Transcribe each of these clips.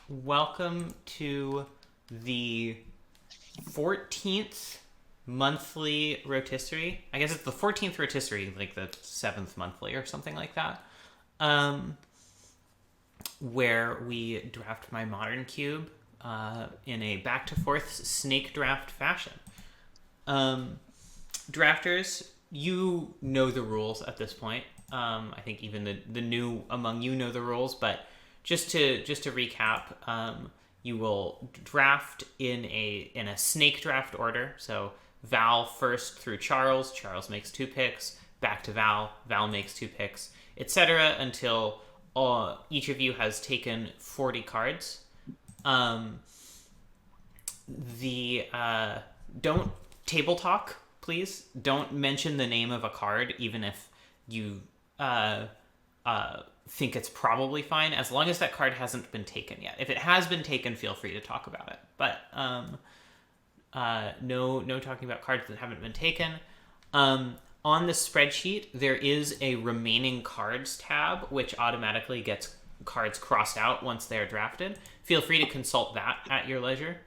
welcome to the 14th monthly rotisserie. I guess it's the 14th rotisserie, like the 7th monthly or something like that. Where we draft my modern cube in a back to forth snake draft fashion. Drafters, you know the rules at this point. I think even the new among you know the rules, but just to recap, you will draft in a snake draft order. So Val first through Charles. Charles makes 2 picks. Back to Val. Val makes 2 picks, etc. Until each of you has taken 40 cards. Don't table talk, please. Don't mention the name of a card, even if you think it's probably fine, as long as that card hasn't been taken yet. If it has been taken, feel free to talk about it. But no talking about cards that haven't been taken. On the spreadsheet, there is a remaining cards tab, which automatically gets cards crossed out once they're drafted. Feel free to consult that at your leisure.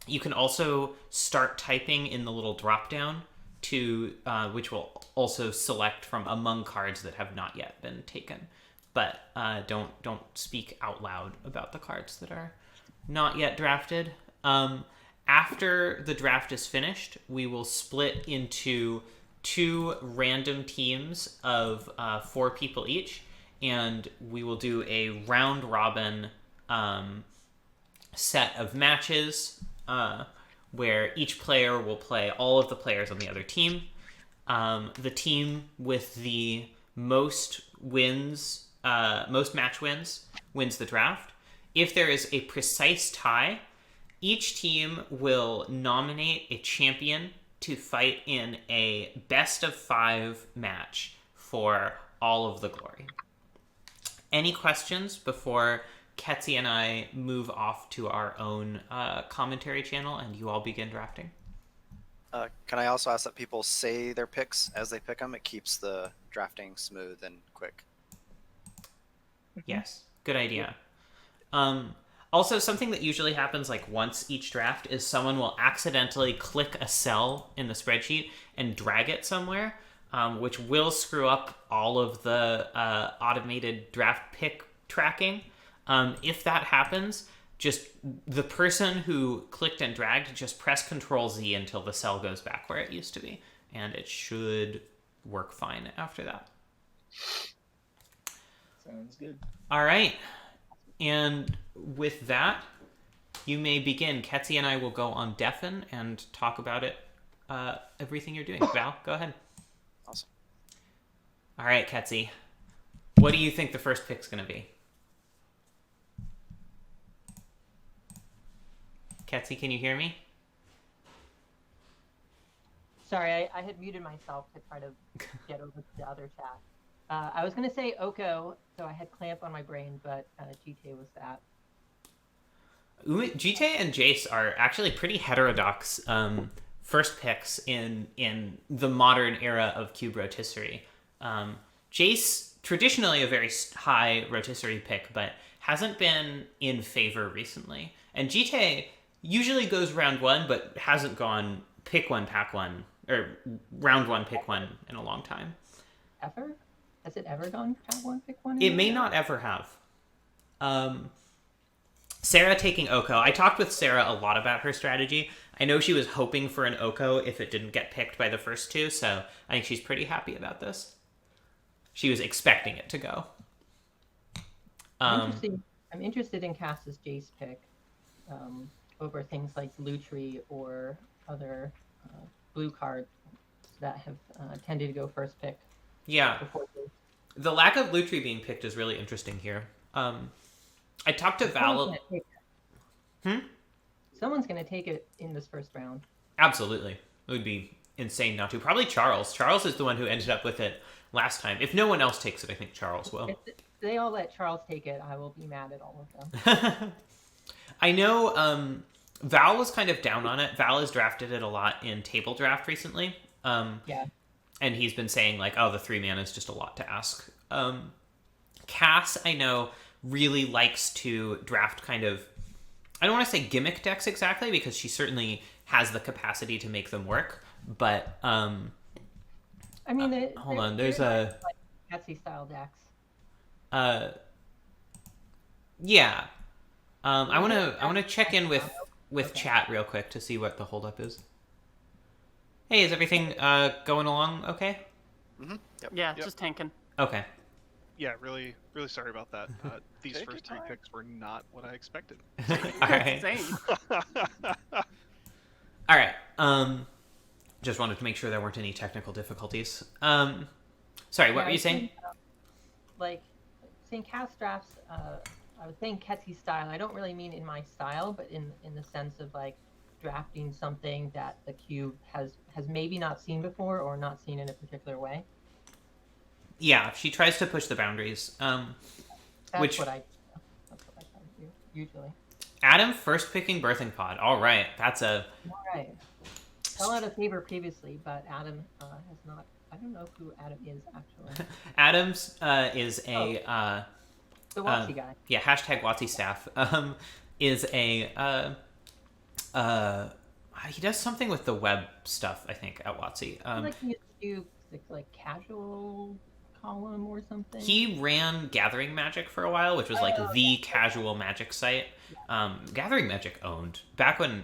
You can also start typing in the little drop down to which will also select from among cards that have not yet been taken. But don't speak out loud about the cards that are not yet drafted. After the draft is finished, we will split into 2 random teams of 4 people each, and we will do a round robin set of matches where each player will play all of the players on the other team. The team with the most wins, most match wins, wins the draft. If there is a precise tie, each team will nominate a champion to fight in a best of 5 match for all of the glory. Any questions before Quetzy and I move off to our own commentary channel and you all begin drafting? Can I also ask that people say their picks as they pick them? It keeps the drafting smooth and quick. Yes, good idea. Also, something that usually happens like once each draft is someone will accidentally click a cell in the spreadsheet and drag it somewhere, which will screw up all of the automated draft pick tracking. If that happens, just the person who clicked and dragged, just press Control-Z until the cell goes back where it used to be, and it should work fine after that. Sounds good. All right. And with that, you may begin. Quetzy and I will go on Deafen and talk about it, everything you're doing. Val, go ahead. Awesome. All right, Quetzy. What do you think the first pick's going to be? Quetzy, can you hear me? Sorry, I had muted myself to try to get over to the other chat. I was going to say Oko, so I had Clamp on my brain, but GTA was that. GTA and Jace are actually pretty heterodox first picks in the modern era of Cube Rotisserie. Jace, traditionally a very high rotisserie pick, but hasn't been in favor recently. And GTA usually goes round 1, but hasn't gone pick 1, pack 1, or round 1, pick 1 in a long time. Ever? Has it ever gone pack 1, pick 1? It may not ever have. Sarah taking Oko. I talked with Sarah a lot about her strategy. I know she was hoping for an Oko if it didn't get picked by the first 2, so I think she's pretty happy about this. She was expecting it to go. I'm interested in Cass's Jace pick over things like Lutri or other blue cards that have tended to go first pick. Yeah. The lack of Lutri being picked is really interesting here. I talked to Val. Someone's going to take it in this first round. Absolutely. It would be insane not to. Probably Charles. Charles is the one who ended up with it last time. If no one else takes it, I think Charles will. If they all let Charles take it, I will be mad at all of them. I know Val was kind of down on it. Val has drafted it a lot in table draft recently. Yeah. And he's been saying, like, oh, the 3 mana is just a lot to ask. Cass, I know, really likes to draft kind of, I don't want to say gimmick decks exactly, because she certainly has the capacity to make them work. But I mean, hold on, there's like Quetzy style decks. Yeah. I want to check in with Okay. chat real quick to see what the holdup is. Hey, is everything going along okay? Mm-hmm. Yep. Yeah, Yep. just tanking. Okay. Yeah, really, really sorry about that. These Take first your 3 time. picks were not what I expected. All right. Same. All right. Just wanted to make sure there weren't any technical difficulties. Sorry, what were you saying? Like, saying cast drafts, I was saying Quetzy style. I don't really mean in my style, but in the sense of like drafting something that the cube has maybe not seen before or not seen in a particular way. Yeah, she tries to push the boundaries. That's Which- what I try to do usually. Adam first picking birthing pod. All right, that's a All right. Fell out of favor previously, but Adam has not. I don't know who Adam is actually. Adams is a The Watsy guy. yeah, hashtag Watsy staff. Is a he does something with the web stuff, I think, at Watsy. I feel like he used to do like casual column or something. He ran Gathering Magic for a while, which was like the casual Magic site. Gathering Magic owned back when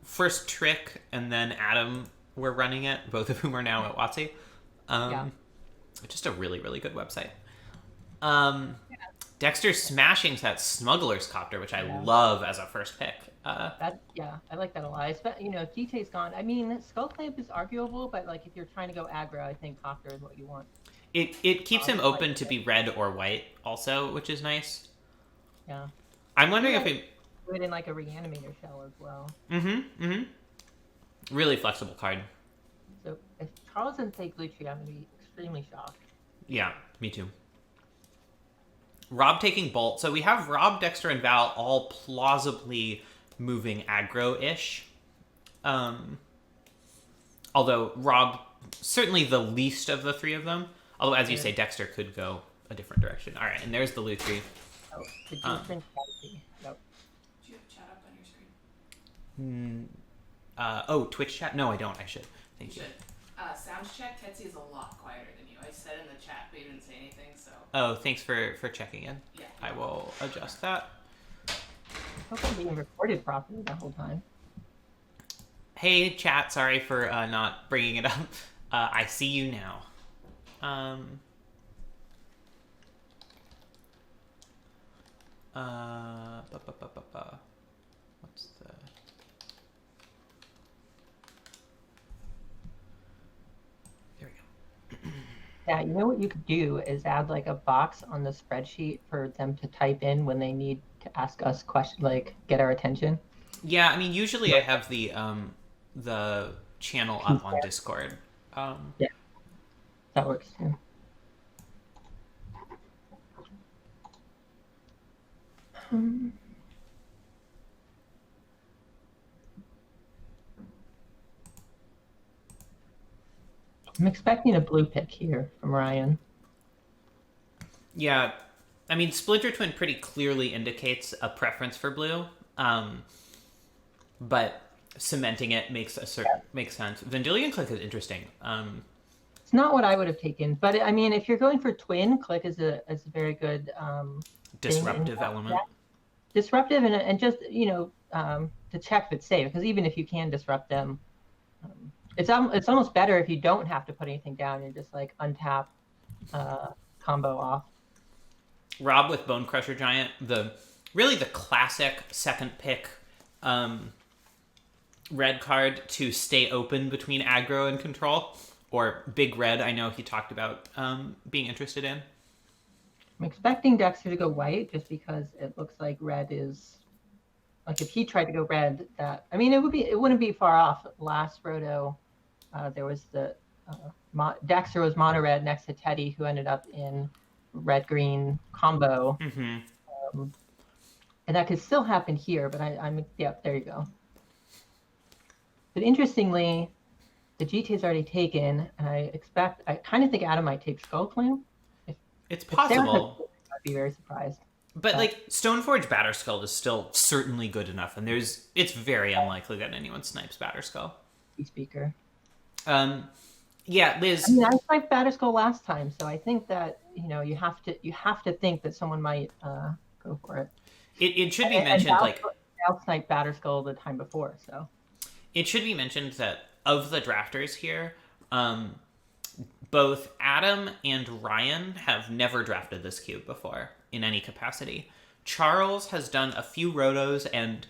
First Trick and then Adam were running it, both of whom are now at Watsy. Just a really, really good website. Dexter's smashing that Smuggler's Copter, which I love as a first pick. I like that a lot. Jite's gone. I mean, Skull Clamp is arguable, but like if you're trying to go aggro, I think Copter is what you want. It keeps him open to be red or white also, which is nice. Yeah. I'm wondering if it... Do it in like a Reanimator shell as well. Really flexible card. So if Charles doesn't take Lutri, I'm gonna be extremely shocked. Yeah, me too. Rob taking Bolt. So we have Rob, Dexter, and Val all plausibly moving aggro-ish. Although Rob, certainly the least of the three of them. Although, as you say, Dexter could go a different direction. All right, and there's the Lutri. Oh, the different strategy. Nope. Do you have chat up on your screen? Twitch chat? No, I don't. I should. Thank you. Sound check. Quetzy is a lot quieter than you. I said in the chat, but you didn't say anything, so. Oh, thanks for checking in. Yeah. I will adjust that. I hope I'm being recorded properly the whole time. Hey, chat. Sorry for not bringing it up. I see you now. What's the... There we go. Yeah, you know what you could do is add like a box on the spreadsheet for them to type in when they need to ask us questions, like get our attention. Yeah, I mean, usually I have the channel up on Discord. Yeah, that works too. I'm expecting a blue pick here from Ryan. Yeah, I mean, Splinter Twin pretty clearly indicates a preference for blue, but cementing it makes sense. Vendilion Click is interesting. It's not what I would have taken, but I mean, if you're going for twin, Click is a very good Disruptive element. Disruptive and just to check if it's safe, because even if you can disrupt them, it's almost better if you don't have to put anything down and just like untap, combo off. Rob with Bone Crusher Giant, the classic second pick red card to stay open between aggro and control, or big red. I know he talked about being interested in. I'm expecting Dexter to go white just because it looks like red is like if he tried to go red, it wouldn't be far off. Last Roto, there was the Dexter was mono red next to Teddy, who ended up in red green combo. And that could still happen here, but I'm there you go. But interestingly, the GT is already taken, and I kind of think Adam might take Skull Clamp if It's If Sarah had possible. played, I'd be very surprised. But like Stoneforge Batterskull is still certainly good enough, and it's very unlikely that anyone snipes Batterskull. Speaker. Yeah, Liz. I mean, I sniped Batterskull last time, so I think that you have to think that someone might go for it. It should be And mentioned Val sniped Batterskull the time before, so it should be mentioned that of the drafters here, both Adam and Ryan have never drafted this cube before in any capacity. Charles has done a few rotos and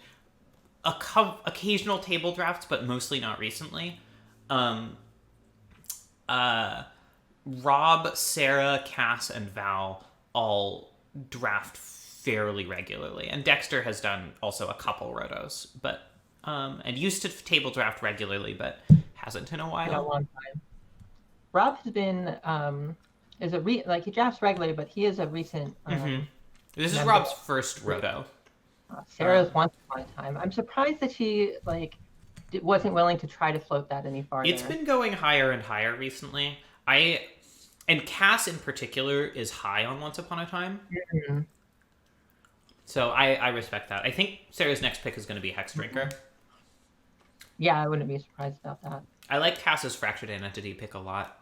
occasional table drafts, but mostly not recently. Rob, Sarah, Cass, and Val all draft fairly regularly, and Dexter has done also a couple rotos, but and used to table draft regularly, but hasn't in a while. in a long time. Rob has been he drafts regularly, but he is a recent. This is member. Rob's first roto. Sarah's once upon a time. I'm surprised that she wasn't willing to try to float that any farther. It's been going higher and higher recently. And Cass in particular is high on Once Upon a Time. Mm-hmm. So I respect that. I think Sarah's next pick is going to be Hex Drinker. Yeah, I wouldn't be surprised about that. I like Cass's Fractured Identity pick a lot.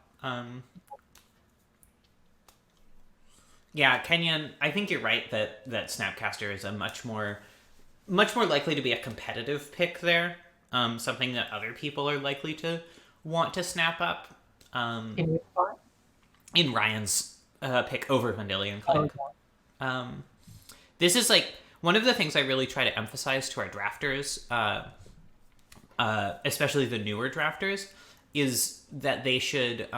Yeah, Kenyon, I think you're right that Snapcaster is a much more likely to be a competitive pick there. Something that other people are likely to want to snap up. In which spot? In Ryan's pick over Vendilion Click. This is one of the things I really try to emphasize to our drafters, especially the newer drafters, is that they should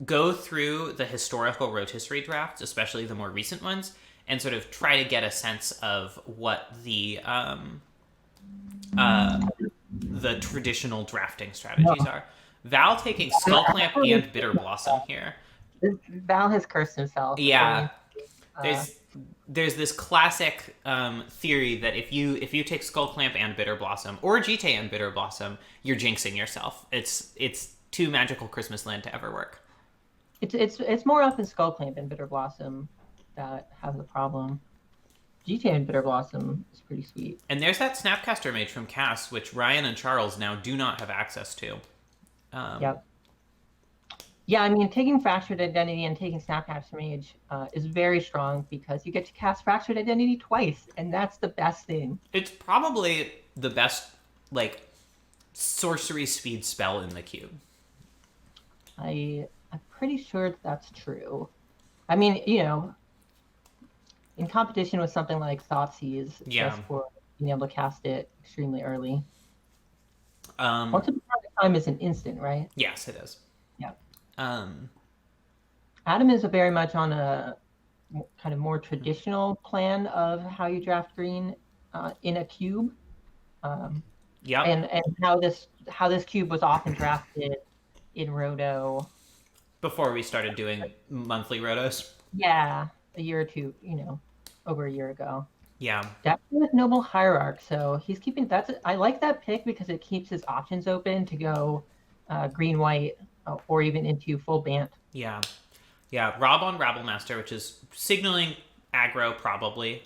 go through the historical rotisserie drafts, especially the more recent ones, and sort of try to get a sense of what the traditional drafting strategies are. Val taking Skull Clamp and Bitter Blossom here. Val has cursed himself. Yeah. There's this classic theory that if you take Skull Clamp and Bitter Blossom, or GT and Bitter Blossom, you're jinxing yourself. It's too magical Christmas land to ever work. It's more often Skull Clamp and Bitter Blossom that have the problem. GT and Bitter Blossom is pretty sweet. And there's that Snapcaster Mage from Cass, which Ryan and Charles now do not have access to. Yep. Yeah, I mean, taking Fractured Identity and taking Snapcaster Mage is very strong because you get to cast Fractured Identity twice, and that's the best thing. It's probably the best, sorcery speed spell in the cube. I'm pretty sure that's true. I mean, in competition with something like Thoughtseize, just for being able to cast it extremely early. Once Upon a Time is an instant, right? Yes, it is. Yeah. Adam is very much on a kind of more traditional plan of how you draft green in a cube. Yeah. And how this cube was often drafted in Roto. Before we started doing monthly rotos. Yeah, a year or two, over a year ago. Yeah. Definitely with Noble Hierarch, so he's keeping I like that pick because it keeps his options open to go green-white or even into full Bant. Yeah. Yeah, Rob on Rabblemaster, which is signaling aggro probably.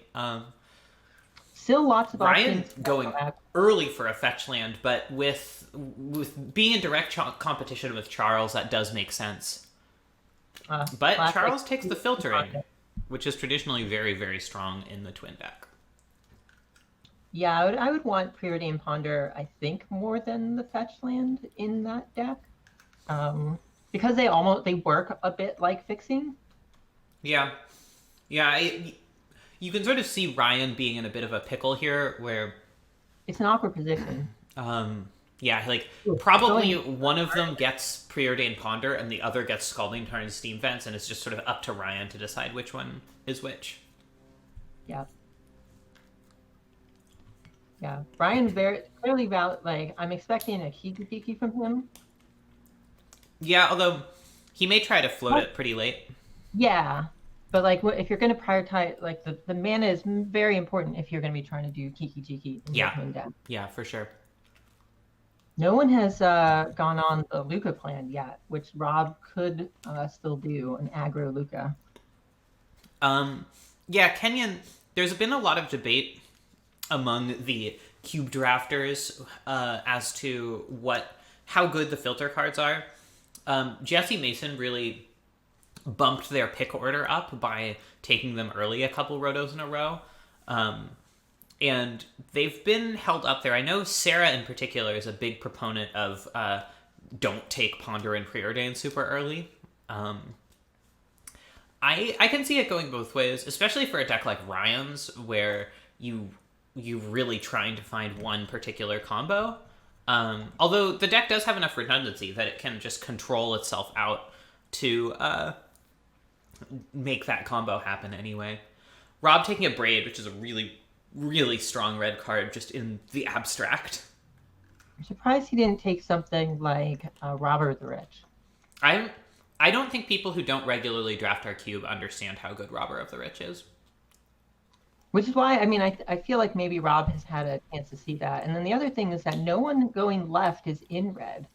Still lots of Ryan options. going early for a fetch land, but with being in direct competition with Charles, that does make sense. But Charles takes the filtering, which is traditionally very, very strong in the twin deck. Yeah, I would want Preordained Ponder, I think, more than the fetch land in that deck. Because they work a bit like fixing. Yeah. Yeah, you can sort of see Ryan being in a bit of a pickle here where... It's an awkward position. Yeah, probably one of them gets Preordained Ponder and the other gets Scalding Tarn and Steam Vents, and it's just sort of up to Ryan to decide which one is which. Yeah. Yeah, Ryan very clearly I'm expecting a Kiki from him. Yeah, although he may try to float it pretty late. Yeah, but if you're going to prioritize, the mana is very important if you're going to be trying to do Kiki in your main deck. Yeah, for sure. No one has gone on the Luca plan yet, which Rob could still do, an aggro Luca. Yeah, Kenyon, there's been a lot of debate among the cube drafters as to how good the filter cards are. Jesse Mason really bumped their pick order up by taking them early a couple rotos in a row. And they've been held up there. I know Sarah in particular is a big proponent of don't take Ponder and Preordain super early. I can see it going both ways, especially for a deck like Ryan's, where you really trying to find one particular combo. Although the deck does have enough redundancy that it can just control itself out to make that combo happen anyway. Rob taking a Braid, which is a really, really strong red card just in the abstract. I'm surprised he didn't take something like Robert the Rich. I don't think people who don't regularly draft our cube understand how good Robber of the Rich is. Which is why, I mean, I feel like maybe Rob has had a chance to see that. And then the other thing is that no one going left is in red.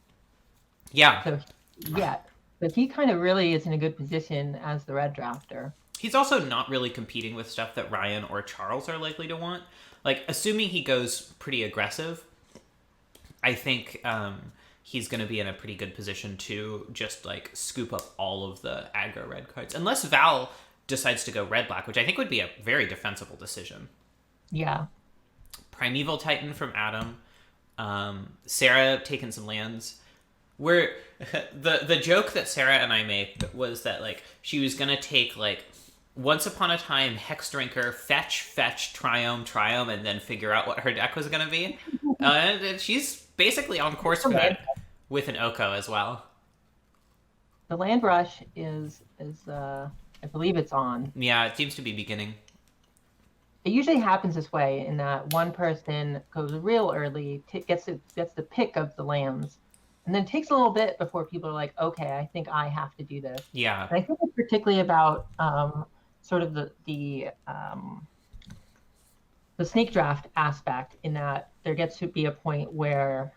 Yeah. So, yeah. But he kind of really is in a good position as the red drafter. He's also not really competing with stuff that Ryan or Charles are likely to want. Like, assuming he goes pretty aggressive, I think he's going to be in a pretty good position to just, like, scoop up all of the aggro red cards. Unless Val decides to go red-black, which I think would be a very defensible decision. Yeah. Primeval Titan from Adam. Sarah taking some lands. Where the joke that Sarah and I made was that, like, she was going to take, like, Once Upon a Time, Hex Drinker, Fetch, Triome, and then figure out what her deck was going to be. And she's basically on course for that with an Oko as well. The land rush is I believe it's on. Yeah, it seems to be beginning. It usually happens this way in that one person goes real early, gets the pick of the lands, and then it takes a little bit before people are like, okay, I think I have to do this. Yeah. And I think it's particularly about sort of the snake draft aspect, in that there gets to be a point where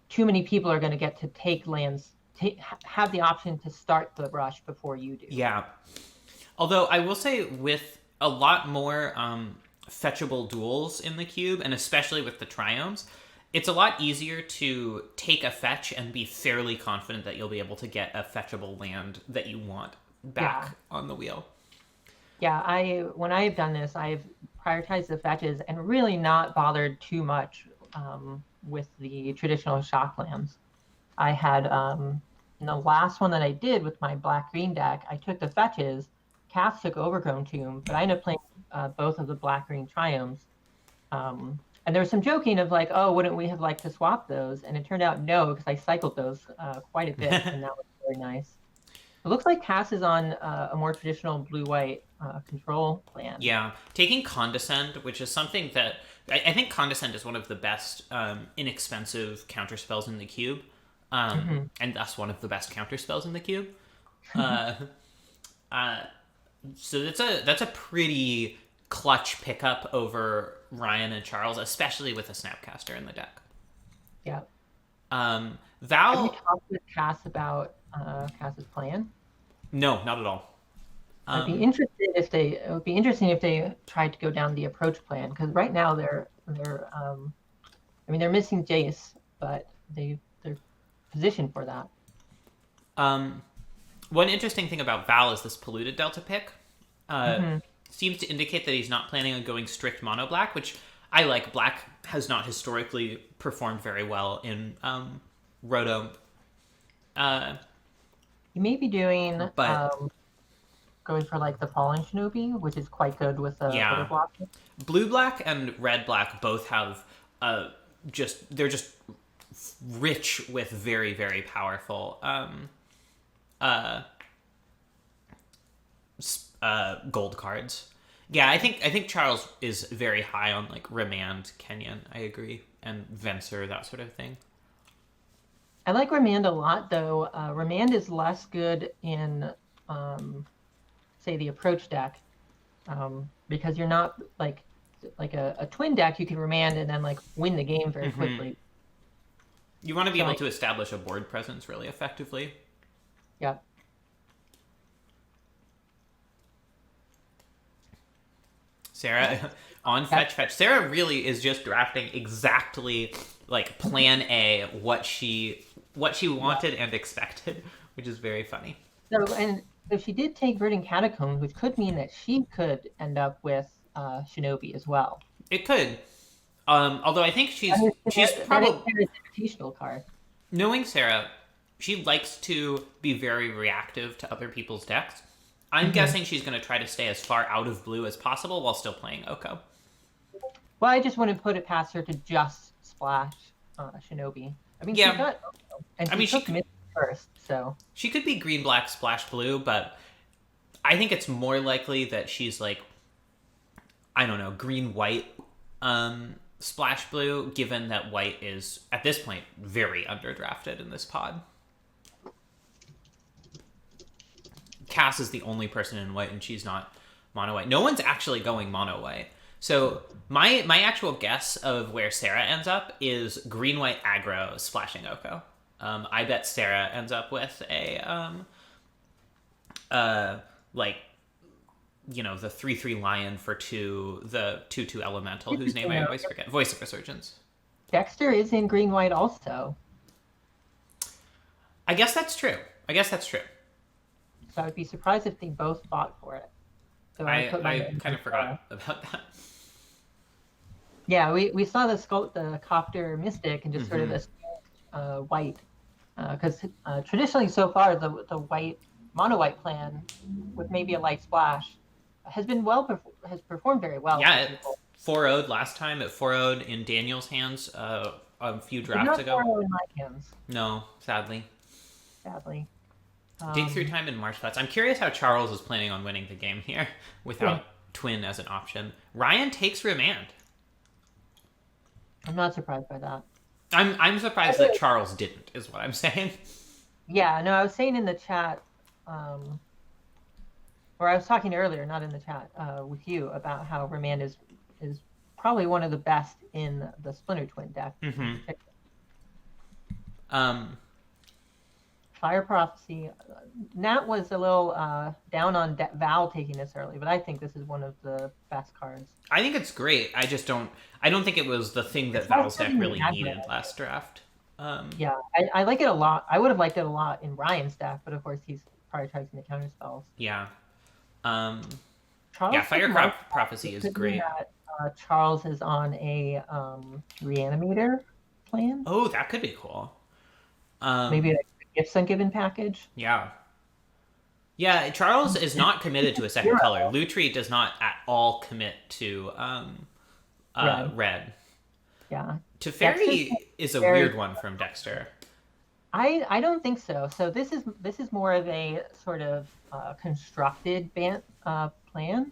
too many people are going to get to take lands, have the option to start the rush before you do. Yeah. Although I will say, with a lot more fetchable duels in the cube, and especially with the triomes, it's a lot easier to take a fetch and be fairly confident that you'll be able to get a fetchable land that you want back on the wheel. Yeah, when I have done this, I've prioritized the fetches and really not bothered too much with the traditional shock lands. I had, in the last one that I did with my black-green deck, I took the fetches, Cass took Overgrown Tomb, but I ended up playing both of the black-green triomes. And there was some joking of like, oh, wouldn't we have liked to swap those? And it turned out no, because I cycled those quite a bit, and that was very nice. It looks like Cass is on a more traditional blue-white control plan. Yeah, taking Condescend, which is something that I think Condescend is one of the best inexpensive counterspells in the cube, and thus one of the best counterspells in the cube. So that's a pretty clutch pickup over Ryan and Charles, especially with a Snapcaster in the deck. Yeah. Val, have you talked with Cass about Cass's plan? No, not at all. I'd be interested it would be interesting if they tried to go down the approach plan, because right now they're missing Jace, but they're positioned for that. One interesting thing about Val is this polluted Delta pick. Seems to indicate that he's not planning on going strict mono black, which I like. Black has not historically performed very well in Roto. You may be doing going for like the Fallen Shinobi, which is quite good with the order block. Blue black and red black both have they're just rich with very, very powerful gold cards. Yeah, I think Charles is very high on like Remand, Kenyon, I agree, and Venser, that sort of thing. I like Remand a lot, though. Remand is less good in, say, the approach deck, because you're not like a twin deck. You can Remand and then like win the game very quickly. You want to be able to establish a board presence really effectively. Yep. Sarah on fetch. Sarah really is just drafting exactly like plan A, what she wanted and expected, which is very funny. So, and if she did take Verdant Catacombs, which could mean that she could end up with Shinobi as well. It could. Although I think she's That probably is Sarah's invitational card. knowing Sarah, she likes to be very reactive to other people's decks. I'm guessing she's going to try to stay as far out of blue as possible while still playing Oko. Well, I just wouldn't put it past her to just splash Shinobi. I mean, Yeah. she got Oko, and I mean, she took could- mid first, so She could be green, black, splash blue, but I think it's more likely that she's like, I don't know, green, white, splash blue, given that white is, at this point, very underdrafted in this pod. Cass is the only person in white, and she's not mono white. No one's actually going mono white. So my actual guess of where Sarah ends up is green white aggro splashing Oko. I bet Sarah ends up with a like, you know, the 3/3 lion for 2, the 2/2 elemental whose name I always forget. Voice of Resurgence. Dexter is in green white also. I guess that's true. So I would be surprised if they both fought for it. So I put my name kind of in, forgot about that. Yeah, we saw the Copter Mystic and just sort of Mhm. this white, because traditionally so far the white mono white plan with maybe a light splash has been has performed very well. Yeah, for people. 4-0'd last time. It 4-0'd in Daniel's hands a few But drafts not ago. 4-0 in my hands, No, sadly. sadly. Dig through time in March Flats. I'm curious how Charles is planning on winning the game here without Yeah. Twin as an option. Ryan takes Remand. I'm not surprised by that. I'm surprised that Charles didn't, is what I'm saying. Yeah, no, I was saying in the chat, or I was talking earlier, not in the chat, with you about how Remand is probably one of the best in the Splinter Twin deck. Mm-hmm. Fire Prophecy. Nat was a little down on Val taking this early, but I think this is one of the best cards. I think it's great. I don't think it was the thing that It's not Val's deck something really aggro. needed last draft. Yeah, I like it a lot. I would have liked it a lot in Ryan's deck, but of course he's prioritizing the counter spells. Yeah. Charles Yeah, Fire might- Prophecy is could be great. that, Charles is on a reanimator plan. Oh, that could be cool. Maybe a gifts ungiven package. Yeah. Yeah, Charles is not committed to a second Zero. color. Lutri does not at all commit to red. Yeah, Teferi is a very- weird one from Dexter. I don't think so. So this is more of a sort of constructed plan,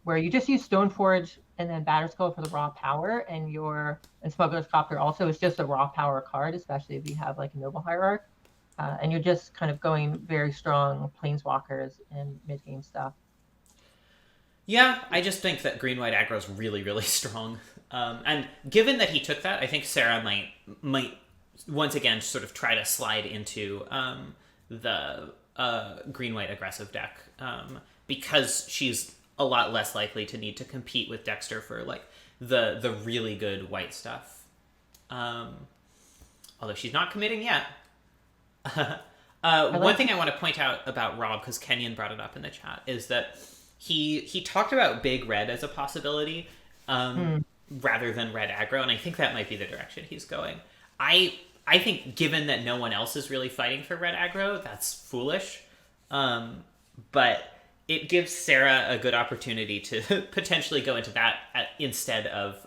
where you just use Stoneforge and then Batterskull for the raw power, and Smuggler's Copter also is just a raw power card, especially if you have like a Noble Hierarch, and you're just kind of going very strong Planeswalkers and mid game stuff. Yeah, I just think that green-white aggro is really, really strong. And given that he took that, I think Sarah might once again sort of try to slide into the green-white aggressive deck, because she's a lot less likely to need to compete with Dexter for like the really good white stuff. Although she's not committing yet. One thing I want to point out about Rob, because Kenyon brought it up in the chat, is that he talked about big red as a possibility rather than red aggro, and I think that might be the direction he's going. I think given that no one else is really fighting for red aggro, that's foolish. But it gives Sarah a good opportunity to potentially go into that instead of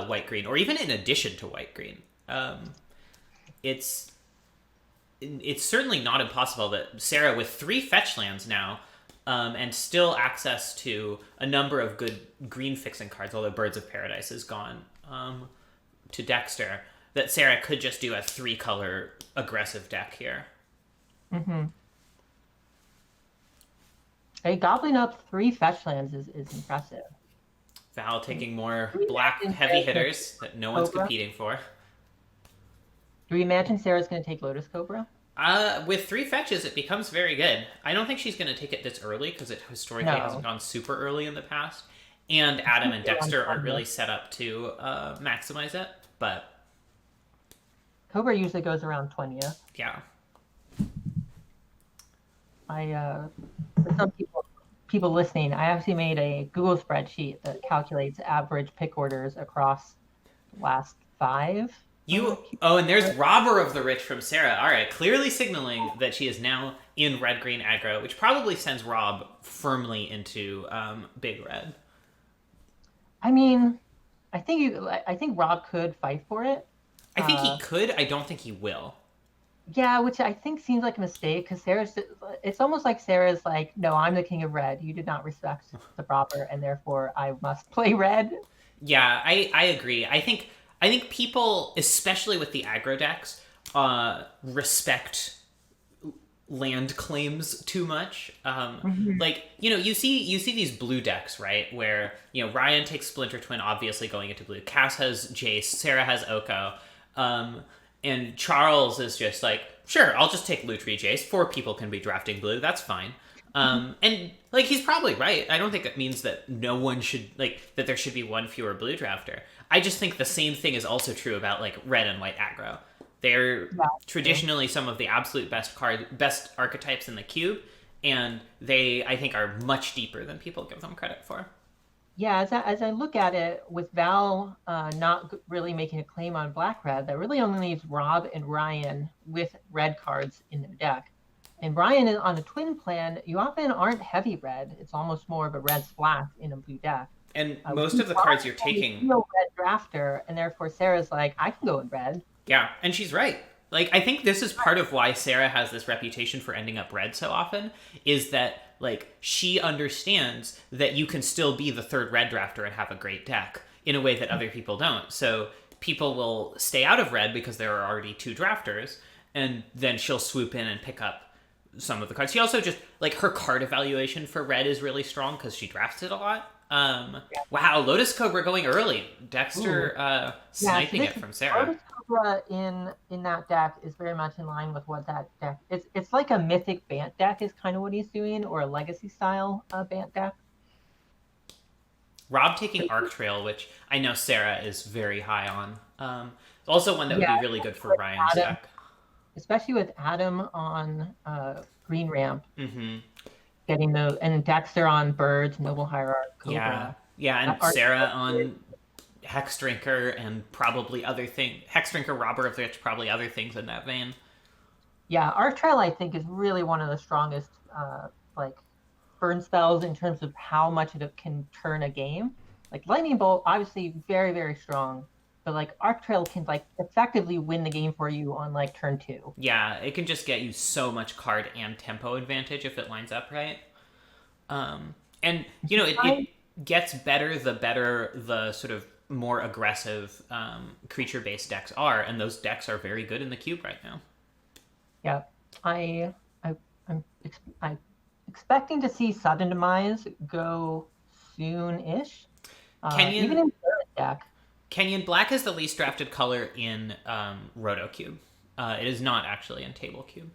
white green, or even in addition to white green. It's certainly not impossible that Sarah, with 3 fetch lands now, and still access to a number of good green fixing cards, although Birds of Paradise is gone to Dexter, that Sarah could just do a 3-color aggressive deck here. Mm-hmm. A gobbling up 3 fetch lands is impressive. Val taking more Do we black imagine heavy Sarah's hitters that no one's Cobra? competing for. Do we imagine Sarah's going to take Lotus Cobra? With 3 fetches, it becomes very good. I don't think she's going to take it this early because it historically No. hasn't gone super early in the past. And Adam and Dexter aren't really set up to maximize it. But Cobra usually goes around 20th. yeah. For some people listening, I actually made a Google spreadsheet that calculates average pick orders across the last 5. And there's Robber of the Rich from Sarah. All right, clearly signaling that she is now in red-green aggro, which probably sends Rob firmly into big red. I mean, I think Rob could fight for it. I think he could. I don't think he will. Yeah, which I think seems like a mistake because it's almost like Sarah's like, no, I'm the king of red. You did not respect the robber, and therefore I must play red. Yeah, I agree. I think people, especially with the aggro decks, respect land claims too much. Like, you see these blue decks, right? Where, Ryan takes Splinter Twin, obviously going into blue. Cass has Jace, Sarah has Oko. And Charles is just like, sure, I'll just take Lutri Jace. 4 people can be drafting blue. That's fine. And like, he's probably right. I don't think it means that no one should, like, that there should be one fewer blue drafter. I just think the same thing is also true about like red and white aggro. They're traditionally some of the absolute best archetypes in the cube, and they, I think, are much deeper than people give them credit for. Yeah, as I look at it, with Val not really making a claim on black-red, that really only leaves Rob and Ryan with red cards in their deck. And Ryan is on the twin plan, you often aren't heavy red. It's almost more of a red splash in a blue deck. And most of the cards you're taking... No red drafter, and therefore Sarah's like, I can go in red. Yeah, and she's right. Like, I think this is part of why Sarah has this reputation for ending up red so often, is that, like, she understands that you can still be the third red drafter and have a great deck in a way that other people don't. So people will stay out of red because there are already 2 drafters, and then she'll swoop in and pick up some of the cards. She also just, like, her card evaluation for red is really strong because she drafts it a lot. Wow, Lotus Cobra going early. Dexter sniping it from Sarah. Lotus Cobra in that deck is very much in line with what that deck is. It's like a mythic Bant deck is kind of what he's doing, or a legacy style Bant deck. Rob taking Arc Trail, which I know Sarah is very high on. Also one that would be really good for Ryan's deck. Especially with Adam on green ramp. Mm-hmm. Getting those, and Dexter on birds, noble hierarch, Cobra. Yeah, and Sarah on Hex Drinker and probably other things. Hex Drinker, Robber of the Rich, probably other things in that vein. Yeah, Arc Trail I think is really one of the strongest like burn spells in terms of how much it can turn a game. Like Lightning Bolt, obviously very, very strong, but like Arc Trail can like effectively win the game for you on like turn 2. Yeah, it can just get you so much card and tempo advantage if it lines up right. And it gets better the better the sort of more aggressive creature-based decks are, and those decks are very good in the cube right now. Yeah, I'm expecting to see Sudden Demise go soon-ish. Even in third deck. Kenyon, black is the least drafted color in Rotocube. It is not actually in Table Cube.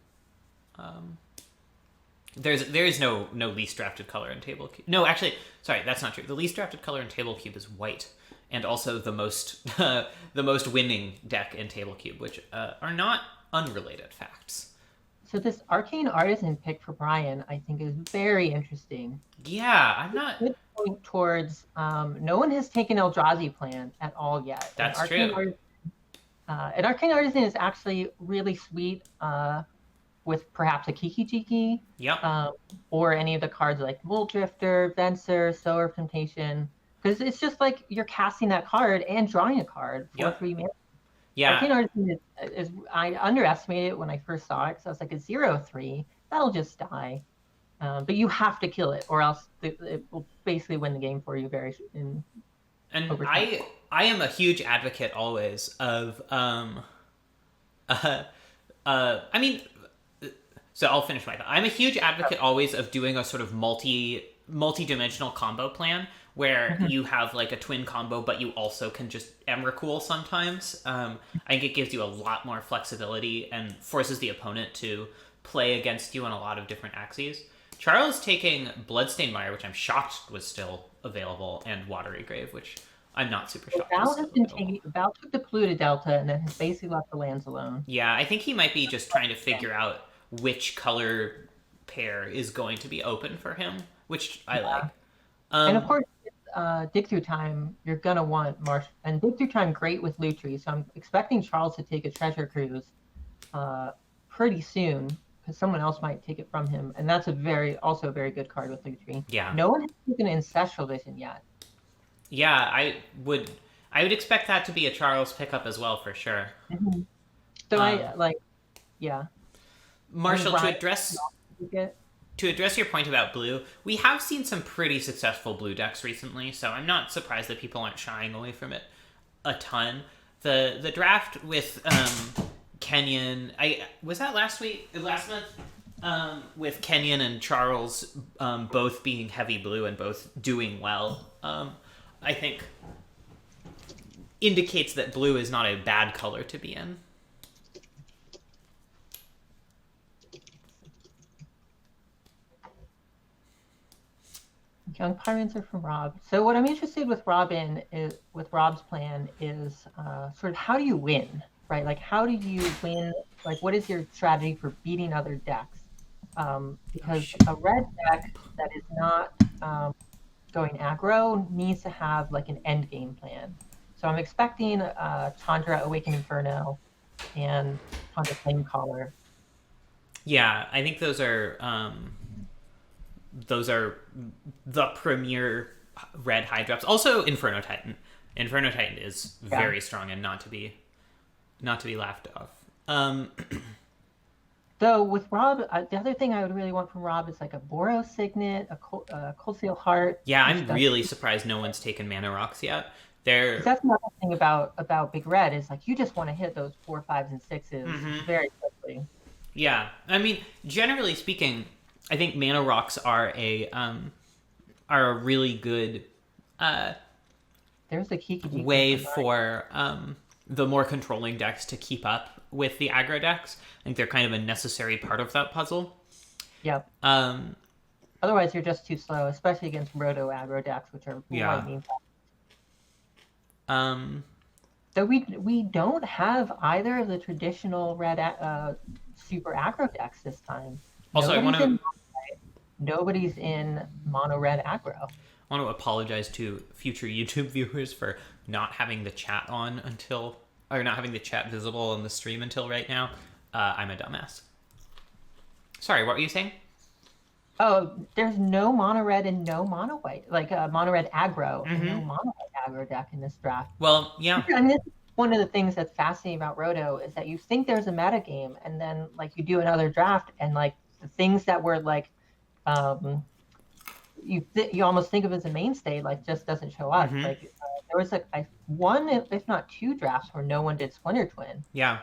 There is no least drafted color in Table Cube. No, actually, sorry, that's not true. The least drafted color in Table Cube is white, and also the most the most winning deck in Table Cube, which are not unrelated facts. So this Arcane Artisan pick for Brian, I think, is very interesting. Yeah, I'm not... Good point towards, no one has taken Eldrazi plan at all yet. That's true. And Arcane Artisan is actually really sweet with perhaps a Kiki Jiki. Yep. Or any of the cards like Wool Drifter, Venser, Sower of Temptation. Because it's just like you're casting that card and drawing a card for 3 mana. Yeah. Arcane Artisan is I underestimated it when I first saw it because I was like, a 0/3, that'll just die. But you have to kill it, or else it will basically win the game for you And I am a huge advocate always of I mean, so I'll finish my thought. I'm a huge advocate always of doing a sort of multi-dimensional combo plan where you have like a twin combo, but you also can just Emrakul sometimes. I think it gives you a lot more flexibility and forces the opponent to play against you on a lot of different axes. Charles taking Bloodstained Mire, which I'm shocked was still available, and Watery Grave, which I'm not super shocked Val was has still been available. taking. Val took the Pluto Delta and then has basically left the lands alone. Yeah, I think he might be just trying to figure out which color pair is going to be open for him, which I like. And of course, Dig Through Time, you're gonna want Marsh and Dig Through Time great with Lutri. So I'm expecting Charles to take a Treasure Cruise pretty soon because someone else might take it from him, and that's also a very good card with Lutri. Yeah. No one has taken Ancestral Vision yet. Yeah, I would expect that to be a Charles pickup as well for sure. So I like, yeah. Marshall, Ryan, to address your point about blue, we have seen some pretty successful blue decks recently, so I'm not surprised that people aren't shying away from it a ton. The draft with Kenyon, was that last month, with Kenyon and Charles both being heavy blue and both doing well. I think indicates that blue is not a bad color to be in. Young Pirates are from Rob. So what I'm interested with Rob's plan is sort of how do you win, right? Like how do you win? Like what is your strategy for beating other decks? Because a red deck that is not going aggro needs to have like an end game plan. So I'm expecting Chandra, Awakened Inferno, and Chandra Flamecaller. Yeah, I think those are the premier red high drops. Also, Inferno Titan. Inferno Titan is very strong and not to be laughed off. So with Rob, the other thing I would really want from Rob is like a Boros Signet, a Cold Steel Heart. Yeah, I'm really surprised no one's taken Mana Rocks yet. That's another thing about Big Red is like you just want to hit those 4, 5s, and 6s very quickly. Yeah, I mean, generally speaking, I think Mana Rocks are a really good There's the Kiki way for the more controlling decks to keep up with the aggro decks. I think they're kind of a necessary part of that puzzle. Yep. Otherwise, you're just too slow, especially against Roto aggro decks, which are lightning fast. So we don't have either of the traditional red super aggro decks this time. Also, nobody's in mono red aggro. I want to apologize to future YouTube viewers for not having the chat on not having the chat visible on the stream until right now. I'm a dumbass. Sorry, what were you saying? Oh, there's no mono red and no mono white, like mono red aggro and no mono white aggro deck in this draft. Well, yeah. And this is one of the things that's fascinating about Roto is that you think there's a meta game, and then like you do another draft, and like the things that were like you almost think of as a mainstay like just doesn't show up. Like there was one, if not two drafts where no one did Splinter Twin. Yeah,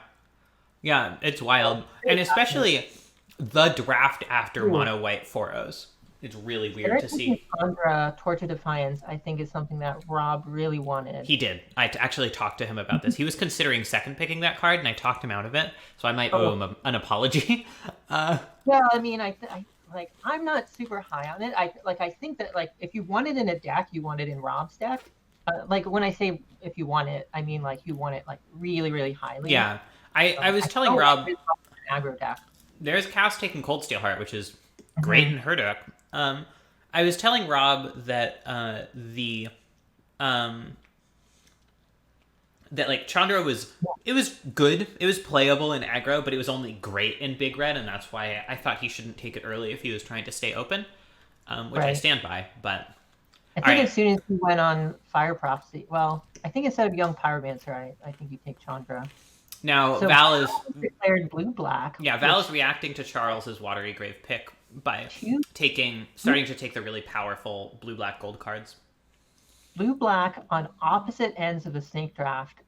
it's wild, and especially the draft after mono white 4-0s. It's really weird to see. Chandra Torch of Defiance, I think, is something that Rob really wanted. He did. I actually talked to him about this. He was considering second picking that card, and I talked him out of it. So I might owe him an apology. Yeah, I mean, I'm not super high on it. I think that like if you want it in a deck, you want it in Rob's deck. Like when I say if you want it, I mean like you want it like really, really highly. Yeah, I was telling Rob, aggro deck. There's Cass taking Cold Steel Heart, which is great in her deck. I was telling Rob that that like Chandra was good. It was playable in aggro, but it was only great in Big Red, and that's why I thought he shouldn't take it early if he was trying to stay open, which I stand by. But I think as soon as he went on Fire Prophecy, well, I think instead of Young Pyromancer, I think you take Chandra. Now So Val is declared blue-black. Yeah, Val is reacting to Charles's Watery Grave pick by starting to take the really powerful blue-black gold cards. Blue-black on opposite ends of the snake draft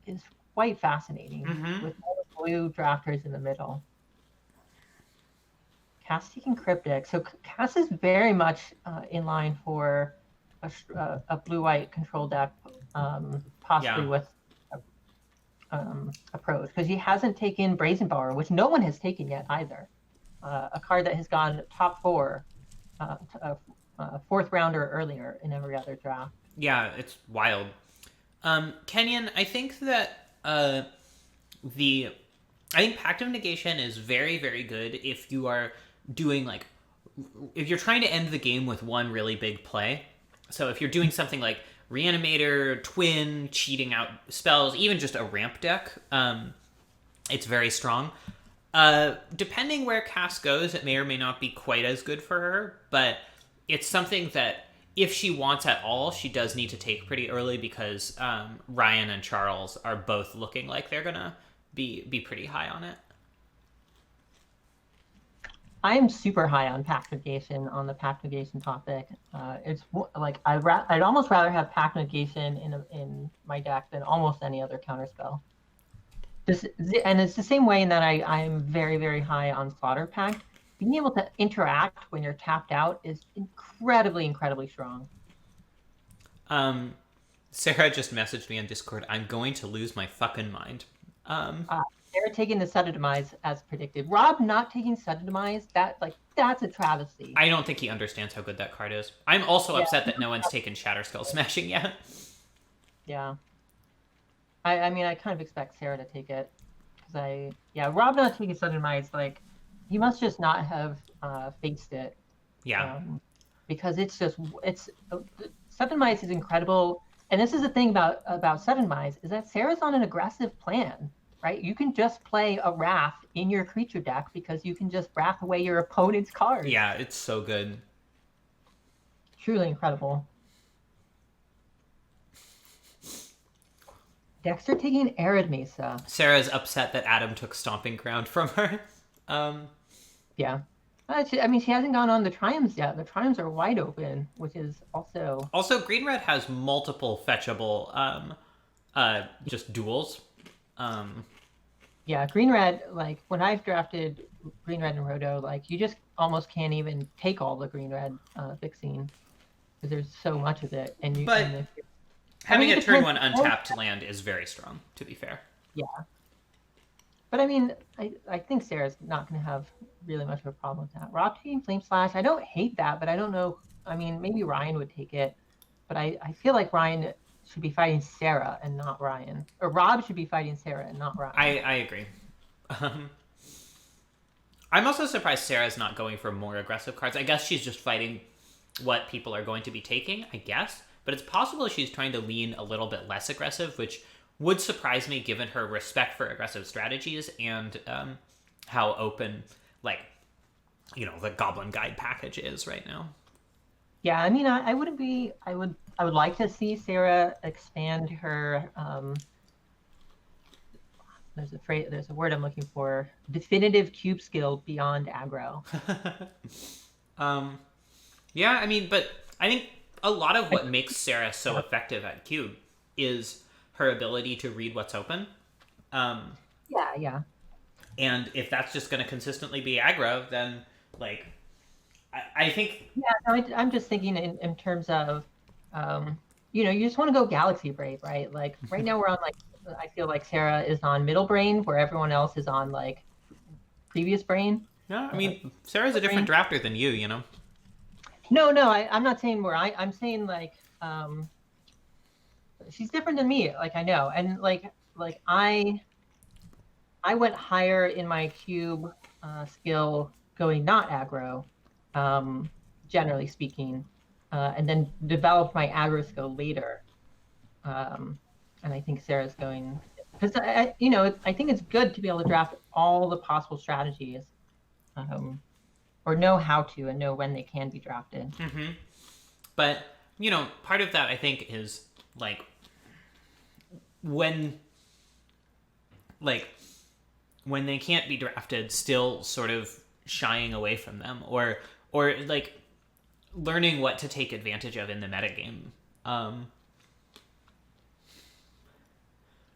is quite fascinating, with all the blue drafters in the middle. Cass taking Cryptic. So Cass is very much in line for a blue-white control deck, possibly Yeah. with approach, because he hasn't taken Brazen Bar, which no one has taken yet either. A card that has gone top 4, fourth round or earlier in every other draft. Yeah, it's wild. Kenyon, I think that the I think Pact of Negation is very, very good if you are doing like if you're trying to end the game with one really big play. So if you're doing something like Reanimator, Twin, cheating out spells, even just a ramp deck, it's very strong. Depending where Cass goes, it may or may not be quite as good for her, but it's something that if she wants at all, she does need to take pretty early because Ryan and Charles are both looking like they're gonna be pretty high on it. I am super high on Pact Negation on the Pact Negation topic. It's like I'd almost rather have Pact Negation in my deck than almost any other counterspell. And it's the same way in that I'm very, very high on Slaughter Pact. Being able to interact when you're tapped out is incredibly, incredibly strong. Sarah just messaged me on Discord. I'm going to lose my fucking mind. They're taking the Sudden Demise as predicted. Rob not taking Sudden Demise, that's a travesty. I don't think he understands how good that card is. I'm also upset that no one's taken Shatterskull Smashing yet. Yeah. I mean, I kind of expect Sarah to take it. Rob not taking Sudden Demise, like, he must just not have faced it. Yeah. Because Sudden Demise is incredible. And this is the thing about Sudden Demise, is that Sarah's on an aggressive plan. Right, you can just play a Wrath in your creature deck because you can just Wrath away your opponent's cards. Yeah, it's so good. Truly incredible. Dexter taking Arid Mesa. Sarah's upset that Adam took Stomping Ground from her. Yeah. I mean, she hasn't gone on the Triumphs yet. The Triumphs are wide open, which is also... Also, Green Red has multiple fetchable just duels. Yeah, Green Red, like, when I've drafted Green Red and Roto, like, you just almost can't even take all the Green Red fixing because there's so much of it. Having a turn 1 untapped land is very strong, to be fair. Yeah. But I mean, I think Sarah's not going to have really much of a problem with that. Rob taking Flame Slash, I don't hate that, but I don't know. I mean, maybe Ryan would take it, but I feel like Ryan should be fighting Sarah and not Ryan. Or Rob should be fighting Sarah and not Ryan. I agree. I'm also surprised Sarah's not going for more aggressive cards. I guess she's just fighting what people are going to be taking, I guess. But it's possible she's trying to lean a little bit less aggressive, which would surprise me given her respect for aggressive strategies and how open, like, you know, the Goblin Guide package is right now. Yeah, I mean, I wouldn't be... I would like to see Sarah expand her... There's a word I'm looking for. Definitive cube skill beyond aggro. Yeah, I mean, but I think a lot of what makes Sarah so effective at cube is her ability to read what's open. Yeah. And if that's just going to consistently be aggro, then, like, I think... Yeah, no, I'm just thinking in terms of, you know, you just want to go Galaxy Braid, right? Like, right now we're on, like, I feel like Sarah is on middle brain, where everyone else is on, like, previous brain. No, I mean, Sarah's a different drafter than you know? No, I'm not saying where I'm saying, like, she's different than me, like, I know. And, like I went higher in my cube skill going not aggro, generally speaking, and then developed my aggro skill later. And I think Sarah's going... Because, you know, I think it's good to be able to draft all the possible strategies, or know how to and know when they can be drafted. Mm-hmm. But, you know, part of that, I think, is, like, when they can't be drafted, still sort of shying away from them, or like, learning what to take advantage of in the metagame.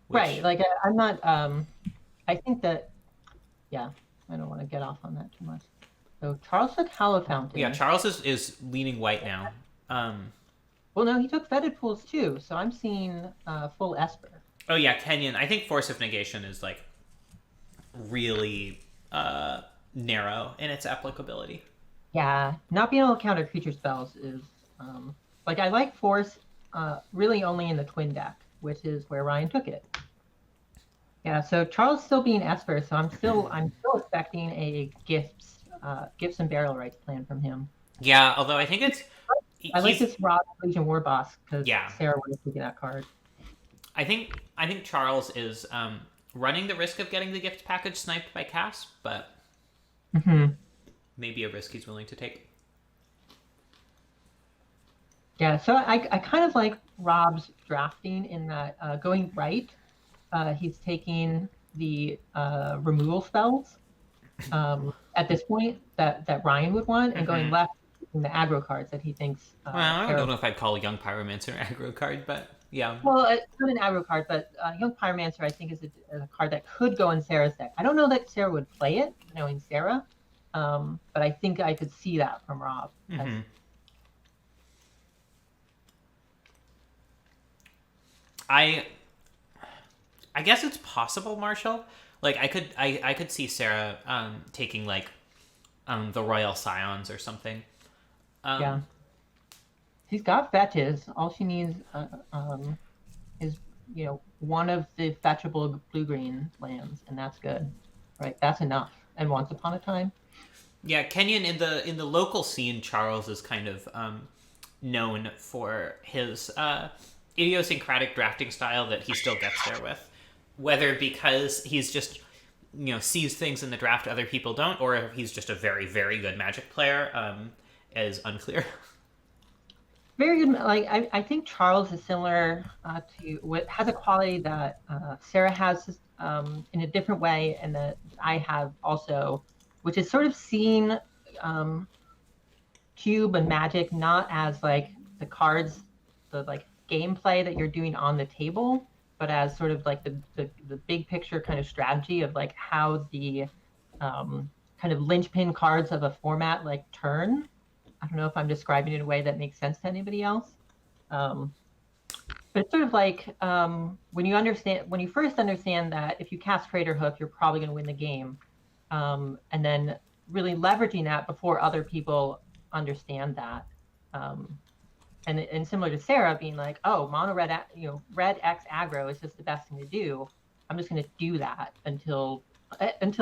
Right, like, I'm not, I think that, yeah, I don't want to get off on that too much. So Charles took Hollow Fountain. Yeah, Charles is leaning white now. Well, no, he took fetid pools too, so I'm seeing full Esper. Oh yeah, Kenyon. I think Force of Negation is like really narrow in its applicability. Yeah, not being able to counter creature spells is like I like Force really only in the twin deck, which is where Ryan took it. Yeah, so Charles still being Esper, so I'm still expecting a gifts and burial rights plan from him. Yeah, although I think it's I like he's this Rob Legion War Boss because yeah. Sarah would have taken that card. I think Charles is running the risk of getting the gift package sniped by Cass, but maybe a risk he's willing to take. Yeah, so I kind of like Rob's drafting in that going right, he's taking the removal spells at this point that Ryan would want, and going left in the aggro cards that he thinks. Well, I don't know if I'd call Young Pyromancer an aggro card, but yeah. Well, it's not an aggro card, but Young Pyromancer I think is a card that could go in Sarah's deck. I don't know that Sarah would play it, knowing Sarah, but I think I could see that from Rob. I guess it's possible, Marshall. Like I could see Sarah taking like the Royal Scions or something. Yeah. She's got fetches. All she needs is one of the fetchable blue-green lands, and that's good, right? That's enough. And Once Upon a Time. Yeah, Kenyon in the local scene, Charles is kind of known for his idiosyncratic drafting style that he still gets there with, whether because he's just sees things in the draft other people don't, or if he's just a very, very good Magic player is unclear. Very good. Like I think Charles is similar to what has a quality that Sarah has in a different way, and that I have also, which is sort of seeing Cube and Magic not as like the cards, the like gameplay that you're doing on the table, but as sort of like the big picture kind of strategy of like how the kind of linchpin cards of a format like turn. I don't know if I'm describing it in a way that makes sense to anybody else. But it's sort of like when you first understand that if you cast Crater Hoof, you're probably going to win the game. And then really leveraging that before other people understand that. And similar to Sarah being like, oh, mono red, red X aggro is just the best thing to do. I'm just going to do that until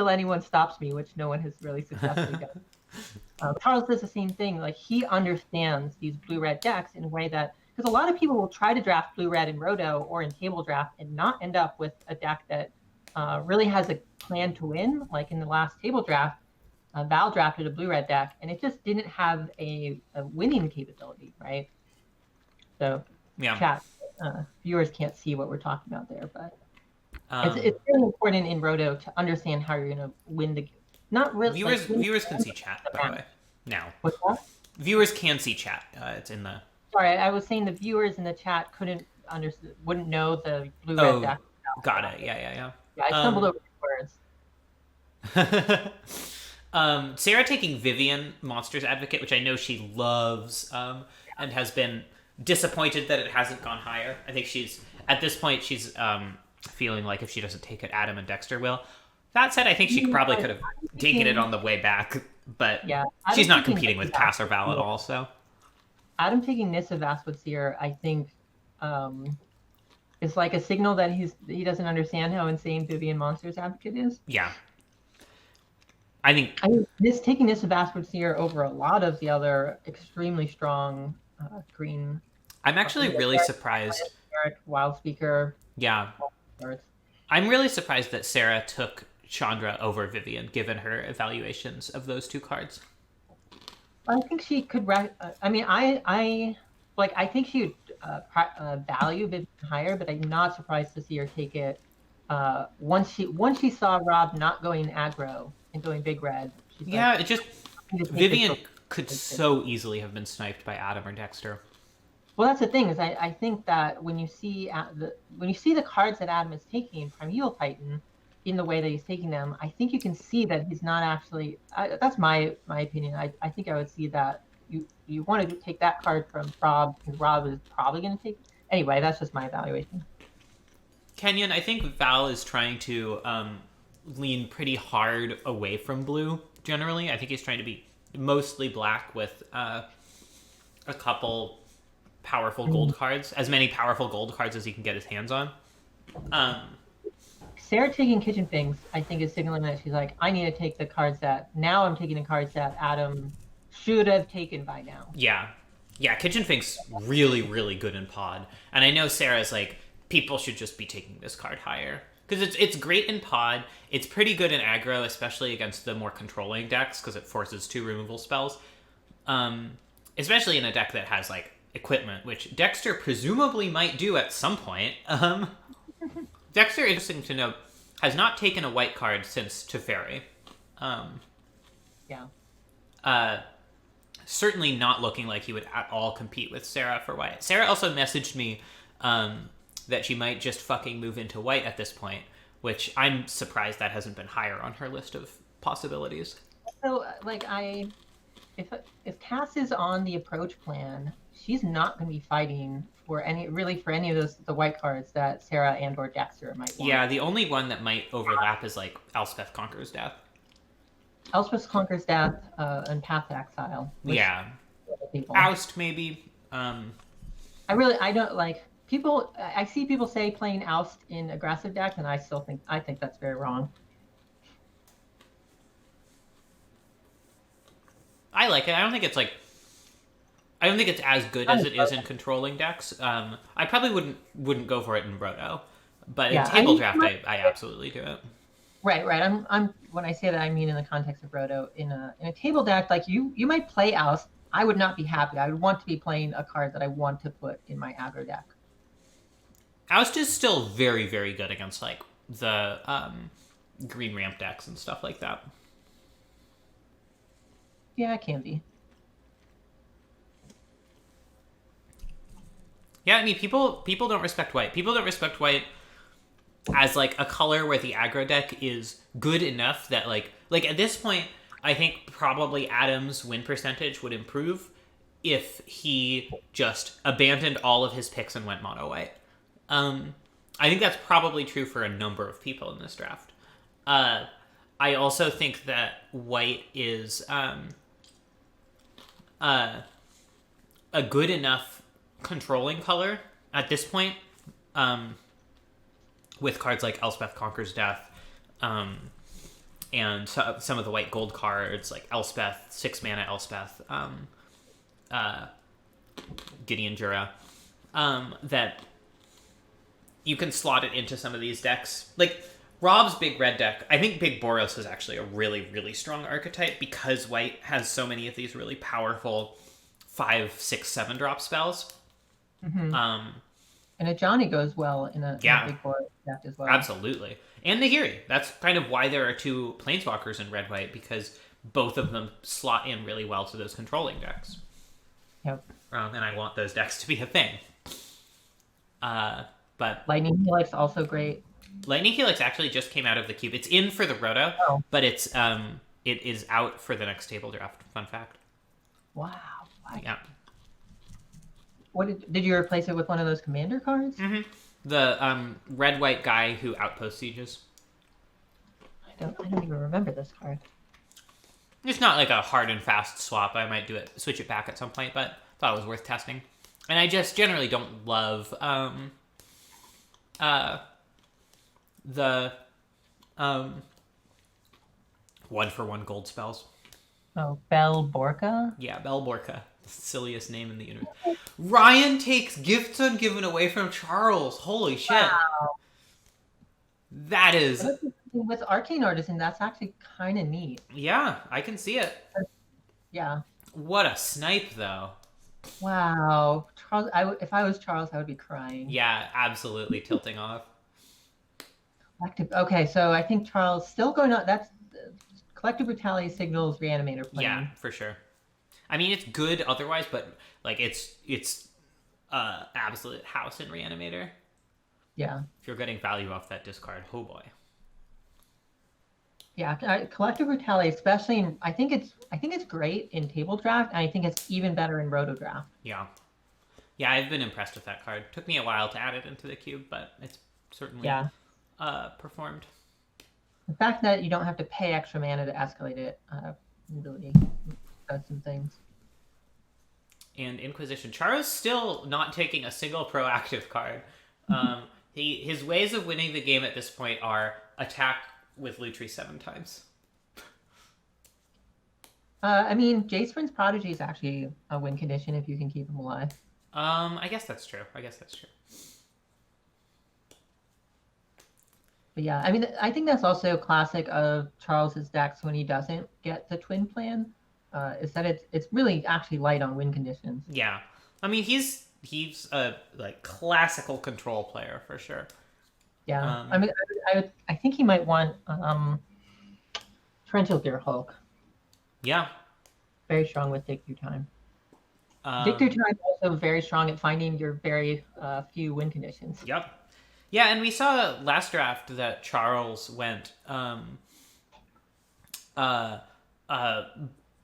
anyone stops me, which no one has really successfully done. Charles does the same thing. Like he understands these blue-red decks in a way that, because a lot of people will try to draft blue-red in Roto or in table draft and not end up with a deck that really has a plan to win. Like in the last table draft, Val drafted a blue-red deck and it just didn't have a winning capability, right? So Yeah. chat viewers can't see what we're talking about there, but it's really important in Roto to understand how you're going to win the. Not really. Viewers can see chat, by the way. Now. What's that? Viewers can see chat. It's in the. Sorry, I was saying the viewers in the chat wouldn't know the blue-red deck. Got it. Yeah. Yeah, I stumbled over the words. Sarah taking Vivian, Monsters Advocate, which I know she loves, and has been disappointed that it hasn't gone higher. I think at this point she's feeling like if she doesn't take it, Adam and Dexter will. That said, I think she probably could have taken it on the way back, but yeah, she's not competing with Cass or Val at all, so. Adam taking Nissa Vasquez, I think, is like a signal that he doesn't understand how insane Vivian Monsters Advocate is. Yeah. I think taking Nissa Vasquez over a lot of the other extremely strong green. I'm actually really surprised. Wild Speaker. Yeah. I'm really surprised that Sarah took Chandra over Vivian, given her evaluations of those two cards. I think she could. I think she would value Vivian higher, but I'm not surprised to see her take it. Once she saw Rob not going aggro and going big red. Yeah, it just Vivian could so easily have been sniped by Adam or Dexter. Well, that's the thing is I think that when you see the cards that Adam is taking, Primeval Titan, in the way that he's taking them, I think you can see that he's not actually. That's my opinion. I think I would see that you you want to take that card from Rob, because Rob is probably going to take. Anyway, that's just my evaluation. Kenyon, I think Val is trying to lean pretty hard away from blue. Generally, I think he's trying to be mostly black with a couple powerful gold cards, as many powerful gold cards as he can get his hands on. Sarah taking kitchen things, I think, is signaling that she's like, I need to take the cards that now I'm taking the cards that Adam should have taken by now. Yeah, Kitchen Fink's really, really good in pod, and I know Sarah's like, people should just be taking this card higher because it's great in pod. It's pretty good in aggro, especially against the more controlling decks because it forces 2 removal spells. Especially in a deck that has like equipment, which Dexter presumably might do at some point. Dexter, interesting to note, has not taken a white card since Teferi. Certainly not looking like he would at all compete with Sarah for white. Sarah also messaged me that she might just fucking move into white at this point, which I'm surprised that hasn't been higher on her list of possibilities. So, like, if Cass is on the approach plan, she's not going to be fighting for any of the white cards that Sarah and or Dexter might want. Yeah, the only one that might overlap is like Elspeth Conquers Death. Elspeth Conquers Death and Path to Exile. Yeah. Oust, maybe. I don't like people. I see people say playing Oust in aggressive decks, and I think that's very wrong. I like it. I don't think it's as good as it is in controlling decks. I probably wouldn't go for it in Roto, but in table draft, I absolutely do it. Right. I'm when I say that, I mean in the context of Roto. In a table deck, like you might play Oust. I would not be happy. I would want to be playing a card that I want to put in my aggro deck. Oust is still very, very good against like the green ramp decks and stuff like that. Yeah, it can be. Yeah, I mean, people don't respect white. People don't respect white as like a color where the aggro deck is good enough that like at this point, I think probably Adam's win percentage would improve if he just abandoned all of his picks and went mono white. I think that's probably true for a number of people in this draft. I also think that white is a good enough controlling color at this point, with cards like Elspeth Conquers Death, and some of the white gold cards like Elspeth, 6 mana Elspeth, Gideon Jura, that you can slot it into some of these decks. Like Rob's big red deck, I think Big Boros is actually a really, really strong archetype because white has so many of these really powerful 5, 6, 7 drop spells. Mm-hmm. And a Johnny goes well in a big board deck as well. Absolutely. And Nahiri. That's kind of why there are 2 Planeswalkers in red-white, because both of them slot in really well to those controlling decks. Yep. And I want those decks to be a thing. But Lightning Helix also great. Lightning Helix actually just came out of the cube. It's in for the Roto, but it is out for the next table draft. Fun fact. Wow. Yeah. What did you replace it with one of those commander cards? Mm-hmm. The red-white guy who outpost sieges. I don't even remember this card. It's not like a hard and fast swap. I might switch it back at some point, but thought it was worth testing. And I just generally don't love the 1-for-1 gold spells. Oh, Bell Borka? Yeah, Bell Borka. The silliest name in the universe. Ryan takes gifts ungiven away from Charles. Holy shit. Wow. That is... With Arcane Artisan, that's actually kind of neat. Yeah, I can see it. Yeah. What a snipe, though. Wow. Charles, if I was Charles, I would be crying. Yeah, absolutely tilting off. Okay, so I think Charles still going on. That's Collective Brutality signals Reanimator plan. Yeah, for sure. I mean, it's good otherwise, but like it's absolute house in Reanimator. Yeah. If you're getting value off that discard, oh boy. Yeah, collective brutality, especially in, I think it's great in table draft, and I think it's even better in roto draft. Yeah. Yeah, I've been impressed with that card. Took me a while to add it into the cube, but it's certainly Yeah, performed. the fact that you don't have to pay extra mana to escalate it really does some things. And Inquisition. Charo's still not taking a single proactive card. His ways of winning the game at this point are attack with Lutri 7 times. I mean, Jace Prodigy is actually a win condition if you can keep him alive. I guess that's true. But yeah, I mean, I think that's also classic of Charles's decks when he doesn't get the twin plan, is that it's really actually light on win conditions. Yeah. I mean, he's a like classical control player for sure. Yeah, I mean, I think he might want Torrential Gear Hulk. Yeah. Very strong with Dig Through Time. Dig Through Time also very strong at finding your very few win conditions. Yep. Yeah, and we saw last draft that Charles went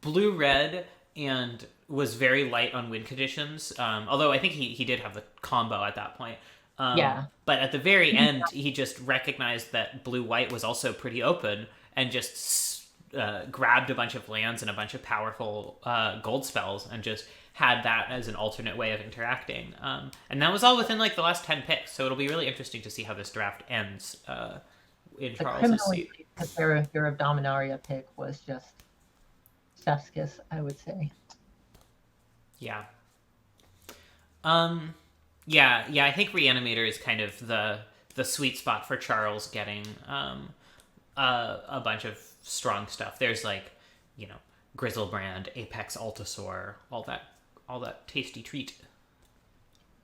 blue-red and was very light on win conditions. Although I think he did have the combo at that point. Yeah. But at the very end, he just recognized that blue-white was also pretty open and just grabbed a bunch of lands and a bunch of powerful gold spells and just had that as an alternate way of interacting. And that was all within like the last 10 picks. So it'll be really interesting to see how this draft ends in Charles's seat. Your Dominaria pick was just chef's kiss, I would say. Yeah. Yeah, I think Reanimator is kind of the sweet spot for Charles getting a bunch of strong stuff. There's like, Grizzlebrand, Apex Altasaur, all that tasty treat.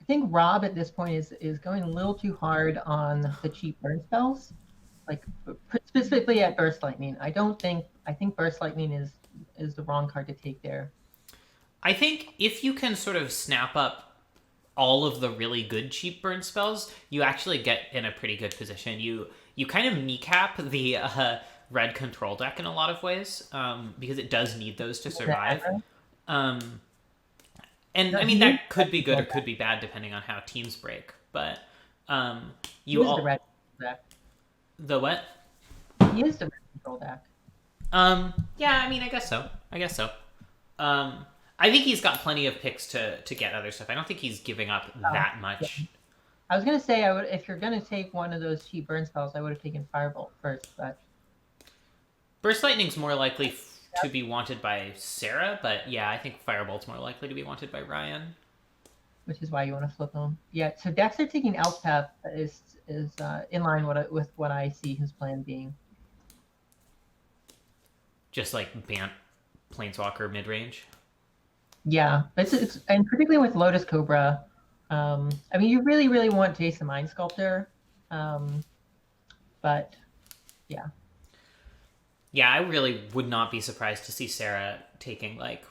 I think Rob at this point is going a little too hard on the cheap burn spells, like specifically at Burst Lightning. I think Burst Lightning is the wrong card to take there. I think if you can sort of snap up all of the really good cheap burn spells, you actually get in a pretty good position. You kind of kneecap the red control deck in a lot of ways, because it does need those to survive. And I mean, that could be good or could be bad depending on how teams break. But you all the red deck. The what? He is the red control deck. Yeah, I mean, I guess so. I think he's got plenty of picks to get other stuff. I don't think he's giving up that much. Yeah. I was gonna say if you're gonna take one of those cheap burn spells, I would have taken Firebolt first, but Burst Lightning's more likely to be wanted by Sarah, but yeah, I think Firebolt's more likely to be wanted by Ryan. Which is why you want to flip them. Yeah, so Dexter taking Elspeth is in line with what I see his plan being. Just like Bant Planeswalker mid-range. Yeah, it's and particularly with Lotus Cobra. I mean, you really, really want Jason Mind Sculptor, but yeah. Yeah, I really would not be surprised to see Sarah taking like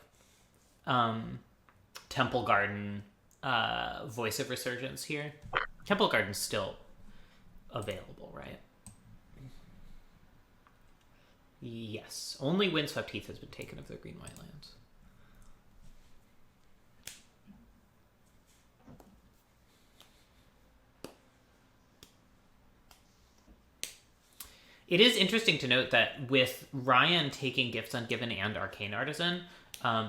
Temple Garden, Voice of Resurgence here. Temple Garden's still available, right? Yes. Only Windswept Heath has been taken of the green-white lands. It is interesting to note that with Ryan taking Gifts Ungiven and Arcane Artisan,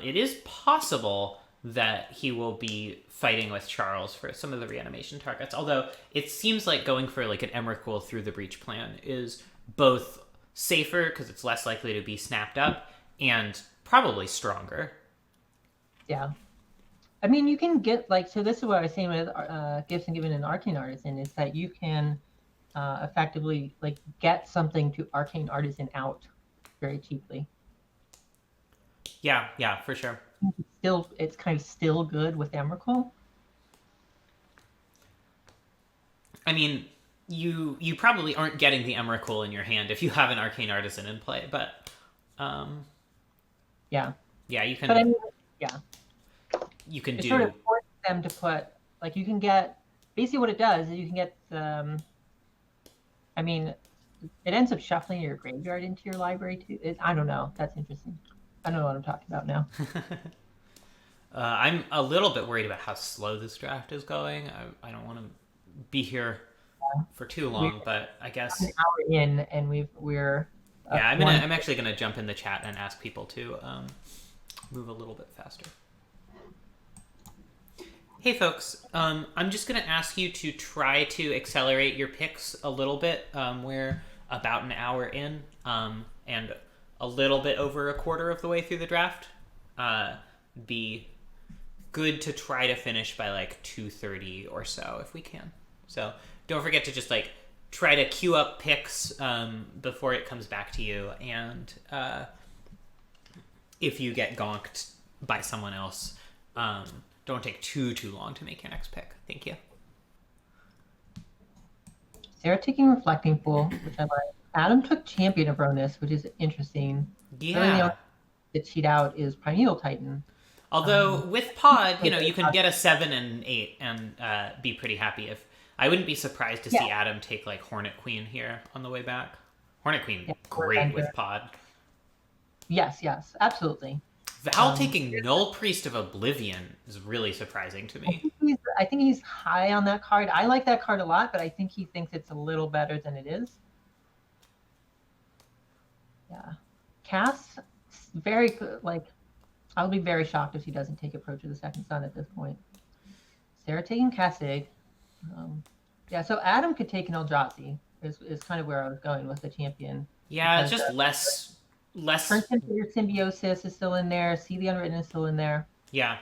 it is possible that he will be fighting with Charles for some of the reanimation targets. Although it seems like going for like an Emrakul through the Breach plan is both safer because it's less likely to be snapped up and probably stronger. Yeah. I mean, you can get so this is what I was saying with Gifts Ungiven and Arcane Artisan is that you can effectively get something to Arcane Artisan very cheaply. Yeah, for sure. It's kind of still good with Emrakul. I mean, you probably aren't getting the Emrakul in your hand if you have an Arcane Artisan in play, but yeah, you can. But I mean, yeah, you can sort of force them to put you can get basically what it does is you can get I mean, it ends up shuffling your graveyard into your library too. I don't know. That's interesting. I don't know what I'm talking about now. I'm a little bit worried about how slow this draft is going. I don't want to be here for too long, but I guess An hour in, and we're yeah. one. I'm actually gonna jump in the chat and ask people to move a little bit faster. Hey folks, I'm just gonna ask you to try to accelerate your picks a little bit. We're about an hour in, and a little bit over a quarter of the way through the draft. Be good to try to finish by like 2:30 or so if we can. So don't forget to just like try to queue up picks before it comes back to you, and if you get gonked by someone else, don't take too long to make your next pick. Thank you. Sarah taking Reflecting Pool, which I like. Adam took Champion of Ronus, which is interesting. Yeah. Really the only to cheat out is Primeval Titan. Although with Pod, you can get a 7 and 8 and be pretty happy. If I wouldn't be surprised to see Adam take like Hornet Queen here on the way back. Hornet Queen, great with Pod. Yes, absolutely. Val taking Null Priest of Oblivion is really surprising to me. I think he's high on that card. I like that card a lot, but I think he thinks it's a little better than it is. Yeah. Cass, very good. Like, I'll be very shocked if she doesn't take Approach of the Second Sun at this point. Sarah taking Cassig. Yeah, so Adam could take an Eldrazi is kind of where I was going with the champion. Yeah, it's just less. Your Symbiosis is still in there. See the Unwritten is still in there. Yeah.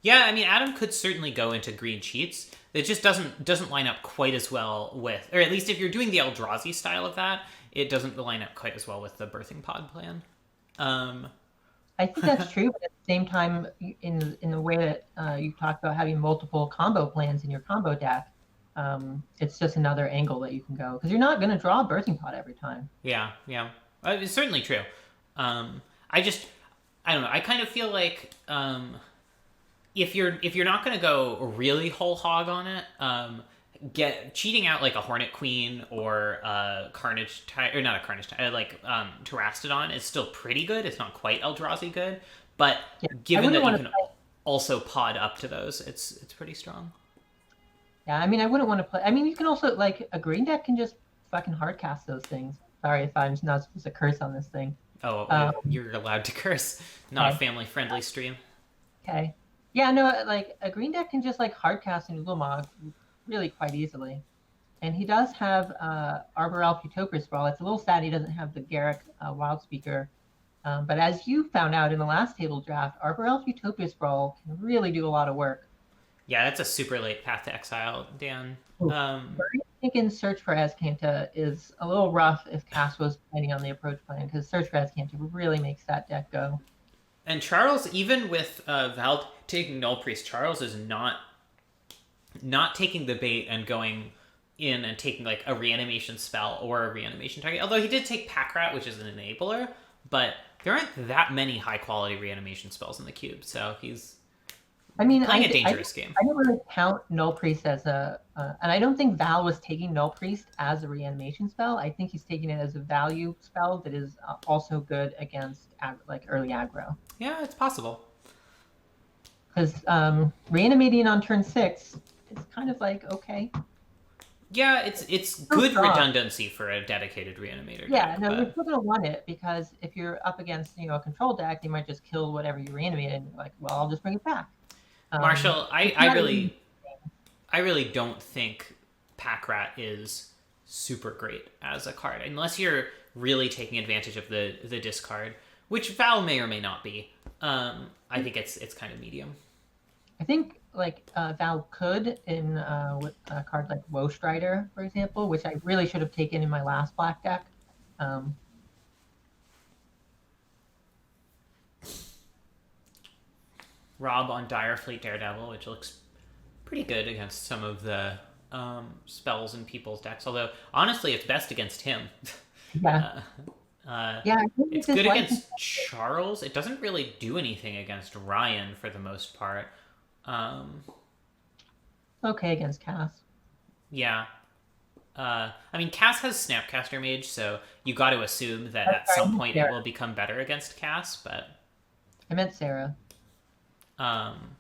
I mean, Adam could certainly go into green cheats. It just doesn't line up quite as well with, or at least if you're doing the Eldrazi style of that, it doesn't line up quite as well with the Birthing Pod plan. I think that's true, but at the same time, in the way that you talked about having multiple combo plans in your combo deck, it's just another angle that you can go because you're not going to draw a Birthing Pod every time. Yeah, it's certainly true. I don't know. I kind of feel like if you're not going to go really whole hog on it, cheating out like a Hornet Queen or a Carnage or not a Carnage like Terastodon is still pretty good. It's not quite Eldrazi good, but given that you can also pod up to those, it's pretty strong. Yeah, I mean, I wouldn't want to play. I mean, you can also like a green deck can just fucking hardcast those things. Sorry if I'm not supposed to curse on this thing. Oh, you're allowed to curse. Not a family-friendly stream. Okay. Yeah, no, like a green deck can just like hardcast into Ulamog really quite easily. And he does have Arbor Elf Utopia Sprawl. It's a little sad he doesn't have the Garruk Wild Speaker. But as you found out in the last table draft, Arbor Elf Utopia Sprawl can really do a lot of work. Yeah, that's a super late Path to Exile, Dan. Thinking Search for Azcanta is a little rough if Cass was planning on the approach plan, because Search for Azcanta really makes that deck go. And Charles, even with Val taking Null Priest, Charles is not taking the bait and going in and taking like a reanimation spell or a reanimation target. Although he did take Pack Rat, which is an enabler, but there aren't that many high quality reanimation spells in the cube, so he's playing a dangerous game. I don't really count Null Priest as and I don't think Val was taking Null Priest as a reanimation spell. I think he's taking it as a value spell that is also good against like early aggro. Yeah, it's possible. Because reanimating on turn 6 is kind of like okay. Yeah, it's good redundancy for a dedicated reanimator. Yeah, no, you're still gonna want it because if you're up against a control deck, they might just kill whatever you reanimated. And you're like, well, I'll just bring it back. Marshall, I really don't think Pack Rat is super great as a card unless you're really taking advantage of the discard, which Val may or may not be. I think it's kind of medium. I think like Val could in with a card like Woe Strider, for example, which I really should have taken in my last black deck. Rob on Direfleet Daredevil, which looks pretty good against some of the spells in people's decks. Although honestly, it's best against him. Yeah. It's good against Charles. It doesn't really do anything against Ryan for the most part. Okay against Cass. Yeah. I mean, Cass has Snapcaster Mage, so you got to assume that I'm at sorry, I some meant point it Sarah. will become better against Cass, but I meant Sarah. um,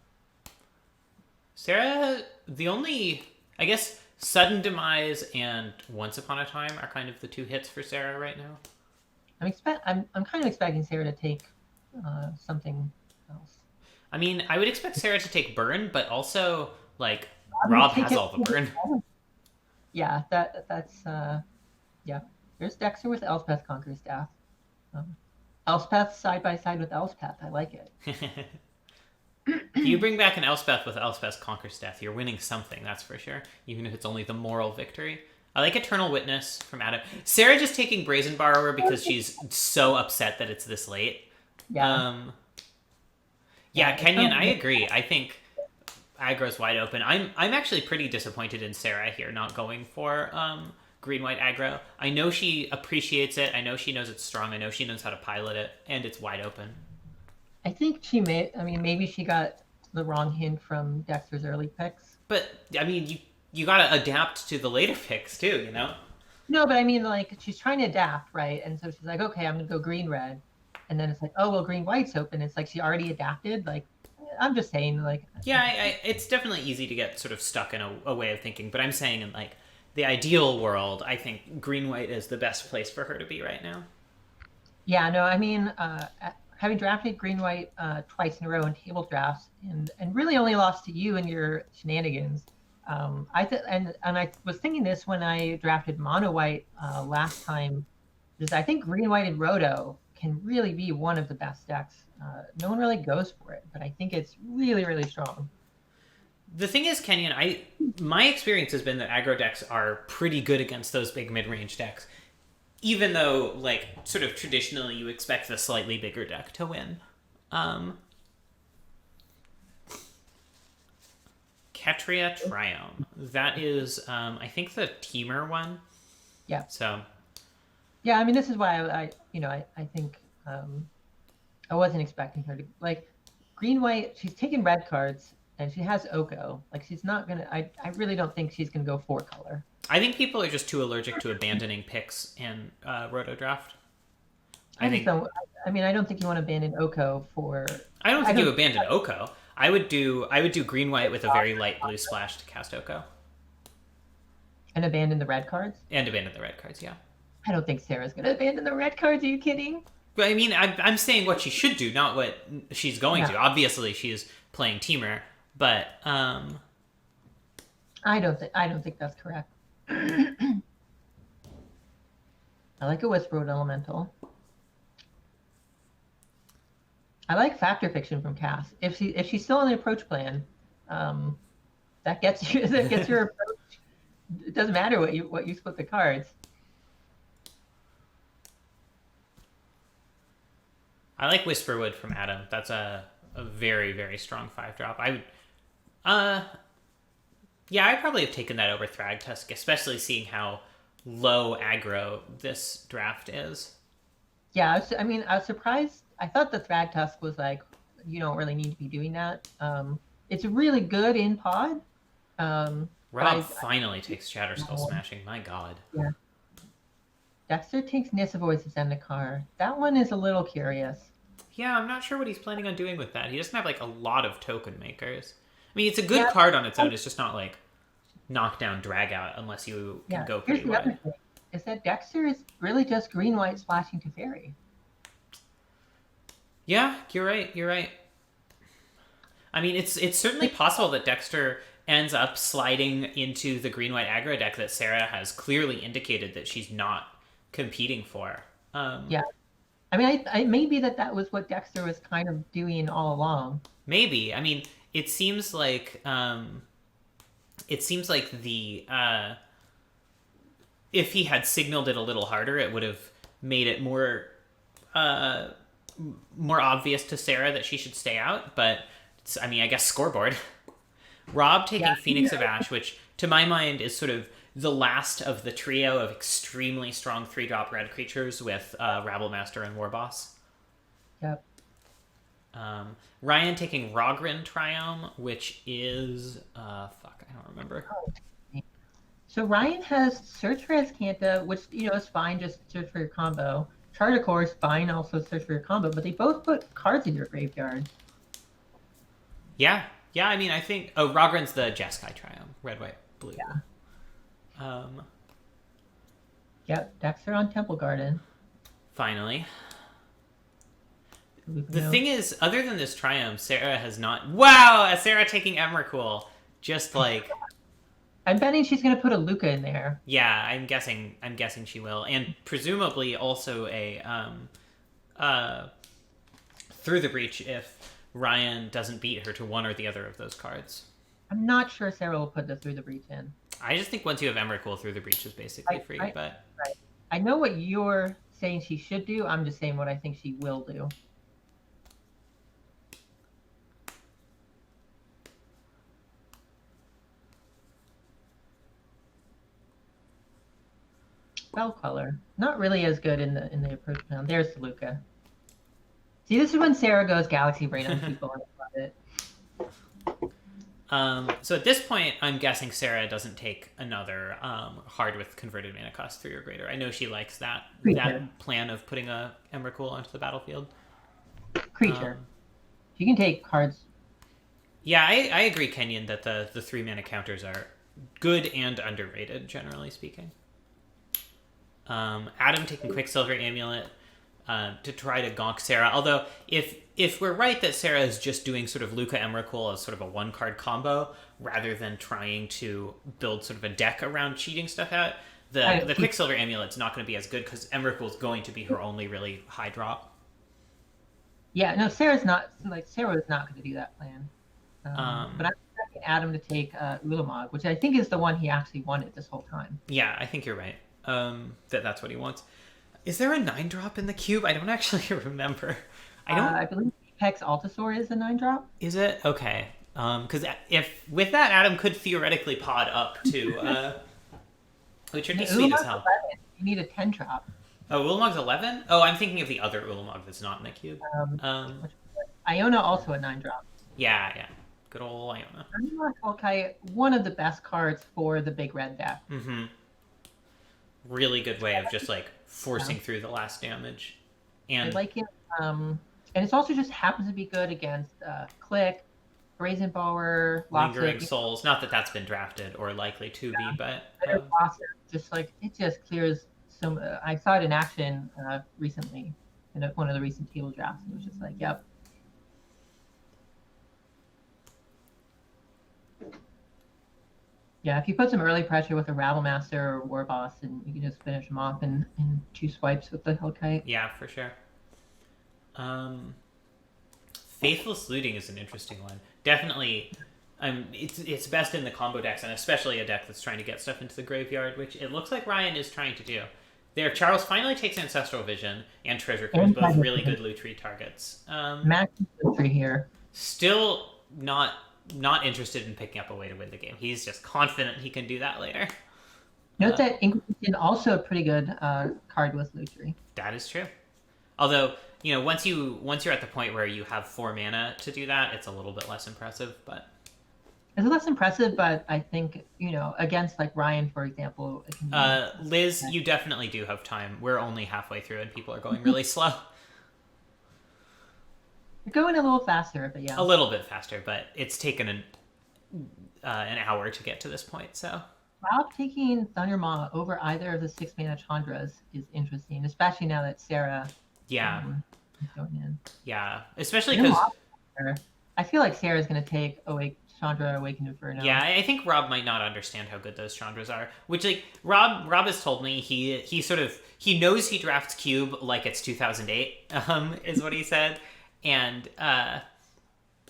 Sarah, the only, I guess, Sudden Demise and Once Upon a Time are kind of the two hits for Sarah right now. I'm kind of expecting Sarah to take something else. I mean, I would expect Sarah to take burn, but also, like, I'm Rob take has it- all the burn. Yeah, that's yeah. There's Dexter with Elspeth Conquer Staff. Elspeth side by side with Elspeth. I like it. If you bring back an Elspeth with Elspeth's Conquer Staff, you're winning something, that's for sure. Even if it's only the moral victory. I like Eternal Witness from Adam. Sarah just taking Brazen Borrower because she's so upset that it's this late. Yeah. Yeah, Yeah, Kenyon, I Eternal- agree. I think aggro's wide open. I'm actually pretty disappointed in Sarah here not going for green-white aggro. I know she appreciates it. I know she knows it's strong. I know she knows how to pilot it, and it's wide open. I think she may. I mean, maybe she got the wrong hint from Dexter's early picks. But I mean, you gotta adapt to the later picks too, you know? No, but I mean, like, she's trying to adapt, right? And so she's like, okay, I'm gonna go green red, and then it's like, oh well, green white's open. It's like she already adapted. Like, I'm just saying, like, Yeah, it's definitely easy to get sort of stuck in a way of thinking. But I'm saying in like the ideal world, I think green-white is the best place for her to be right now. yeah, no, I mean, having drafted green white twice in a row in table drafts, and really only lost to you and your shenanigans. And I was thinking this when I drafted mono white last time, is I think green white and roto can really be one of the best decks. No one really goes for it, but I think it's really really strong. The thing is, Kenyon, my experience has been that aggro decks are pretty good against those big mid-range decks. Even though, like, sort of traditionally you expect the slightly bigger deck to win. Ketria Triome. That is, I think, the teamer one. Yeah. So. Yeah, I mean, this is why I think I wasn't expecting her to, like, green white. She's taking red cards and she has Oko. Like, she's not gonna. I really don't think she's gonna go 4-color. I think people are just too allergic to abandoning picks in Roto Draft. I think so. I mean, I don't think you want to abandon Oko for. I don't think you abandon Oko. I would do green white with a very light blue splash to cast Oko. And abandon the red cards? And abandon the red cards, yeah. I don't think Sarah's going to abandon the red cards. Are you kidding? But I mean, I'm saying what she should do, not what she's going to. Obviously, she's playing teamer, but I don't think that's correct. I like a Whisperwood Elemental. I like Factor Fiction from Cass. If she's still on the approach plan, that gets your approach. It doesn't matter what you split the cards. I like Whisperwood from Adam. That's a very, very strong 5-drop. I would, yeah, I'd probably have taken that over Thragtusk, especially seeing how low aggro this draft is. Yeah, I mean, I was surprised. I thought the Thragtusk was like, you don't really need to be doing that. It's really good in pod. Rob finally takes Shatterskull Smashing. My God. Yeah. Dexter takes Nissa Voice of Zendikar. That one is a little curious. Yeah, I'm not sure what he's planning on doing with that. He doesn't have like a lot of token makers. I mean, it's a good card on its own. It's just not like knockdown drag out unless you can go pretty Here's the other wide. thing, is that Dexter is really just green white splashing to fairy. Yeah, you're right. You're right. I mean, it's certainly possible that Dexter ends up sliding into the green-white aggro deck that Sarah has clearly indicated that she's not competing for. Yeah. I mean, I maybe that was what Dexter was kind of doing all along. Maybe. I mean, it seems like the if he had signaled it a little harder, it would have made it more obvious to Sarah that she should stay out. But I mean, I guess scoreboard. Rob taking Phoenix of Ash, which to my mind is sort of the last of the trio of extremely strong 3-drop red creatures with Rabblemaster and Warboss. Yep. Ryan taking Rogrin Triome, which is I don't remember. So Ryan has Search for Azcanta, which, is fine, just search for your combo. Charter Course, fine, also search for your combo, but they both put cards in your graveyard. Yeah. Yeah, I mean, I think... Oh, Rogrun's the Jeskai Triumph. Red, white, blue. Yeah. Yep, decks are on Temple Garden. Finally. Luca The knows. thing is, other than this Triumph, Sarah has not... Wow! Sarah taking Emrakul. Just like... I'm betting she's going to put a Luca in there. Yeah, I'm guessing she will. And presumably also a... Through the Breach if Ryan doesn't beat her to one or the other of those cards. I'm not sure Sarah will put the Through the Breach in. I just think once you have Emrakul, Through the Breach is basically free, but... I know what you're saying she should do. I'm just saying what I think she will do. Spell Queller. Not really as good in the approach round. There's Luca. See, this is when Sarah goes Galaxy Brain on people. And I love it. So at this point, I'm guessing Sarah doesn't take another hard with converted mana cost 3 or greater. I know she likes that plan of putting a Emrakul onto the battlefield. Creature. You can take cards. Yeah, I agree, Kenyon, that the 3 mana counters are good and underrated, generally speaking. Adam taking Quicksilver Amulet to try to gonk Sarah. Although, if we're right that Sarah is just doing sort of Luca Emrakul as sort of a 1-card combo, rather than trying to build sort of a deck around cheating stuff out, the Quicksilver Amulet's not going to be as good because Emrakul is going to be her only really high drop. Yeah, no, Sarah was not going to do that plan. But I'm expecting Adam to take Ulamog, which I think is the one he actually wanted this whole time. Yeah, I think you're right. That's what he wants. Is there a 9-drop in the cube? I don't actually remember. I believe Apex Altasaur is a 9-drop. Is it? Okay. Because if with that, Adam could theoretically pod up to which would be sweet as hell. 11. You need a 10-drop. Oh, Ulamog's 11? Oh, I'm thinking of the other Ulamog that's not in the cube. Iona also a 9-drop. Yeah. Good old Iona. Okay, one of the best cards for the big red deck. Mm-hmm. Really good way of just like forcing through the last damage. And I like it. And it's also just happens to be good against Click, Brazen Bower, Lingering Souls. Not that that's been drafted or likely to be, but just like it just clears some. I saw it in action recently in one of the recent table drafts. And it was just like, yep. Yeah, if you put some early pressure with a Rabble Master or War Boss, and you can just finish them off in 2 swipes with the Hellkite. Yeah, for sure. Faithless Looting is an interesting one. Definitely, it's best in the combo decks, and especially a deck that's trying to get stuff into the graveyard, which it looks like Ryan is trying to do. There, Charles finally takes Ancestral Vision and Treasure Cruise, both really good loot tree targets. Max loot tree here. Still not interested in picking up a way to win the game. He's just confident he can do that later. Note that Inquisition also a pretty good card with loot tree. That is true. Although, once you're at the point where you have 4 mana to do that, it's a little bit less impressive, but it's less impressive, but I think, against like Ryan, for example, it can be... Liz, you definitely do have time. We're only halfway through and people are going really slow. You're going a little faster, but yeah. A little bit faster, but it's taken an hour to get to this point, so. Rob taking Thundermaw over either of the 6-mana Chandras is interesting, especially now that Sarah is going in. Yeah, especially because... I feel like Sarah's going to take Chandra Awakened Inferno. Yeah, I think Rob might not understand how good those Chandras are. Which, like, Rob has told me he knows he drafts Cube like it's 2008, is what he said. And yeah,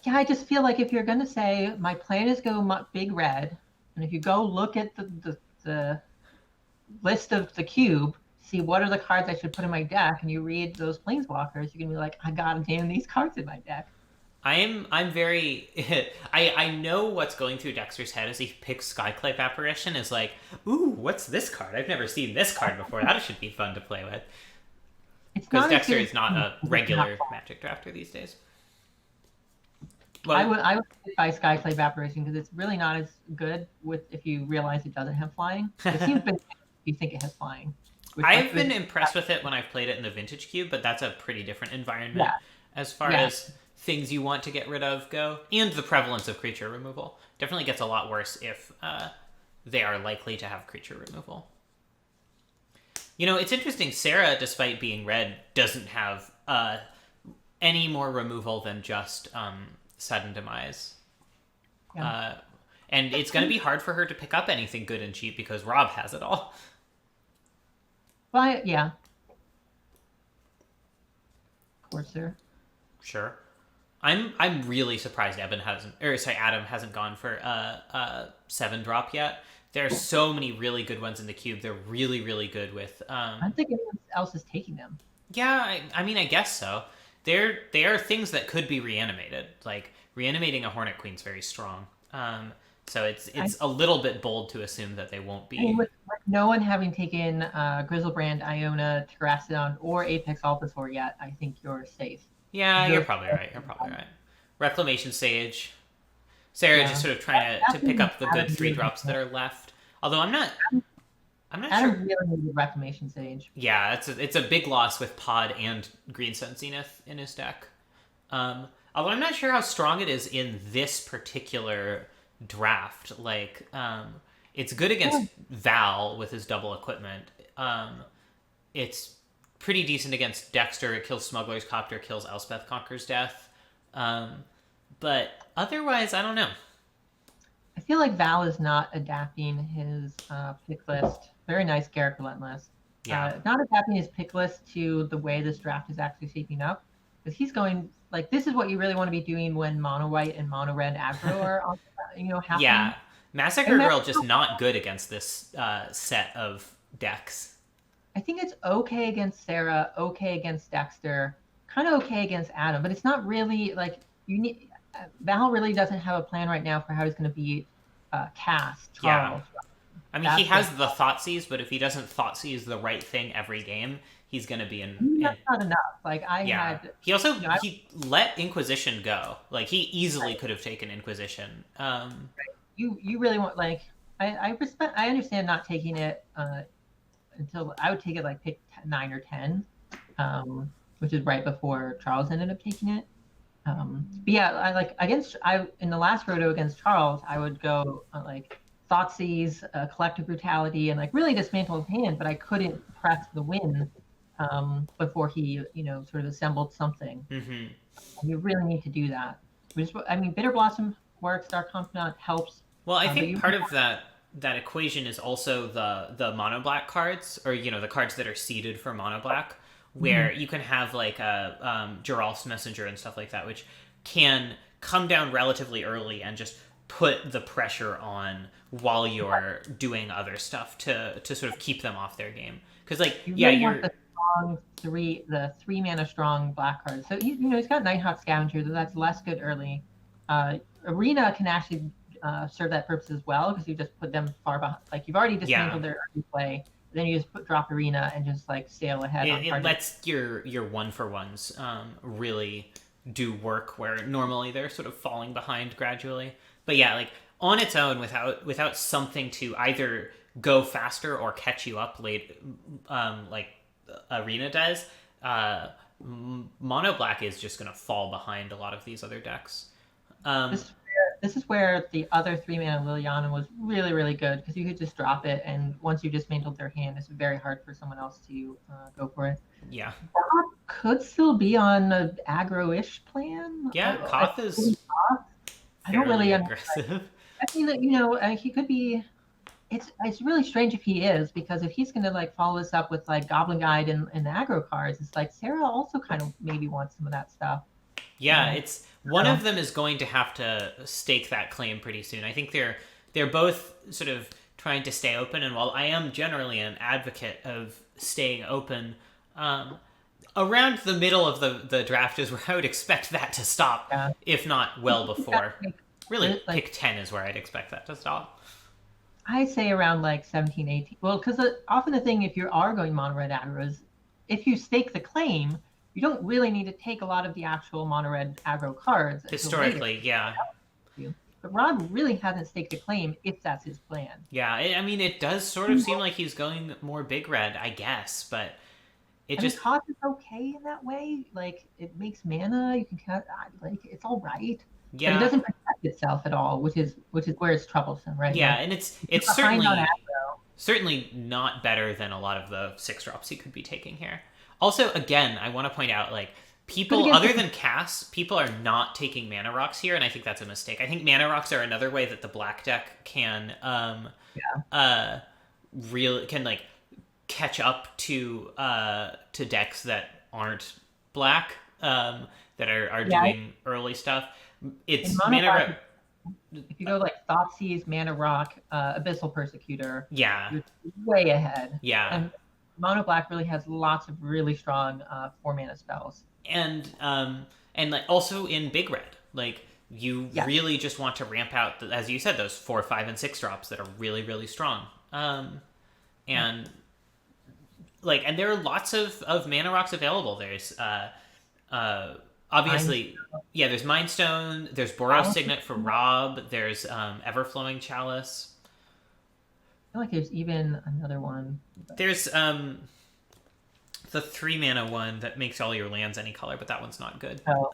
I just feel like if you're gonna say my plan is go big red, and if you go look at the list of the cube, see what are the cards I should put in my deck, and you read those planeswalkers, you're gonna be like, I gotta damn these cards in my deck. I'm very I know what's going through Dexter's head as he picks Skyclave Apparition is like, ooh, what's this card? I've never seen this card before. That should be fun to play with. Because Dexter is not a regular Magic drafter these days. Well, I would buy Skyclave Evaporation because it's really not as good with if you realize it doesn't have flying. It seems big if you think it has flying. Which I've been with, impressed with it when I've played it in the Vintage Cube, but that's a pretty different environment yeah, as far yeah. as things you want to get rid of go. And the prevalence of creature removal definitely gets a lot worse if they are likely to have creature removal. You know, it's interesting. Sarah, despite being red, doesn't have any more removal than just sudden demise. Yeah. And it's going to be hard for her to pick up anything good and cheap because Rob has it all. Well, yeah. Corsair. Sure. I'm really surprised Adam hasn't gone for a 7-drop yet. There are so many really good ones in the cube. They're really, really good with. I don't think anyone else is taking them. Yeah, I mean, I guess so. They are things that could be reanimated. Like reanimating a Hornet Queen's very strong. So it's a little bit bold to assume that they won't be. I mean, with no one having taken Grizzlebrand, Iona, Terrastodon, or Apex Alphasaur yet, I think you're safe. Yeah, you're probably right. Reclamation Sage. Sarah just sort of trying to pick up the good 3-drops that are left. Although I'm not Adam sure. really needed Reclamation Sage. Yeah, it's a big loss with Pod and Green Sun Zenith in his deck. Although I'm not sure how strong it is in this particular draft. Like, it's good against Val with his double equipment. It's pretty decent against Dexter. It kills Smuggler's Copter, kills Elspeth Conquers Death. But otherwise, I don't know. I feel like Val is not adapting his pick list. Very nice, Garrett Relentless. Yeah. Not adapting his pick list to the way this draft is actually shaping up. Because he's going, like, this is what you really want to be doing when mono white and mono red aggro are, happening. Yeah. Massacre Girl just not good against this set of decks. I think it's okay against Sarah, okay against Dexter, kind of okay against Adam, but it's not really like Val really doesn't have a plan right now for how he's going to beat Cass, Charles. Yeah. I mean, he has the Thoughtseize, but if he doesn't Thoughtseize the right thing every game, he's going to be in. That's not enough. Like He also he let Inquisition go. Like he easily could have taken Inquisition. You really want I understand not taking it until I would take it like pick 9 or 10, which is right before Charles ended up taking it. But yeah, in the last roto against Charles, I would go Thoughtseize, Collective Brutality, and really dismantle his hand, but I couldn't press the win before he sort of assembled something. Mm-hmm. And you really need to do that. Bitter Blossom works, Dark Confidant helps. Well, I think part of that equation is also the mono black cards, or the cards that are seeded for mono black, where you can have Geralf's Messenger and stuff like that, which can come down relatively early and just put the pressure on while you're doing other stuff to sort of keep them off their game. Because want the strong the 3 mana strong black cards. So he's got Nighthawk Scavenger, so that's less good early. Arena can actually serve that purpose as well, because you just put them far behind. Like you've already dismantled their early play, then you just drop Arena and just sail ahead. It lets your 1-for-1s really do work where normally they're sort of falling behind gradually. But yeah, on its own, without something to either go faster or catch you up late, like Arena does, mono black is just going to fall behind a lot of these other decks. This is where the other 3 mana Liliana was really, really good, because you could just drop it, and once you dismantled their hand, it's very hard for someone else to go for it. Yeah. Koth could still be on an aggro-ish plan. Yeah, Koth is I don't really aggressive. I mean, he could be. It's really strange if he is, because if he's going to follow this up with Goblin Guide and the aggro cards, it's Sarah also kind of maybe wants some of that stuff. Yeah, it's one of them is going to have to stake that claim pretty soon. I think they're both sort of trying to stay open, and while I am generally an advocate of staying open, around the middle of the draft is where I would expect that to stop, if not well before. Really, pick 10 is where I'd expect that to stop. I say around 17, 18. Well, because often the thing, if you are going mono red aggro, is if you stake the claim, you don't really need to take a lot of the actual mono red aggro cards until Historically, later. yeah. But Rob really hasn't staked a claim if that's his plan. Yeah, I mean, it does sort of seem like he's going more big red, I guess, but it just... cost is okay in that way. Like, it makes mana. You can like, it's all right. Yeah. But it doesn't protect itself at all, which is where it's troublesome, right? Yeah, like, and it's behind on aggro. certainly not better than a lot of the 6-drops he could be taking here. Also, again, I want to point out, like, people, other than Cass, people are not taking mana rocks here, and I think that's a mistake. I think mana rocks are another way that the black deck can like catch up to decks that aren't black, that are doing early stuff. It's mana. If you go like Thoughtseize, Mana Rock, Abyssal Persecutor, yeah, you're way ahead. Yeah, and mono black really has lots of really strong 4-mana spells. And like also in big red, like you really just want to ramp out, as you said, those 4, 5, and 6 drops that are really, really strong. And like, and there are lots of mana rocks available. There's obviously, there's Mind Stone, there's Boros Signet for Rob, there's Everflowing Chalice. I feel like there's even another one. There's the 3-mana one that makes all your lands any color, but that one's not good. Oh.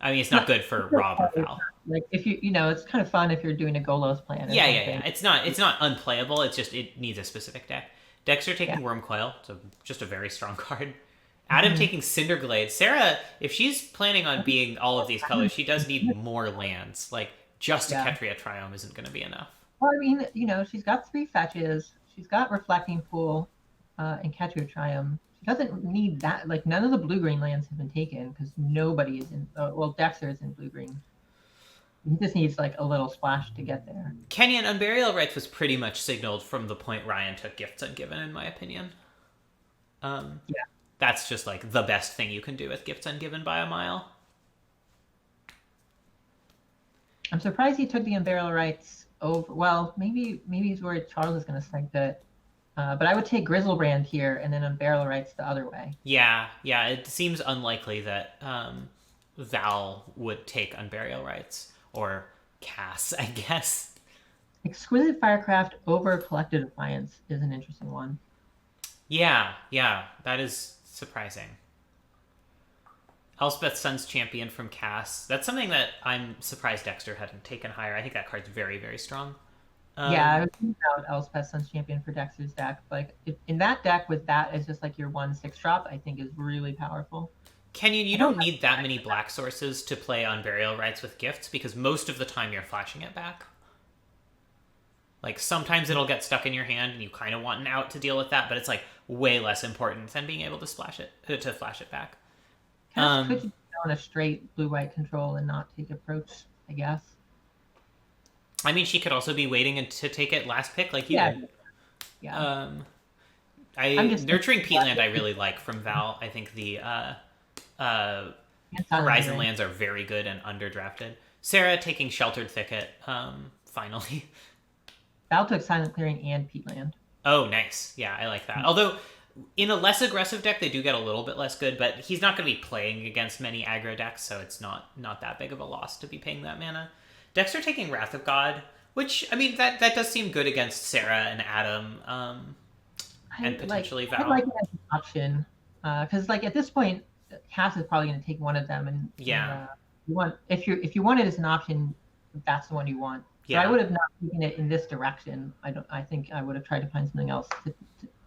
I mean, it's not good for Rob or Val. Like, if it's kind of fun if you're doing a Golos plan. Yeah. It's not unplayable. It's just it needs a specific deck. Dexter taking Wormcoil, so just a very strong card. Adam taking Cinderglade. Sarah, if she's planning on being all of these colors, she does need more lands. Like, just a Ketria Triome isn't going to be enough. Well, I mean, she's got 3 fetches. She's got Reflecting Pool and Ketria Triome. She doesn't need that. Like, none of the blue-green lands have been taken because nobody is in... Dexter is in blue-green. He just needs, like, a little splash to get there. Kenyan Unburial Rites was pretty much signaled from the point Ryan took Gifts Ungiven, in my opinion. That's just, like, the best thing you can do with Gifts Ungiven by a mile. I'm surprised he took the Unburial Rites over... Well, maybe he's worried Charles is going to snag it. But I would take Grizzlebrand here and then Unburial Rites the other way. Yeah. It seems unlikely that Val would take Unburial Rites. Or Cass, I guess. Exquisite Firecraft over Collective Defiance is an interesting one. Yeah, that is surprising. Elspeth Sun's Champion from Cass. That's something that I'm surprised Dexter hadn't taken higher. I think that card's very, very strong. I was thinking about Elspeth Sun's Champion for Dexter's deck. Like, in that deck with that as just like your 1 6-drop, I think is really powerful. Kenyon, you don't need that many black sources to play on Burial Rites with Gifts, because most of the time you're flashing it back. Like, sometimes it'll get stuck in your hand and you kind of want an out to deal with that, but it's like way less important than being able to flash it back. Could you go on a straight blue-white control and not take approach, I guess? I mean, she could also be waiting to take it last pick like you did. Yeah. Nurturing Peatland I really like from Val. I think the Horizon lands are very good and underdrafted. Sarah taking Sheltered Thicket, finally. Val took Silent Clearing and Peatland. Oh, nice. Yeah, I like that. Although, in a less aggressive deck, they do get a little bit less good, but he's not going to be playing against many aggro decks, so it's not that big of a loss to be paying that mana. Dexter taking Wrath of God, which, I mean, that does seem good against Sarah and Adam, and potentially Val. I like that option, because, like, at this point, Cass is probably going to take one of them, and if you want it as an option, that's the one you want. So I would have not taken it in this direction. I think I would have tried to find something else to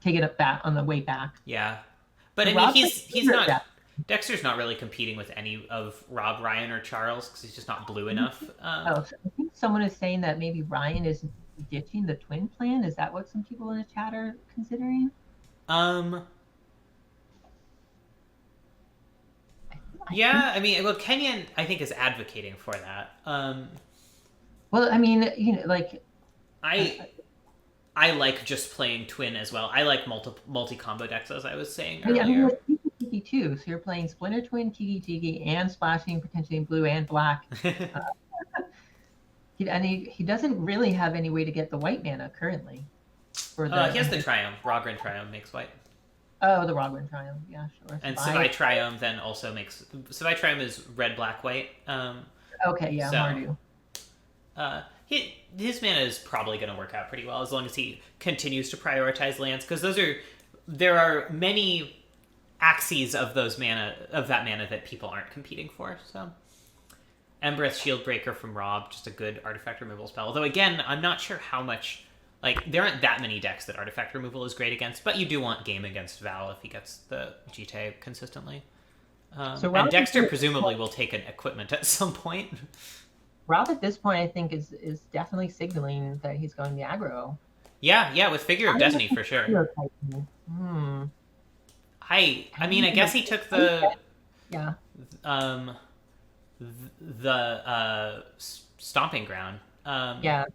take it up back on the way back. Yeah, but I mean, he's not. Yeah. Dexter's not really competing with any of Rob, Ryan, or Charles because he's just not blue enough. So I think someone is saying that maybe Ryan is ditching the twin plan. Is that what some people in the chat are considering? Yeah, I mean, well, Kenyon, I think, is advocating for that. Well, I mean, like... I like just playing twin as well. I like multi-combo decks, as I was saying earlier. I mean, Tiki too. So you're playing Splinter Twin, Tiki, and splashing potentially blue and black. And he doesn't really have any way to get the white mana currently. He has the Triumph. Rogran Triumph makes white. Oh, the Rogwen Triumph. Yeah, sure. And Savai. Savai Triumph then also makes Savai Triumph is red, black, white. Okay, yeah, So- Mardu. His mana is probably going to work out pretty well as long as he continues to prioritize lands, because there are many axes of that mana that people aren't competing for. So Embereth Shieldbreaker from Rob, just a good artifact removal spell. Although again, I'm not sure how much, like, there aren't that many decks that artifact removal is great against, but you do want game against Val if he gets the GT consistently. So and Rob Dexter is- presumably will take an equipment at some point. Rob at this point, I think, is definitely signaling that he's going the aggro. Yeah, with Figure of Destiny for sure. I mean, I guess he took the Yeah. Stomping Ground. Yeah.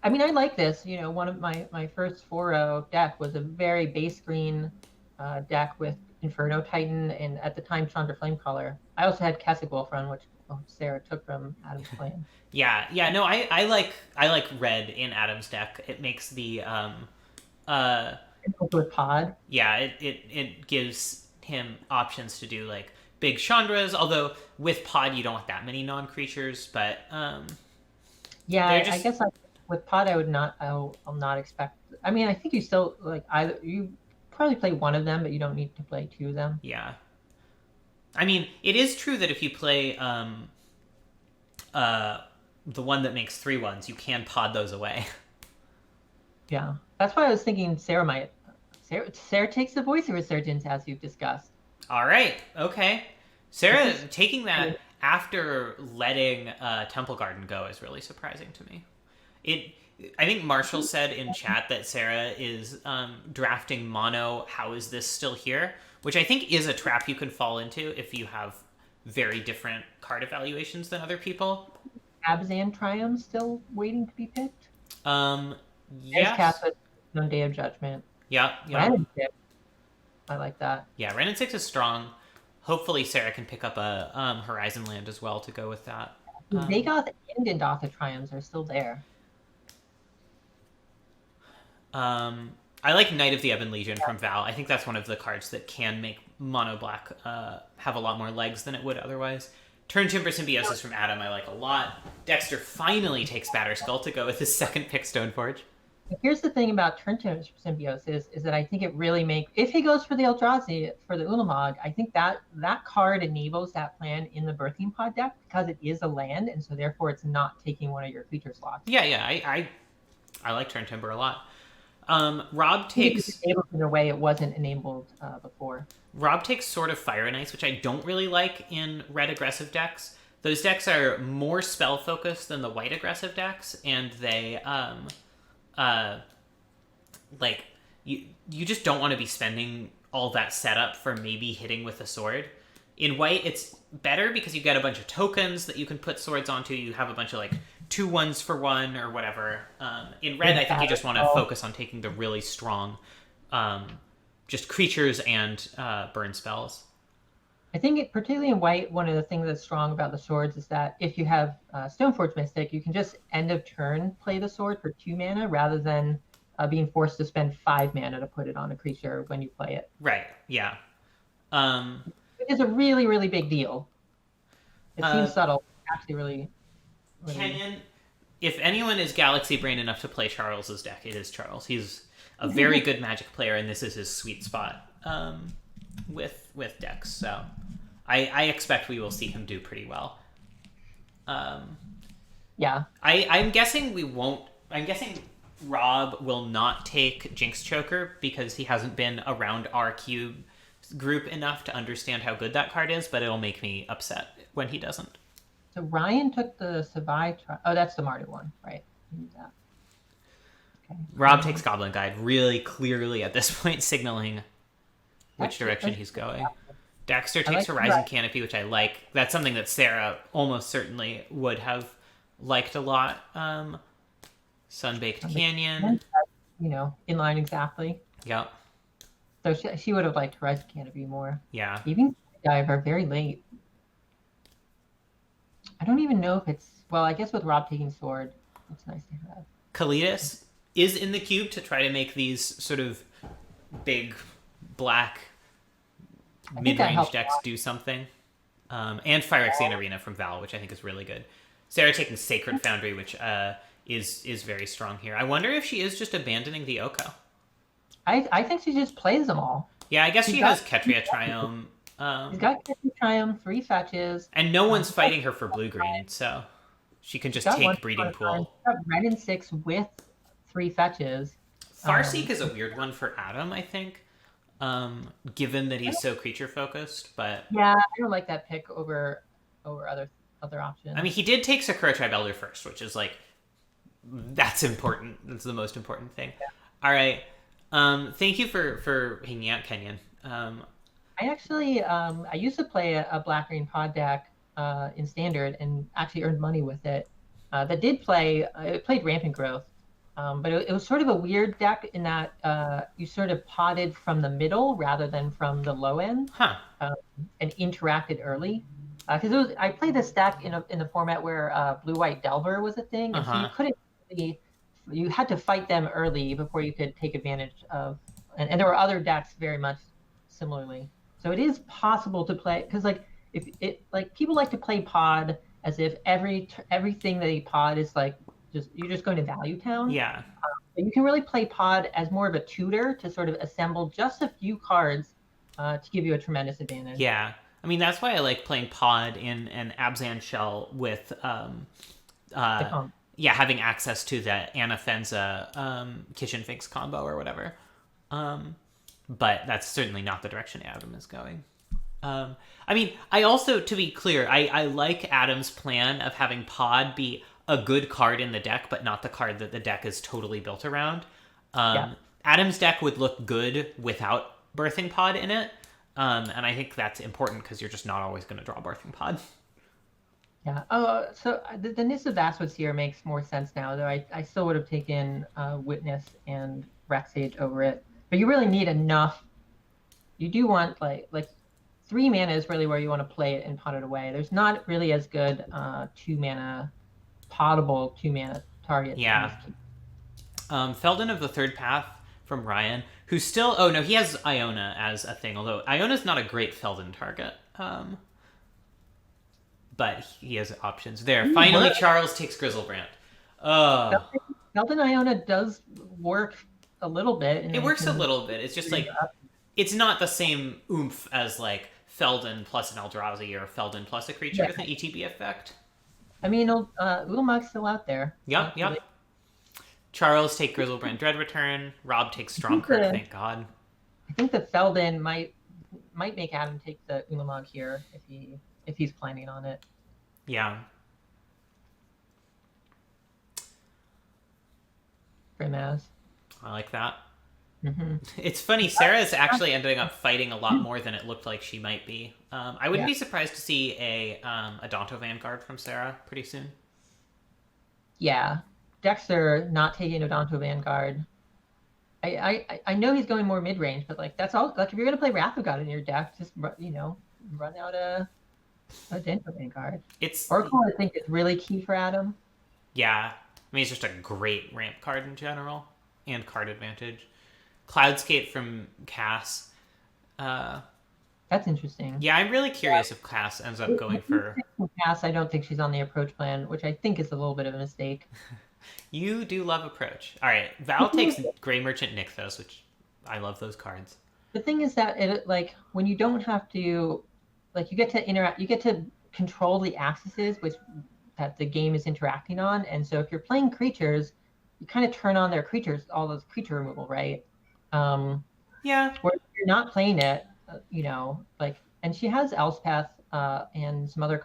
I mean, I like this. You know, one of my first 4-0 deck was a very base green deck with Inferno Titan and at the time Chandra Flamecaller. I also had Keswick Wolfrun, which Sarah took from Adam's plan. Yeah. No, I like red in Adam's deck. It makes the With Pod. yeah, it gives him options to do like big Chandras. Although with Pod you don't want that many non-creatures, but Yeah, they're just- I guess with Pod I'll not expect. I mean, I think you still like either you probably play one of them, but you don't need to play two of them. yeah. I mean, it is true that if you play the one that makes 3/1s, you can pod those away. Yeah, that's why I was thinking Sarah takes the voice of Resurgence as you've discussed. All right, okay. Sarah taking that after letting Temple Garden go is really surprising to me. I think Marshall said in chat that Sarah is drafting mono. How is this still here? Which I think is a trap you can fall into if you have very different card evaluations than other people. Abzan Triumph still waiting to be picked. Yes. Cast on Day of Judgment. Yeah. Ren and 6. I like that. Yeah, Ren and 6 is strong. Hopefully Sarah can pick up a Horizon land as well to go with that. Zagoth and Indotha Triumphs are still there. I like Knight of the Ebon Legion from Val. I think that's one of the cards that can make mono black have a lot more legs than it would otherwise. Turn Timber Symbiosis from Adam I like a lot. Dexter finally takes Batterskull to go with his second pick Stoneforge. Here's the thing about Turn Symbiosis is that I think it really if he goes for the Eldrazi for the Ulamog, I think that card enables that plan in the Birthing Pod deck because it is a land, and so therefore it's not taking one of your creature slots. Yeah, I like Turn Timber a lot. Rob takes It's enabled in a way it wasn't enabled before. Rob takes Sword of Fire and Ice, which I don't really like in red aggressive decks. Those decks are more spell focused than the white aggressive decks, and they like you just don't want to be spending all that setup for maybe hitting with a sword. In white, it's better because you get a bunch of tokens that you can put swords onto. You have a bunch of like 2/1s for 1 or whatever. In red, I think you just want to focus on taking the really strong just creatures and burn spells. I think particularly in white, one of the things that's strong about the swords is that if you have Stoneforge Mystic, you can just end of turn play the sword for 2 mana rather than being forced to spend 5 mana to put it on a creature when you play it. Right, yeah. It is a really, really big deal. It seems subtle. Actually, really. Kenyon, if anyone is Galaxy Brain enough to play Charles's deck, it is Charles. He's a very good Magic player, and this is his sweet spot with decks. So I expect we will see him do pretty well. Yeah. I'm guessing we won't. I'm guessing Rob will not take Jinx Choker because he hasn't been around our cube group enough to understand how good that card is, but it'll make me upset when he doesn't. So Ryan took the Savai. Oh, that's the Mardu one, right? That. Okay. Rob takes Goblin Guide really clearly at this point, signaling which direction he's going. Dexter takes Horizon Canopy, which I like. That's something that Sarah almost certainly would have liked a lot. Sunbaked Canyon. You know, in line exactly. Yep. So she would have liked Horizon Canopy more. Yeah. Even Dive are very late. I don't even know if it's... Well, I guess with Rob taking Sword, it's nice to have. Kalidas is in the cube to try to make these sort of big black think that mid-range helped a decks do something. And Phyrexian Arena from Val, which I think is really good. Sarah taking Sacred Foundry, which is very strong here. I wonder if she is just abandoning the Oko. I think she just plays them all. Yeah, I guess She's she got- has Ketria Triome. She's got Quetzy Triumph, 3 fetches. And no one's fighting her for blue-green, so she can just Got one take Breeding Pool. Got red and 6 with 3 fetches. Farseek is a weird one for Adam, I think, given that he's so creature-focused, but... Yeah, I don't like that pick over other options. I mean, he did take Sakura Tribe Elder first, which is, like, that's important. That's the most important thing. Yeah. All right. Thank you for hanging out, Kenyon. I actually I used to play a black-green pod deck in Standard and actually earned money with it. That did play, it played Rampant Growth. But it was sort of a weird deck in that you sort of potted from the middle rather than from the low end, and interacted early. Because I played this deck in the format where blue-white Delver was a thing, and so you couldn't really, you had to fight them early before you could take advantage of, and there were other decks very much similarly. So it is possible to play, because if it people like to play pod as if everything they pod is you're just going to Value Town. Yeah. But you can really play pod as more of a tutor to sort of assemble just a few cards to give you a tremendous advantage. Yeah. I mean, that's why I like playing pod in an Abzan shell with, having access to the Anna Fenza Kitchen Finks combo or whatever. But that's certainly not the direction Adam is going. I mean, I also, to be clear, I like Adam's plan of having pod be a good card in the deck, but not the card that the deck is totally built around. Adam's deck would look good without Birthing Pod in it. And I think that's important because you're just not always going to draw Birthing Pod. Yeah. Oh, so the Nissa Basswood here makes more sense now, though I still would have taken Witness and Rexage over it. But you really need enough. You do want like 3 mana is really where you want to play it and pot it away. There's not really as good 2 mana potable 2 mana target. Yeah. Felden of the Third Path from Ryan, who's still... Oh, no, he has Iona as a thing, although Iona's not a great Felden target. But he has options. There, finally Charles takes Grizzlebrand. Felden Iona does work a little bit. It works a little bit. It's just it's not the same oomph as Felden plus an Eldrazi or Felden plus a creature with an ETB effect. I mean, Ulamog's still out there. Yep. Charles take Grizzlebrand Dread Return. Rob takes Strongkirk, thank God. I think the Felden might make Adam take the Ulamog here if he's planning on it. Yeah. Grimaz. I like that. Mm-hmm. It's funny, Sarah's actually ending up fighting a lot more than it looked like she might be. I wouldn't be surprised to see a Donto Vanguard from Sarah pretty soon. Yeah. Dexter not taking Odonto Vanguard. I know he's going more mid-range, but that's all. If you're gonna play Wrath of God in your deck, just run out a Donto Vanguard. Oracle, I think, is really key for Adam. Yeah, I mean, it's just a great ramp card in general and card advantage. Cloudscape from Cass. That's interesting. Yeah, I'm really curious if Cass ends up going for... Cass, I don't think she's on the approach plan, which I think is a little bit of a mistake. You do love approach. All right, Val takes Grey Merchant Nykthos, which I love those cards. The thing is that when you don't have to, you get to interact, you get to control the axes that the game is interacting on, and so if you're playing creatures, you kind of turn on their creatures, all those creature removal, right? Yeah. Where if you're not playing it, and she has Elspeth and some other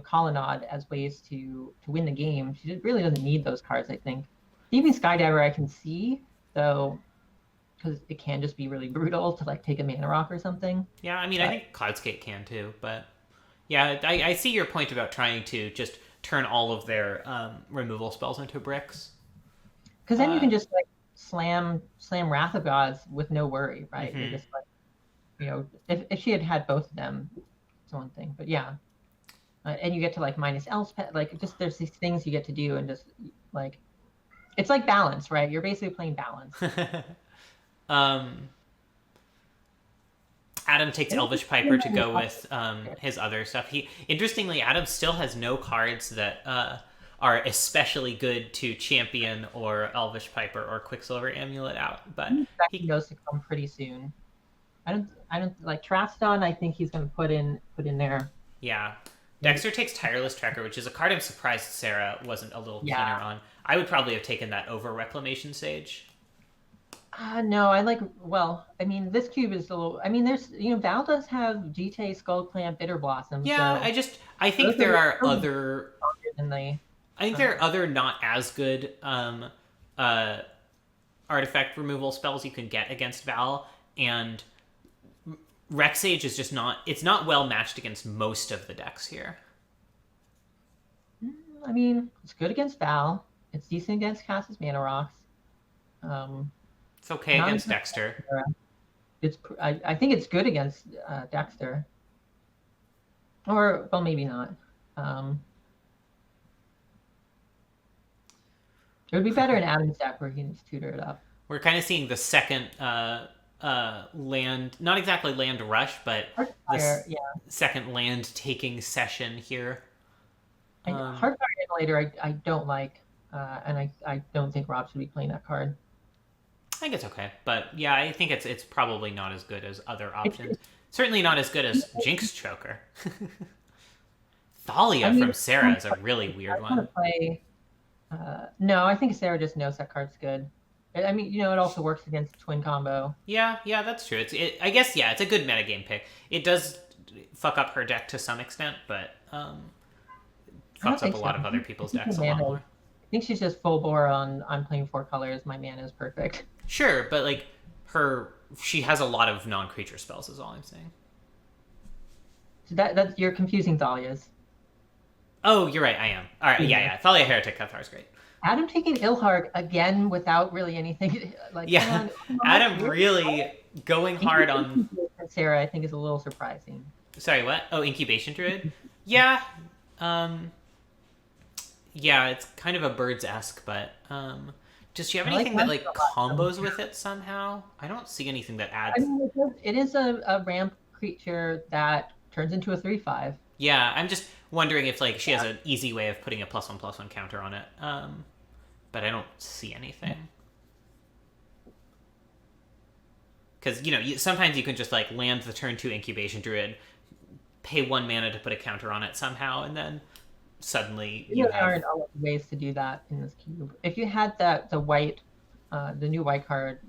Colonnade as ways to win the game. She really doesn't need those cards, I think. Even Skydiver I can see, though, because it can just be really brutal to take a Mana Rock or something. Yeah, I mean, I think Cloudscape can too, but yeah, I see your point about trying to just turn all of their removal spells into bricks. Because then you can just slam Wrath of Gods with no worry, right? Mm-hmm. You're just if she had both of them, it's one thing. But yeah, and you get to minus Elspeth, just there's these things you get to do, and just it's like balance, right? You're basically playing balance. Adam takes Elvish Piper to go with his other stuff. Interestingly, Adam still has no cards that are especially good to champion or Elvish Piper or Quicksilver Amulet out, but he knows to come pretty soon. I don't like Traston. I think he's going to put in there. Yeah. Dexter takes Tireless Tracker, which is a card I'm surprised Sarah wasn't a little keener on. I would probably have taken that over Reclamation Sage. No, I like, well, I mean, this cube is a little, I mean, there's, Val does have GT, Skull Clamp, Bitter Blossom. Yeah, so I think there are other, I think there are other not as good artifact removal spells you can get against Val, and Rex Sage is just not, it's not well matched against most of the decks here. I mean, it's good against Val. It's decent against Cass's Mana Rocks. It's okay against Dexter. I think it's good against Dexter. Or, well, maybe not. It would be better in Adam's deck where he can just tutor it up. We're kind of seeing the second land, not exactly land rush, but second land taking session here. Heartfire Immolator I don't like, and I don't think Rob should be playing that card. I think it's okay, but yeah, I think it's probably not as good as other options. Certainly not as good as Jinx Choker. Thalia from Sarah is a really weird one. No, I think Sarah just knows that card's good. I mean, it also works against Twin Combo. Yeah, that's true. I guess it's a good metagame pick. It does fuck up her deck to some extent, but fucks up a lot of other people's decks a lot more. I think she's just full bore on I'm playing 4 colors. My mana is perfect. Sure, but like she has a lot of non-creature spells. Is all I'm saying. So that's you're confusing Thalia's. Oh, you're right. I am. All right. Yeah. Thalia Heretic Cathar is great. Adam taking Ilharg again without really anything. Adam really going hard on Sarah. I think is a little surprising. Sorry, what? Oh, Incubation Druid. Yeah. Yeah, it's kind of a Birds-esque, but does she have anything that combos with it somehow? I don't see anything that adds. I mean, it is a ramp creature that turns into a 3/5. Yeah, I'm just wondering if she has an easy way of putting a +1/+1 counter on it. But I don't see anything. Because sometimes you can just land the turn 2 Incubation Druid, pay 1 mana to put a counter on it somehow, and then suddenly there aren't a lot of ways to do that in this cube. If you had the white, the new white card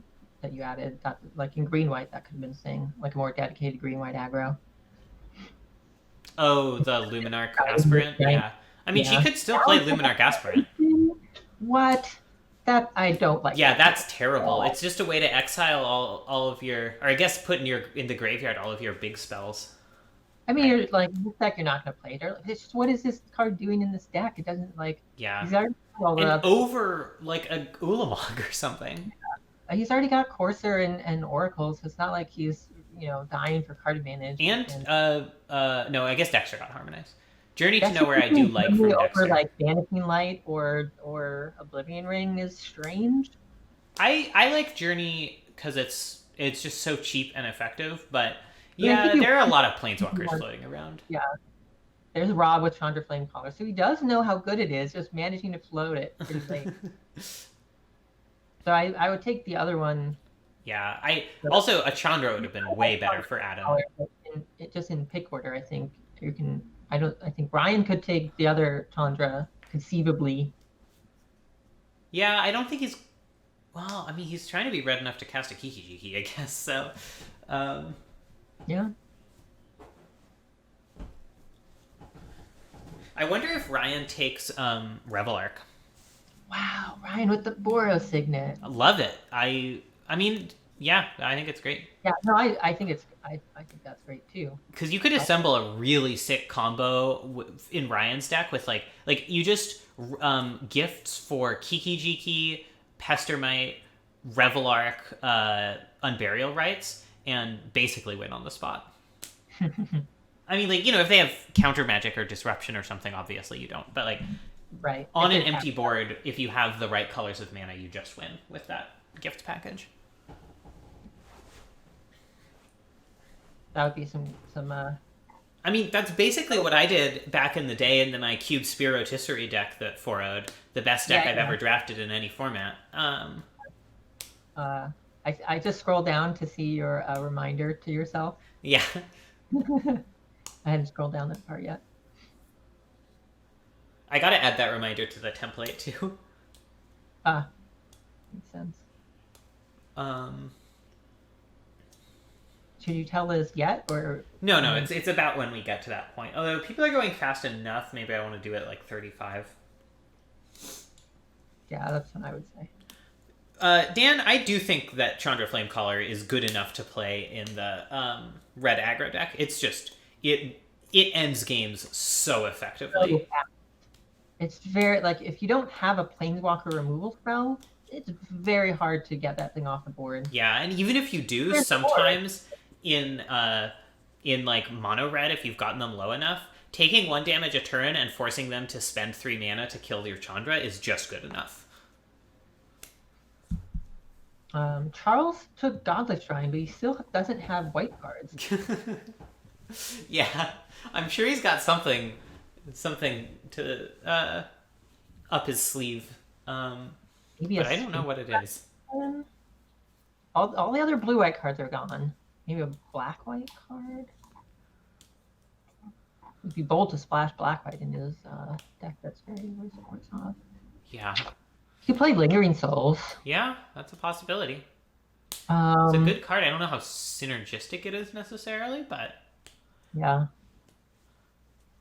that you added, that in green white, that could have been saying a more dedicated green white aggro. Oh, the Luminarch Aspirant? Yeah. I mean, she could still play Luminarch Aspirant. What? That I don't like. Yeah, that's terrible. It's just a way to exile all of your, or I guess put in the graveyard all of your big spells. I mean, you're this deck you're not going to play it. It's just, what is this card doing in this deck? It doesn't Yeah. He's already over a Ulamog or something. Yeah. He's already got Courser and Oracle, so it's not like he's dying for card advantage. And no, I guess Dexter got Harmonized. Journey to Nowhere I do like from Dexter. Over Vanishing Light or Oblivion Ring is strange. I like Journey because it's just so cheap and effective, but yeah, there are a lot of Planeswalkers floating around. Yeah. There's Rob with Chandra Flamecaller, so he does know how good it is, just managing to float it pretty late. So I would take the other one. Yeah, also a Chandra would have been way better for Adam. Just in pick order, I think you can. I think Brian could take the other Chandra conceivably. Yeah, I don't think he's. Well, I mean, he's trying to be red enough to cast a Kiki-Jiki, I guess. So. Yeah. I wonder if Ryan takes Revelark. Wow, Ryan with the Boros Signet. I love it. I mean, yeah, I think it's great. Yeah, no, I think I think that's great too. Because you could assemble a really sick combo in Ryan's deck with you just gifts for Kiki-Jiki, Pestermite, Revelark, Unburial Rites, and basically win on the spot. I mean, if they have counter magic or disruption or something, obviously you don't. But right on an empty board, if you have the right colors of mana, you just win with that gift package. That would be some. I mean, that's basically what I did back in the day in my Cube Spear Rotisserie deck that 4-0'd. The best deck I've ever drafted in any format. I just scrolled down to see your reminder to yourself. Yeah. I hadn't scrolled down that far yet. I gotta add that reminder to the template too. Makes sense. Um, Should you tell us yet, or no, it's about when we get to that point. Although people are going fast enough, maybe I want to do it like 35. Yeah, that's what I would say. Dan, I do think that Chandra Flamecaller is good enough to play in the red aggro deck. It's just it ends games so effectively. It's very, like, if you don't have a Planeswalker removal spell, it's very hard to get that thing off the board. Yeah, and even if you do, sometimes in like mono red, if you've gotten them low enough, taking 1 damage a turn and forcing them to spend 3 mana to kill your Chandra is just good enough. Charles took Godless Shrine, but he still doesn't have white cards. Yeah, I'm sure he's got something to up his sleeve. Maybe but I don't know what it is. All the other blue-white cards are gone. Maybe a black-white card? It'd be bold to splash black-white in his deck. That's very supports off. Yeah. He played Lingering Souls. Yeah, that's a possibility. It's a Um, good card. I don't know how synergistic it is necessarily, but yeah.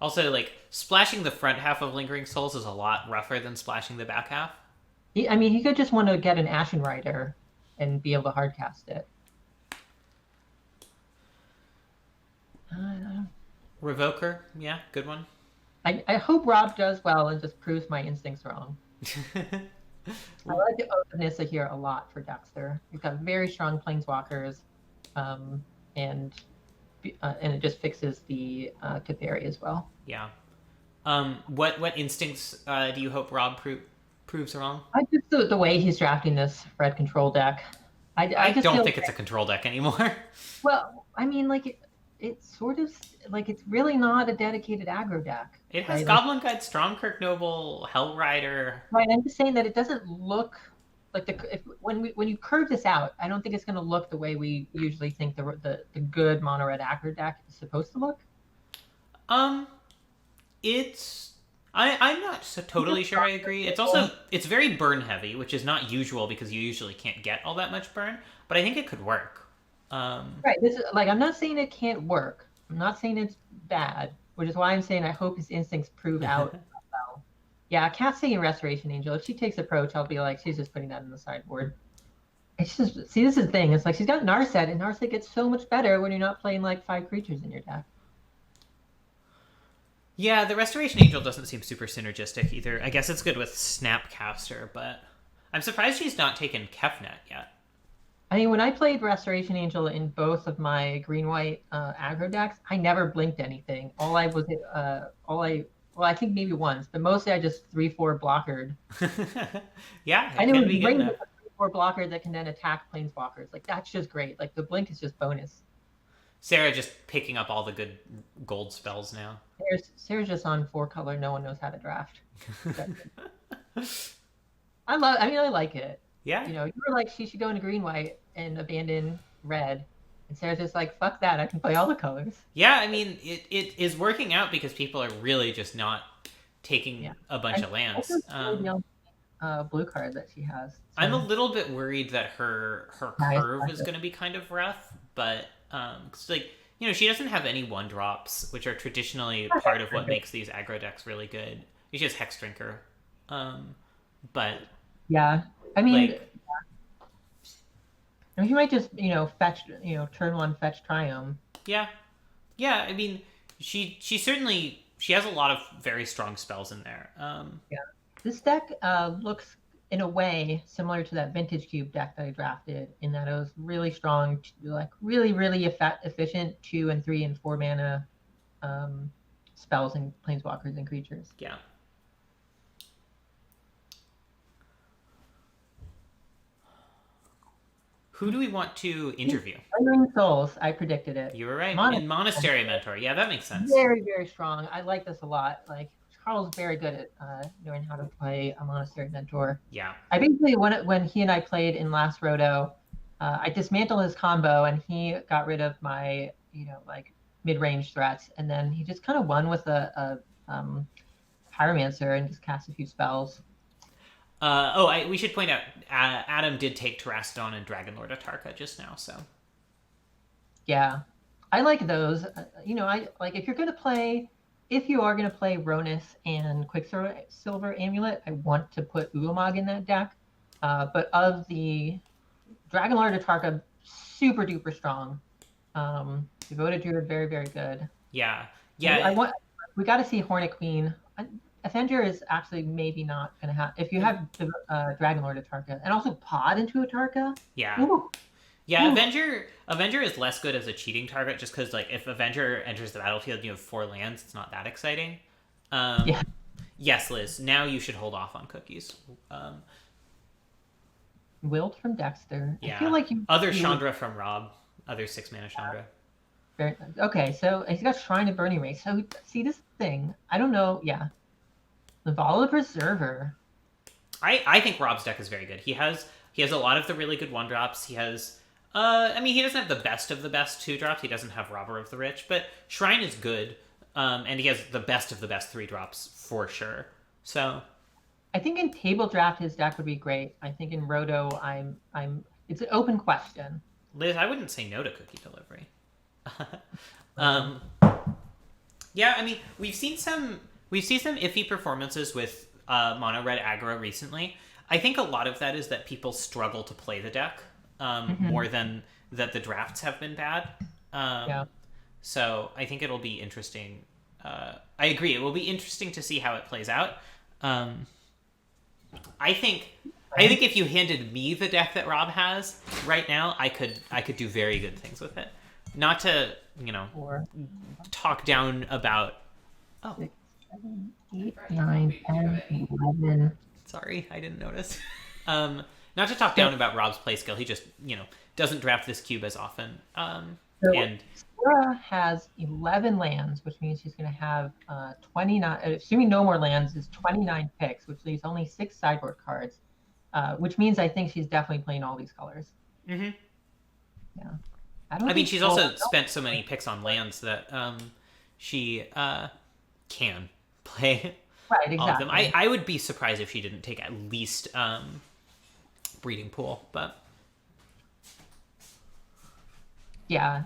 also, like, splashing the front half of Lingering Souls is a lot rougher than splashing the back half. I mean, he could just want to get an Ashen Rider and be able to hardcast it. Revoker, yeah, good one. I hope Rob does well and just proves my instincts wrong. I like the Nissa here a lot for Dexter. He's got very strong planeswalkers, and it just fixes the Catheri as well. Yeah. What instincts do you hope Rob proves wrong? I just the way he's drafting this red control deck. I just don't feel think it's a control deck anymore. Well, I mean, like it's sort of like it's really not a dedicated aggro deck. It has right? Goblin Guide, Stromkirk Noble, Hell Rider. Right, I'm just saying that it doesn't look like when you curve this out, I don't think it's going to look the way we usually think the good mono red aggro deck is supposed to look. I'm not so totally sure I agree. It's very burn heavy, which is not usual because you usually can't get all that much burn, but I think it could work. Right, this is like I'm not saying it can't work. I'm not saying it's bad, which is why I'm saying I hope his instincts prove out well. Yeah, Cat's taking Restoration Angel. If she takes approach, I'll be like, she's just putting that in the sideboard. It's just, see, this is the thing. It's like she's got Narset, and Narset gets so much better when you're not playing like 5 creatures in your deck. Yeah, the Restoration Angel doesn't seem super synergistic either. I guess it's good with Snapcaster, but I'm surprised she's not taken Kefnet yet. I mean, when I played Restoration Angel in both of my green-white aggro decks, I never blinked anything. Well, I think maybe once, but mostly I just 3/4 blockered. Yeah, I it know can it's be great good with enough. a 3/4 blocker that can then attack planeswalkers. Like that's just great. Like the blink is just bonus. Sarah just picking up all the good gold spells now. Sarah's just on 4-color. No one knows how to draft. I like it. Yeah. You know, you were like, she should go into green-white and abandon red. And Sarah's just like, fuck that. I can play all the colors. Yeah, I mean, it is working out because people are really just not taking a bunch of lands. Blue card that she has. So. I'm a little bit worried that her curve is going to be kind of rough, but cause like, you know, she doesn't have any 1-drops, which are traditionally part of what makes these aggro decks really good. She has Hex Drinker, but yeah, I mean, like, he might just fetch turn 1 fetch Triumph. Yeah, I mean, she certainly has a lot of very strong spells in there. Yeah, this deck looks in a way similar to that Vintage Cube deck that I drafted, in that it was really strong, like really efficient 2 and 3 and 4 mana spells and planeswalkers and creatures. Yeah. Who do we want to interview? Lingering Souls, I predicted it. You were right. Monastery. In Monastery Mentor. Yeah, that makes sense. Very, very strong. I like this a lot. Like, Charles very good at knowing how to play a Monastery Mentor. Yeah. I basically, when he and I played in last Roto, I dismantled his combo and he got rid of my, like mid-range threats. And then he just kind of won with a Pyromancer and just cast a few spells. We should point out, Adam did take Terrastodon and Dragonlord Atarka just now, so. Yeah, I like those. I like if you are gonna play Ronus and Quicksilver Amulet, I want to put Ulamog in that deck. But of the Dragonlord Atarka, super duper strong. Devoted Druid, very very good. Yeah. We got to see Hornet Queen. Avenger is actually maybe not gonna have if you have Dragonlord Atarka and also Pod into Atarka. Yeah. Ooh. Yeah, Ooh. Avenger is less good as a cheating target just because, like, if Avenger enters the battlefield and you have 4 lands, it's not that exciting. Yeah. Yes, Liz, now you should hold off on cookies. Wilt from Dexter. Yeah. I feel like Other Chandra from Rob. Other 6-mana Chandra. Okay, so he's got Shrine of Burning Ray. So, see this thing. I don't know. Yeah. Lavala the Preserver. I think Rob's deck is very good. He has a lot of the really good 1-drops. He has... he doesn't have the best of the best 2-drops. He doesn't have Robber of the Rich, but Shrine is good. And he has the best of the best 3-drops for sure. So... I think in Table Draft his deck would be great. I think in Roto, it's an open question. Liz, I wouldn't say no to cookie delivery. Yeah, I mean, we've seen some iffy performances with mono red aggro recently. I think a lot of that is that people struggle to play the deck more than that the drafts have been bad. Yeah. So I think it'll be interesting. I agree. It will be interesting to see how it plays out. I think if you handed me the deck that Rob has right now, I could do very good things with it. Not to, talk down about... Oh. 6, 7, 8, 9, 10, 11. Sorry, I didn't notice. Not to talk down about Rob's play skill. He just, doesn't draft this cube as often. Sarah has 11 lands, which means she's going to have 29, assuming no more lands, is 29 picks, which leaves only 6 sideboard cards, which means I think she's definitely playing all these colors. Mm-hmm. Yeah. I mean, she's also spent so many picks on lands that she can play right, exactly. all of them. I would be surprised if she didn't take at least Breeding Pool, but... Yeah.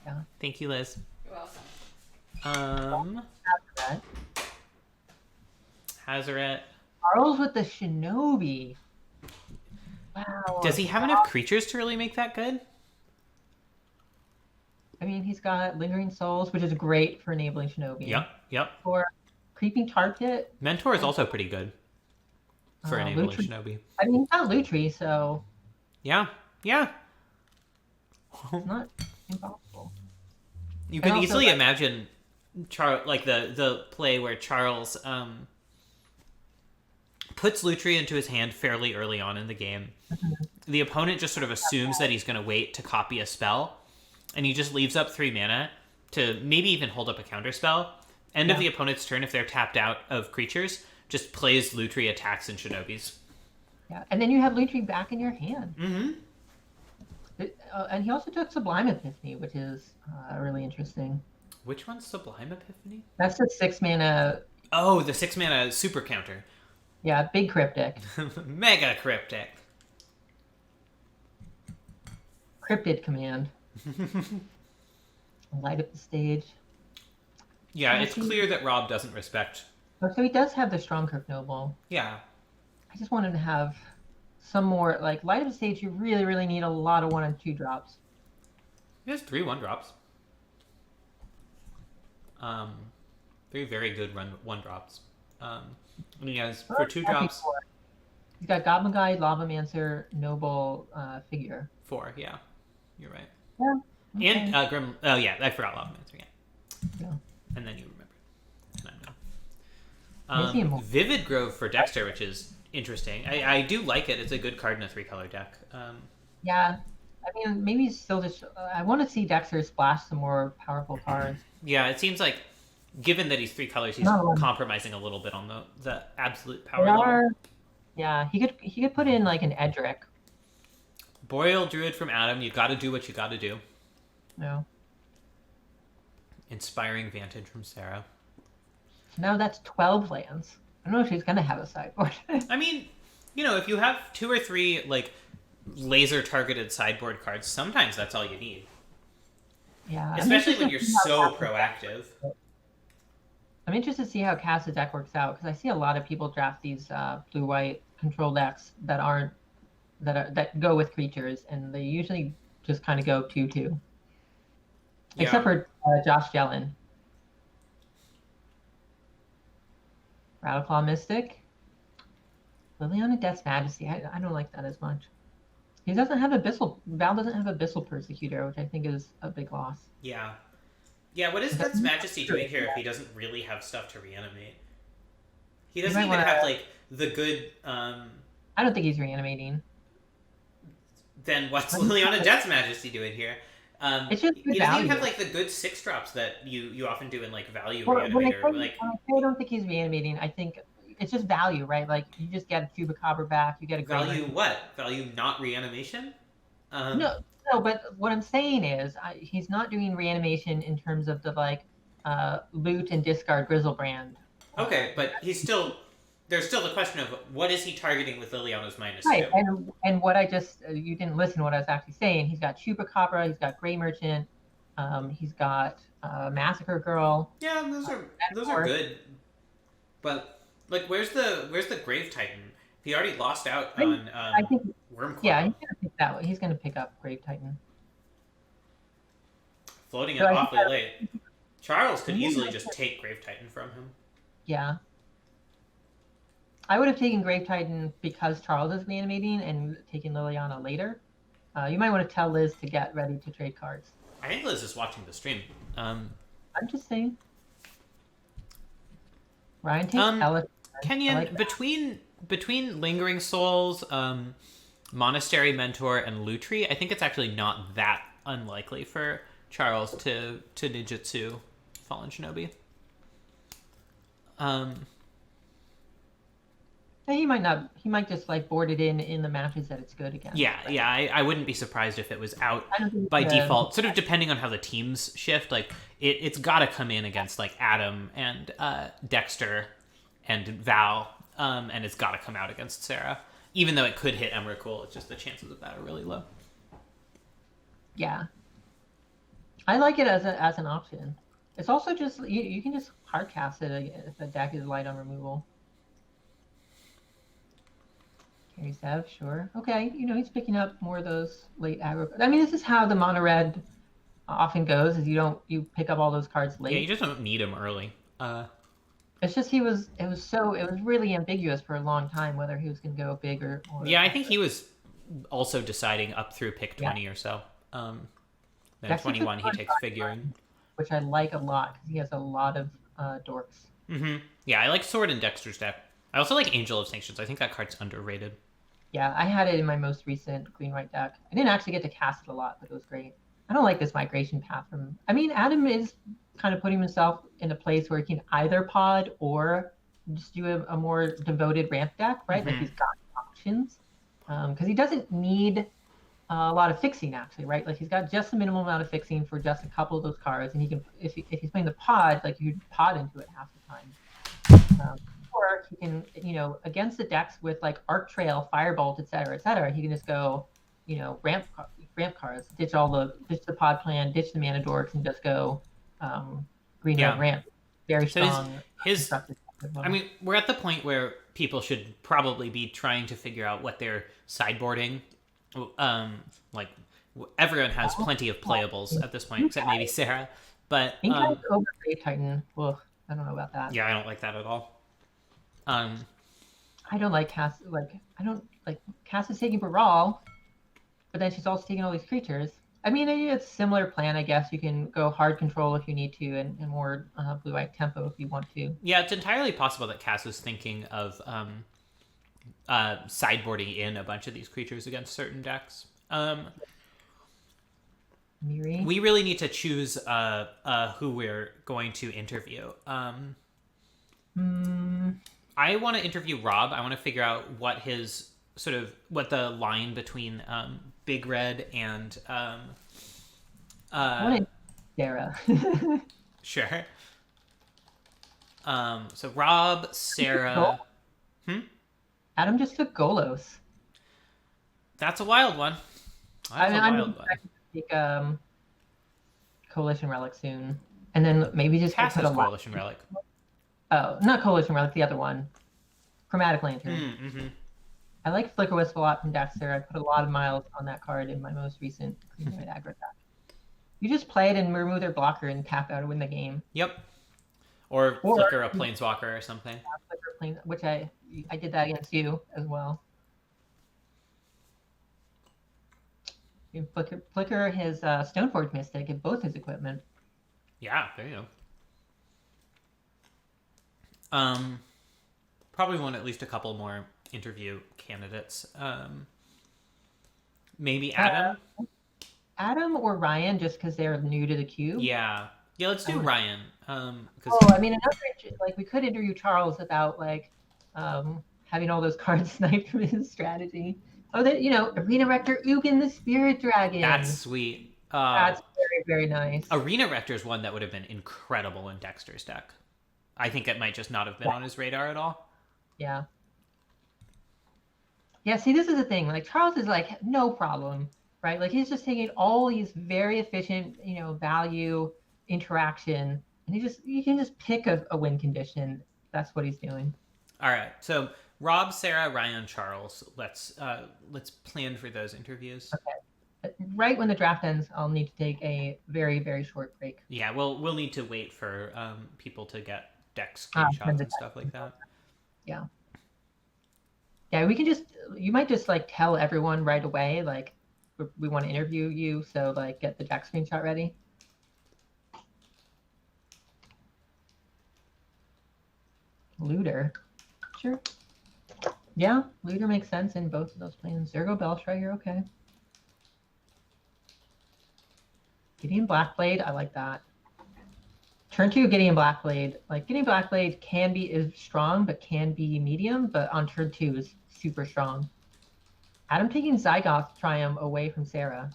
Yeah. Thank you, Liz. You're welcome. Hazaret. Charles with the Shinobi. Wow. Does he have enough creatures to really make that good? I mean, he's got Lingering Souls, which is great for enabling Shinobi. Yep. For Creeping Tar Pit. Mentor is also pretty good for enabling Lutri. Shinobi. I mean, he's got Lutri, so... Yeah. It's not impossible. You can easily imagine the play where Charles puts Lutri into his hand fairly early on in the game. The opponent just sort of assumes that he's going to wait to copy a spell, and he just leaves up 3 mana to maybe even hold up a counter spell. End of the opponent's turn, if they're tapped out of creatures, just plays Lutri attacks and Shinobis. Yeah, and then you have Lutri back in your hand. Mm-hmm. And he also took Sublime Epiphany, which is really interesting. Which one's Sublime Epiphany? That's the 6 mana. Oh, the 6 mana super counter. Yeah, big cryptic. Mega cryptic. Cryptid command. Light up the stage. Yeah, it's clear that Rob doesn't respect. Oh, so he does have the Stromkirk Noble. Yeah. I just wanted to have some more, like, Light up the stage, you really, really need a lot of 1 and 2 drops. He has 3 1-drops. 3 very good 1-drops. And he has, for 2 drops... He's got Goblin Guide, Lavamancer, Noble, Figure. 4, yeah. You're right. Yeah. Okay. And Grim... Oh, yeah, I forgot Lavamancer, Yeah. And then you remembered. And I'm done. Vivid Grove for Dexter, which is interesting. I do like it. It's a good card in a 3-color deck. Yeah. I mean, maybe still just. I want to see Dexter splash some more powerful cards. Yeah, it seems like, given that he's 3 colors, he's Not a lot. compromising a little bit on the absolute They power level. are. Yeah, he could put in like an Edric. Boreal Druid from Adam, you gotta do what you gotta do. No. Inspiring Vantage from Sarah. So now that's 12 lands. I don't know if she's gonna have a sideboard. I mean, if you have 2 or 3, like, laser targeted sideboard cards, sometimes that's all you need. Yeah. I'm Especially when interested you're to see how so Cass's proactive. I'm interested to see how Cass's deck works out because I see a lot of people draft these blue-white control decks that go with creatures, and they usually just kind of go 2/2. Yeah. Except for Josh Jelen. Rattleclaw Mystic. Liliana Death's Majesty. I don't like that as much. He doesn't have Abyssal. Val doesn't have Abyssal Persecutor, which I think is a big loss. Yeah. Yeah, what is Death's Majesty doing here if he doesn't really have stuff to reanimate? He doesn't even have, like, the good, I don't think he's reanimating. Then what's Liliana Death's Majesty doing here? It's just good he doesn't value. even have, like, the good 6-drops that you often do in, like, value When I reanimator. Like, say I don't think he's reanimating, I think it's just value, right? Like you just get a Chupacabra back, you get a value what? Value not reanimation? No, but what I'm saying is he's not doing reanimation in terms of the like loot and discard Grizzlebrand. Okay, but there's still the question of what is he targeting with Liliana's Right, -2? and what I just you didn't listen to what I was actually saying. He's got Chupacabra, he's got Grey Merchant, he's got Massacre Girl. Yeah, those are good. But like, where's the Grave Titan? He already lost out on I think Wormclaw. yeah, he's gonna pick that one. He's gonna pick up Grave Titan. Floating it So awfully late. Charles could easily just take Grave Titan from him. Yeah. I would have taken Grave Titan because Charles is reanimating and taken Liliana later. You might want to tell Liz to get ready to trade cards. I think Liz is watching the stream. I'm just saying. Ryan takes Ellis. Kenyon, like between Lingering Souls, Monastery Mentor, and Lutri, I think it's actually not that unlikely for Charles to ninjutsu Fallen Shinobi. He might not. He might just like board it in the matches that it's good against. Yeah, yeah. I wouldn't be surprised if it was out I don't think by default. Sort of depending on how the teams shift. Like it's got to come in against like Adam and Dexter and Val, and it's got to come out against Sarah. Even though it could hit Emrakul, it's just the chances of that are really low. Yeah. I like it as an option. It's also just you can just hard cast it if the deck is light on removal. Carry Sev, sure. Okay, he's picking up more of those late aggro. I mean, this is how the mono red often goes: is you pick up all those cards late. Yeah, you just don't need them early. It's just it was really ambiguous for a long time whether he was going to go big or. Yeah, I think he was also deciding up through pick 20 or so. Then 21 he takes figuring, which I like a lot because he has a lot of dorks. Mm-hmm. Yeah, I like Sword in Dexter's deck. I also like Angel of Sanctions. I think that card's underrated. Yeah, I had it in my most recent green-white deck. I didn't actually get to cast it a lot, but it was great. I don't like this migration path from... I mean, Adam is kind of putting himself in a place where he can either pod or just do a more devoted ramp deck, right? Mm-hmm. Like he's got options. Because he doesn't need a lot of fixing, actually, right? Like he's got just the minimal amount of fixing for just a couple of those cards. And he can, if he's playing the pod, like you pod into it half the time. Or he can, against the decks with like Arc Trail, Firebolt, et cetera, he can just go, ramp cards, ditch the pod plan, ditch the mana dorks, and just go green red ramp. Very strong. I mean, we're at the point where people should probably be trying to figure out what they're sideboarding. Like everyone has plenty of playables at this point, except maybe Sarah. But over Grave Titan. Ugh, I don't know about that. Yeah, I don't like that at all. I don't like Cass. Cass is taking Baral, but then she's also taking all these creatures. I mean, it's a similar plan, I guess. You can go hard control if you need to, and more blue-white tempo if you want to. Yeah, it's entirely possible that Cass is thinking of sideboarding in a bunch of these creatures against certain decks. Miri. We really need to choose who we're going to interview. I want to interview Rob. I want to figure out what his what the line between Big Red and I want to Sarah. sure. So Rob, Sarah. Adam just took Golos. That's a wild one. I'm expecting to take Coalition Relic soon, and then maybe just Cass put has a Coalition Relic. Oh, not Coalition Relic, the other one. Chromatic Lantern. Mm-hmm. I like Flicker Wisp a lot from Dexter. I put a lot of miles on that card in my most recent Green White aggro deck. You just play it and remove their blocker and tap out to win the game. Yep. Or flicker a Planeswalker or something. Which I did that against you as well. You flicker his Stoneforge Mystic and both his equipment. Yeah, there you go. Probably want at least a couple more interview candidates. Maybe Adam? Adam or Ryan, just because they're new to the cube. Yeah, let's do Ryan. I mean, we could interview Charles about having all those cards sniped from his strategy. Oh, Arena Rector Ugin the Spirit Dragon. That's sweet. That's very, very nice. Arena Rector is one that would have been incredible in Dexter's deck. I think it might just not have been on his radar at all. Yeah. Yeah, see, this is the thing. Like, Charles is no problem, right? Like, he's just taking all these very efficient, value interaction, and you can just pick a win condition. That's what he's doing. All right. So Rob, Sarah, Ryan, Charles. Let's plan for those interviews. Okay. Right when the draft ends, I'll need to take a very, very short break. Yeah, we'll need to wait for people to get deck screenshots and stuff like that. Yeah. Yeah, you might just tell everyone right away, we want to interview you, so get the deck screenshot ready. Looter. Sure. Yeah, Looter makes sense in both of those plans. Zergo Belch right here, okay. Gideon Blackblade, I like that. Turn 2 Gideon Blackblade. Gideon Blackblade is strong, but can be medium, but on turn 2 is super strong. Adam taking Zygoth Triumph away from Sarah.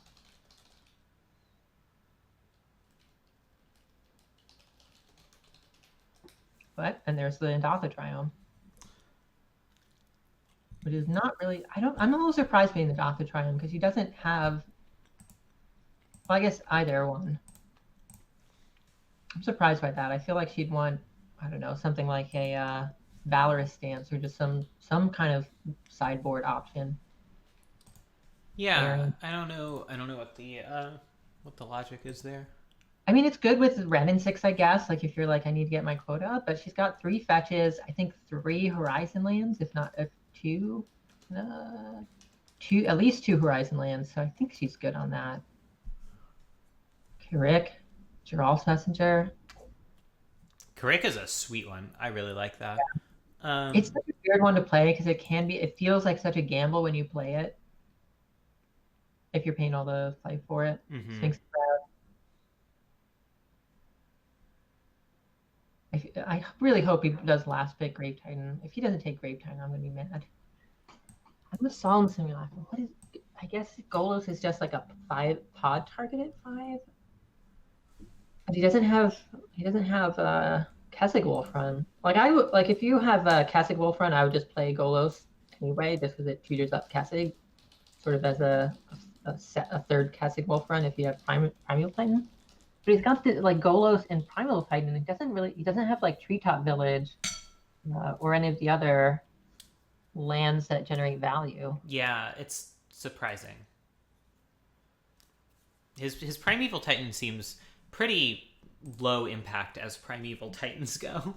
And there's the Indatha Triumph. Which is not really, I'm a little surprised being the Indatha Triumph because he doesn't have, I guess either one. I'm surprised by that. I feel like she'd want, I don't know, something like a Valorous Stance or just some kind of sideboard option. Yeah, I don't know what the logic is there. I mean, it's good with Ren and 6, I guess. If you're I need to get my quota up, but she's got 3 fetches. I think 3 Horizon lands, if not 2, at least 2 Horizon lands. So I think she's good on that. Kirik, Geralt's Messenger. Kirik is a sweet one. I really like that. Yeah. It's such a weird one to play because it feels like such a gamble when you play it. If you're paying all the play for it. Mm-hmm. I really hope he does last pick Grave Titan. If he doesn't take Grave Titan, I'm gonna be mad. I'm a Solemn Simulacrum. What is? I guess Golos is just a 5 pod targeted 5. But he doesn't have Kessig Wolf Run. I would if you have Kessig Wolf Run, I would just play Golos anyway, just because it tutors up Kessig, sort of as a third Kessig Wolf Run if you have Primeval Titan. But he's got the Golos and Primeval Titan. He doesn't have Treetop Village or any of the other lands that generate value. Yeah, it's surprising. His Primeval Titan seems pretty low impact as Primeval Titans go.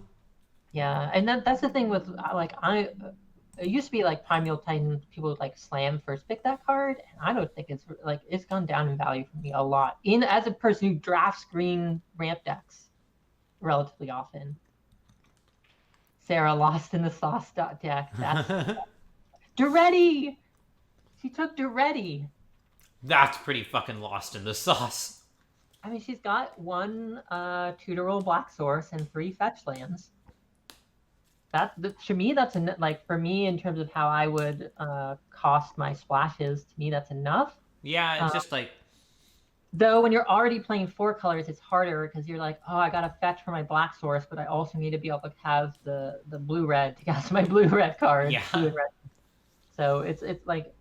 Yeah, and that's the thing with it used to be Primeval Titan, people would slam first pick that card, and I don't think it's gone down in value for me a lot. As a person who drafts green ramp decks relatively often. Sarah lost in the sauce deck. That's Duretti! She took Duretti. That's pretty fucking lost in the sauce. I mean, she's got one tutorial black source and 3 fetch lands. To me, that's like for me in terms of how I would cost my splashes. To me, that's enough. Yeah, it's just like Though when you're already playing 4 colors, it's harder because you're like, oh, I got to fetch for my black source, but I also need to be able to have the blue red to cast my blue red card. Yeah. Blue and red. So it's like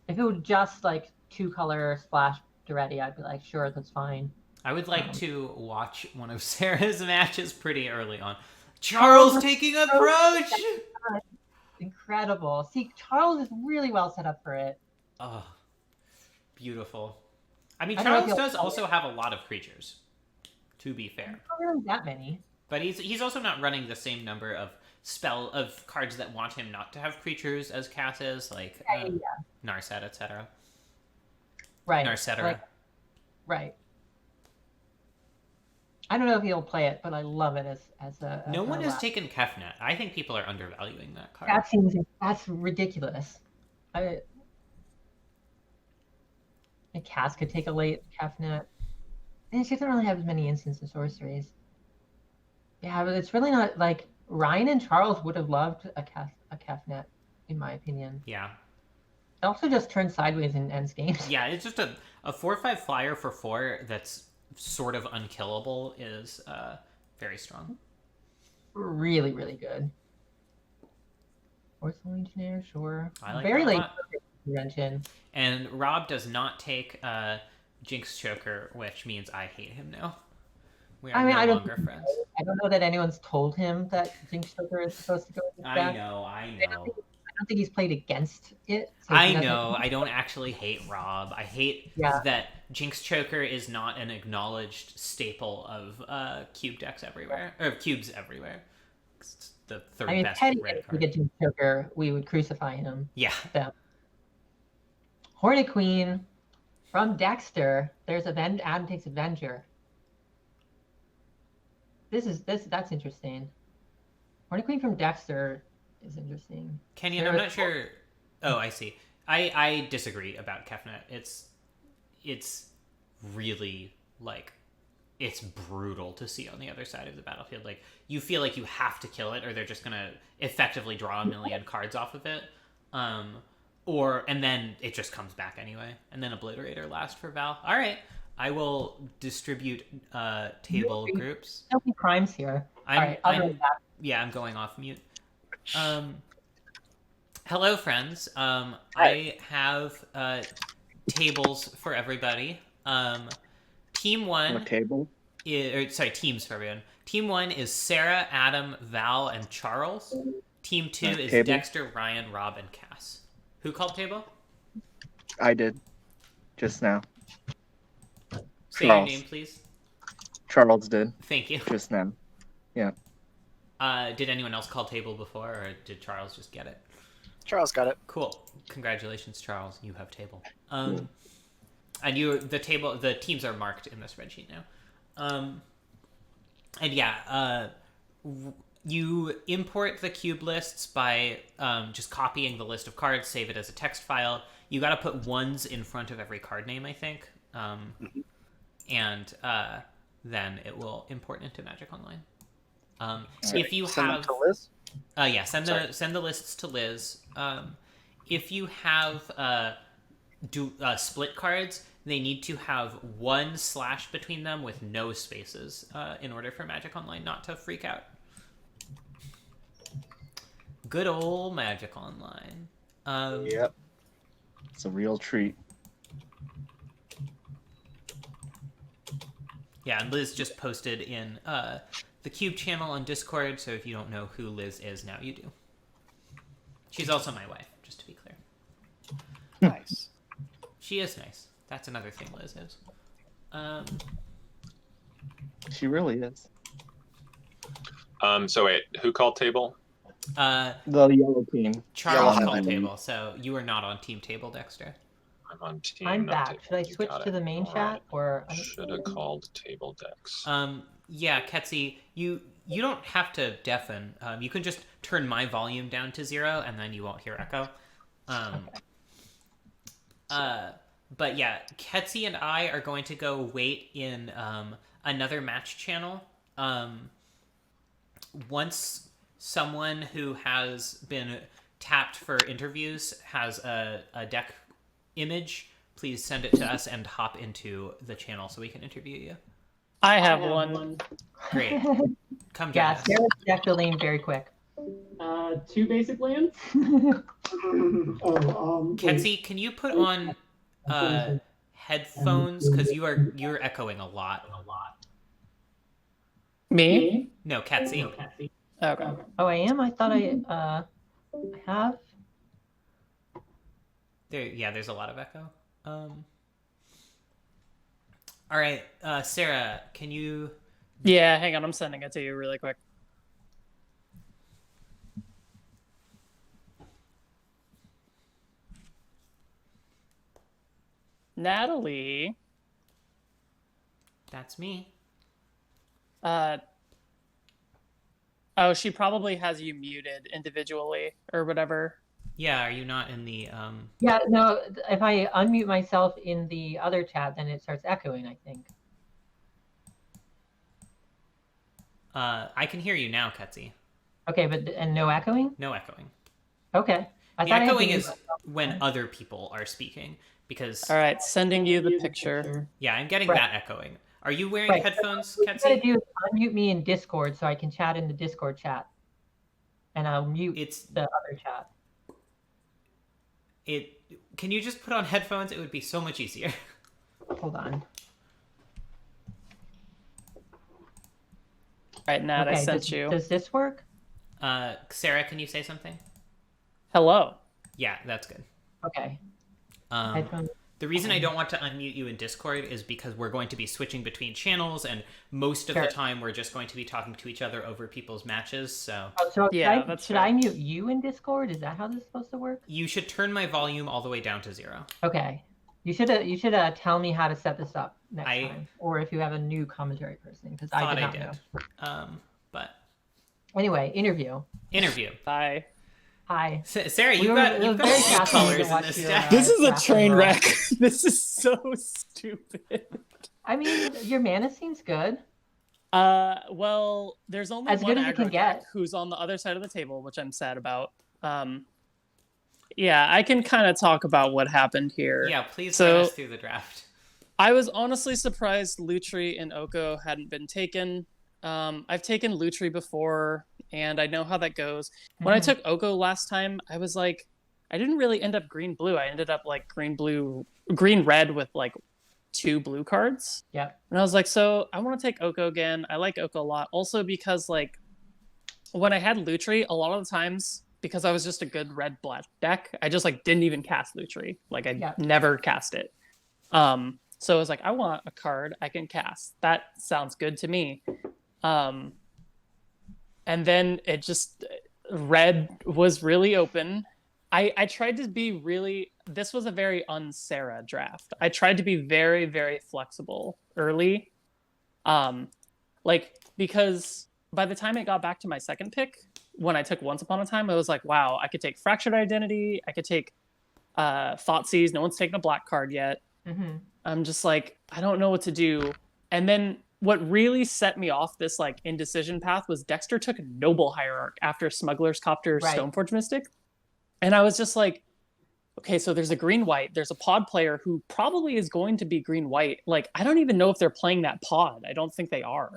if it was just like 2 color splash Duretti, I'd be like, sure, that's fine. I would like to watch one of Sarah's matches pretty early on. Charles taking approach. Incredible. See, Charles is really well set up for it. Oh, beautiful. I mean, I don't know if Charles he'll- does also have a lot of creatures, to be fair. Not really that many. But he's also not running the same number of cards that want him not to have creatures as Cass is, like Narset, etc. Right. Narcetera. Right. I don't know if he'll play it, but I love it as a. No one has last. taken Kefnet. I think people are undervaluing that card. That's ridiculous. And Cass could take a late Kefnet. And she doesn't really have as many instants and sorceries. Yeah, but it's really not like Ryan and Charles would have loved a Kefnet, in my opinion. Yeah. It also just turns sideways in ends games. Yeah, it's just a 4/5 flyer for 4 that's sort of unkillable is very strong. Really, really good. Force Legionnaire, sure. I like Very that a late lot. convention. And Rob does not take Jinx Choker, which means I hate him now. We are I no don't longer friends. I don't know that anyone's told him that Jinx Joker is supposed to go in this I deck. know. I don't think he's played against it. So he I doesn't- know. I don't actually hate Rob. I hate Yeah. that Jinx Choker is not an acknowledged staple of cube decks everywhere, or cubes everywhere. It's the third I mean, best Teddy, red if we card. get Jinx Joker, we would crucify him. Yeah. Hornet Queen from Dexter. There's Adam takes Avenger. That's interesting. Hornet Queen from Dexter is interesting. Kenyon, I'm not sure. Oh, I see. I disagree about Kefnet. It's really like it's brutal to see on the other side of the battlefield. Like you feel like you have to kill it, or they're just gonna effectively draw a million cards off of it. And then it just comes back anyway, and then Obliterator last for Val. All right, I will distribute table groups. No crimes here. All right, I'll go with that. Yeah, I'm going off mute. Hello, friends. I have tables for everybody. Team 1. What table? Teams for everyone. Team 1 is Sarah, Adam, Val, and Charles. Team 2 is table. Dexter, Ryan, Rob, and Cass. Who called table? I did. Just now. Say your Charles. name, please. Charles did. Thank you. Just now. Yeah. Did anyone else call table before, or did Charles just get it? Charles got it. Cool. Congratulations, Charles. You have table. And the teams are marked in the spreadsheet now. You import the cube lists by just copying the list of cards, save it as a text file. You got to put ones in front of every card name, I think. And then it will import into Magic Online. If you Send them have to Liz. send the lists to Liz. If you have split cards, they need to have one slash between them with no spaces in order for Magic Online not to freak out. Good old Magic Online. Yep. It's a real treat. Yeah, and Liz just posted in the Cube channel on Discord, so if you don't know who Liz is, now you do. She's also my wife, just to be clear. Nice. She is nice. That's another thing Liz is. She really is. So wait, who called table? The yellow team. Charles Yellow called team. table, so you are not on Team Table, Dexter. I'm on team. I'm not back. table. Should I You switch got to it. the main chat or? Should have called table decks. Yeah, Quetzy, you don't have to deafen. You can just turn my volume down to 0, and then you won't hear echo. But yeah, Quetzy and I are going to go wait in another match channel. Once someone who has been tapped for interviews has a deck image, please send it to us and hop into the channel so we can interview you. I have one. Great. Come join Yeah, us. Sarah's deck building very quick. 2 basic lands. Quetzy, can you put on headphones? Because you're echoing a lot. Me? No, Quetzy. Okay. Oh, I am? I thought I have. There's a lot of echo. All right, Sarah, can you... Yeah, hang on. I'm sending it to you really quick. Natalie. That's me. Oh, she probably has you muted individually or whatever. Yeah, are you not in the... Yeah, no, if I unmute myself in the other chat, then it starts echoing, I think. I can hear you now, Quetzy. Okay, and no echoing? No echoing. Okay. The echoing is when other people are speaking, because... All right, sending you the picture. Yeah, I'm getting that echoing. Are you wearing headphones, What you gotta Quetzy? do is unmute me in Discord so I can chat in the Discord chat. And I'll mute the other chat. Can you just put on headphones? It would be so much easier. Hold on. All right, Nat, I sent you. Does this work? Sarah, can you say something? Hello. Yeah, that's good. Okay. The reason I don't want to unmute you in Discord is because we're going to be switching between channels, and most of the time we're just going to be talking to each other over people's matches. So, should I mute you in Discord? Is that how this is supposed to work? You should turn my volume all the way down to 0. Okay. You should tell me how to set this up next time, or if you have a new commentary person, because I did not know. But anyway, interview. Bye. Hi, Sarah. You've got very colors in this deck. This is a train wreck. This is so stupid. I mean, your mana seems good. Well, there's only as one good as you can get. Who's on the other side of the table, which I'm sad about. Yeah, I can kind of talk about what happened here. Yeah, please run us through the draft. I was honestly surprised Lutri and Oko hadn't been taken. I've taken Lutri before, and I know how that goes. When I took Oko last time, I was like, I didn't really end up green-blue. I ended up like green-red with like 2 blue cards. Yeah. And I was like, so I want to take Oko again. I like Oko a lot. Also because like when I had Lutri, a lot of the times, because I was just a good red-black deck, I just like didn't even cast Lutri. Like I never cast it. So I was like, I want a card I can cast. That sounds good to me. And then it just, red was really open. I tried to be really, this was a very un-Sarah draft. I tried to be very, very flexible early. Because by the time it got back to my second pick, when I took Once Upon a Time, I was like, wow, I could take Fractured Identity. I could take Thoughtseize. No one's taken a black card yet. I'm just like, I don't know what to do. And then what really set me off this like indecision path was Dexter took Noble Hierarch after Smuggler's Copter Stoneforge Mystic. And I was just like, okay, so there's a green-white. There's a pod player who probably is going to be green-white. Like, I don't even know if they're playing that pod. I don't think they are.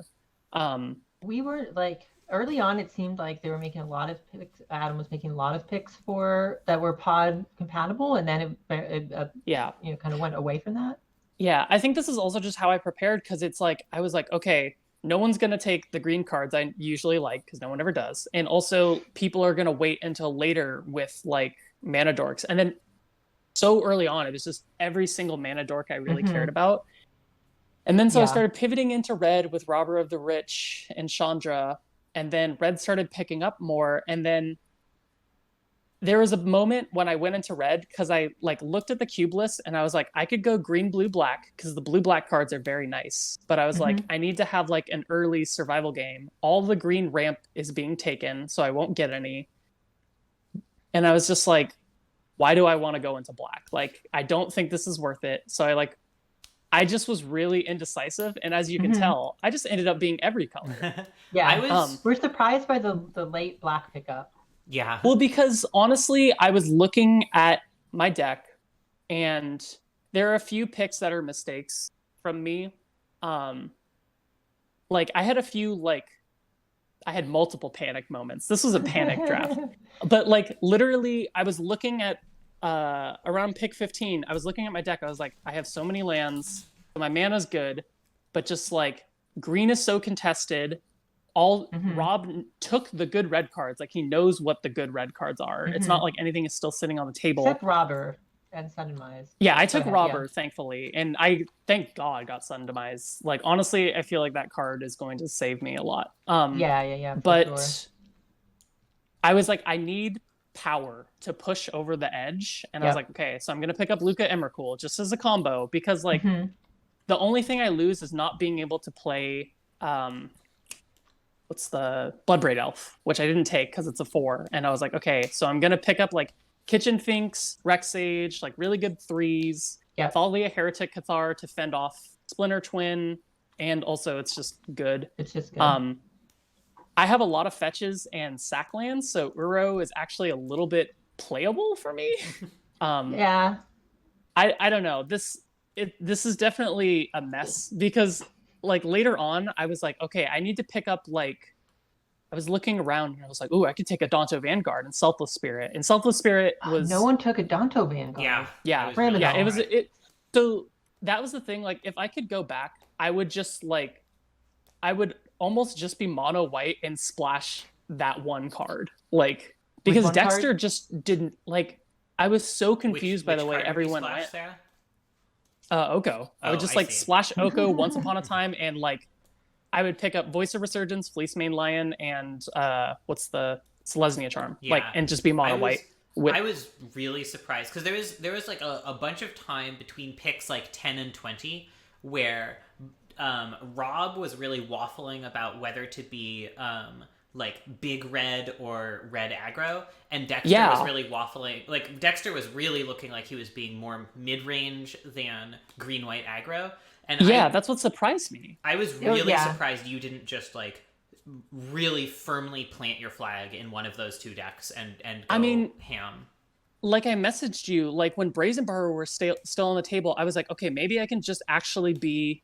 We were like, early on, it seemed like they were making a lot of picks. Adam was making a lot of picks that were pod compatible, and then it kind of went away from that. Yeah, I think this is also just how I prepared, because it's like, I was like, okay, no one's going to take the green cards I usually like, because no one ever does. And also, people are going to wait until later with, like, mana dorks. And then, so early on, it was just every single mana dork I really cared about. And then, so I started pivoting into red with Robber of the Rich and Chandra. And then red started picking up more. And then there was a moment when I went into red, because I like looked at the cube list and I was like, I could go green, blue, black, because the blue black cards are very nice. But I was like, I need to have like an early survival game. All the green ramp is being taken, so I won't get any. And I was just like, why do I want to go into black? Like, I don't think this is worth it. So I just was really indecisive, and as you can tell, I just ended up being every color. Yeah, we're surprised by the late black pickup. Yeah. Well, because honestly, I was looking at my deck, and there are a few picks that are mistakes from me. Like I had a few I had multiple panic moments. This was a panic draft. But like literally I was looking at around pick 15, I was looking at my deck. I was like, I have so many lands, my mana's good, but just like green is so contested. Rob took the good red cards. Like he knows what the good red cards are. It's not like anything is still sitting on the table. Except Robber and Sun Demise. Yeah, I took Robber, thankfully, and I thank God got Sun Demise. Like honestly, I feel like that card is going to save me a lot. Yeah. But sure. I was like, I need power to push over the edge, and I was like, okay, so I'm gonna pick up Luca Emrakul just as a combo because like the only thing I lose is not being able to play what's the Bloodbraid Elf, which I didn't take because it's a 4, and I was like, okay, so I'm gonna pick up like Kitchen Finks, Rex Sage, like really good 3s. Yeah. Thalia Heretic Cathar to fend off Splinter Twin, and also it's just good. It's just good. I have a lot of fetches and sack lands, so Uro is actually a little bit playable for me. Yeah. I don't know. This is definitely a mess because like later on I was like, okay, I need to pick up like I was looking around and I was like, ooh, I could take a Danto Vanguard and Selfless Spirit. And Selfless Spirit was no one took a Danto Vanguard. Yeah. So that was the thing. Like if I could go back, I would just like I would almost just be mono white and splash that one card. Like because Dexter just didn't like I was so confused by the way everyone went. Oko. I would just splash Oko once upon a time and like I would pick up Voice of Resurgence, Fleece Mane Lion, and what's the Selesnya Charm. Yeah. Like and just be mono white. I was really surprised because there was like a bunch of time between picks like 10 and 20 where Rob was really waffling about whether to be like big red or red aggro, and Dexter was really waffling. Like Dexter was really looking like he was being more mid-range than green-white aggro. And that's what surprised me. I was really surprised you didn't just like really firmly plant your flag in one of those two decks and go ham. Like I messaged you, like when Brazen Borrower were still on the table, I was like, okay, maybe I can just actually be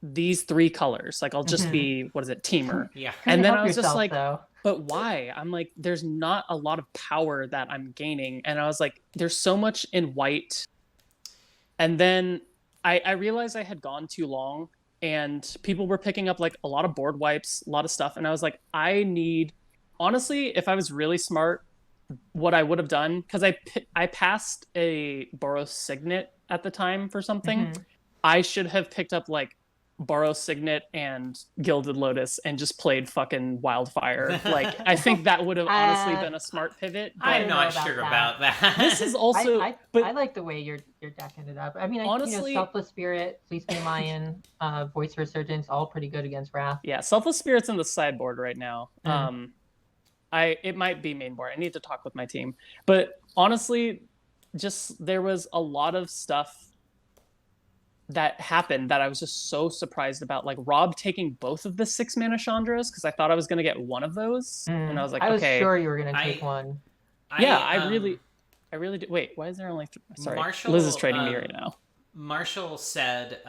these 3 colors. Like I'll just be, what is it, Teamer. Yeah. And then I was just like, but why? I'm like, there's not a lot of power that I'm gaining. And I was like, there's so much in white. And then I realized I had gone too long and people were picking up like a lot of board wipes, a lot of stuff. And I was like, honestly, if I was really smart, what I would have done, because I passed a Boros Signet at the time for something, I should have picked up like Boros Signet and Gilded Lotus and just played fucking Wildfire. Like I think that would have honestly been a smart pivot. But I'm not sure about that. This is also I like the way your deck ended up. I mean, honestly, Selfless Spirit, Fleece Mane Lion, Voice of Resurgence, all pretty good against Wrath. Yeah, Selfless Spirit's in the sideboard right now. It might be main board. I need to talk with my team. But honestly, just there was a lot of stuff that happened that I was just so surprised about. Like Rob taking both of the 6-mana Chandras because I thought I was going to get one of those. And I was like, I was okay. sure you were going to take one. I really did. Wait, why is there only sorry. Liz is trading me right now. Marshall said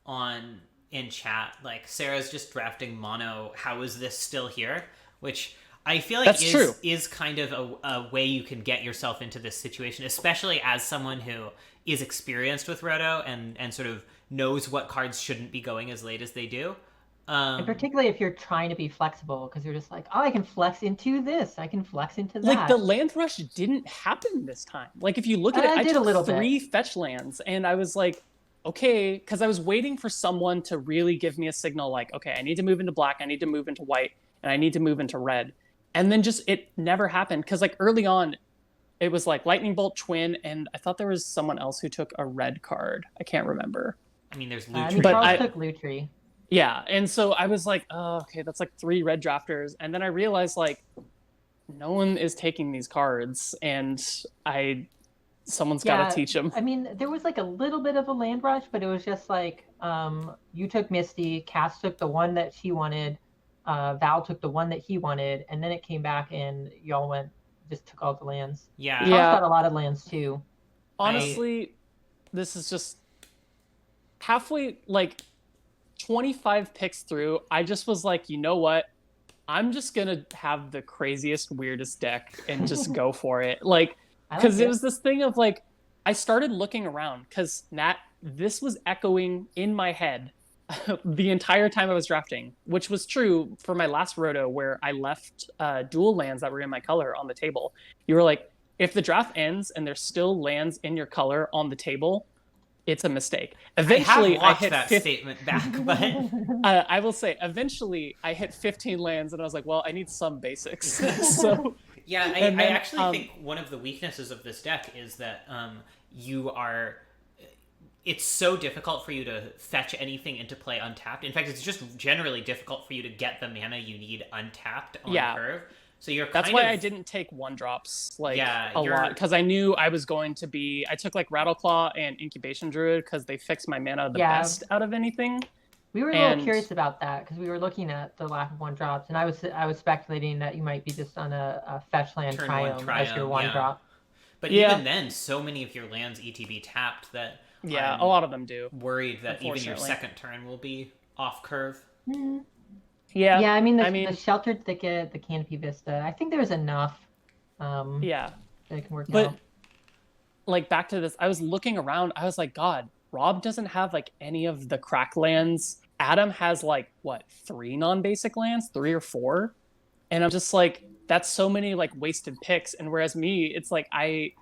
in chat, like, Sarah's just drafting mono. How is this still here? Which I feel like is kind of a way you can get yourself into this situation, especially as someone who is experienced with Roto and sort of knows what cards shouldn't be going as late as they do. And particularly if you're trying to be flexible, because you're just like, oh, I can flex into this, I can flex into that. Like the land rush didn't happen this time. Like if you look at it, I took 3 fetch lands, and I was like, okay, because I was waiting for someone to really give me a signal, like, okay, I need to move into black, I need to move into white, and I need to move into red. And then just it never happened because like early on, it was like Lightning Bolt Twin, and I thought there was someone else who took a red card. I can't remember. I mean, there's Lutri. But I took Lutri. Yeah, and so I was like, oh, okay, that's like 3 red drafters. And then I realized like no one is taking these cards, and someone's got to teach them. I mean, there was like a little bit of a land rush, but it was just like you took Misty, Cass took the one that she wanted, Val took the one that he wanted, and then it came back and y'all just took all the lands. Yeah. Charles got a lot of lands too. Honestly, this is just halfway, like 25 picks through. I just was like, you know what? I'm just gonna have the craziest, weirdest deck and just go for it. Like, because it was this thing of like, I started looking around because Nat, this was echoing in my head the entire time I was drafting, which was true for my last roto where I left dual lands that were in my color on the table. You were like, if the draft ends and there's still lands in your color on the table, it's a mistake. Eventually, I hit that statement back, but I will say, eventually, I hit 15 lands, and I was like, well, I need some basics. So yeah, I actually think one of the weaknesses of this deck is that it's so difficult for you to fetch anything into play untapped. In fact, it's just generally difficult for you to get the mana you need untapped on curve. So that's why I didn't take 1-drops a lot, because I knew I was going to be. I took like Rattleclaw and Incubation Druid because they fixed my mana the best out of anything. We were a little curious about that because we were looking at the lack of 1-drops, and I was speculating that you might be just on a fetch land Triumph as your 1-drop. But even then, so many of your lands ETB tapped that a lot of them do. Worried that even your second turn will be off curve. Mm-hmm. Yeah. I mean, the Sheltered Thicket, the Canopy Vista. I think there's enough. That it can work out. Like back to this, I was looking around. I was like, God, Rob doesn't have like any of the crack lands. Adam has like what 3 non-basic lands, 3 or 4, and I'm just like, that's so many like wasted picks. And whereas me, it's like I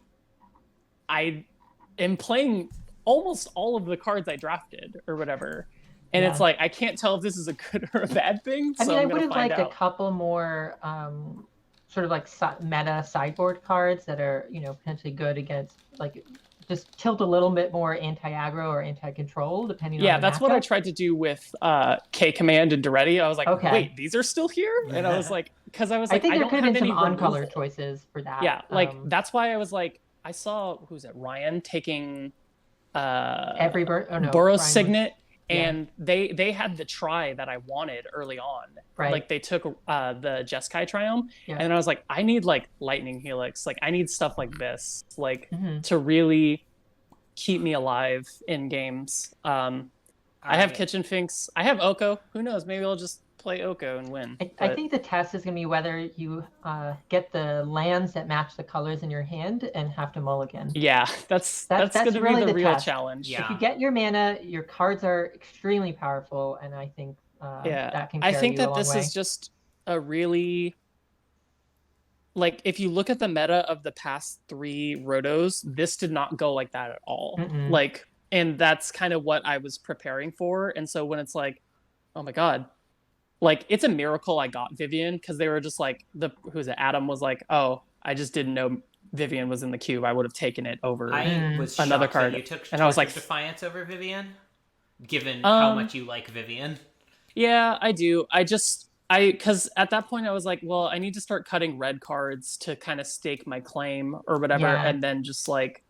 am playing almost all of the cards I drafted or whatever. And it's like, I can't tell if this is a good or a bad thing. I mean, I would have liked a couple more sort of like meta sideboard cards that are, potentially good against, like, just tilt a little bit more anti-aggro or anti-control, depending on the that's matchup. what I tried to do with K-Command and Duretti. I was like, wait, these are still here? And I was like, because I was like, I think there could have been some uncolor uncolor choices for that. Yeah, like, that's why I was like, I saw, Ryan taking Boros Signet. And they had the try that I wanted early on. Right. Like they took the Jeskai Triumph, and I was like, I need like Lightning Helix. Like I need stuff like this, like to really keep me alive in games. I have Kitchen Finks. I have Oko. Who knows? Maybe I'll just play Oko and win. I think the test is going to be whether you get the lands that match the colors in your hand and have to mulligan. Yeah, that's going to really be the real test. challenge. Yeah. If you get your mana, your cards are extremely powerful, and I think that can carry I think you that a long this way. is just a really, like, if you look at the meta of the past 3 rotos, this did not go like that at all. Mm-mm. Like, and that's kind of what I was preparing for. And so when it's like, oh my God, like, it's a miracle I got Vivian, because they were just like, Adam was like, oh, I just didn't know Vivian was in the cube. I would have taken it over I was another shocked card. That you took and I was like, Defiance over Vivian, given how much you like Vivian. Yeah, I do. Because at that point I was like, well, I need to start cutting red cards to kind of stake my claim or whatever. Yeah. And then just like,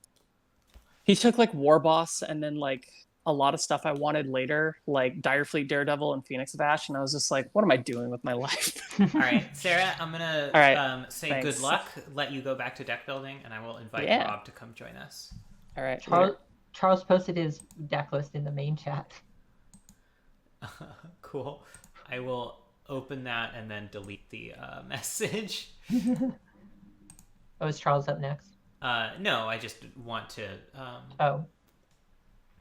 he took like War Boss and then like a lot of stuff I wanted later, like Direfleet, Daredevil, and Phoenix of Ash. And I was just like, what am I doing with my life? All right, Sarah, I'm going to say thanks. Good luck, let you go back to deck building, and I will invite Rob to come join us. All right. Charles posted his deck list in the main chat. Cool. I will open that and then delete the message. Oh, is Charles up next? No, I just want to...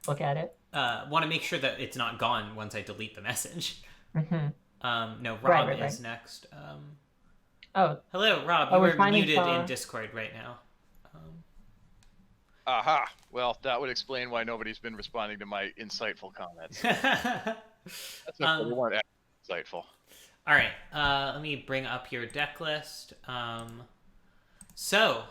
look at it. Want to make sure that it's not gone once I delete the message. Mm-hmm. No, Rob is next. Hello, Rob. You are muted in Discord right now. Aha. Well, that would explain why nobody's been responding to my insightful comments. That's okay. We weren't insightful. All right. Let me bring up your deck list. So,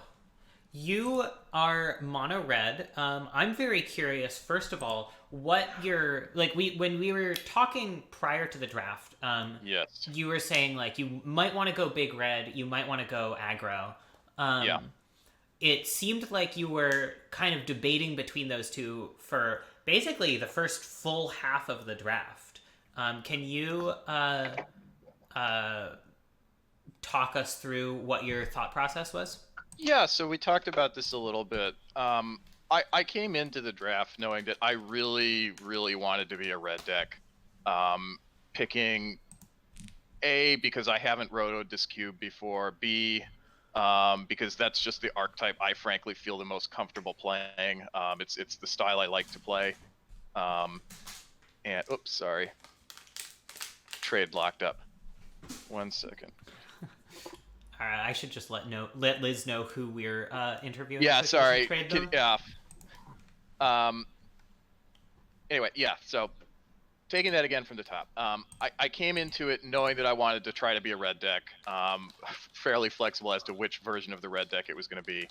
You are mono red. I'm very curious. First of all, what your like when we were talking prior to the draft. Yes. You were saying like you might want to go big red. You might want to go aggro. Yeah. It seemed like you were kind of debating between those two for basically the first full half of the draft. Can you talk us through what your thought process was? Yeah, so we talked about this a little bit. I came into the draft knowing that I really, really wanted to be a red deck. Picking A, because I haven't rotoed this cube before. B, because that's just the archetype I frankly feel the most comfortable playing. It's the style I like to play. And oops, sorry. Trade locked up. 1 second. I should just let Liz know who we're interviewing. Yeah, so sorry. trade them. Anyway, yeah. So taking that again from the top, I came into it knowing that I wanted to try to be a red deck. Fairly flexible as to which version of the red deck it was going to be.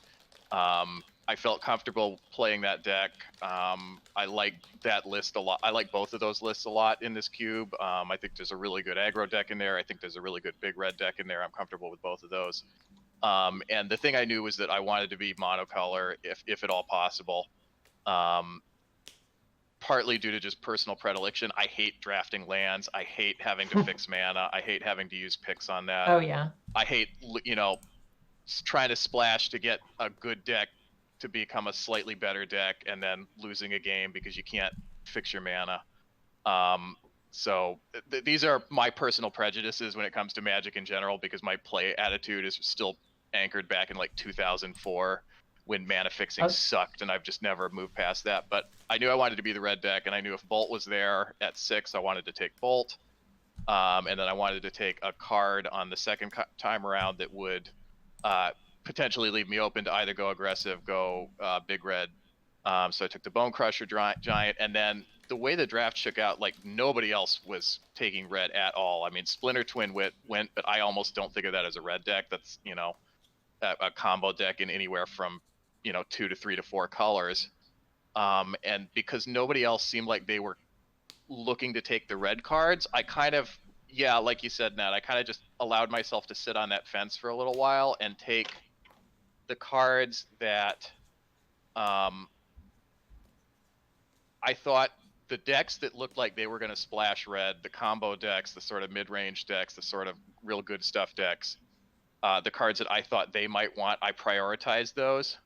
I felt comfortable playing that deck. I like that list a lot. I like both of those lists a lot in this cube. I think there's a really good aggro deck in there. I think there's a really good big red deck in there. I'm comfortable with both of those. And the thing I knew was that I wanted to be monocolor if at all possible. Partly due to just personal predilection. I hate drafting lands. I hate having to fix mana. I hate having to use picks on that. Oh yeah. I hate, trying to splash to get a good deck to become a slightly better deck and then losing a game because you can't fix your mana. So these are my personal prejudices when it comes to Magic in general, because my play attitude is still anchored back in like 2004 when mana fixing sucked, and I've just never moved past that. But I knew I wanted to be the red deck, and I knew if Bolt was there at 6, I wanted to take Bolt. And then I wanted to take a card on the second time around that would potentially leave me open to either go aggressive, go big red. So I took the Bone Crusher Giant, and then the way the draft shook out, like nobody else was taking red at all. I mean, Splinter Twin went, but I almost don't think of that as a red deck. That's, a combo deck in anywhere from, 2 to 3 to 4 colors. And because nobody else seemed like they were looking to take the red cards, I kind of, like you said, Nat, I kind of just allowed myself to sit on that fence for a little while and take the cards that I thought the decks that looked like they were going to splash red, the combo decks, the sort of mid-range decks, the sort of real good stuff decks, the cards that I thought they might want, I prioritized those,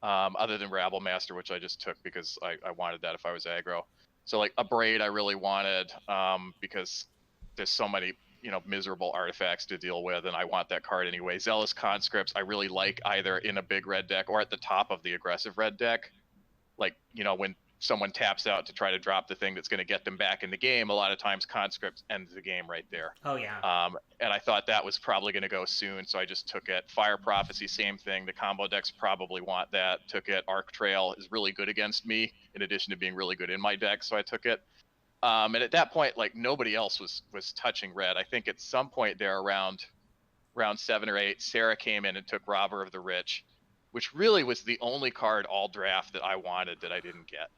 other than Rabble Master, which I just took because I wanted that if I was aggro. So like a Braid I really wanted, because there's so many miserable artifacts to deal with, and I want that card anyway. Zealous Conscripts I really like either in a big red deck or at the top of the aggressive red deck. Like, when someone taps out to try to drop the thing that's going to get them back in the game, a lot of times Conscripts ends the game right there. Oh yeah. And I thought that was probably going to go soon, so I just took it. Fire Prophecy, same thing. The combo decks probably want that. Took it. Arc Trail is really good against me, in addition to being really good in my deck, so I took it. And at that point, like nobody else was touching red. I think at some point there around round 7 or 8, Sarah came in and took Robber of the Rich, which really was the only card all draft that I wanted that I didn't get.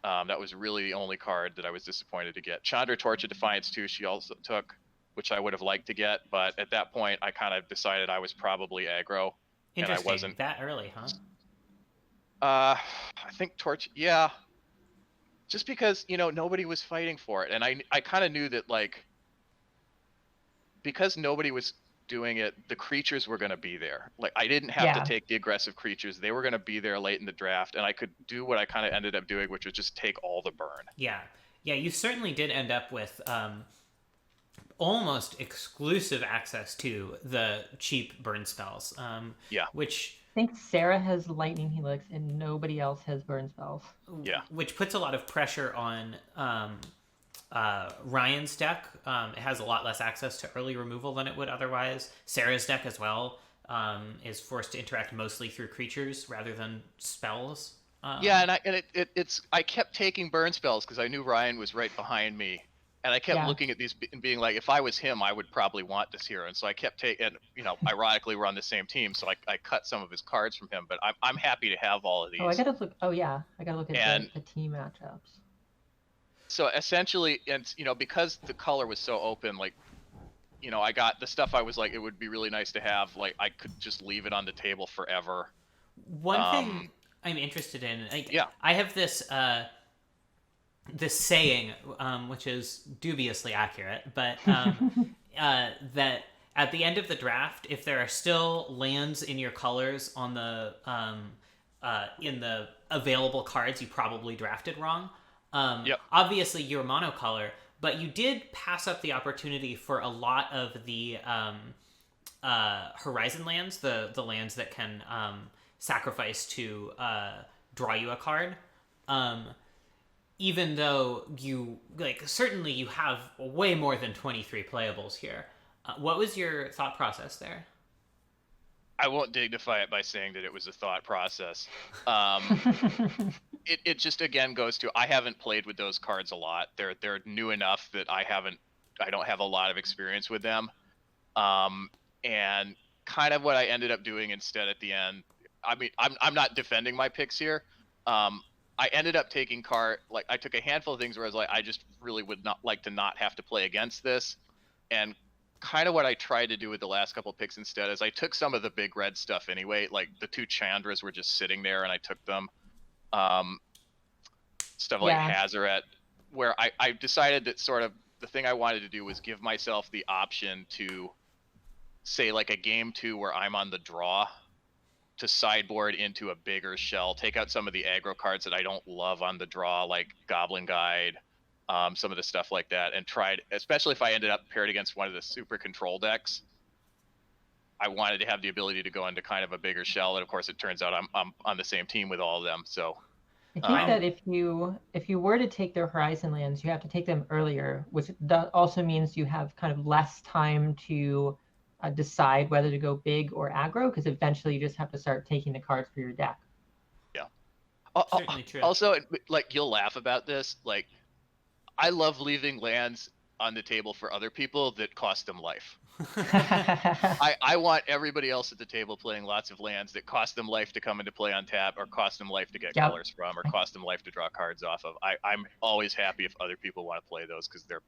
That was really the only card that I was disappointed to get. Chandra Torch of Defiance too, she also took, which I would have liked to get, but at that point I kind of decided I was probably aggro. Interesting. And I wasn't. That early, huh? I think Torch, yeah. Just because, nobody was fighting for it. And I kind of knew that, like, because nobody was doing it, the creatures were going to be there. Like, I didn't have to take the aggressive creatures. They were going to be there late in the draft, and I could do what I kind of ended up doing, which was just take all the burn. Yeah. Yeah, you certainly did end up with almost exclusive access to the cheap burn spells. Which... I think Sarah has Lightning Helix and nobody else has burn spells. Yeah. Which puts a lot of pressure on Ryan's deck. It has a lot less access to early removal than it would otherwise. Sarah's deck as well is forced to interact mostly through creatures rather than spells. And I kept taking burn spells because I knew Ryan was right behind me. And I kept Yeah. looking at these and being like, if I was him, I would probably want this hero. And so I kept taking, and ironically, we're on the same team, so I cut some of his cards from him. But I'm happy to have all of these. Oh, I gotta look. Oh yeah, I gotta look at And the team matchups. so essentially, and because the color was so open, like, I got the stuff I was like, it would be really nice to have. Like, I could just leave it on the table forever. One thing I'm interested in, yeah, I have this saying, which is dubiously accurate, but that at the end of the draft, if there are still lands in your colors on the in the available cards, you probably drafted wrong. Obviously, you're monocolor, but you did pass up the opportunity for a lot of the Horizon lands, the lands that can sacrifice to draw you a card. Even though you certainly you have way more than 23 playables here. What was your thought process there? I won't dignify it by saying that it was a thought process. It just again goes to, I haven't played with those cards a lot. They're new enough that I don't have a lot of experience with them. And kind of what I ended up doing instead at the end, I mean, I'm not defending my picks here. I ended up taking I took a handful of things where I was like, I just really would not like to not have to play against this. And kind of what I tried to do with the last couple picks instead is I took some of the big red stuff anyway. Like the 2 Chandras were just sitting there and I took them. Stuff like Hazaret, where I decided that sort of the thing I wanted to do was give myself the option to say like a game 2 where I'm on the draw, to sideboard into a bigger shell, take out some of the aggro cards that I don't love on the draw, like Goblin Guide, some of the stuff like that, and tried, especially if I ended up paired against one of the super control decks, I wanted to have the ability to go into kind of a bigger shell, and of course it turns out I'm on the same team with all of them, so. I think that if you were to take their Horizon lands, you have to take them earlier, which also means you have kind of less time to decide whether to go big or aggro, because eventually you just have to start taking the cards for your deck. Yeah. Certainly true. Also, like, you'll laugh about this. Like, I love leaving lands on the table for other people that cost them life. I want everybody else at the table playing lots of lands that cost them life to come into play on tap, or cost them life to get colors from, or cost them life to draw cards off of. I'm always happy if other people want to play those, because they're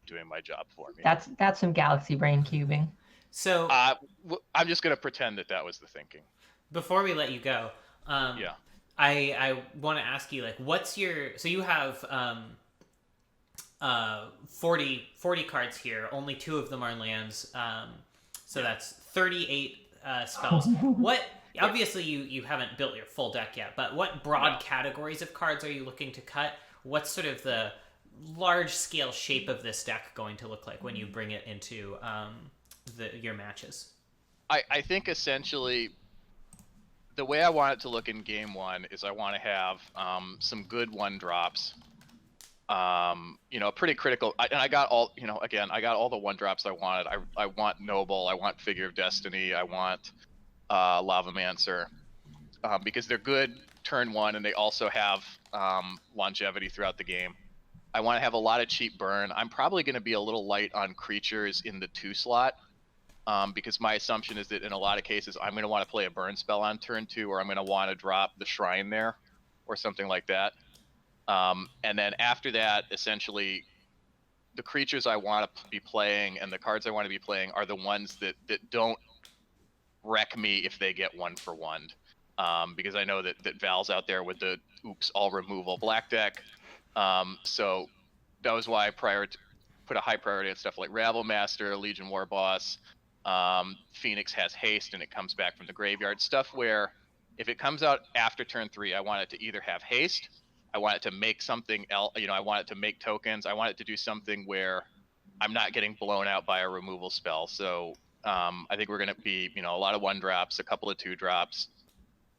doing my job for me. That's some galaxy brain cubing. So I'm just going to pretend that was the thinking. Before we let you go, I want to ask you, like, what's your... So you have 40 cards here. Only 2 of them are lands. So that's 38 spells. What... Obviously, you haven't built your full deck yet, but what broad categories of cards are you looking to cut? What's sort of the large-scale shape of this deck going to look like when you bring it into... your matches? I think essentially the way I want it to look in game 1 is I want to have some good 1-drops, pretty critical, and I got all, again, I got all the 1-drops I wanted. I want Noble, I want Figure of Destiny, I want Lavamancer, because they're good turn 1 and they also have longevity throughout the game. I want to have a lot of cheap burn. I'm probably going to be a little light on creatures in the 2 slot. Because my assumption is that in a lot of cases I'm going to want to play a burn spell on turn 2, or I'm going to want to drop the shrine there or something like that. And then after that, essentially, the creatures I want to be playing and the cards I want to be playing are the ones that don't wreck me if they get 1-for-1. Because I know that Val's out there with the all removal black deck. So that was why I put a high priority on stuff like Rabble Master, Legion War Boss. Phoenix has haste and it comes back from the graveyard. Stuff where if it comes out after turn 3, I want it to either have haste, I want it to make something else, I want it to make tokens, I want it to do something where I'm not getting blown out by a removal spell. So I think we're going to be, a lot of 1-drops, a couple of 2-drops.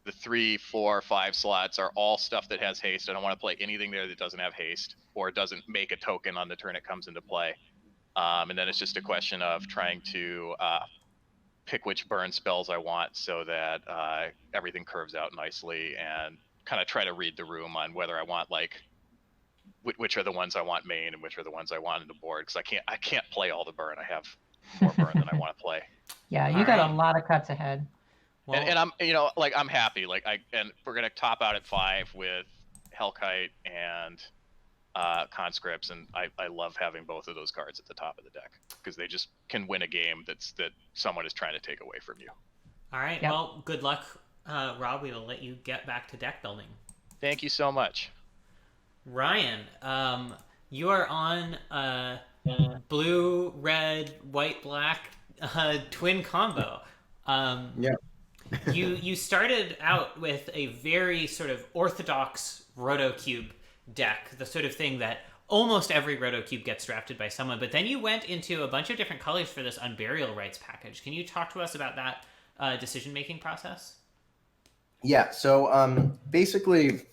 The 3, 4, 5 slots are all stuff that has haste. I don't want to play anything there that doesn't have haste or doesn't make a token on the turn it comes into play. And then it's just a question of trying to pick which burn spells I want so that everything curves out nicely, and kind of try to read the room on whether I want, like, which are the ones I want main and which are the ones I want in the board, because I can't play all the burn. I have more burn than I want to play. Yeah, you All got right. a lot of cuts ahead. Well, And I'm like I'm happy. And we're gonna top out at 5 with Hellkite and conscripts, and I love having both of those cards at the top of the deck because they just can win a game that someone is trying to take away from you. all right. Yep. Well, good luck, Rob. We will let you get back to deck building. Thank you so much. Ryan, you are on blue, red, white, black twin combo. Yeah. You started out with a very sort of orthodox Rotocube deck, the sort of thing that almost every Rotocube gets drafted by someone, but then you went into a bunch of different colors for this Unburial Rights package. Can you talk to us about that decision-making process? Yeah, so basically,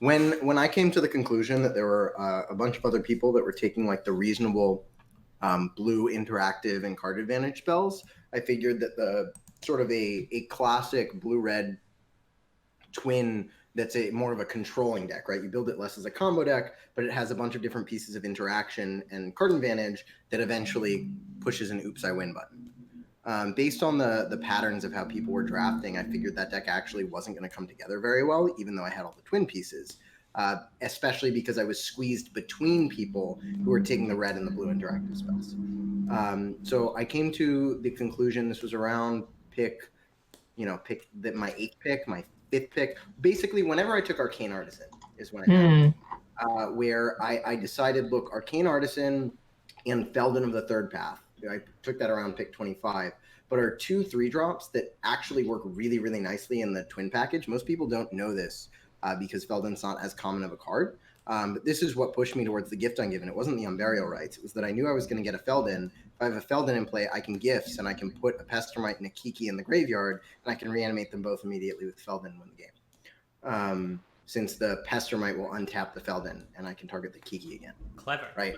when I came to the conclusion that there were a bunch of other people that were taking like the reasonable blue interactive and card advantage spells, I figured that the sort of a classic blue-red twin that's more of a controlling deck, right? You build it less as a combo deck, but it has a bunch of different pieces of interaction and card advantage that eventually pushes an oops, I win button. Based on the patterns of how people were drafting, I figured that deck actually wasn't going to come together very well, even though I had all the twin pieces, especially because I was squeezed between people who were taking the red and the blue interactive spells. So I came to the conclusion, this was around my 8th pick, my 5th pick. Basically, whenever I took Arcane Artisan is when I had where I decided, look, Arcane Artisan and Feldon of the Third Path. I took that around pick 25, but are 2 3-drops that actually work really, really nicely in the twin package. Most people don't know this because Feldon's not as common of a card. But this is what pushed me towards the gift ungiven. It wasn't the Unburial Rights. It was that I knew I was going to get a Feldon. If I have a Feldon in play, I can gifts, and I can put a Pestermite and a Kiki in the graveyard, and I can reanimate them both immediately with Feldon and win the game. Since the Pestermite will untap the Feldon, and I can target the Kiki again. Clever. Right.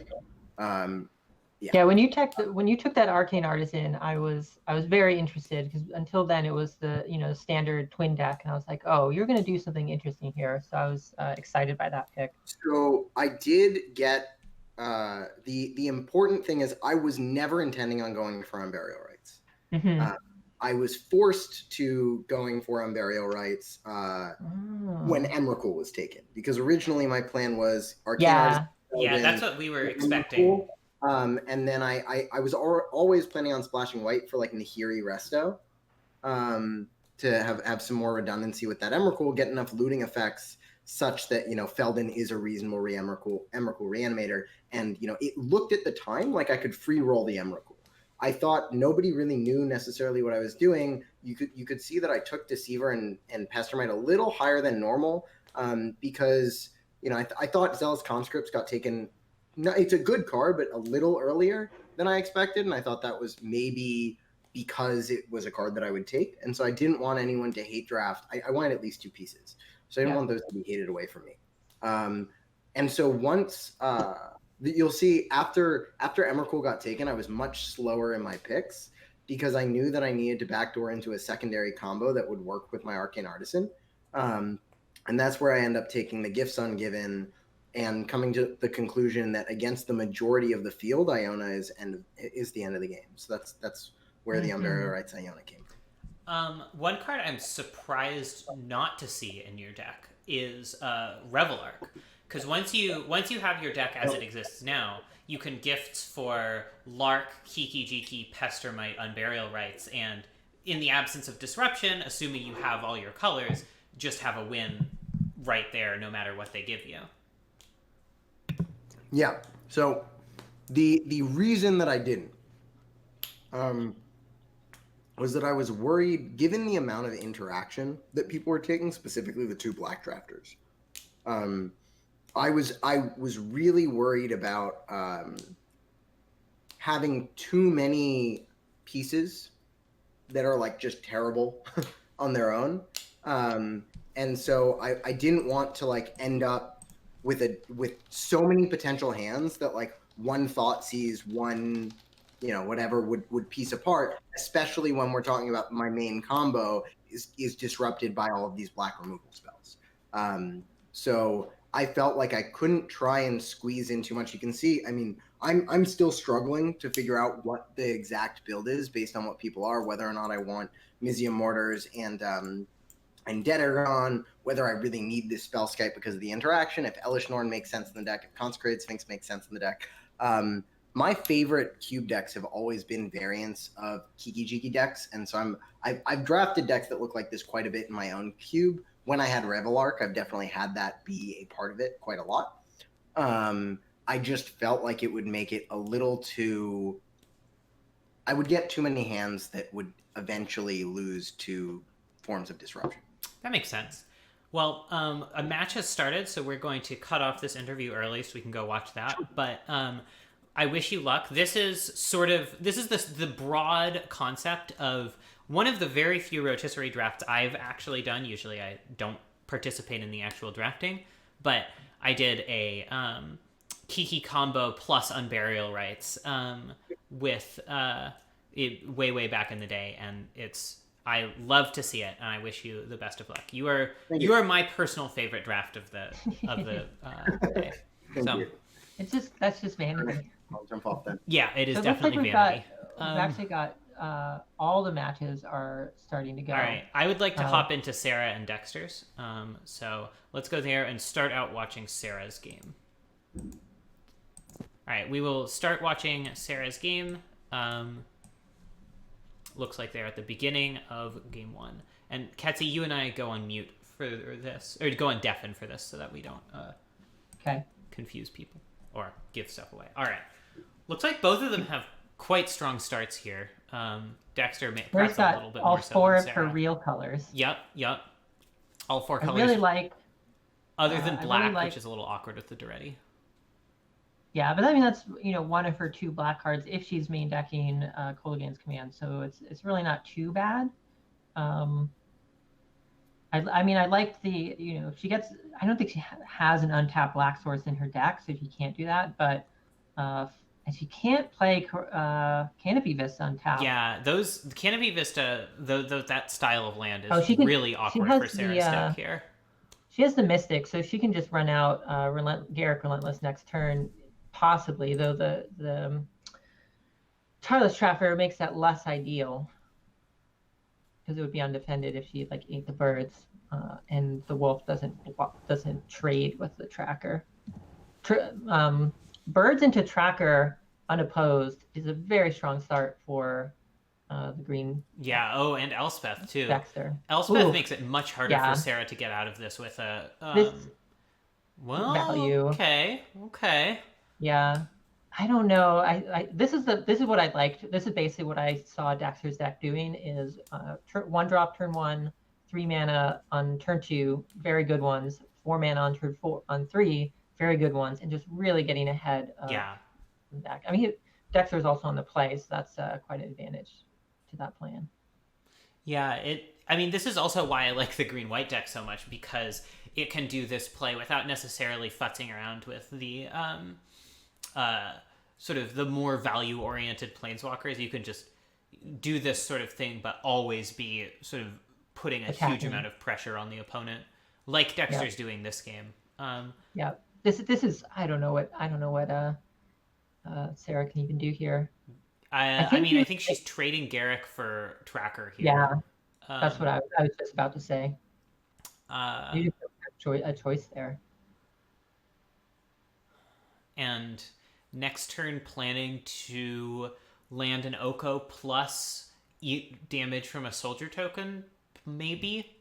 Yeah, when you took that Arcane Artisan, I was very interested because until then it was the standard twin deck, and I was like, oh, you're going to do something interesting here. So I was excited by that pick. So I did get the important thing is I was never intending on going for Unburial Rights. I was forced to going for Unburial Rights when Emrakul was taken, because originally my plan was Arcane Artisan. Yeah, that's what we were expecting. And then I was always planning on splashing white for like Nahiri Resto to have some more redundancy with that Emrakul, get enough looting effects such that, Feldon is a reasonable Emrakul reanimator. And, it looked at the time like I could free roll the Emrakul. I thought nobody really knew necessarily what I was doing. You could see that I took Deceiver and Pestermite a little higher than normal because, I thought Zealous Conscripts got taken. No, it's a good card, but a little earlier than I expected, and I thought that was maybe because it was a card that I would take, and so I didn't want anyone to hate draft. I wanted at least 2 pieces, so I didn't want those to be hated away from me. And so once you'll see after Emrakul got taken, I was much slower in my picks because I knew that I needed to backdoor into a secondary combo that would work with my Arcane Artisan, and that's where I end up taking the Gifts Ungiven and coming to the conclusion that against the majority of the field, Iona is the end of the game. So that's where the Unburial Rights Iona came from. One card I'm surprised not to see in your deck is Revelark, because once you have your deck as it exists now, you can gifts for Lark, Kiki Jiki, Pestermite, Unburial Rights, and in the absence of disruption, assuming you have all your colors, just have a win right there, no matter what they give you. Yeah. So the reason that I didn't was that I was worried, given the amount of interaction that people were taking, specifically the 2 black drafters. I was really worried about having too many pieces that are like just terrible on their own. And so I didn't want to like end up with so many potential hands that like one thought sees one, whatever would piece apart, especially when we're talking about my main combo is disrupted by all of these black removal spells. So I felt like I couldn't try and squeeze in too much. You can see, I mean, I'm still struggling to figure out what the exact build is based on what people are, whether or not I want Mizium Mortars and Dead Aragon, whether I really need this Spellskite because of the interaction, if Elish Norn makes sense in the deck, if Consecrated Sphinx makes sense in the deck. My favorite cube decks have always been variants of Kiki Jiki decks, and so I've drafted decks that look like this quite a bit in my own cube. When I had Revelark, I've definitely had that be a part of it quite a lot. I just felt like it would make it a little too... I would get too many hands that would eventually lose to Forms of Disruption. That makes sense. Well, a match has started, so we're going to cut off this interview early so we can go watch that. But I wish you luck. This is the broad concept of one of the very few rotisserie drafts I've actually done. Usually I don't participate in the actual drafting, but I did a Kiki combo plus Unburial Rites with way back in the day, and I love to see it, and I wish you the best of luck. You are my personal favorite draft of the day. So That's just vanity. I'll jump off then. Yeah, it is So definitely we've vanity. we've actually got all the matches are starting to go. All right, I would like to hop into Sarah and Dexter's. So let's go there and start out watching Sarah's game. All right, we will start watching Sarah's game. Looks like they're at the beginning of game 1. And Quetzy, you and I go on mute for this, or go on deafen for this, so that we don't confuse people or give stuff away. All right, looks like both of them have quite strong starts here. Dexter perhaps a little bit all more so four than of Sarah. her real colors. Yep. All 4 colors. I really like. Other than black, like, which is a little awkward with the Duretti. Yeah, but I mean that's one of her 2 black cards if she's main decking Kolaghan's Command, so it's really not too bad. I mean I like the she gets, I don't think she has an untapped black source in her deck, so she can't do that, but and she can't play Canopy Vista untapped. Yeah, those Canopy Vista, that style of land is really awkward for Sarah's deck here. She has the Mystic, so she can just run out Garrick Relentless next turn. Possibly, though the Tireless Trapper makes that less ideal because it would be undefended if she ate the birds, and the wolf doesn't trade with the tracker. Birds into tracker unopposed is a very strong start for the green. Yeah. Oh, and Elspeth too. Dexter. Elspeth makes it much harder for Sarah to get out of this with a value. Okay. Yeah, I don't know. This is what I liked. This is basically what I saw Dexter's deck doing is 1 drop turn 1, 3 mana on turn 2, very good ones. 4 mana on turn 4 on 3, very good ones, and just really getting ahead of the deck. I mean, Dexter's also on the play, so that's quite an advantage to that plan. Yeah, I mean, this is also why I like the green-white deck so much, because it can do this play without necessarily futzing around with the sort of the more value-oriented planeswalkers. You can just do this sort of thing, but always be sort of putting a huge amount of pressure on the opponent, like Dexter's doing this game. This is I don't know what Sarah can even do here. I think she's trading Garrick for Tracker here. Yeah, that's what I was just about to say. You have a choice there. And next turn, planning to land an Oko plus eat damage from a soldier token, maybe?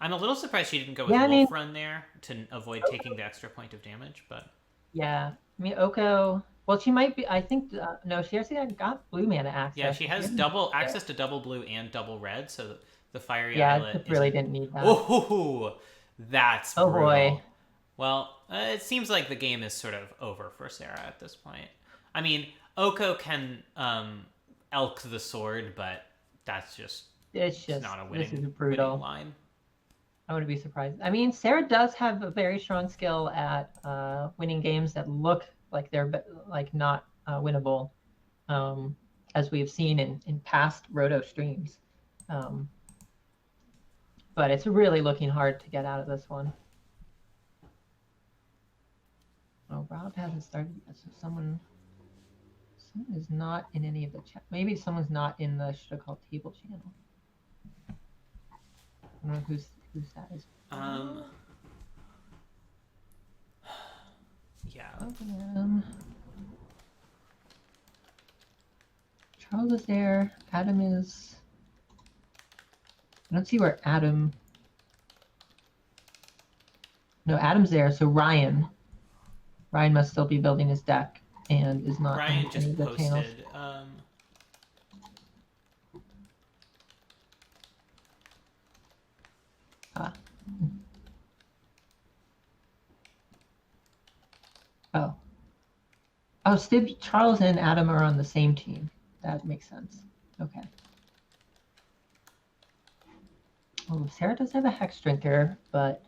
I'm a little surprised she didn't go with Wolf Run there to avoid taking the extra point of damage, but... Yeah, I mean, Oko... Well, she might be... I think... no, she actually got blue mana access. Yeah, she has access to double blue and double red, so the Fiery Islet... Yeah, really didn't need that. Oh, that's brutal. Boy. Well, it seems like the game is sort of over for Sarah at this point. I mean, Oko can elk the sword, but that's just... It's not a winning, this is brutal. Winning line. I wouldn't be surprised. I mean, Sarah does have a very strong skill at winning games that look like they're not winnable, as we've seen in past Roto streams. But it's really looking hard to get out of this one. Chat hasn't started yet, so someone is not in any of the chat. Maybe someone's not in the Should I Call Table channel. I don't know whose that is. Yeah. Charles is there. Adam is. I don't see where Adam. No, Adam's there. So Ryan must still be building his deck and is not. Ryan in just any of the channels. posted. Oh, Steve, Charles and Adam are on the same team. That makes sense. Okay. Oh, Sarah does have a Hex Drinker, but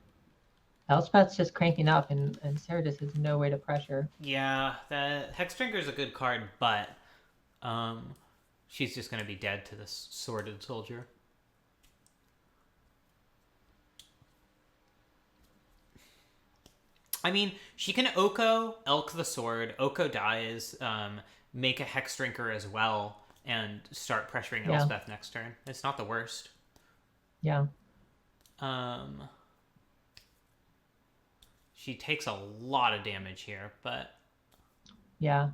Elspeth's just cranking up, and Sarah just has no way to pressure. Yeah, the Hex Drinker is a good card, but she's just going to be dead to this Sworded Soldier. I mean, she can Oko, Elk the Sword, Oko dies, make a Hex Drinker as well, and start pressuring Elspeth next turn. It's not the worst. Yeah. She takes a lot of damage here, but... Yeah.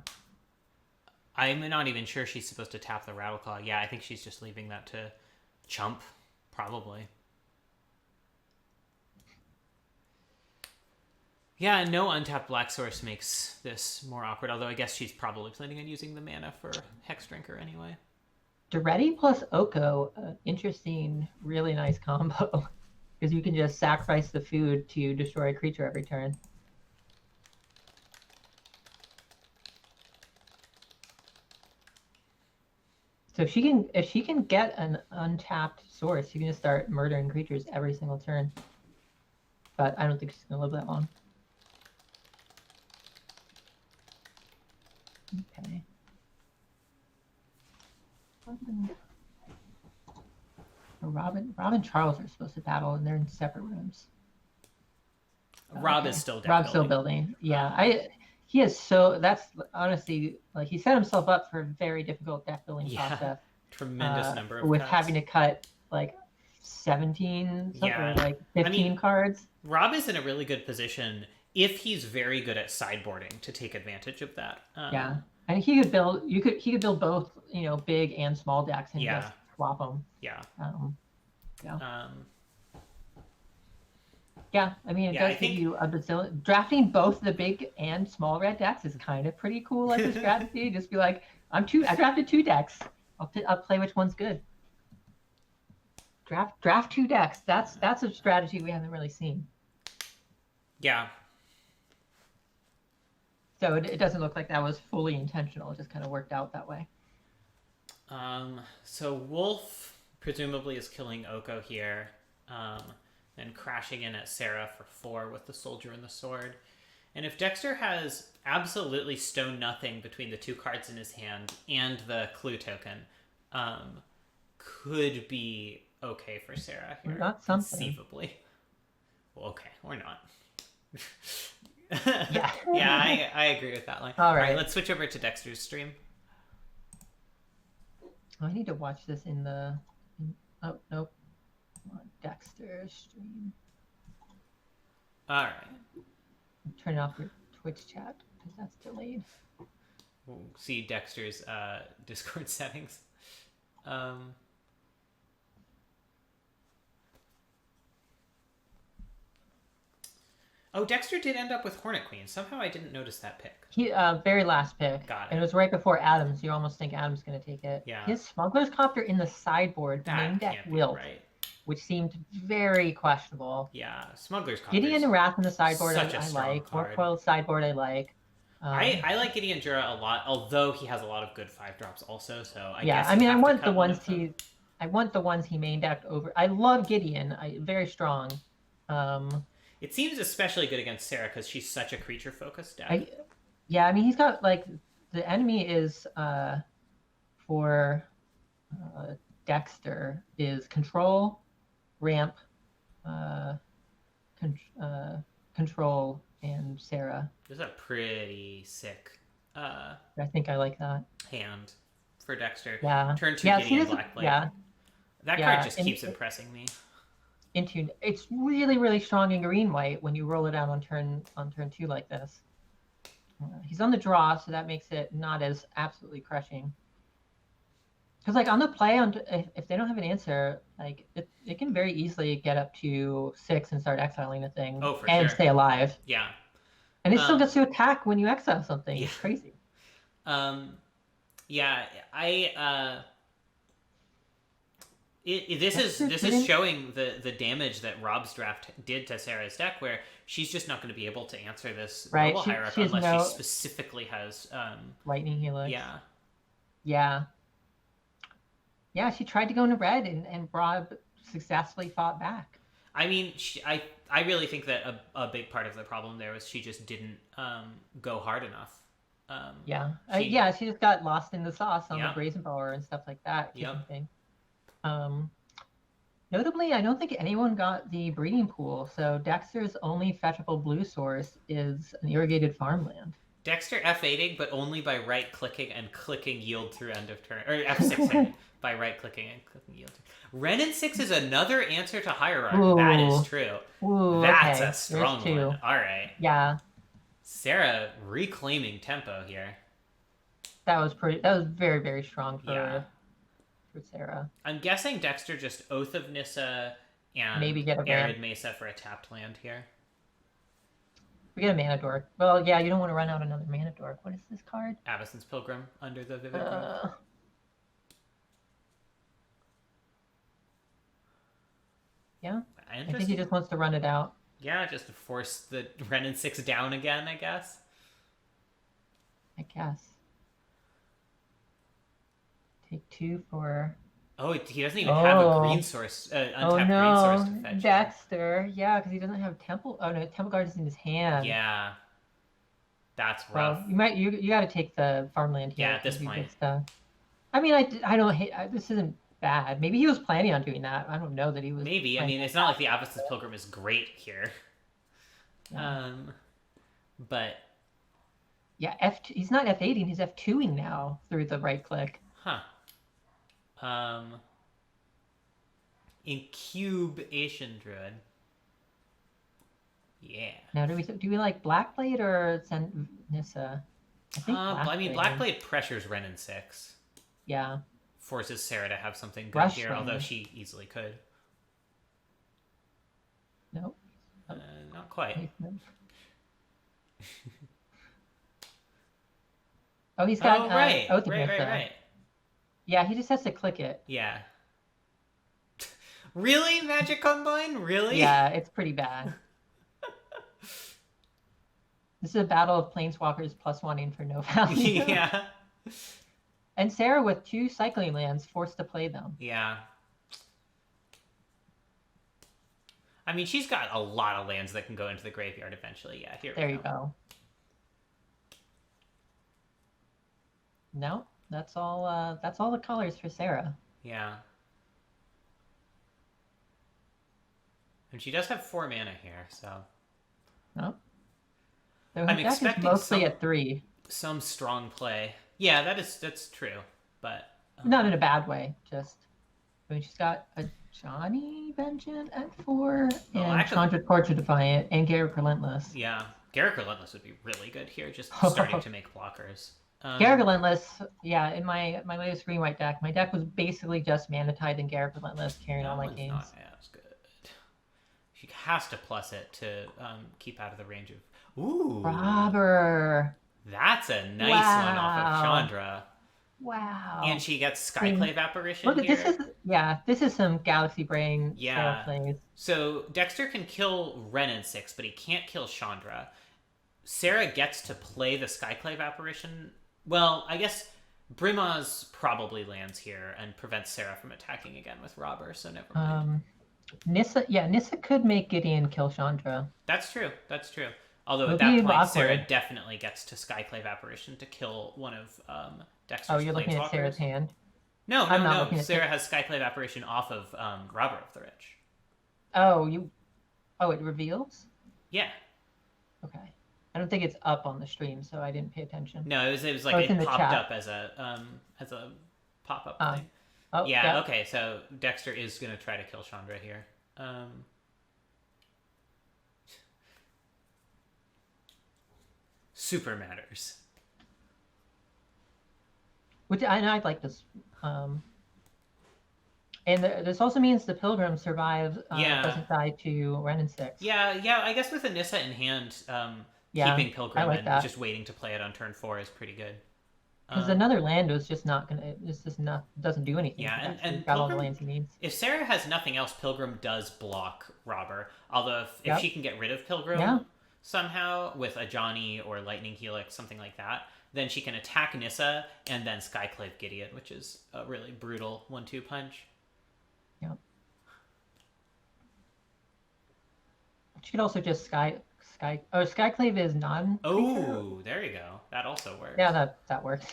I'm not even sure she's supposed to tap the Rattleclaw. Yeah, I think she's just leaving that to Chump, probably. Yeah, no untapped Black Source makes this more awkward, although I guess she's probably planning on using the mana for Hex Drinker anyway. Duretti plus Oko, interesting, really nice combo. Because you can just sacrifice the food to destroy a creature every turn. So if she can get an untapped source, you can just start murdering creatures every single turn. But I don't think she's gonna live that long. Okay. Rob and Charles are supposed to battle, and they're in separate rooms. Rob is still deck Rob's building. still building. Yeah, he is so. That's honestly like he set himself up for a very difficult deck building process. Tremendous number of with cuts. having to cut like 17 or like 15 cards. Rob is in a really good position if he's very good at sideboarding to take advantage of that. Yeah, and he could build. He could build both, big and small decks and just swap them. Yeah. Yeah, I mean, it does give you a bazillion. Drafting both the big and small red decks is kind of pretty cool as a strategy. Just be like, I drafted 2 decks. I'll play which one's good. Draft 2 decks. That's a strategy we haven't really seen. Yeah. So it doesn't look like that was fully intentional. It just kind of worked out that way. So Wolf presumably is killing Oko here, and crashing in at Sarah for 4 with the Soldier and the Sword. And if Dexter has absolutely stone nothing between the 2 cards in his hand and the clue token, could be okay for Sarah here. Not something. Conceivably. Well, okay, or not. Yeah, I agree with that line. All right, let's switch over to Dexter's stream. I need to watch this oh, nope. Dexter's stream. All right. Turn off your Twitch chat because that's delayed. We'll see Dexter's Discord settings. Oh, Dexter did end up with Hornet Queen. Somehow I didn't notice that pick. He very last pick. Got it. And it was right before Adams. You almost think Adams going to take it. Yeah. His Smuggler's Copter in the sideboard, main deck wilt, right. which seemed very questionable. Yeah, Smuggler's Copter. Gideon and Wrath in the sideboard I like. Card. Warcoil sideboard I like. I like Gideon Jura a lot, although he has a lot of good 5-drops also. So I yeah, guess I mean, I want the ones he main decked over. I love Gideon. Very strong. It seems especially good against Sarah because she's such a creature-focused deck. Yeah, I mean, he's got like the enemy is for Dexter is control, ramp, control, and Sarah. This is a pretty sick I think I like that. hand for Dexter. Yeah. Turn 2 Yeah, Gideon see, Blackblade. yeah. That Yeah, card just and keeps impressing me. Into it's really, really strong in green white when you roll it out on turn 2 like this. He's on the draw, so that makes it not as absolutely crushing. Because like on the play, if they don't have an answer, like it can very easily get up to 6 and start exiling a thing and sure. stay alive. Yeah. And it still gets to attack when you exile something. Yeah. It's crazy. Yeah, this is showing the damage that Rob's draft did to Sarah's deck, where she's just not going to be able to answer this Noble Hierarch unless she specifically has Lightning Helix. Yeah. Yeah. Yeah, she tried to go into red, and Rob successfully fought back. I mean, I really think that a big part of the problem there was she just didn't go hard enough. She just got lost in the sauce on the Brazen Power and stuff like that. Thing. Notably, I don't think anyone got the breeding pool, so Dexter's only fetchable blue source is an irrigated farmland. Dexter F8ing, but only by right-clicking and clicking yield through end of turn. Or F6ing by right-clicking and clicking yield through. Renin 6 is another answer to Hierarch. Ooh. That is true. Ooh, That's okay. a strong one. All right. Yeah. Sarah reclaiming tempo here. That was very, very strong for Sarah. I'm guessing Dexter just Oath of Nissa and maybe get a Arid Mesa for a tapped land here. We get a Mana Dork. Well, yeah, you don't want to run out another Mana Dork. What is this card? Avacyn's Pilgrim under the Vivid Growth. Yeah. I think he just wants to run it out. Yeah, just to force the Renin 6 down again, I guess. Take 2 for... Oh, he doesn't even have a green source, untapped green source to fetch. Dexter. Yeah, because he doesn't have Temple... Oh, no, Temple Guard is in his hand. Yeah. That's rough. Well, you got to take the farmland here. Yeah, at this point. I mean, I don't hate... this isn't bad. Maybe he was planning on doing that. I don't know that he was... Maybe. I mean, it's not like the Avacyn's Pilgrim is great here. Yeah. But... Yeah, he's not F8ing, he's F2ing now through the right click. Huh. Incubation Druid. Yeah. Now, do we like Blackblade or Nissa? I think I mean, Blackblade pressures Renin 6. Yeah. Forces Sarah to have something good here, although she easily could. Nope. Not quite. Oh, he's got right. Oath of Right. Yeah, he just has to click it. Yeah. Really? Magic Combine? Really? Yeah, it's pretty bad. This is a battle of planeswalkers plus wanting for no value. Yeah. And Sarah with 2 cycling lands forced to play them. Yeah. I mean, she's got a lot of lands that can go into the graveyard eventually. Yeah, here we go. There you go. No, that's all the colors for Sarah. Yeah. And she does have 4 mana here, so. No. So I'm expecting mostly at 3. Some strong play. Yeah, that's true, but not in a bad way. Just, I mean, she's got a Johnny Vengeance at 4, and Chandra Torture Defiant, and Garruk Relentless. Yeah, Garruk Relentless would be really good here. Just starting to make blockers. Garruk Relentless, yeah. In my latest green white deck, my deck was basically just Mana Tide and Garruk Relentless carrying all my games. Not as good. She has to plus it to keep out of the range of. Ooh, Robber. That's a nice one off of Chandra. Wow. And she gets Skyclave Apparition look at here. This is some Galaxy Brain plays. So Dexter can kill Renin 6, but he can't kill Chandra. Sarah gets to play the Skyclave Apparition. Well, I guess Brimaz probably lands here and prevents Sarah from attacking again with Robber, so never mind. Nissa could make Gideon kill Chandra. That's true. Although at that point, Sarah definitely gets to Skyclave Apparition to kill one of Dexter's Oh, you're looking at Sarah's hand? No. Sarah has Skyclave Apparition off of Robber of the Rich. Oh, it reveals? Yeah. Okay. I don't think it's up on the stream, so I didn't pay attention. No, it was like it's in it the popped chat. up as a pop-up thing. Oh, yeah, okay, so Dexter is gonna try to kill Chandra here. Super matters. Which I'd like this. And this also means the Pilgrim survives, doesn't die to Ren and 6. Yeah, I guess with Anissa in hand, keeping Pilgrim like and that. just waiting to play it on turn 4 is pretty good. Because another land is just not gonna. It's just not doesn't do anything. Yeah, and got Pilgrim, all the lands he needs. If Sarah has nothing else, Pilgrim does block Robber. Although if she can get rid of Pilgrim somehow with a Johnny or Lightning Helix, something like that, then she can attack Nissa and then Skyclave Gideon, which is a really brutal 1-2 punch. Yep. She could also just Skyclave is non. Oh, there you go. That also works. Yeah, that works.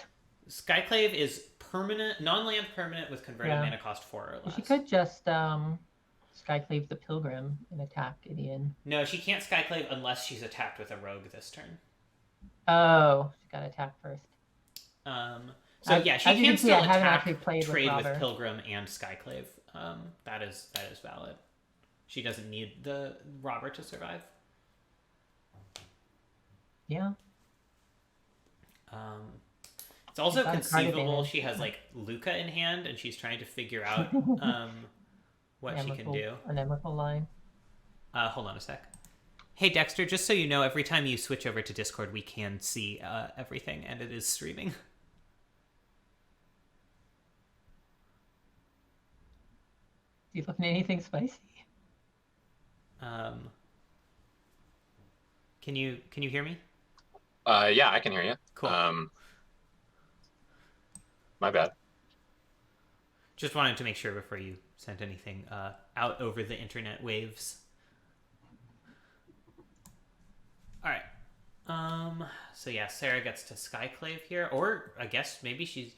Skyclave is permanent, non-land permanent with converted mana cost 4 or less. She could just Skyclave the Pilgrim and attack Gideon. No, she can't Skyclave unless she's attacked with a rogue this turn. Oh, she got attacked first. So yeah, she can still attack, trade with Pilgrim and Skyclave. That is valid. She doesn't need the Robber to survive. Yeah. It's also conceivable she has like Luca in hand and she's trying to figure out what she can do. An Emrakul line. Hold on a sec. Hey Dexter, just so you know, every time you switch over to Discord, we can see everything, and it is streaming. You looking at anything spicy? Can you hear me? Yeah, I can hear you. Cool. My bad. Just wanted to make sure before you sent anything out over the internet waves. All right. So yeah, Sarah gets to Skyclave here, or I guess maybe she's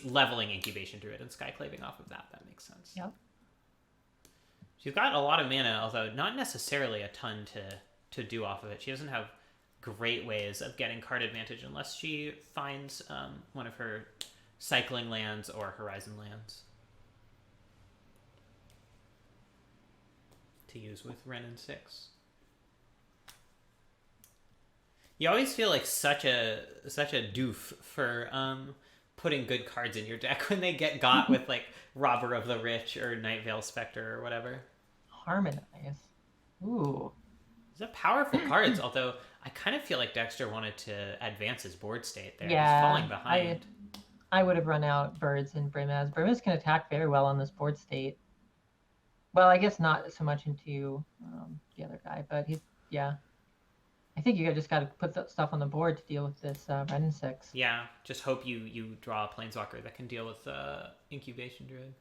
leveling Incubation Druid and Skyclaving off of that. That makes sense. Yep. She's got a lot of mana, although not necessarily a ton to do off of it. She doesn't have great ways of getting card advantage unless she finds one of her cycling lands or horizon lands to use with Ren and 6. You always feel like such a doof for putting good cards in your deck when they get got with like Robber of the Rich or Night Veil Spectre or whatever. Harmonize. Ooh. These are powerful cards, although I kind of feel like Dexter wanted to advance his board state there. Yeah, he's falling behind. I would have run out Birds and Brimaz. Brimaz can attack very well on this board state. Well, I guess not so much into the other guy, but I think you just got to put that stuff on the board to deal with this Ren and 6. Yeah, just hope you draw a Planeswalker that can deal with Incubation Druid.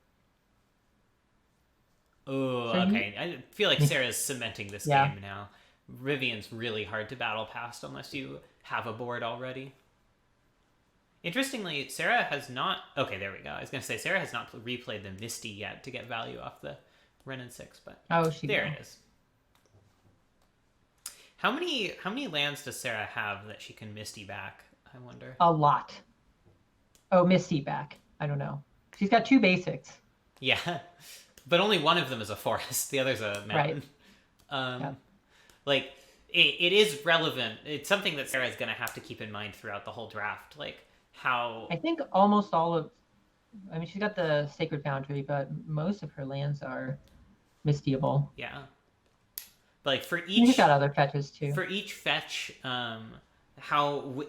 Oh, so okay. I feel like Sarah's cementing this game now. Rivian's really hard to battle past unless you have a board already. Interestingly, Sarah has not... Okay, there we go. I was going to say, Sarah has not replayed the Misty yet to get value off the Ren and 6, but there it is. How many lands does Sarah have that she can Misty back, I wonder? A lot. Oh, Misty back. I don't know. She's got 2 basics. Yeah, but only one of them is a forest. The other's a mountain. Right. Like, it is relevant. It's something that Sarah's going to have to keep in mind throughout the whole draft. Like, how... I think almost all of... I mean, she's got the Sacred Foundry, but most of her lands are Mistyable. Yeah. But like for each... She's got other fetches, too. For each fetch,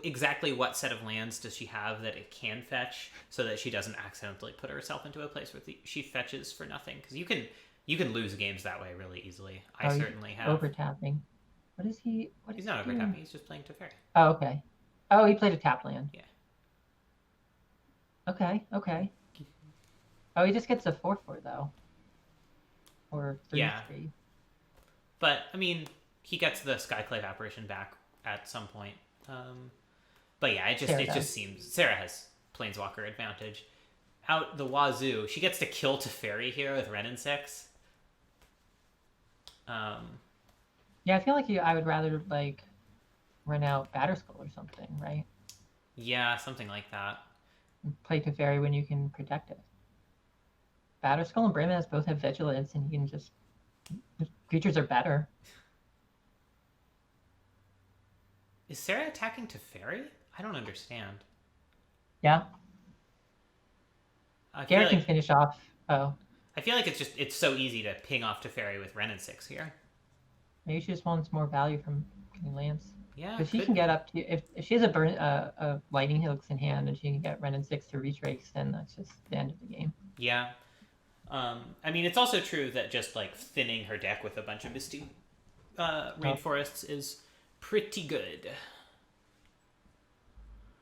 exactly what set of lands does she have that it can fetch so that she doesn't accidentally put herself into a place where she fetches for nothing? Because you can lose games that way really easily. I certainly have. Overtapping. What is he? He's not overtapping. He's just playing Teferi. Oh, okay. Oh, he played a tap land. Yeah. Okay. Oh, he just gets a 4/4 though. Or 3/3. Yeah. But I mean, he gets the Skyclave apparition back at some point. But yeah, it just seems Sarah has Planeswalker advantage. Out the wazoo, she gets to kill Teferi here with Ren and 6. Yeah, I feel like I would rather like run out Batterskull or something, right? Yeah, something like that. Play Teferi when you can protect it. Batterskull and Brimaz both have Vigilance, and you can just... The creatures are better. Is Sarah attacking Teferi? I don't understand. Yeah. Garrett can like, finish off... Oh. I feel like it's so easy to ping off Teferi with Ren and 6 here. Maybe she just wants more value from getting Lance. Yeah, Because she can get up to... If she has a Lightning Helix in hand and she can get Ren and 6 to retrace, then that's just the end of the game. Yeah. I mean, it's also true that just, like, thinning her deck with a bunch of Misty Rainforests is pretty good.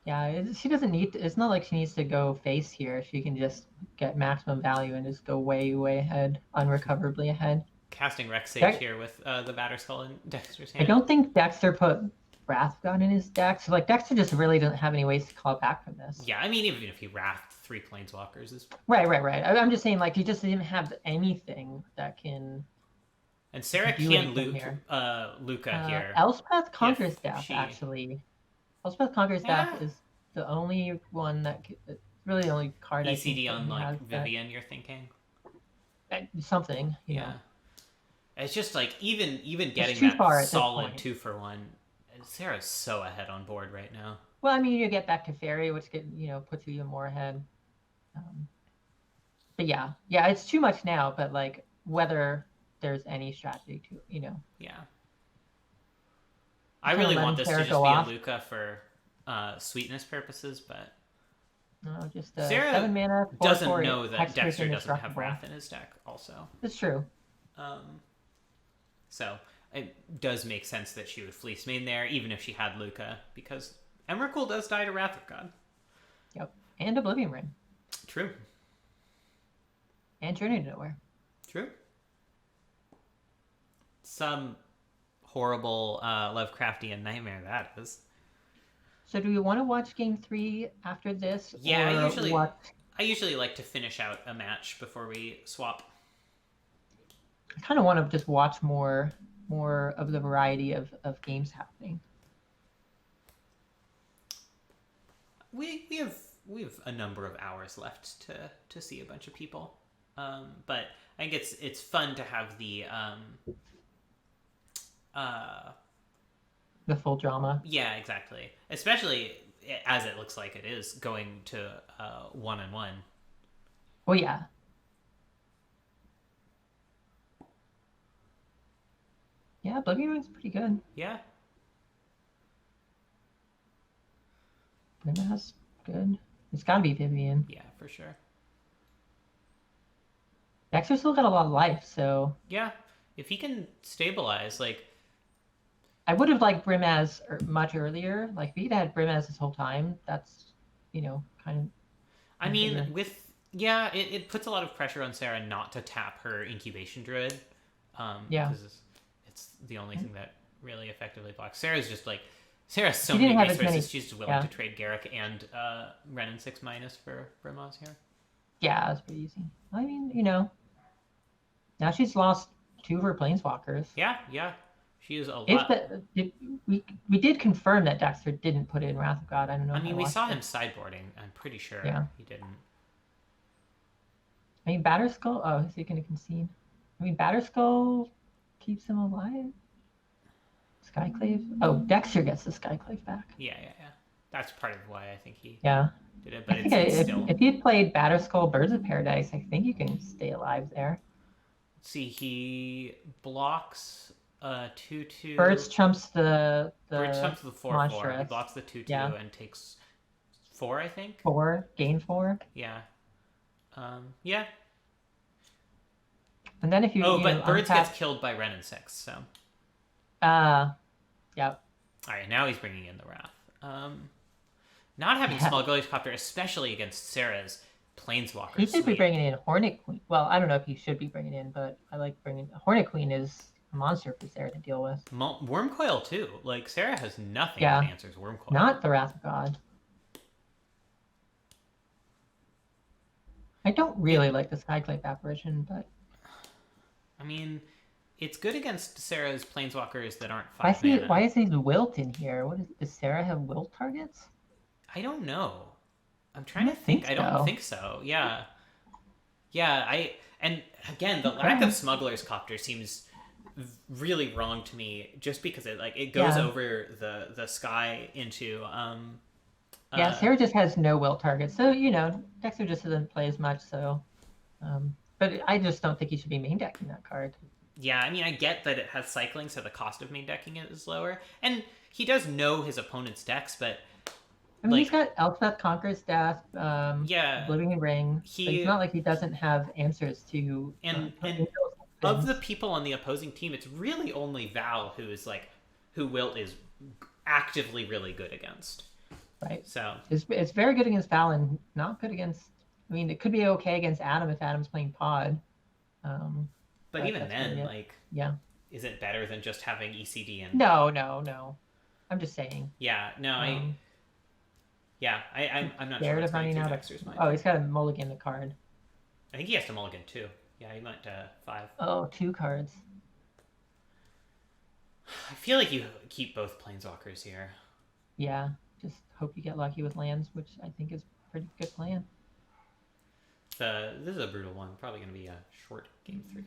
Yeah, she doesn't need to... It's not like she needs to go face here. She can just get maximum value and just go way, way ahead, unrecoverably ahead. Casting Rex Sage here with the Batterskull in Dexter's hand. I don't think Dexter put Wrath God in his deck, so like Dexter just really doesn't have any ways to call back from this. Yeah, I mean, even if he wrathed 3 Planeswalkers is... Right. I'm just saying, like, he just didn't have anything that can... And Sarah can Luca here. Elspeth Conqueror's Staff, actually. Elspeth Conqueror's Staff is the only one that... really the only card ECD on, like, Vivian, you're thinking? Something, yeah. It's just, like, even getting that solid 2-for-1... Sarah's so ahead on board right now. Well, I mean, you get back to Fairy, which puts you even more ahead. But yeah, it's too much now. But like, whether there's any strategy to, Yeah. I really want this to just be a Luca for sweetness purposes, but no, just Sarah 7 mana. Doesn't know that Dexter doesn't have Wrath in his deck. Also, that's true. So it does make sense that she would fleece main there, even if she had Luca, because Emrakul does die to Wrath of God. Yep, and Oblivion Ring. True. And Journey to Nowhere. True. Some horrible Lovecraftian nightmare that is. So do we want to watch Game 3 after this? Yeah, I usually like to finish out a match before we swap. I kind of want to just watch more of the variety of games happening. We have a number of hours left to see a bunch of people, but I think it's fun to have the full drama. Yeah, exactly. Especially as it looks like it is going to 1-1. Oh yeah. Yeah, Oblivion Ring's pretty good. Yeah. That's good. It's gotta be Vivian. Yeah, for sure. Dexter still got a lot of life, so... Yeah, if he can stabilize, like... I would have liked Brimaz much earlier. Like, if he'd had Brimaz this whole time, that's, kind of... I mean, yeah, it puts a lot of pressure on Sarah not to tap her Incubation Druid. Yeah. Because it's the only thing that really effectively blocks. Sarah's so many resources, she's just willing to trade Garrick and Ren and 6- for Brimaz here. Yeah, that's pretty easy. I mean, now she's lost 2 of her Planeswalkers. Yeah. She is a lot. We did confirm that Dexter didn't put in Wrath of God. I don't know. I mean, we saw him sideboarding. I'm pretty sure he didn't. I mean, Batterskull... Oh, is he going to concede? I mean, Batterskull keeps him alive. Skyclave? Oh, Dexter gets the Skyclave back. Yeah. That's part of why I think he did it. But if he had played Batterskull Birds of Paradise, I think you can stay alive there. Let's see, he blocks 2/2. Birds trumps the Birds trumps the 4/4. He blocks the 2/2 and takes 4, I think. 4, gain 4. Yeah. Yeah. And then if you but Birds gets killed by Ren and 6, so. Yep. All right, now he's bringing in the Wrath. Not having Small Ghost Copter, especially against Sarah's Planeswalker. He should be bringing in Hornet Queen. Well, I don't know if he should be bringing in, but I like bringing Hornet Queen is a monster for Sarah to deal with. Wormcoil too. Like Sarah has nothing that answers Wormcoil. Not the Wrath of God. I don't really like the Skyclave apparition, but I mean, It's good against Sarah's planeswalkers that aren't Why 5 mana. why is he wilt in here? Does Sarah have wilt targets? I don't know. I'm trying to think. I don't think so. Yeah. And again, the lack of Smuggler's Copter seems really wrong to me, just because it goes over the sky into Sarah just has no wilt targets, so Dexter just doesn't play as much. So, but I just don't think he should be main decking that card. Yeah, I mean, I get that it has cycling, so the cost of main decking it is lower, and he does know his opponent's decks, but I mean, he's got Elspeth Conqueror's Death, Oblivion Ring. It's not like he doesn't have answers to. And of the people on the opposing team, it's really only Val who Wilt is actively really good against. Right. So it's very good against Val and not good against. I mean, it could be okay against Adam if Adam's playing Pod. But even then, is it better than just having ECD and? No. I'm just saying. Yeah. No. I'm not sure. What's running out Dexter's mind. Oh, he's got a mulligan the card. I think he has to mulligan too. Yeah, he went to 5. Oh, 2 cards. I feel like you keep both planeswalkers here. Yeah, just hope you get lucky with lands, which I think is a pretty good plan. This is a brutal one. Probably going to be a short game 3.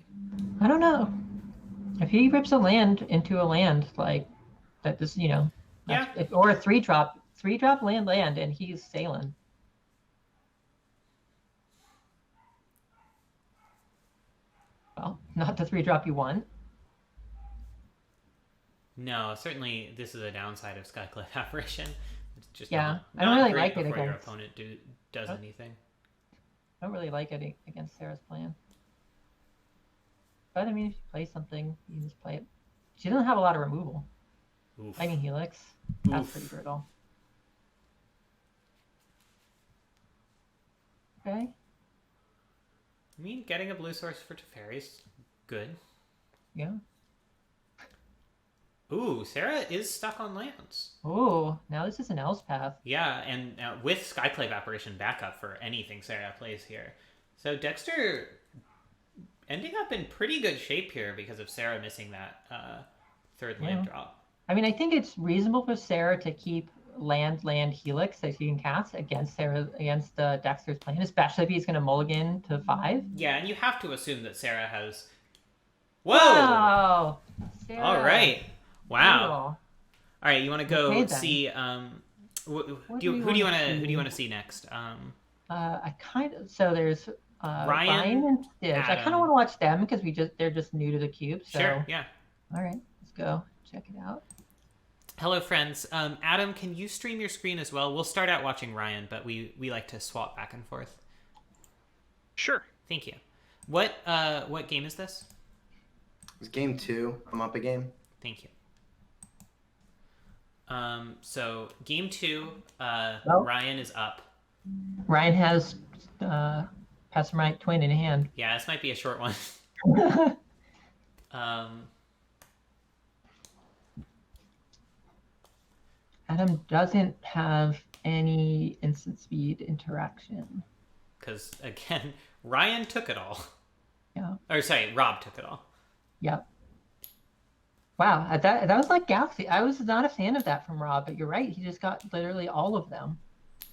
I don't know. If he rips a land into a land like that, this or a 3-drop land, and he's sailing. Well, not the 3-drop you want. No, certainly this is a downside of Skyclave Apparition. It's just I don't really like it before your against opponent does anything. I don't really like it against Sarah's plan. But I mean, if you play something, you can just play it. She doesn't have a lot of removal. Oof. Lightning Helix. That's pretty brutal. Okay. I mean, getting a blue source for Teferi's good. Yeah. Ooh, Sarah is stuck on lands. Ooh, now this is an Elspeth. Yeah, and with Skyclave Apparition backup for anything Sarah plays here. So Dexter ending up in pretty good shape here because of Sarah missing that third land drop. I mean, I think it's reasonable for Sarah to keep land Helix that she can cast against Dexter's plan, especially if he's going to mulligan to 5. Yeah, and you have to assume that Sarah has. Whoa! Wow! Sarah. All right. Wow. Cool. All right, you want to go see who do you want to see next? So there's Ryan and Stitch. I kind of want to watch them because they're just new to the cube. So. Sure. Yeah. All right, let's go check it out. Hello, friends. Adam, can you stream your screen as well? We'll start out watching Ryan, but we like to swap back and forth. Sure. Thank you. What game is this? It's game 2. I'm up a game. Thank you. So game 2, Ryan is up. Ryan has Pessamite Twin in hand. Yeah, this might be a short one. Adam doesn't have any instant speed interaction. Because again, Ryan took it all. Yeah. Or sorry, Rob took it all. Yep. Wow, that was like Galaxy. I was not a fan of that from Rob, but you're right. He just got literally all of them.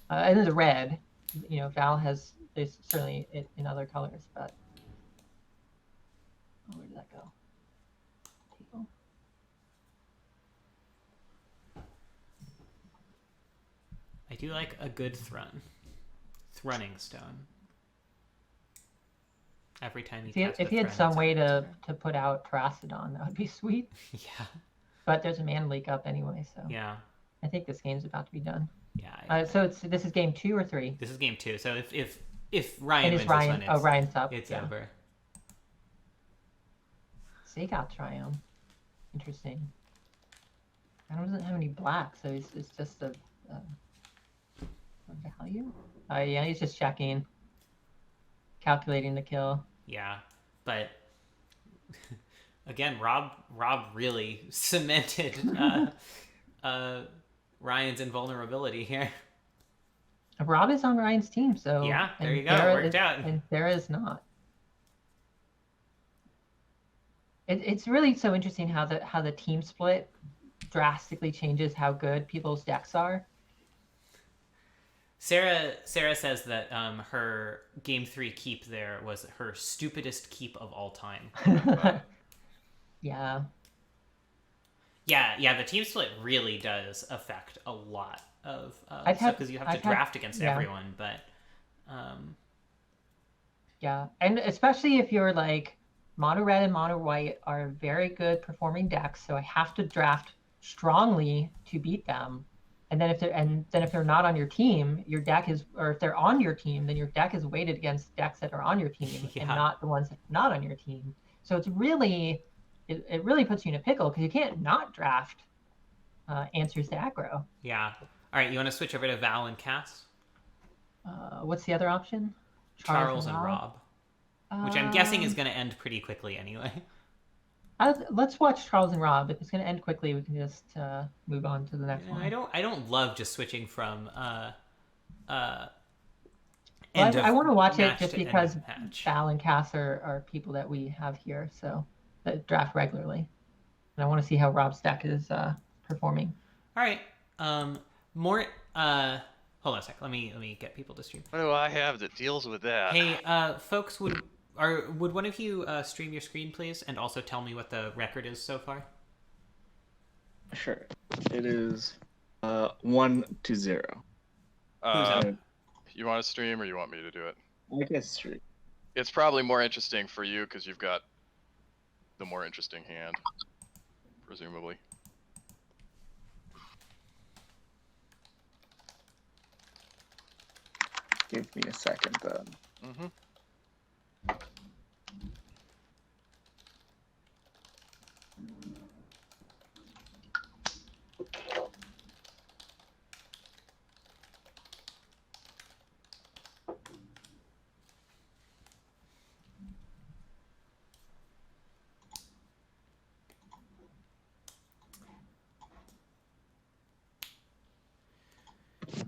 And then the red. Val has this certainly in other colors, but where did that go? Table. I do like a good Thrunning Stone. Every time if he had some way to put out Terastodon, that would be sweet. Yeah. But there's a mana leak up anyway, so yeah. I think this game's about to be done. Yeah. So this is game 2 or 3? This is game 2. So if Ryan wins Ryan, this one, Ryan's up. It's over. Seagout Triumph. Interesting. Adam doesn't have any black, so it's just a value. Yeah, he's just checking. Calculating the kill. Yeah, but again, Rob really cemented Ryan's invulnerability here. Rob is on Ryan's team, so yeah, there you go. It worked out. And Sarah is not. It's really so interesting how the team split drastically changes how good people's decks are. Sarah says that her game 3 keep there was her stupidest keep of all time. Yeah. Yeah, the team split really does affect a lot of stuff because you have to draft against everyone, but yeah, and especially if you're like mono red and mono white are very good performing decks, so I have to draft strongly to beat them. And then if they're not on your team, your deck is, or if they're on your team, then your deck is weighted against decks that are on your team and not the ones that are not on your team. So it's really, it really puts you in a pickle because you can't not draft answers to aggro. Yeah. All right, you want to switch over to Val and Cass? What's the other option? Charles and Rob. Which I'm guessing is going to end pretty quickly anyway. Let's watch Charles and Rob. If it's going to end quickly, we can just move on to the next one. I don't love just switching from I want to watch it just because Val and Cass are people that we have here, so that draft regularly, and I want to see how Rob's deck is performing. All right, more. Hold on a sec. Let me get people to stream. What do I have that deals with that? Hey, folks, would one of you stream your screen, please, and also tell me what the record is so far? Sure. It is 1-0. You want to stream or you want me to do it? I guess stream. It's probably more interesting for you because you've got the more interesting hand, presumably. Give me a second, then. Mm-hmm.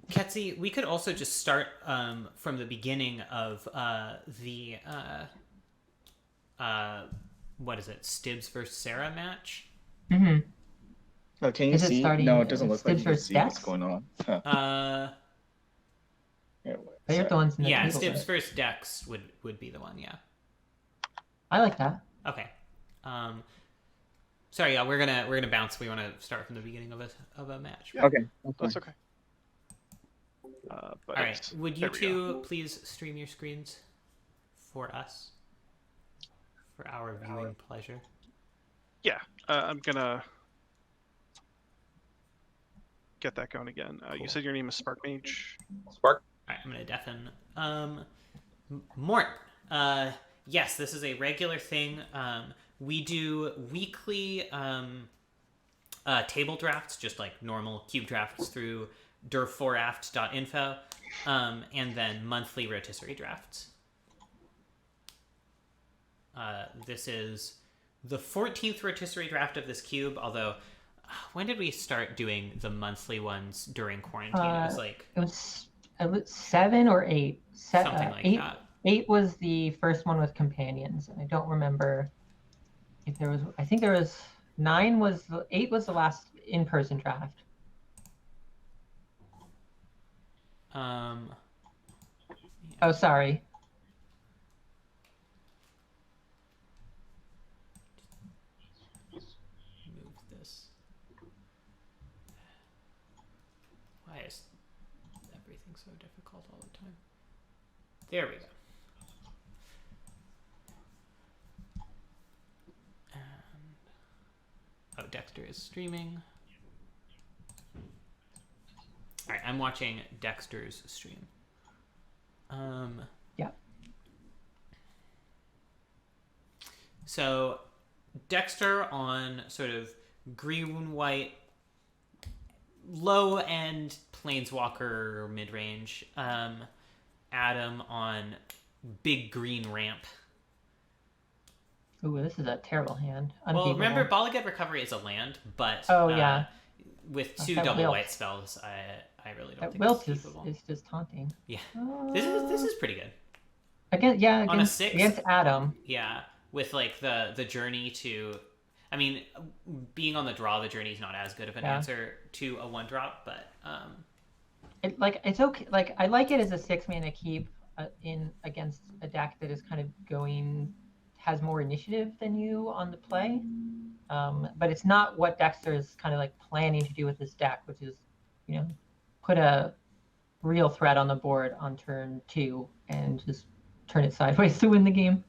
Quetzy, we could also just start from the beginning of the what is it, Stibbs versus Sarah match? Mm-hmm. Oh, can you see? No, it doesn't look like you can see what's going on. Huh. They're the ones in the Stibbs versus Dex would be the one. Yeah. I like that. Okay. Sorry, yeah, we're gonna bounce. We want to start from the beginning of a match. Yeah. Okay, that's okay. All right, would you two please stream your screens for us, for our viewing pleasure? Yeah, I'm gonna get that going again. Cool. You said your name is Spark Mage. Spark. All right, I'm gonna deafen. Mort. Yes, this is a regular thing. We do weekly table drafts, just like normal cube drafts through der4aft.info, and then monthly rotisserie drafts. This is the 14th rotisserie draft of this cube, although when did we start doing the monthly ones during quarantine? It was 7 or 8. Something like 8, that. 8 was the first one with companions. I don't remember if there was. I think there was 9. 8 was the last in-person draft. Oh, sorry. Move this. Why is everything so difficult all the time? There we go. And Dexter is streaming. All right, I'm watching Dexter's stream. Yeah. So Dexter on sort of green white, low end planeswalker mid range. Adam on big green ramp. Ooh, this is a terrible hand. Well, remember, Bala Ged Recovery is a land, but with 2 double white spells, I really don't think Wilt it's keepable. is just taunting. Yeah, this is pretty good. Against on a 6 against Adam. Yeah, with like the journey to. I mean, being on the draw, the journey is not as good of an answer to a 1-drop, but it's okay. Like I like it as a 6-mana keep in against a deck that is kind of has more initiative than you on the play. But it's not what Dexter is kind of like planning to do with this deck, which is, put a real threat on the board on turn 2 and just turn it sideways to win the game.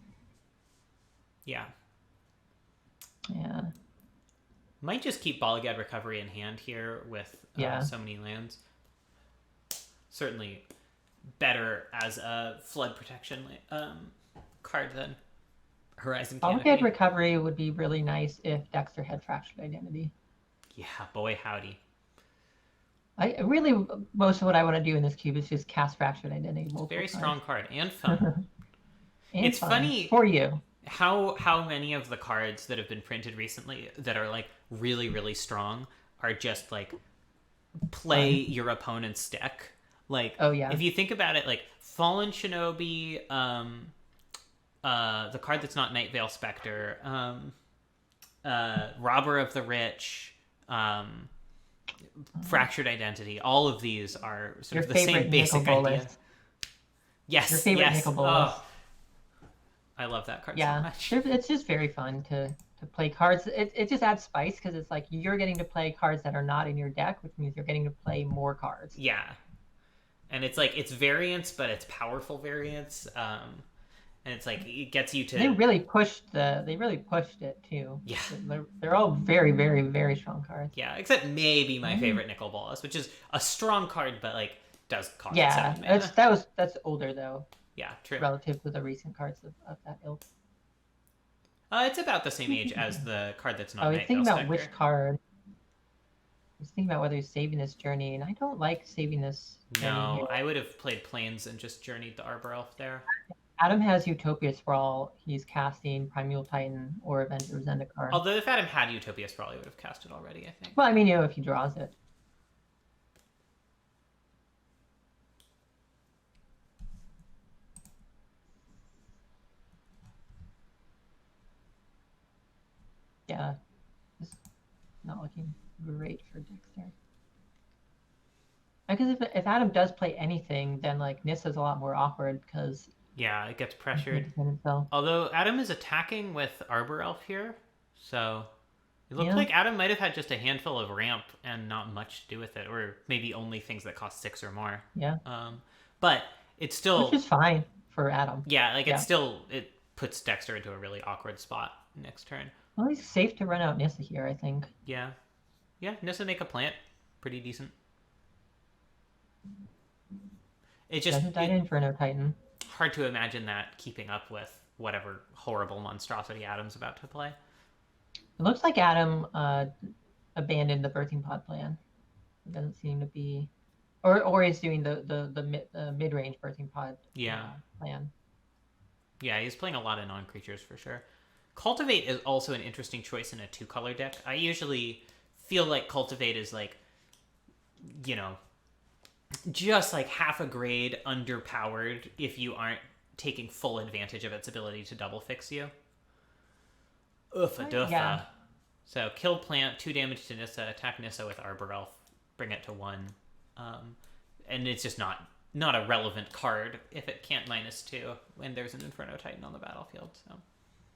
Yeah. Yeah. Might just keep Balagad Recovery in hand here with so many lands. Certainly better as a flood protection card than Horizon Canopy. Balagad Recovery would be really nice if Dexter had Fractured Identity. Yeah, boy howdy. Most of what I want to do in this cube is just cast Fractured Identity. Very strong card and fun. And it's fun funny for you. How many of the cards that have been printed recently that are like really, really strong are just like play your opponent's deck. Like, if you think about it, like Fallen Shinobi, the card that's not Night Veil Spectre, Robber of the Rich, Fractured Identity, all of these are sort of the same basic idea. Yes, your favorite Nicol Bolas. I love that card so much. It's just very fun to play cards. It just adds spice because it's like you're getting to play cards that are not in your deck, which means you're getting to play more cards. Yeah. And it's like, it's variance, but it's powerful variance. And it's like, it gets you to... They really pushed it too. Yeah. They're all very, very, very strong cards. Yeah, except maybe my favorite Nicol Bolas, which is a strong card, but like, does cost 7 mana. That's older though. Yeah, true. Relative to the recent cards of that ilk. It's about the same age as the card that's not. I was thinking about which card. I was thinking about whether he's saving this journey, and I don't like saving this. No, I would have played Plains and just journeyed the Arbor Elf there. Adam has Utopia Sprawl. He's casting Primeval Titan or Avenger Zendikar. Although if Adam had Utopia Sprawl, he would have cast it already, I think. Well, I mean, if he draws it. Yeah, it's not looking great for Dexter. Because if Adam does play anything, then like Nissa's a lot more awkward because it gets pressured. Although Adam is attacking with Arbor Elf here, so it looks like Adam might have had just a handful of ramp and not much to do with it, or maybe only things that cost 6 or more. Yeah. But it's still, which is fine for Adam. Yeah, like it puts Dexter into a really awkward spot next turn. Well, he's safe to run out Nissa here, I think. Yeah. Nissa make a plant. Pretty decent. It just doesn't die to Inferno Titan. Hard to imagine that keeping up with whatever horrible monstrosity Adam's about to play. It looks like Adam abandoned the birthing pod plan. It doesn't seem to be, or he's doing the mid range birthing pod plan. Yeah, he's playing a lot of non-creatures for sure. Cultivate is also an interesting choice in a 2-color deck. I usually feel like Cultivate is like, just like half a grade underpowered if you aren't taking full advantage of its ability to double fix you. Uffa duffa. Yeah. So kill plant, 2 damage to Nissa, attack Nissa with Arbor Elf, bring it to 1. And it's just not a relevant card if it can't -2 when there's an Inferno Titan on the battlefield. So.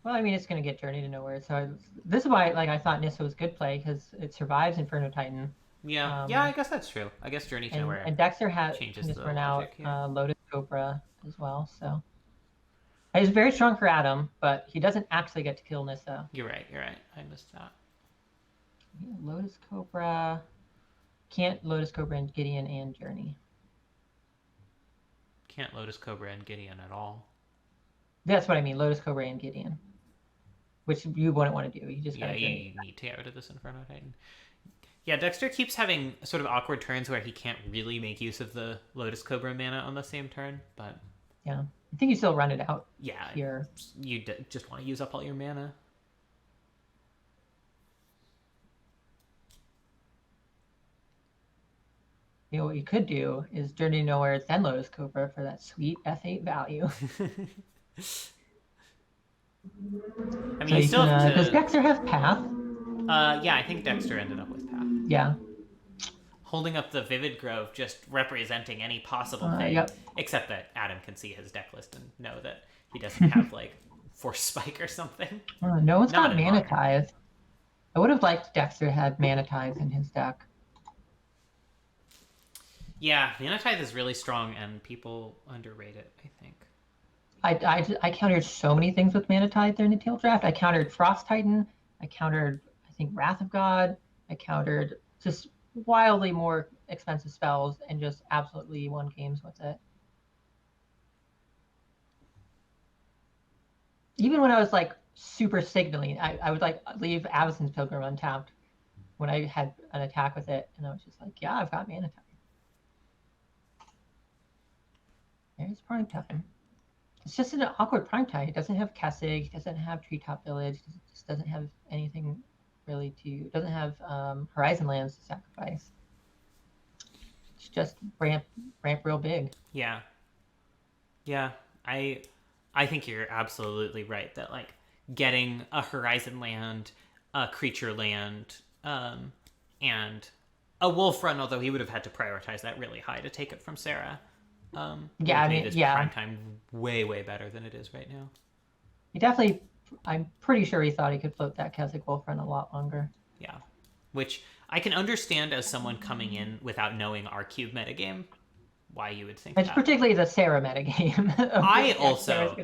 Well, I mean, it's going to get Journey to Nowhere. So this is why I thought Nissa was good play, because it survives Inferno Titan. Yeah, I guess that's true. I guess Journey to Nowhere. And Dexter can just run out Lotus Cobra as well. So he's very strong for Adam, but he doesn't actually get to kill Nissa. You're right. I missed that. Yeah, Lotus Cobra. Can't Lotus Cobra and Gideon and Journey. Can't Lotus Cobra and Gideon at all. That's what I mean, Lotus Cobra and Gideon. Which you wouldn't want to do. You just you need to get rid of this Inferno Titan. Yeah, Dexter keeps having sort of awkward turns where he can't really make use of the Lotus Cobra mana on the same turn, but... Yeah, I think you still run it out here. You just want to use up all your mana. What you could do is Journey to Nowhere, then Lotus Cobra for that sweet F8 value. I mean, So you you still have can, to. does Dexter have path? Yeah, I think Dexter ended up with path. Yeah. Holding up the Vivid Grove, just representing any possible thing, Yep. except that Adam can see his deck list and know that he doesn't have like Force Spike or something. No one's Not got in Mana modern. Tithe. I would have liked Dexter to have Mana Tithe in his deck. Yeah, Mana Tithe is really strong, and people underrate it, I think. I countered so many things with Mana Tithe during the tail draft. I countered Frost Titan. I countered, I think, Wrath of God. I countered just wildly more expensive spells and just absolutely won games with it. Even when I was like super signaling, I would like leave Avacyn's Pilgrim untapped when I had an attack with it, and I was just like, yeah, I've got Mana Tithe. There's Prime Time. It's just an awkward Prime Time. It doesn't have Kessig, it doesn't have Treetop Village, it just doesn't have anything really to. It doesn't have Horizon Lands to sacrifice. It's just ramp real big. Yeah. I think you're absolutely right that like getting a Horizon land, a creature land, and a wolf run, although he would have had to prioritize that really high to take it from Sarah. Yeah, I mean, yeah. Prime time way better than it is right now. He definitely. I'm pretty sure he thought he could float that Keswick Wolf run a lot longer. Yeah, which I can understand as someone coming in without knowing our cube metagame, why you would think it's that. Particularly the Sarah metagame. I also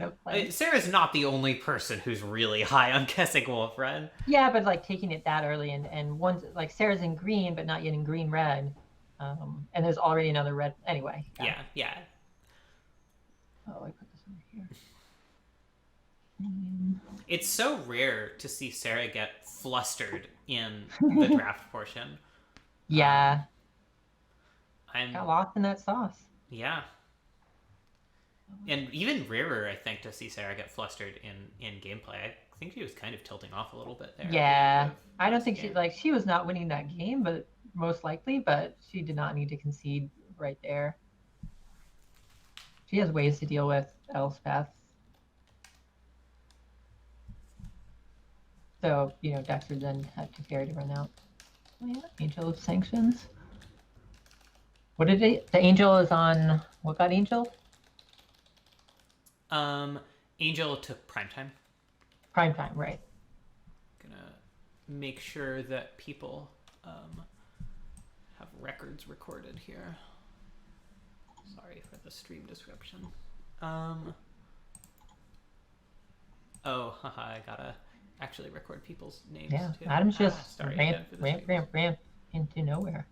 Sarah's not the only person who's really high on Keswick Wolf run. Yeah, but like taking it that early and one's like Sarah's in green, but not yet in green red. And there's already another red anyway. Yeah. Oh, I put this over here. It's so rare to see Sarah get flustered in the draft portion. Yeah. I'm got lost in that sauce. Yeah. And even rarer, I think, to see Sarah get flustered in gameplay. I think she was kind of tilting off a little bit there. Yeah. I don't think she was not winning that game, but most likely, but she did not need to concede right there. She has ways to deal with Elspeth. So, Dexter then had to carry to run out. Oh yeah, Angel of Sanctions. What did the Angel is on, what got Angel? Angel took Primetime. Primetime, right. Gonna make sure that people have records recorded here. Sorry for the stream description. Oh, haha, I gotta actually record people's names too. Adam's just ramp into nowhere.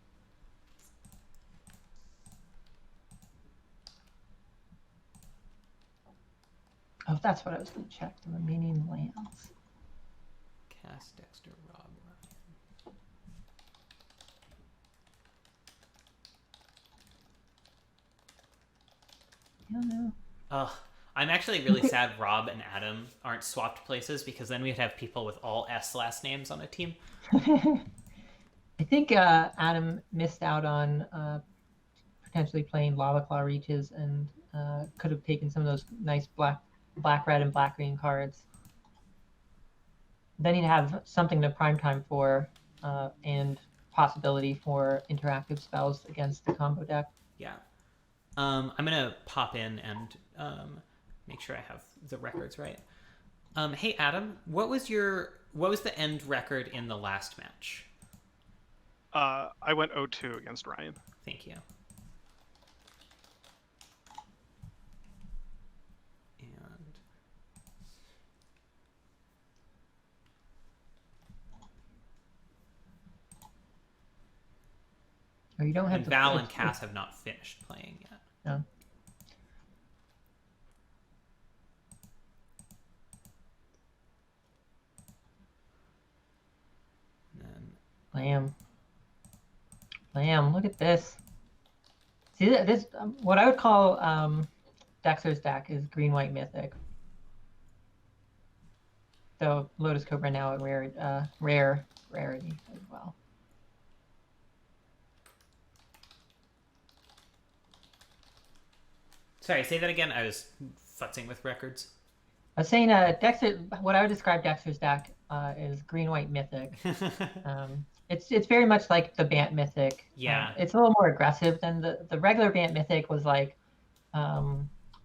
Oh, that's what I was going to check, the remaining lands. Cass, Dexter, Rob, Ryan. Ugh. I'm actually really sad Rob and Adam aren't swapped places, because then we'd have people with all S last names on a team. I think Adam missed out on potentially playing Lava Claw Reaches and could have taken some of those nice black, red, and black green cards. Then he'd have something to primetime for and possibility for interactive spells against the combo deck. Yeah. I'm gonna pop in and make sure I have the records right. Hey Adam, what was the end record in the last match? I went 0-2 against Ryan. Thank you. And you don't have. And Val and Cass have not finished playing yet. No. Lamb, look at this. See this? What I would call Dexter's deck is green-white mythic. So Lotus Cobra now a rare rarity as well. Sorry, say that again. I was futzing with records. I was saying, Dexter. What I would describe Dexter's deck is green-white mythic. It's very much like the Bant mythic. Yeah. It's a little more aggressive than the regular Bant mythic was like.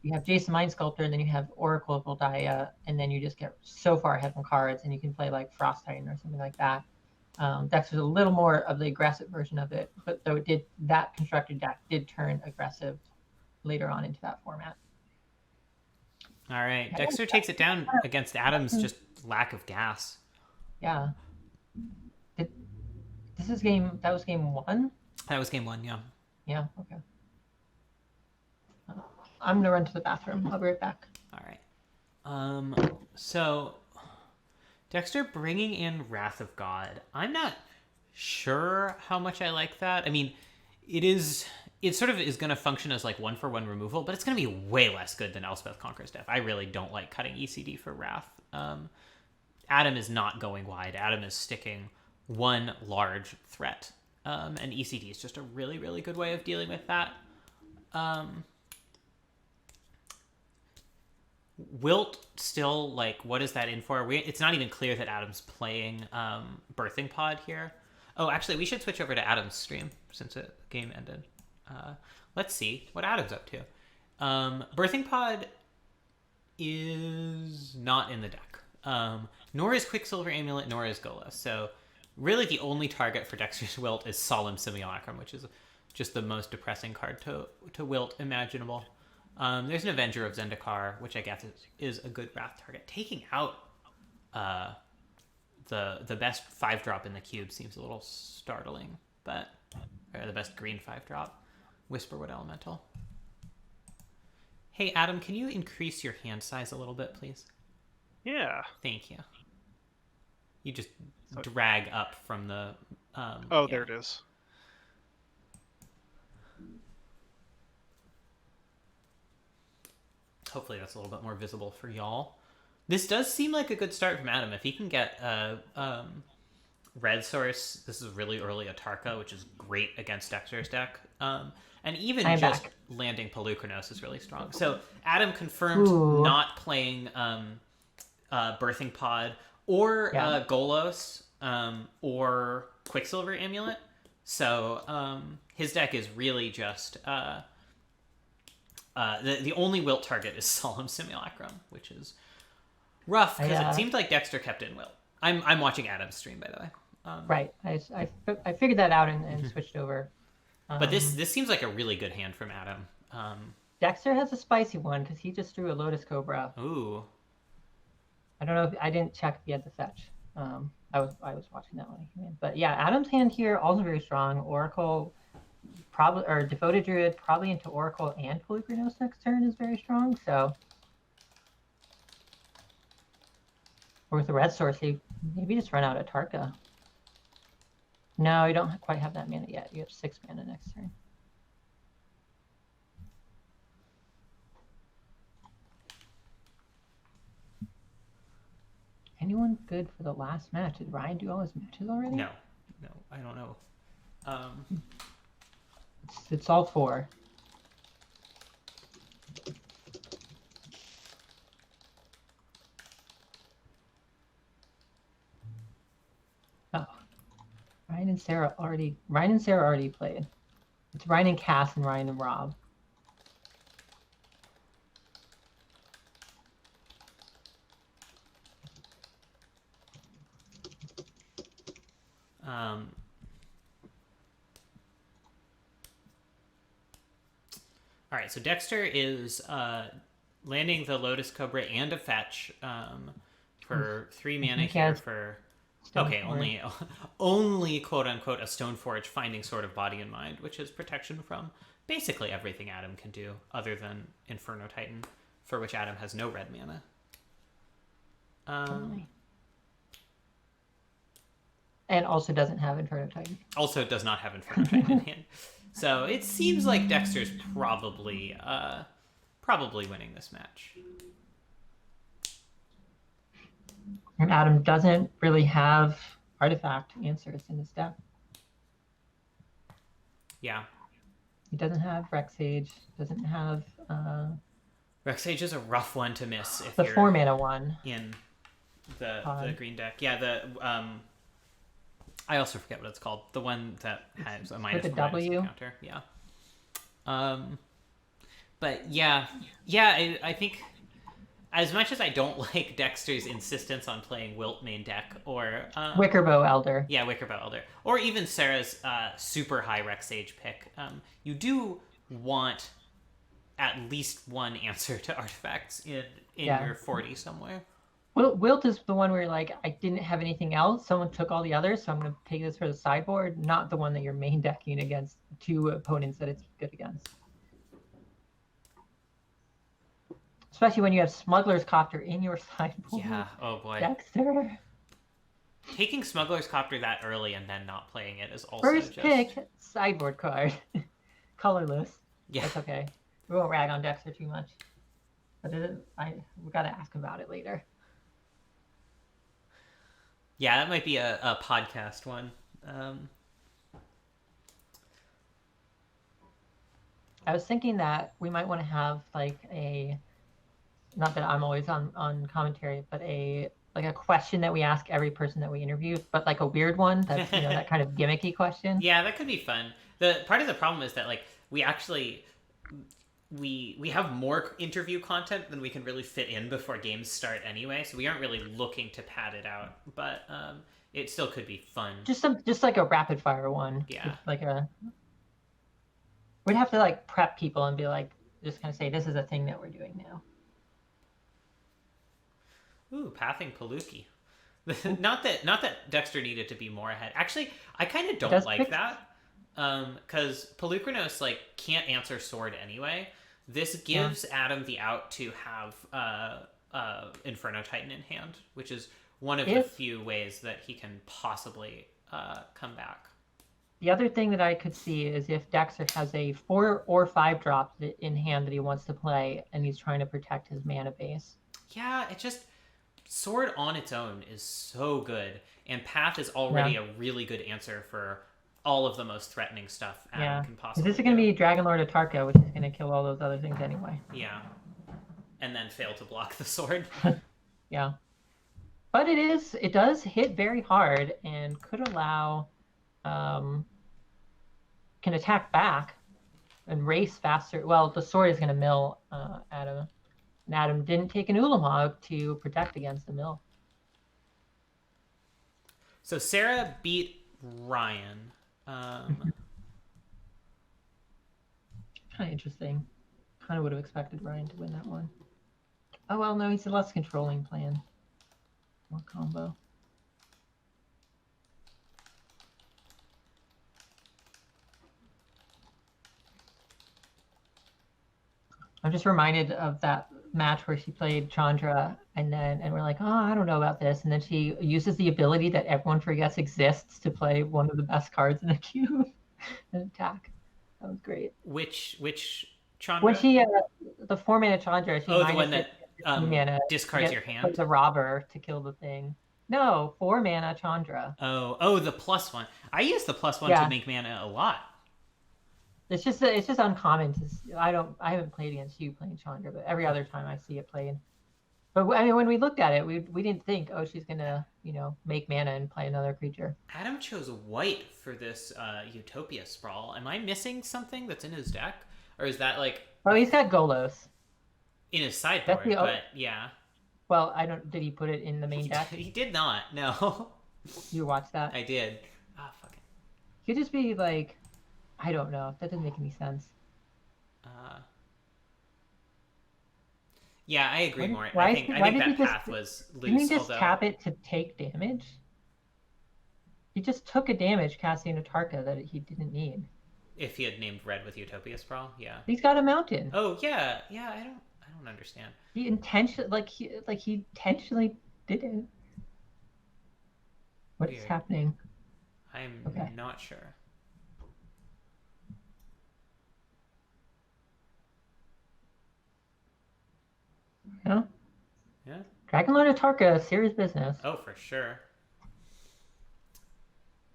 You have Jason Mind Sculptor, and then you have Oracle of Voldia, and then you just get so far ahead from cards, and you can play like Frost Titan or something like that. Dexter's a little more of the aggressive version of it, but though that constructed deck did turn aggressive later on into that format. All right, Dexter takes it down against Adam's just lack of gas. Yeah. That was game 1? That was game 1, yeah. Yeah, okay. I'm gonna run to the bathroom. I'll be right back. All right. So Dexter bringing in Wrath of God. I'm not sure how much I like that. I mean, it sort of is going to function as like 1-for-1 removal, but it's going to be way less good than Elspeth Conquers Death. I really don't like cutting ECD for Wrath. Adam is not going wide. Adam is sticking one large threat. And ECD is just a really, really good way of dealing with that. Wilt still, like, what is that in for? It's not even clear that Adam's playing Birthing Pod here. Oh, actually, we should switch over to Adam's stream since the game ended. Let's see what Adam's up to. Birthing Pod is not in the deck. Nor is Quicksilver Amulet, nor is Gola. So really the only target for Dexter's Wilt is Solemn Simulacrum, which is just the most depressing card to Wilt imaginable. There's an Avenger of Zendikar, which I guess is a good Wrath target. Taking out the best 5-drop in the cube seems a little startling, or the best green 5-drop, Whisperwood Elemental. Hey, Adam, can you increase your hand size a little bit, please? Yeah. Thank you. You just drag up from the... yeah. There it is. Hopefully that's a little bit more visible for y'all. This does seem like a good start from Adam. If he can get red source, this is really early Atarka, which is great against Dexter's deck. And even landing Pelucranos is really strong. So Adam confirmed not playing Birthing Pod or Golos or Quicksilver Amulet. So his deck is really just... the only Wilt target is Solemn Simulacrum, which is rough because it seemed like Dexter kept in Wilt. I'm watching Adam's stream, by the way. Right. I figured that out and switched over. But this seems like a really good hand from Adam. Dexter has a spicy one because he just drew a Lotus Cobra. Ooh. I don't know I didn't check if he had the fetch. I was watching that when he came in. But yeah, Adam's hand here also very strong. Oracle, probably, or Devoted Druid, probably into Oracle and Pelucranos next turn is very strong. So, or with the red source, maybe just run out of Tarka. No, you don't quite have that mana yet. You have 6 mana next turn. Anyone good for the last match? Did Ryan do all his matches already? No, I don't know. It's all 4. Oh, Ryan and Sarah already played. It's Ryan and Cass and Ryan and Rob. All right, so Dexter is landing the Lotus Cobra and a fetch for 3 mana here for... Okay, only quote-unquote a Stoneforge finding Sword of Body and Mind, which is protection from basically everything Adam can do other than Inferno Titan, for which Adam has no red mana. And also doesn't have Inferno Titan. Also does not have Inferno Titan in hand. So it seems like Dexter's probably winning this match. And Adam doesn't really have artifact answers in his deck. Yeah. He doesn't have Rex Sage, doesn't have Rexage is a rough one to miss if The you're 4-mana one. in the green deck. Yeah, I also forget what it's called. The one that has a minus with a one W counter. Yeah. But yeah, I think as much as I don't like Dexter's insistence on playing Wilt main deck or Wickerbow Elder. Yeah, Wickerbow Elder, or even Sarah's super high Rexage pick, you do want at least one answer to artifacts in your 40 somewhere. Wilt is the one where you're like, I didn't have anything else. Someone took all the others, so I'm going to take this for the sideboard. Not the one that you're main decking against two opponents that it's good against. Especially when you have Smuggler's Copter in your sideboard. Yeah, oh boy. Dexter. Taking Smuggler's Copter that early and then not playing it is also First pick, sideboard card. Colorless. Yeah. That's okay. We won't rag on Dexter too much. But we got to ask him about it later. Yeah, that might be a podcast one. I was thinking that we might want to have like not that I'm always on commentary, but a question that we ask every person that we interview, but like a weird one that's that kind of gimmicky question. Yeah, that could be fun. The part of the problem is that like we actually we have more interview content than we can really fit in before games start anyway, so we aren't really looking to pad it out, but it still could be fun. Just like a rapid fire one. Yeah. We'd have to like prep people and be like, just kind of say this is a thing that we're doing now. Ooh, pathing Paluki. not that Dexter needed to be more ahead. Actually, I kind of don't like that. Because Pelucranos like can't answer sword anyway. This gives Adam the out to have Inferno Titan in hand, which is one of the few ways that he can possibly come back. The other thing that I could see is if Dexter has a 4 or 5 drop in hand that he wants to play, and he's trying to protect his mana base. Yeah, it just sword on its own is so good, and path is already a really good answer for all of the most threatening stuff Adam can possibly This is going to be Dragonlord Atarka, which is going to kill all those other things anyway. Yeah. And then fail to block the sword. Yeah. But it does hit very hard and could allow, can attack back and race faster. Well, the sword is going to mill Adam. And Adam didn't take an Ulamog to protect against the mill. So Sarah beat Ryan. Kind of interesting. Kind of would have expected Ryan to win that one. Oh, well, no, he's a less controlling plan. More combo. I'm just reminded of that match where she played Chandra and we're like, oh, I don't know about this. And then she uses the ability that everyone forgets exists to play one of the best cards in the queue and attack. That was great. Which Chandra? When she, the 4-mana Chandra, she the one that discards your hand? The robber to kill the thing. No, 4-mana Chandra. Oh, the +1. I use the +1 to make mana a lot. It's just uncommon to. I haven't played against you playing Chandra, but every other time I see it played. But I mean, when we looked at it, we didn't think, oh, she's gonna make mana and play another creature. Adam chose white for this Utopia Sprawl. Am I missing something that's in his deck, or is that like? Oh, he's got Golos in his sideboard, but yeah. Well, I don't. Did he put it in the main deck? He did not. No. You watched that? I did. Ah, fuck it. He'd just be like. I don't know. That doesn't make any sense. Yeah, I agree more. I think that path was loose. Didn't he just tap it to take damage? He just took a damage casting a Tarka that he didn't need. If he had named red with Utopia Sprawl, yeah. He's got a mountain. Oh yeah. I don't understand. He intentionally did it. What is happening? I'm not sure. Yeah. Yeah. Dragonlord Atarka, serious business. Oh, for sure.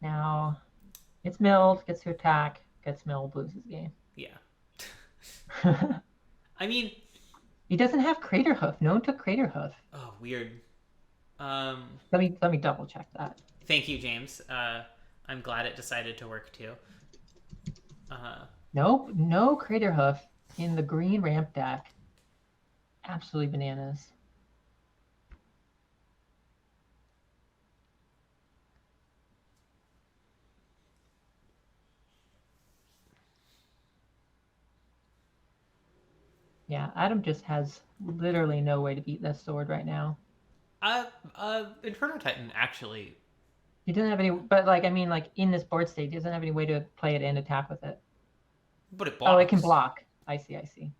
Now, it's milled, gets to attack, gets milled, loses game. Yeah. I mean, He doesn't have Crater Hoof. No one took Crater Hoof. Oh, weird. Let me double check that. Thank you, James. I'm glad it decided to work too. Nope, no Crater Hoof in the green ramp deck. Absolutely bananas. Yeah, Adam just has literally no way to beat this sword right now. Inferno Titan actually. He doesn't have any, but like I mean, like in this board state, he doesn't have any way to play it and attack with it. But it blocks. Oh, it can block. I see.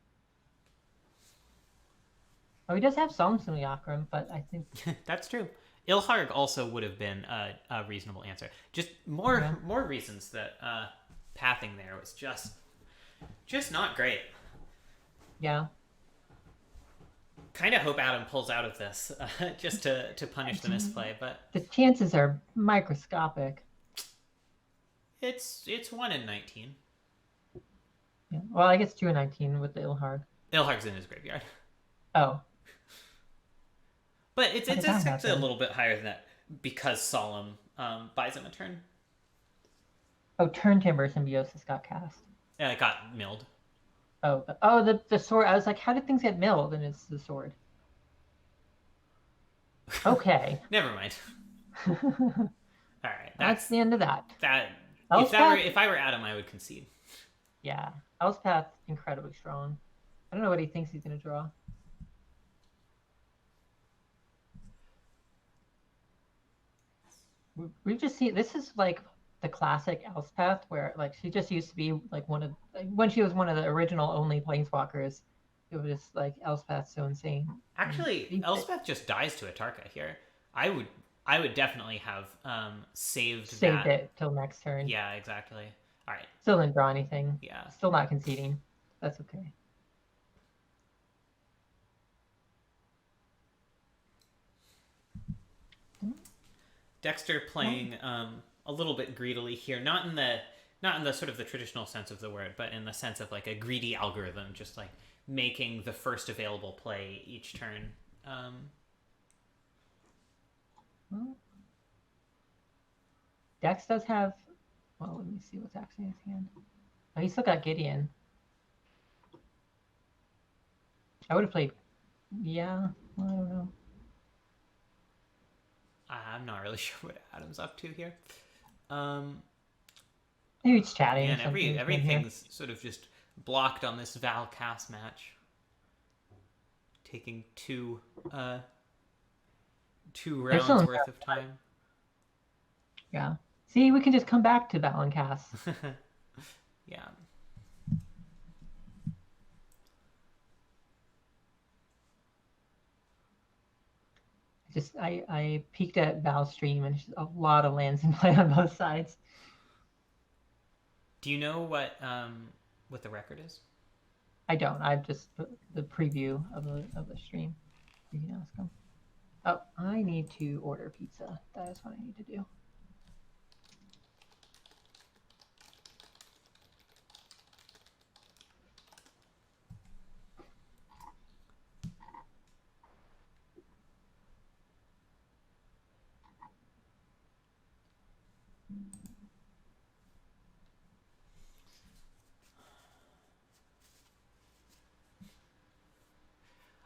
Oh, he does have some simulacrum, but I think that's true. Ilharg also would have been a reasonable answer. Just more reasons that pathing there was just not great. Yeah. Kind of hope Adam pulls out of this just to punish the misplay, but the chances are microscopic. It's 1 in 19. Yeah. Well, I guess 2 in 19 with the Ilharg. Ilharg's in his graveyard. Oh. But it's a little bit higher than that because Solemn buys him a turn. Oh, Turn Timber Symbiosis got cast. Yeah, it got milled. Oh, the sword. I was like, how did things get milled? And it's the sword. Okay. Never mind. All right. That's the end of that. If I were Adam, I would concede. Yeah. Elspeth, incredibly strong. I don't know what he thinks he's going to draw. We've just seen, this is like the classic Elspeth where like she just used to be like when she was one of the original only planeswalkers, it was just like Elspeth so insane. Actually, Elspeth just dies to Atarka here. I would definitely have saved it till next turn. Yeah, exactly. All right. Still didn't draw anything. Yeah. Still not conceding. That's okay. Dexter playing a little bit greedily here, not in the sort of the traditional sense of the word, but in the sense of like a greedy algorithm, just like making the first available play each turn. Dex does have. Well, let me see what's actually in his hand. Oh, he's still got Gideon. I would have played. Yeah, well, I don't know. I'm not really sure what Adam's up to here. Maybe he's chatting. And everything's sort of just blocked on this Val Cass match. Taking two rounds worth of time. Yeah. See, we can just come back to Val and Cass. Yeah. I peeked at Val's stream and there's a lot of lands in play on both sides. Do you know what the record is? I don't. I've just put the preview of the stream. You can ask him. Oh, I need to order pizza. That is what I need to do.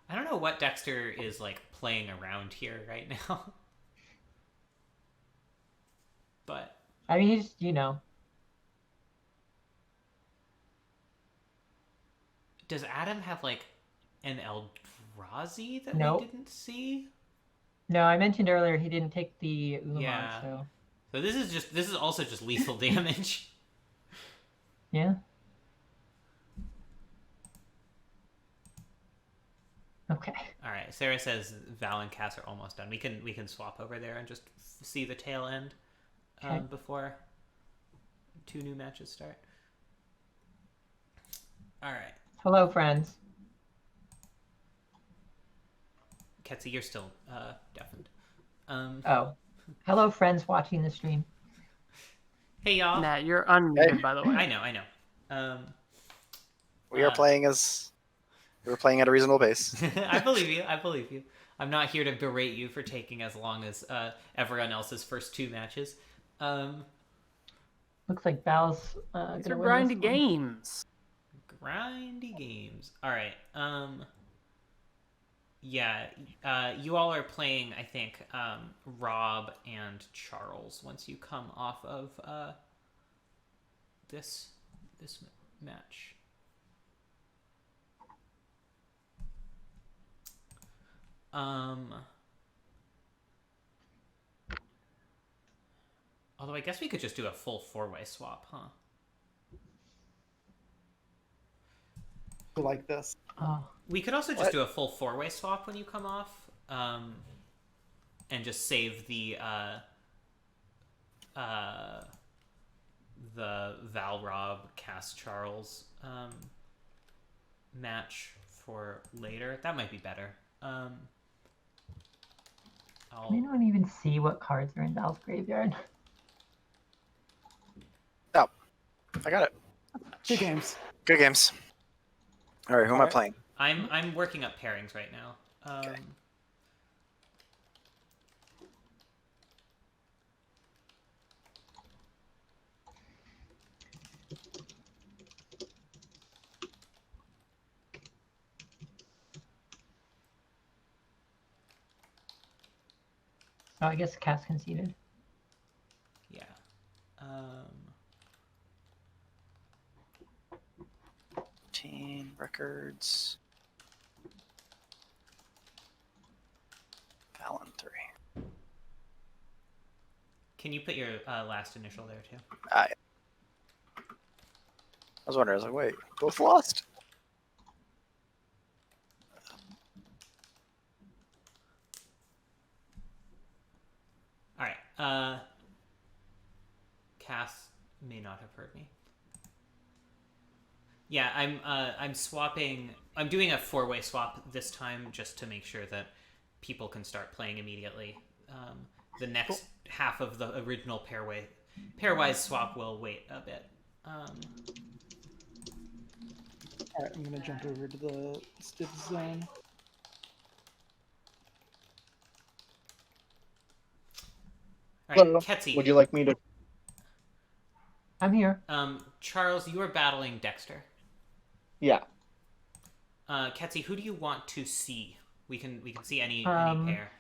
I don't know what Dexter is like playing around here right now. But I mean, he's, does Adam have like an Eldrazi that Nope. we didn't see? No, I mentioned earlier he didn't take the Ulamog, Yeah. So this is also just lethal damage. Yeah. Okay. All right. Sarah says Val and Cass are almost done. We can swap over there and just see the tail end before 2 new matches start. All right. Hello, friends. Quetzy, you're still deafened. Oh. Hello, friends watching the stream. Hey, y'all. Nat, you're unmuted, by the way. I know. We are playing as We were playing at a reasonable pace. I believe you. I believe you. I'm not here to berate you for taking as long as everyone else's first 2 matches. Looks like Val's These are gonna win this grindy one. games. Grindy games. All right. Yeah. You all are playing, I think, Rob and Charles once you come off of this match. Although I guess we could just do a full 4-way swap, huh? Like this. Oh. We could also just do a full 4-way swap when you come off, and just save the Val Rob Cass Charles match for later. That might be better. We don't even see what cards are in Val's graveyard. Oh, I got it. Good games. Good games. All right, who am I playing? I'm working up pairings right now. Okay. Oh, I guess Cass conceded. Yeah. Teen records. Fallon 3. Can you put your last initial there too? I was wondering. I was like, wait, both lost. All right. Cass may not have heard me. Yeah, I'm swapping. I'm doing a 4-way swap this time just to make sure that people can start playing immediately. The next half of the original pairwise swap will wait a bit. All right, I'm gonna jump over to the stiff zone. All right, Hello. Quetzy. Would you like me to? I'm here. Charles, you are battling Dexter. Yeah. Quetzy, who do you want to see? We can see any pair.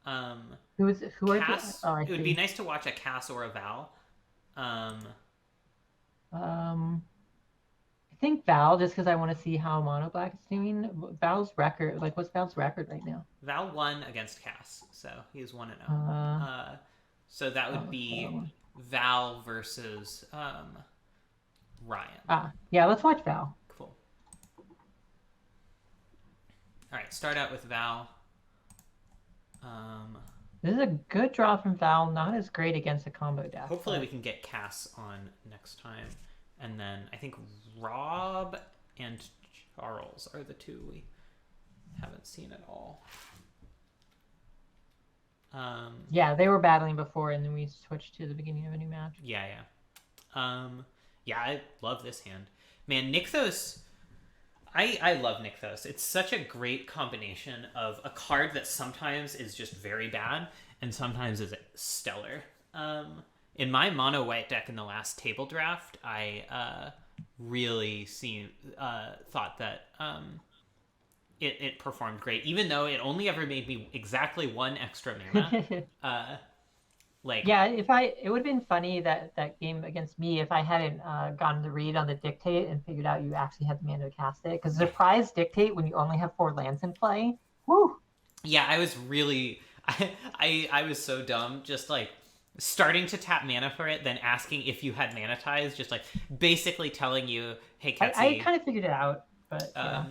Who are Cass. the, It would be nice to watch a Cass or a Val. I think Val, just because I want to see how Mono Black is doing. Val's record, like, what's Val's record right now? Val won against Cass, so he's 1-0. So that would be Val versus Ryan. Yeah, let's watch Val. Cool. All right, start out with Val. This is a good draw from Val, not as great against a combo deck. Hopefully we can get Cass on next time. And then I think Rob and Charles are the 2 we haven't seen at all. Yeah, they were battling before, and then we switched to the beginning of a new match. Yeah. Yeah, I love this hand. Man, Nykthos... I love Nykthos. It's such a great combination of a card that sometimes is just very bad and sometimes is stellar. In my mono white deck in the last table draft, I really thought that it performed great, even though it only ever made me exactly 1 extra mana. Yeah, it would have been funny that game against me if I hadn't gotten the read on the dictate and figured out you actually had the mana to cast it. Because surprise dictate when you only have 4 lands in play. Woo! Yeah, I was really I was so dumb, just like starting to tap mana for it, then asking if you had Manitize, just like basically telling you, hey Quetzy. I kind of figured it out, but yeah.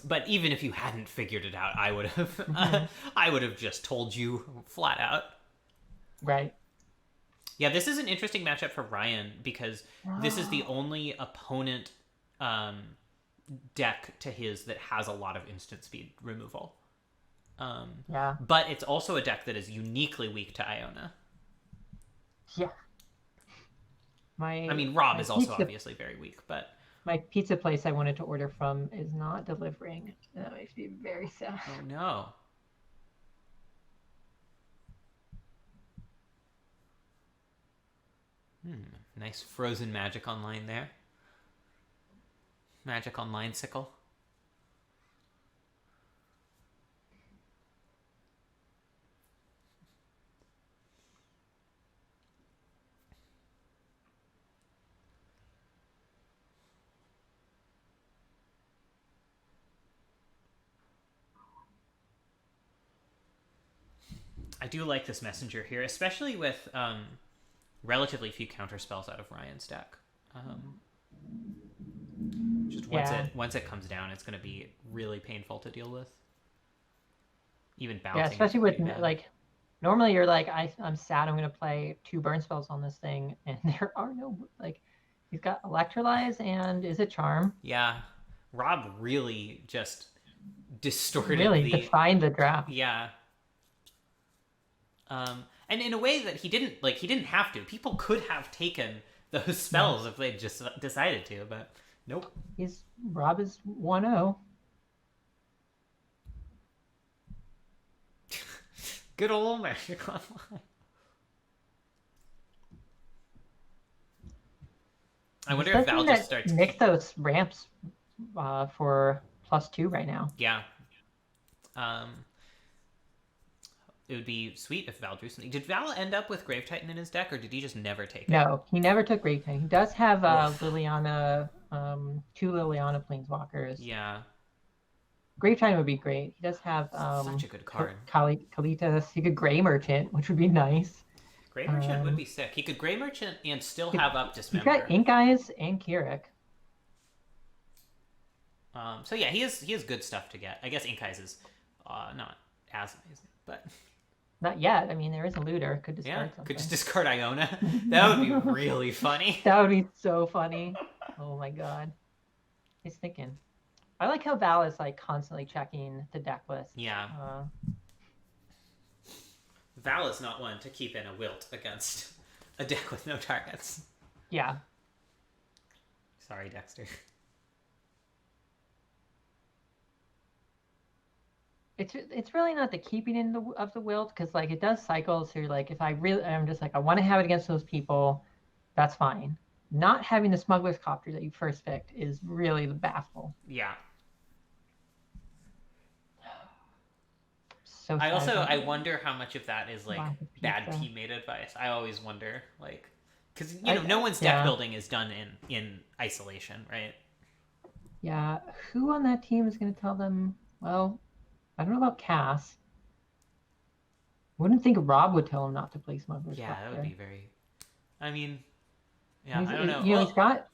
But even if you hadn't figured it out, I would have I would have just told you flat out. Right. Yeah, this is an interesting matchup for Ryan because this is the only opponent deck to his that has a lot of instant speed removal. Yeah. But it's also a deck that is uniquely weak to Iona. Yeah. I mean, Rob is also obviously very weak, but My pizza place I wanted to order from is not delivering. That makes me very sad. Oh no. Nice frozen magic online there. Magic online sickle. I do like this messenger here, especially with relatively few counter spells out of Ryan's deck. Just once it comes down, it's going to be really painful to deal with. Even bouncing. Yeah, especially with like, normally you're like, I'm sad. I'm going to play 2 burn spells on this thing, and there are no like. He's got Electrolyze and is it Charm? Yeah, Rob really just distorted. Really defined the draft. Yeah. And in a way that he didn't have to. People could have taken those spells if they just decided to, but nope. Rob is 1-0. Good old Magic Online. I wonder if Val just starts. Nykthos ramps for +2 right now. Yeah. It would be sweet if Val drew something. Did Val end up with Grave Titan in his deck, or did he just never take it? No, he never took Grave Titan. He does have Liliana, 2 Liliana Planeswalkers. Yeah. Grave Titan would be great. He does have such a good card. Kalitas. He could Grey Merchant, which would be nice. Grey Merchant would be sick. He could Grey Merchant and still have up Dismember. He's got Ink Eyes and Keurig. So yeah, he has good stuff to get. I guess Ink Eyes is not as amazing, but not yet. I mean, there is a looter. Could discard something. Could just discard Iona. That would be really funny. That would be so funny. Oh my god. He's thinking. I like how Val is like constantly checking the deck list. Yeah. Val is not one to keep in a wilt against a deck with no targets. Yeah. Sorry, Dexter. It's really not the keeping in of the wilt, because like it does cycle. So you're like, if I'm just like, I want to have it against those people, that's fine. Not having the Smuggler's Copter that you first picked is really the baffle. Yeah. So I wonder how much of that is like bad teammate advice. I always wonder, like, because no one's deck building is done in isolation, right? Yeah. Who on that team is going to tell them? Well, I don't know about Cass. Wouldn't think Rob would tell him not to play Smuggler's Copter. Yeah, that would be very. I mean, yeah, I don't know. You know,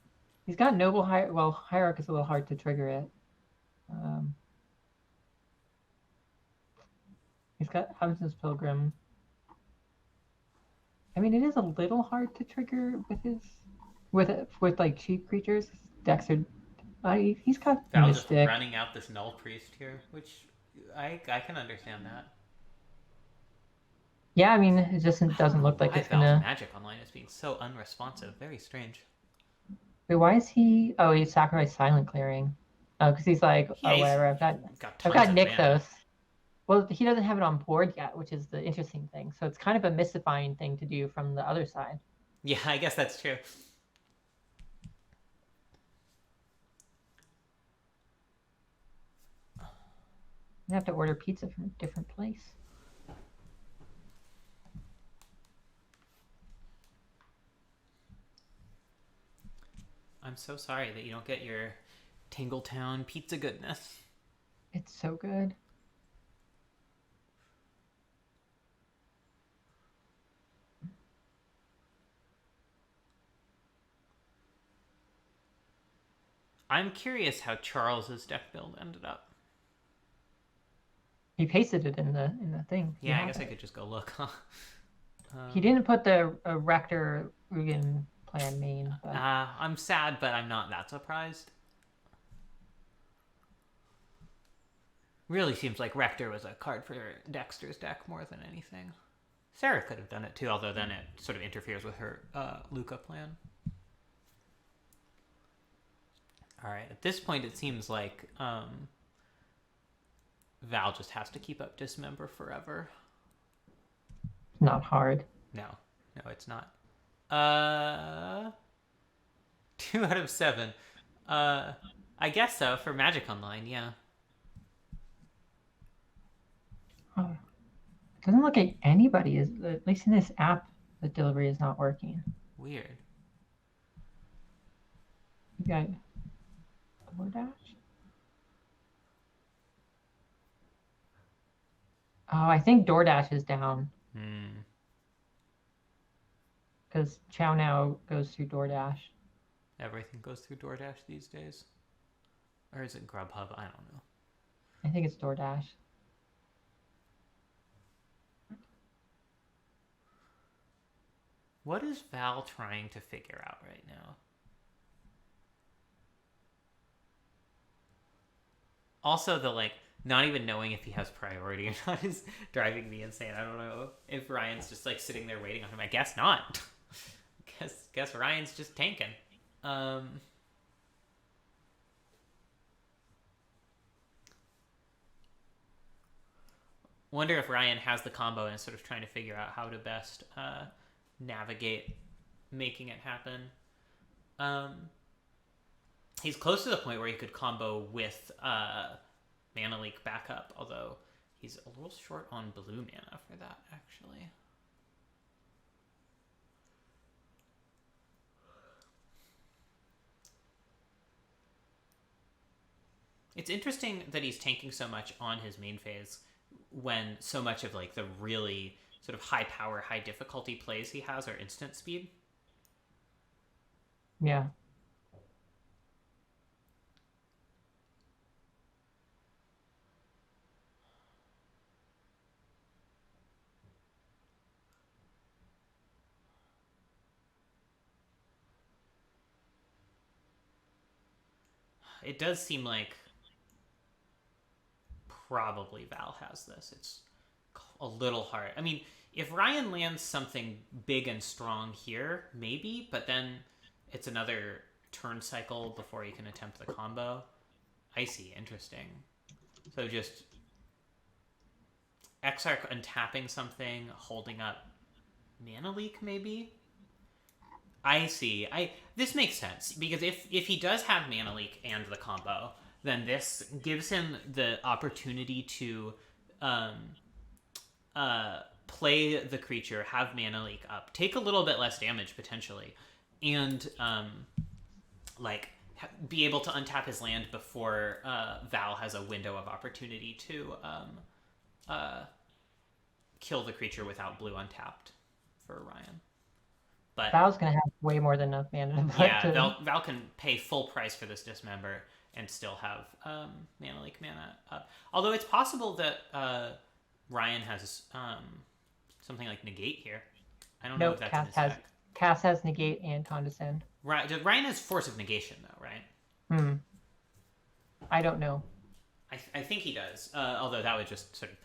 he's got Noble Hierarch. Well, Hierarch is a little hard to trigger it. He's got Hudson's Pilgrim. I mean, it is a little hard to trigger with like cheap creatures. Decks are. He's got Val Mystic. Just running out this Null Priest here, which I can understand that. Yeah, I mean, it just doesn't look like it's gonna. Magic Online is being so unresponsive. Very strange. Wait, why is he? Oh, he sacrificed Silent Clearing. Oh, because he's like, whatever. I've got Nykthos. Well, he doesn't have it on board yet, which is the interesting thing. So it's kind of a mystifying thing to do from the other side. Yeah, I guess that's true. You have to order pizza from a different place. I'm so sorry that you don't get your Tingletown pizza goodness. It's so good. I'm curious how Charles's deck build ended up. He pasted it in the thing. Yeah, I guess I could just go look. Huh? He didn't put the Rector Rugen plan main. But... I'm sad, but I'm not that surprised. Really seems like Rector was a card for Dexter's deck more than anything. Sarah could have done it too, although then it sort of interferes with her Luca plan. All right. At this point, it seems like Val just has to keep up Dismember forever. Not hard. No, it's not. 2 out of 7. I guess so for Magic Online. Yeah. Oh, it doesn't look like anybody is, at least in this app, the delivery is not working. Weird. You got DoorDash? Oh, I think DoorDash is down. Because Chow Now goes through DoorDash. Everything goes through DoorDash these days. Or is it Grubhub? I don't know. I think it's DoorDash. What is Val trying to figure out right now? Also, the not even knowing if he has priority or not is driving me insane. I don't know if Ryan's just sitting there waiting on him. I guess not. guess Ryan's just tanking. Wonder if Ryan has the combo and is sort of trying to figure out how to best navigate making it happen. He's close to the point where he could combo with Mana Leak backup, although he's a little short on blue mana for that, actually. It's interesting that he's tanking so much on his main phase when so much of the really sort of high power, high difficulty plays he has are instant speed. Yeah. It does seem like probably Val has this. It's a little hard. I mean, if Ryan lands something big and strong here, maybe, but then it's another turn cycle before you can attempt the combo. I see. Interesting. So just Exarch untapping something, holding up Mana Leak, maybe? I see. This makes sense, because if he does have Mana Leak and the combo, then this gives him the opportunity to play the creature, have Mana Leak up, take a little bit less damage potentially, and be able to untap his land before Val has a window of opportunity to kill the creature without blue untapped for Ryan. But Val's gonna have way more than enough mana to put to... Val can pay full price for this Dismember and still have Mana Leak mana up. Although it's possible that Ryan has something like Negate here. I don't know if that's in his deck. Cass has Negate and Condescend. Right. Ryan has Force of Negation, though, right? I don't know. I think he does. Although that would just sort of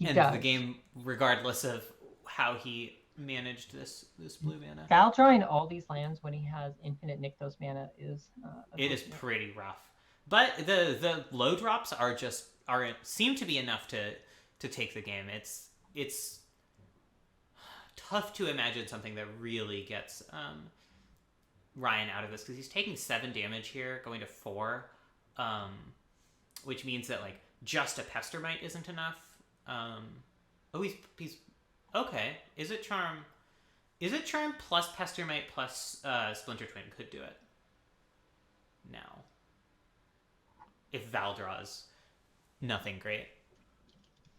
end the game regardless of how he managed this blue mana. Val drawing all these lands when he has infinite Nykthos mana is it is pretty rough. But the low drops seem to be enough to take the game. It's tough to imagine something that really gets Ryan out of this, because he's taking 7 damage here, going to 4, which means that just a Pestermite isn't enough. He's okay. Is it Charm plus Pestermite plus Splinter Twin could do it now? If Val draws nothing great.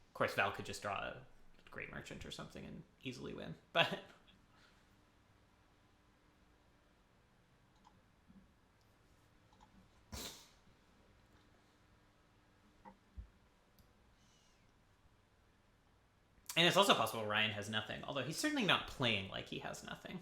Of course, Val could just draw a Great Merchant or something and easily win. But and it's also possible Ryan has nothing, although he's certainly not playing like he has nothing.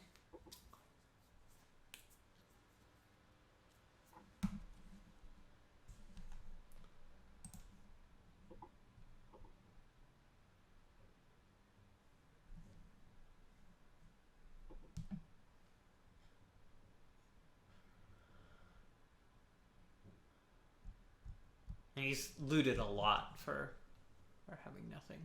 And he's looted a lot for having nothing.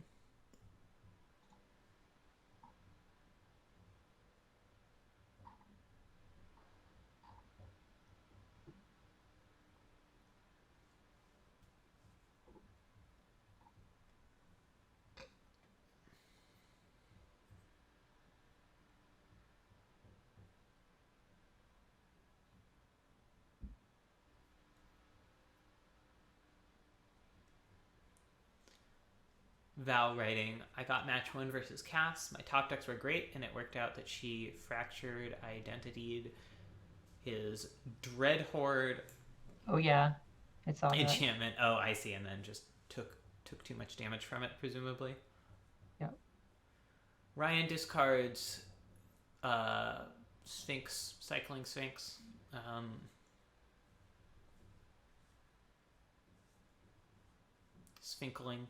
Val writing, I got match 1 versus Cass. My top decks were great, and it worked out that she fractured identitied his Dread Horde. Oh yeah, I saw that. Enchantment. Oh, I see, and then just took too much damage from it, presumably. Yep. Ryan discards Sphinx, Cycling Sphinx. Sphinkling.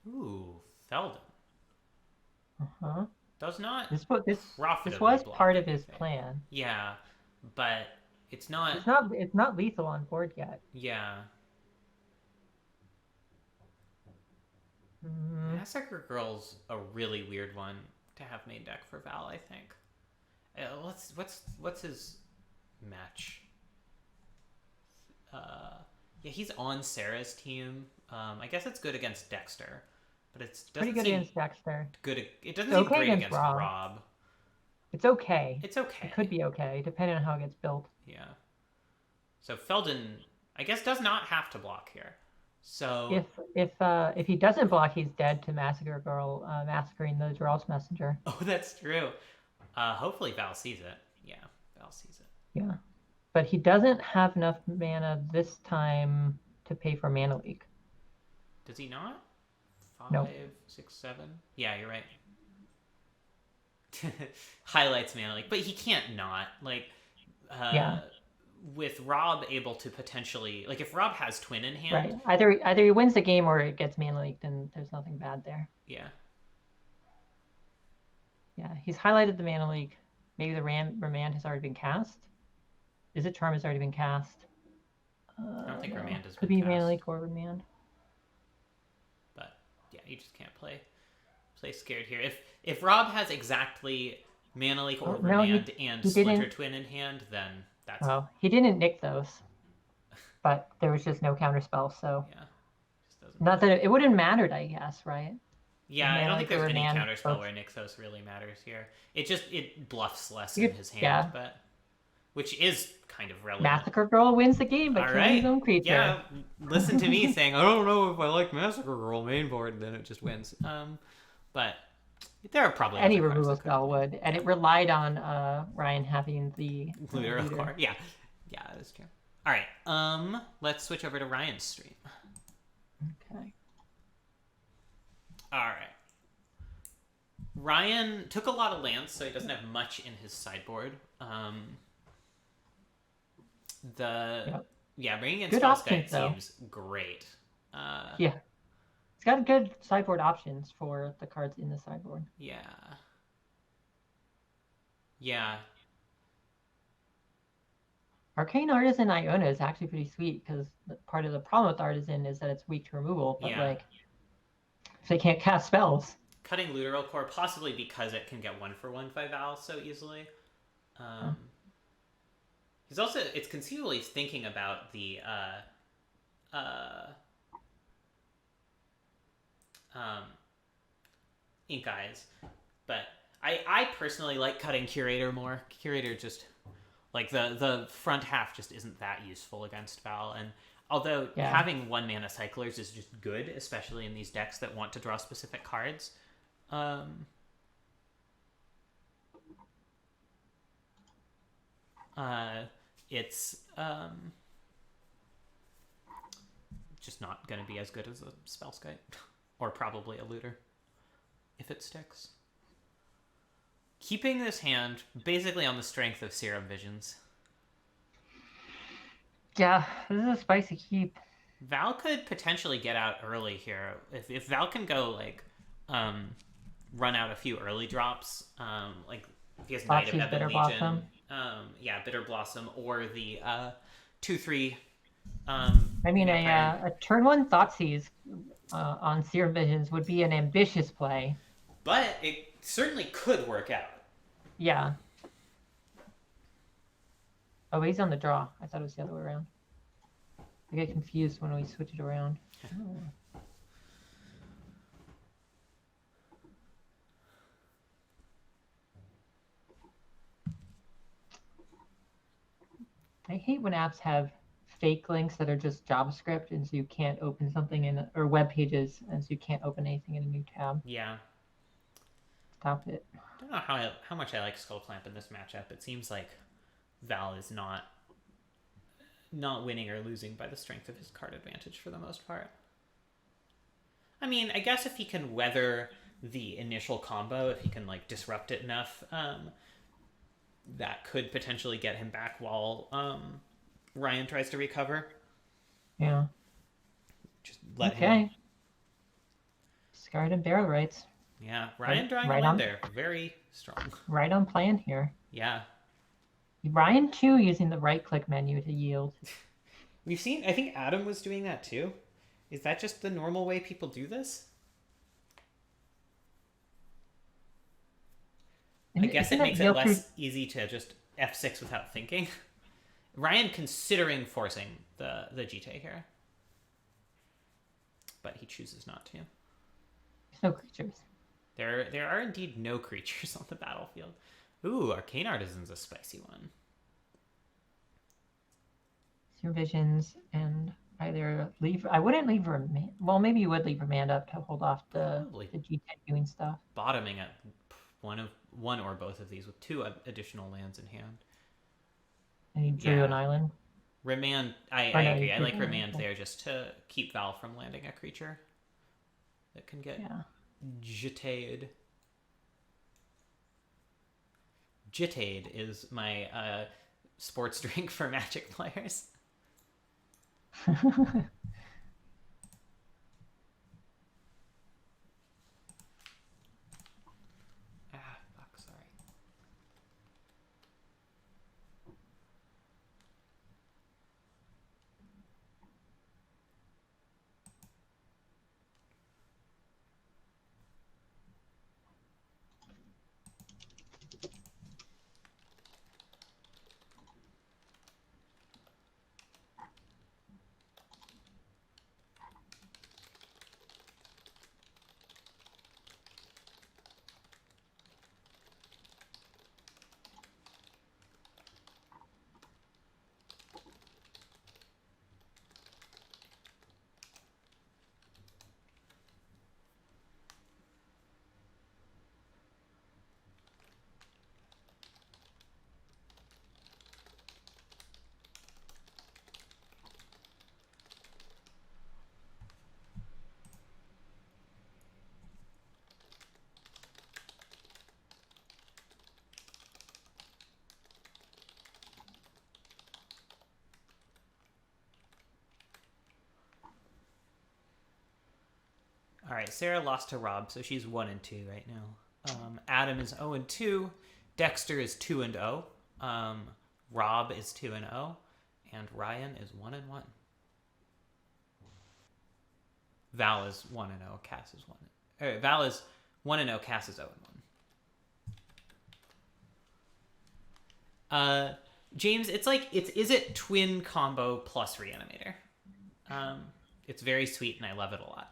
Ooh, Feldon. Uh-huh. Does not this profitably was block part of his anything. plan. Yeah, but it's not. It's not lethal on board yet. Yeah. Massacre Girl's a really weird one to have main deck for Val, I think. What's his match? Yeah, he's on Sarah's team. I guess it's good against Dexter, but it's pretty good against Dexter. Good. It doesn't seem great against Rob. It's okay. It's okay. It could be okay, depending on how it gets built. Yeah. So Feldon, I guess, does not have to block here. So if he doesn't block, he's dead to Massacre Girl massacring the Geralt's Messenger. Oh, that's true. Hopefully Val sees it. Yeah, Val sees it. Yeah, but he doesn't have enough mana this time to pay for Mana Leak. Does he not? 5, Nope. 6, 7. Yeah, you're right. Highlights Mana Leak, but he can't not yeah. With Rob able to potentially, like, if Rob has Twin in hand, right? Either he wins the game or it gets Mana Leaked, and there's nothing bad there. Yeah. Yeah, he's highlighted the Mana Leak. Maybe the Remand has already been cast. Is it Charm has already been cast? I don't think Remand has Could been be cast. Mana Leak or Remand. But yeah, you just can't play scared here. If Rob has exactly Mana Leak or Remand and Splinter Twin in hand, then that's... Well, he didn't nick those. But there was just no counterspell, so... Yeah. Just doesn't not that it wouldn't mattered, I guess, right? Yeah, I don't think there's any counterspell where Nixos really matters here. It bluffs less in his hand, but... Which is kind of relevant. Massacre Girl wins the game by killing his own creature. Yeah, listen to me saying, I don't know if I like Massacre Girl main board, and then it just wins. But there are probably any removal spell would, and it relied on Ryan having the looter card. Yeah, that is true. All right, let's switch over to Ryan's stream. Okay. All right. Ryan took a lot of lands, so he doesn't have much in his sideboard. Bringing in Spellskite seems great. Yeah. It's got good sideboard options for the cards in the sideboard. Yeah. Yeah. Arcane Artisan Iona is actually pretty sweet because part of the problem with Artisan is that it's weak to removal, but if they can't cast spells. Cutting Literal Core, possibly because it can get 1-for-1 by Val so easily. He's also, it's conceivably thinking about the Ink Eyes, but I personally like cutting Curator more. Curator just, like, the front half just isn't that useful against Val, and although having 1 mana cyclers is just good, especially in these decks that want to draw specific cards, it's just not going to be as good as a Spellskite, or probably a Looter, if it sticks. Keeping this hand basically on the strength of Serum Visions. Yeah, this is a spicy keep. Val could potentially get out early here. If Val can go, like, run out a few early drops, like, if he has Knight of Ebon Legion, Bitter Blossom, or the 2/3. I mean, a turn 1 Thoughtseize on Seer Visions would be an ambitious play. But it certainly could work out. Yeah. Oh, he's on the draw. I thought it was the other way around. I get confused when we switch it around. Oh. I hate when apps have fake links that are just JavaScript, and so you can't open something in, or web pages, and so you can't open anything in a new tab. Yeah. Stop it. I don't know how much I like Skullclamp in this matchup. It seems like Val is not winning or losing by the strength of his card advantage for the most part. I mean, I guess if he can weather the initial combo, if he can like disrupt it enough, that could potentially get him back while Ryan tries to recover. Yeah. Just let him. Discard and barrel rights. Yeah, Ryan drawing a win there. Very strong. Right on plan here. Yeah. Ryan too using the right-click menu to yield. We've seen, I think Adam was doing that too. Is that just the normal way people do this? I guess it makes it less easy to just F6 without thinking. Ryan considering forcing the GT here. But he chooses not to. There's no creatures. There are indeed no creatures on the battlefield. Ooh, Arcane Artisan's a spicy one. Your visions and either leave. I wouldn't leave Remand. Well, maybe you would leave Remand up to hold off the G10 doing stuff. Bottoming at one or both of these with 2 additional lands in hand. And you drew an island. Remand. I agree. I like Remand there just to keep Val from landing a creature that can get Jitade. Jitade is my sports drink for Magic players. All right, Sarah lost to Rob, so she's 1-2 right now. Adam is 0-2. Dexter is 2-0. Rob is 2-0, and Ryan is 1-1. Val is 1-0. Cass is 1. Val is 1-0. Cass is 0-1. James, it's like is it twin combo plus Reanimator? It's very sweet, and I love it a lot.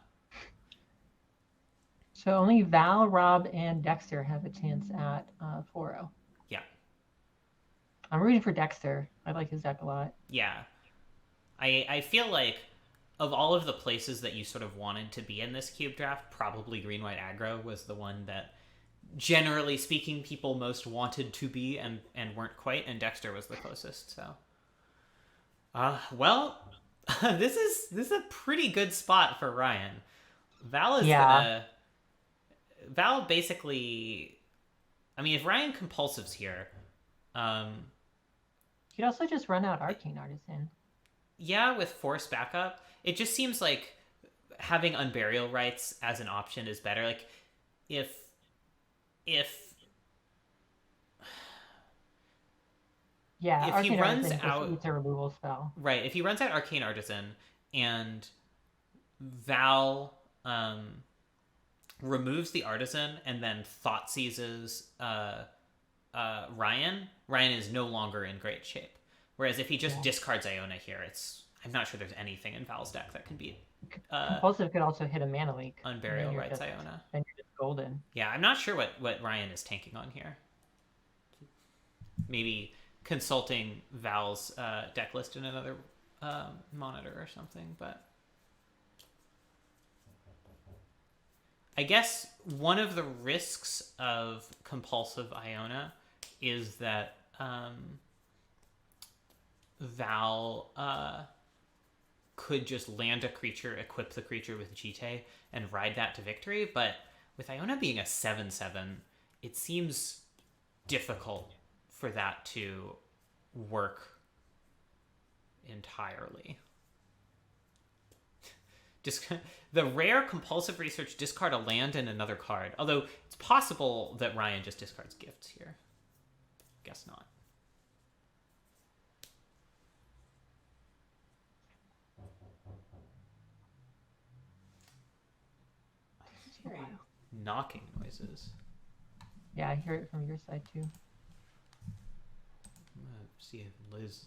So only Val, Rob, and Dexter have a chance at 4-0. Yeah. I'm rooting for Dexter. I like his deck a lot. Yeah. I feel like of all of the places that you sort of wanted to be in this cube draft, probably green-white aggro was the one that, generally speaking, people most wanted to be and weren't quite, and Dexter was the closest, so. Well, this is a pretty good spot for Ryan. Val is gonna... Val basically, I mean, if Ryan compulsives here, you could also just run out Arcane Artisan. yeah, with force backup, it just seems like having unburial rights as an option is better. Like, if Yeah, if he Arcane runs Artisan just out, eats a removal spell. right? If he runs out Arcane Artisan and Val removes the Artisan and then thought seizes Ryan is no longer in great shape. Whereas if he just discards Iona here, I'm not sure there's anything in Val's deck that can beat. Compulsive could also hit a mana leak. Unburial Rights Iona. Then you're just golden. Yeah, I'm not sure what Ryan is tanking on here. Maybe consulting Val's deck list in another monitor or something, but I guess one of the risks of compulsive Iona is that Val could just land a creature, equip the creature with Jite, and ride that to victory, but with Iona being a 7/7, it seems difficult for that to work entirely. The rare compulsive research, discard a land and another card. Although it's possible that Ryan just discards gifts here. Guess not. Knocking noises. Yeah, I hear it from your side too. I'm gonna see if Liz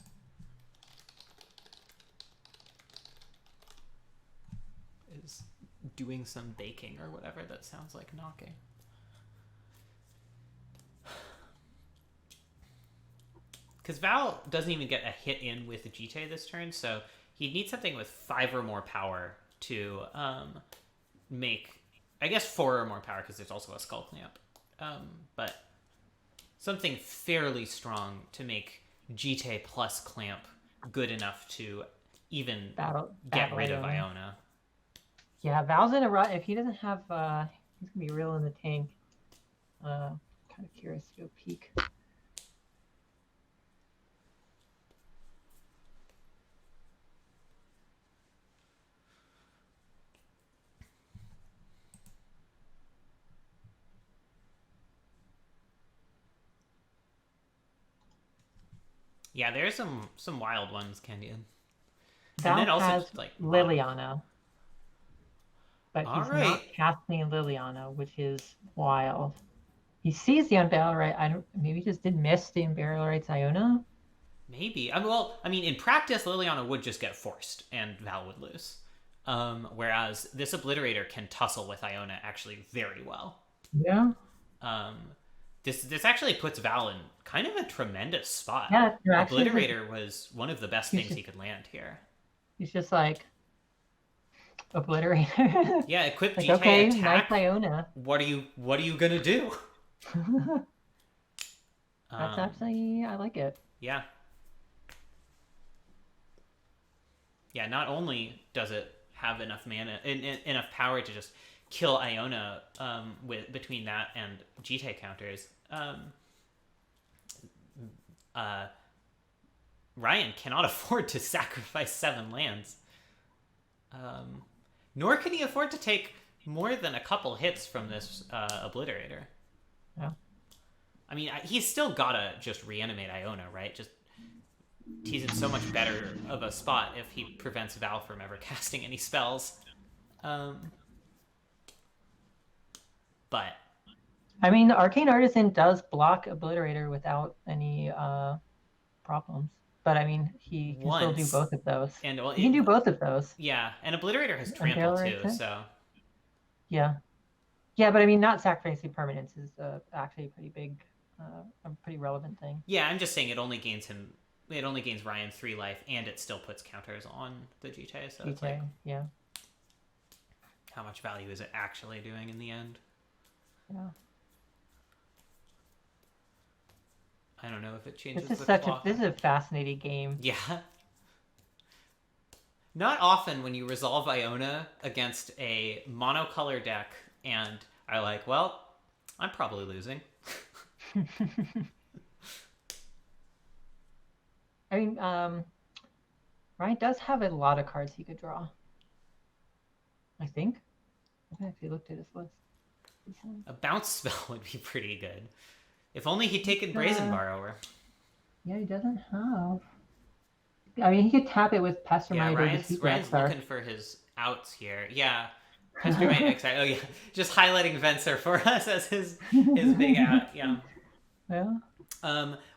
is doing some baking or whatever that sounds like knocking. Because Val doesn't even get a hit in with Jite this turn, so he'd need something with 5 or more power to make, I guess 4 or more power, because there's also a Skull Clamp. But something fairly strong to make Jite plus Clamp good enough to even get rid of Iona. Yeah, Val's in a rut. If he doesn't have, he's gonna be real in the tank. Kind of curious to go peek. Yeah, there's some wild ones, Kenyon. Val And then also has like Liliana, but All he's right. not casting Liliana, which is wild. He sees the Unburial Right. Maybe he just did miss the Unburial Rights Iona. Maybe. In practice, Liliana would just get forced, and Val would lose. Whereas this Obliterator can tussle with Iona actually very well. Yeah. This actually puts Val in kind of a tremendous spot. Yeah, Obliterator was one of the best things he could land here. He's just like Obliterator. Yeah, equip like, GK okay, attack. nice Iona. What are you gonna do? That's actually, I like it. Yeah. Yeah, not only does it have enough mana, enough power to just kill Iona between that and Jite counters, Ryan cannot afford to sacrifice 7 lands. Nor can he afford to take more than a couple hits from this Obliterator. Yeah. I mean, he's still gotta just reanimate Iona, right? He's in so much better of a spot if he prevents Val from ever casting any spells. But I mean, the Arcane Artisan does block Obliterator without any problems. But I mean, he can still do both of those. And he can do both of those. Yeah, and Obliterator has trample too, so. Yeah. Yeah, but I mean, not sacrificing permanence is actually a pretty relevant thing. Yeah, I'm just saying it only gains Ryan 3 life, and it still puts counters on the Jite, so it's like, yeah. How much value is it actually doing in the end? Yeah. I don't know if it changes This is clock. this is a fascinating game. Yeah. Not often when you resolve Iona against a monocolor deck and are like, well, I'm probably losing. I mean, Ryan does have a lot of cards he could draw. I think. I haven't actually looked at his list. A bounce spell would be pretty good. If only he'd taken Brazen Borrower. Yeah, he doesn't have. I mean, he could tap it with Pestermite or Deceiver Ryan's Exarch. looking for his outs here. Yeah. Pestermite Exarch. Oh, yeah. Just highlighting Venser for us as his big out. Yeah. Yeah.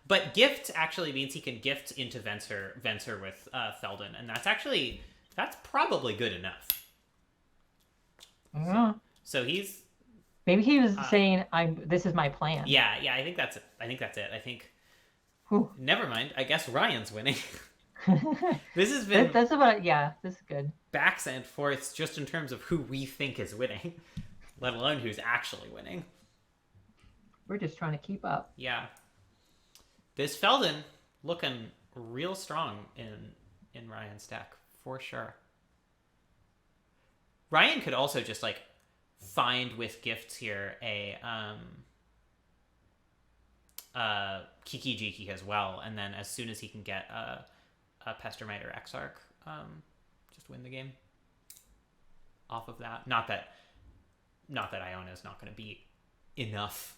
But gift actually means he can gift into Venser with Feldon, and that's probably good enough. Yeah. So he's maybe he was saying, this is my plan. Yeah, I think that's it. I think never mind. I guess Ryan's winning. This has been this is good. Backs and forths just in terms of who we think is winning, let alone who's actually winning. We're just trying to keep up. Yeah. This Feldon looking real strong in Ryan's deck, for sure. Ryan could also just like find with gifts here a Kiki Jiki as well, and then as soon as he can get a Pestermite or Exarch, just win the game off of that. Not that Iona is not going to be enough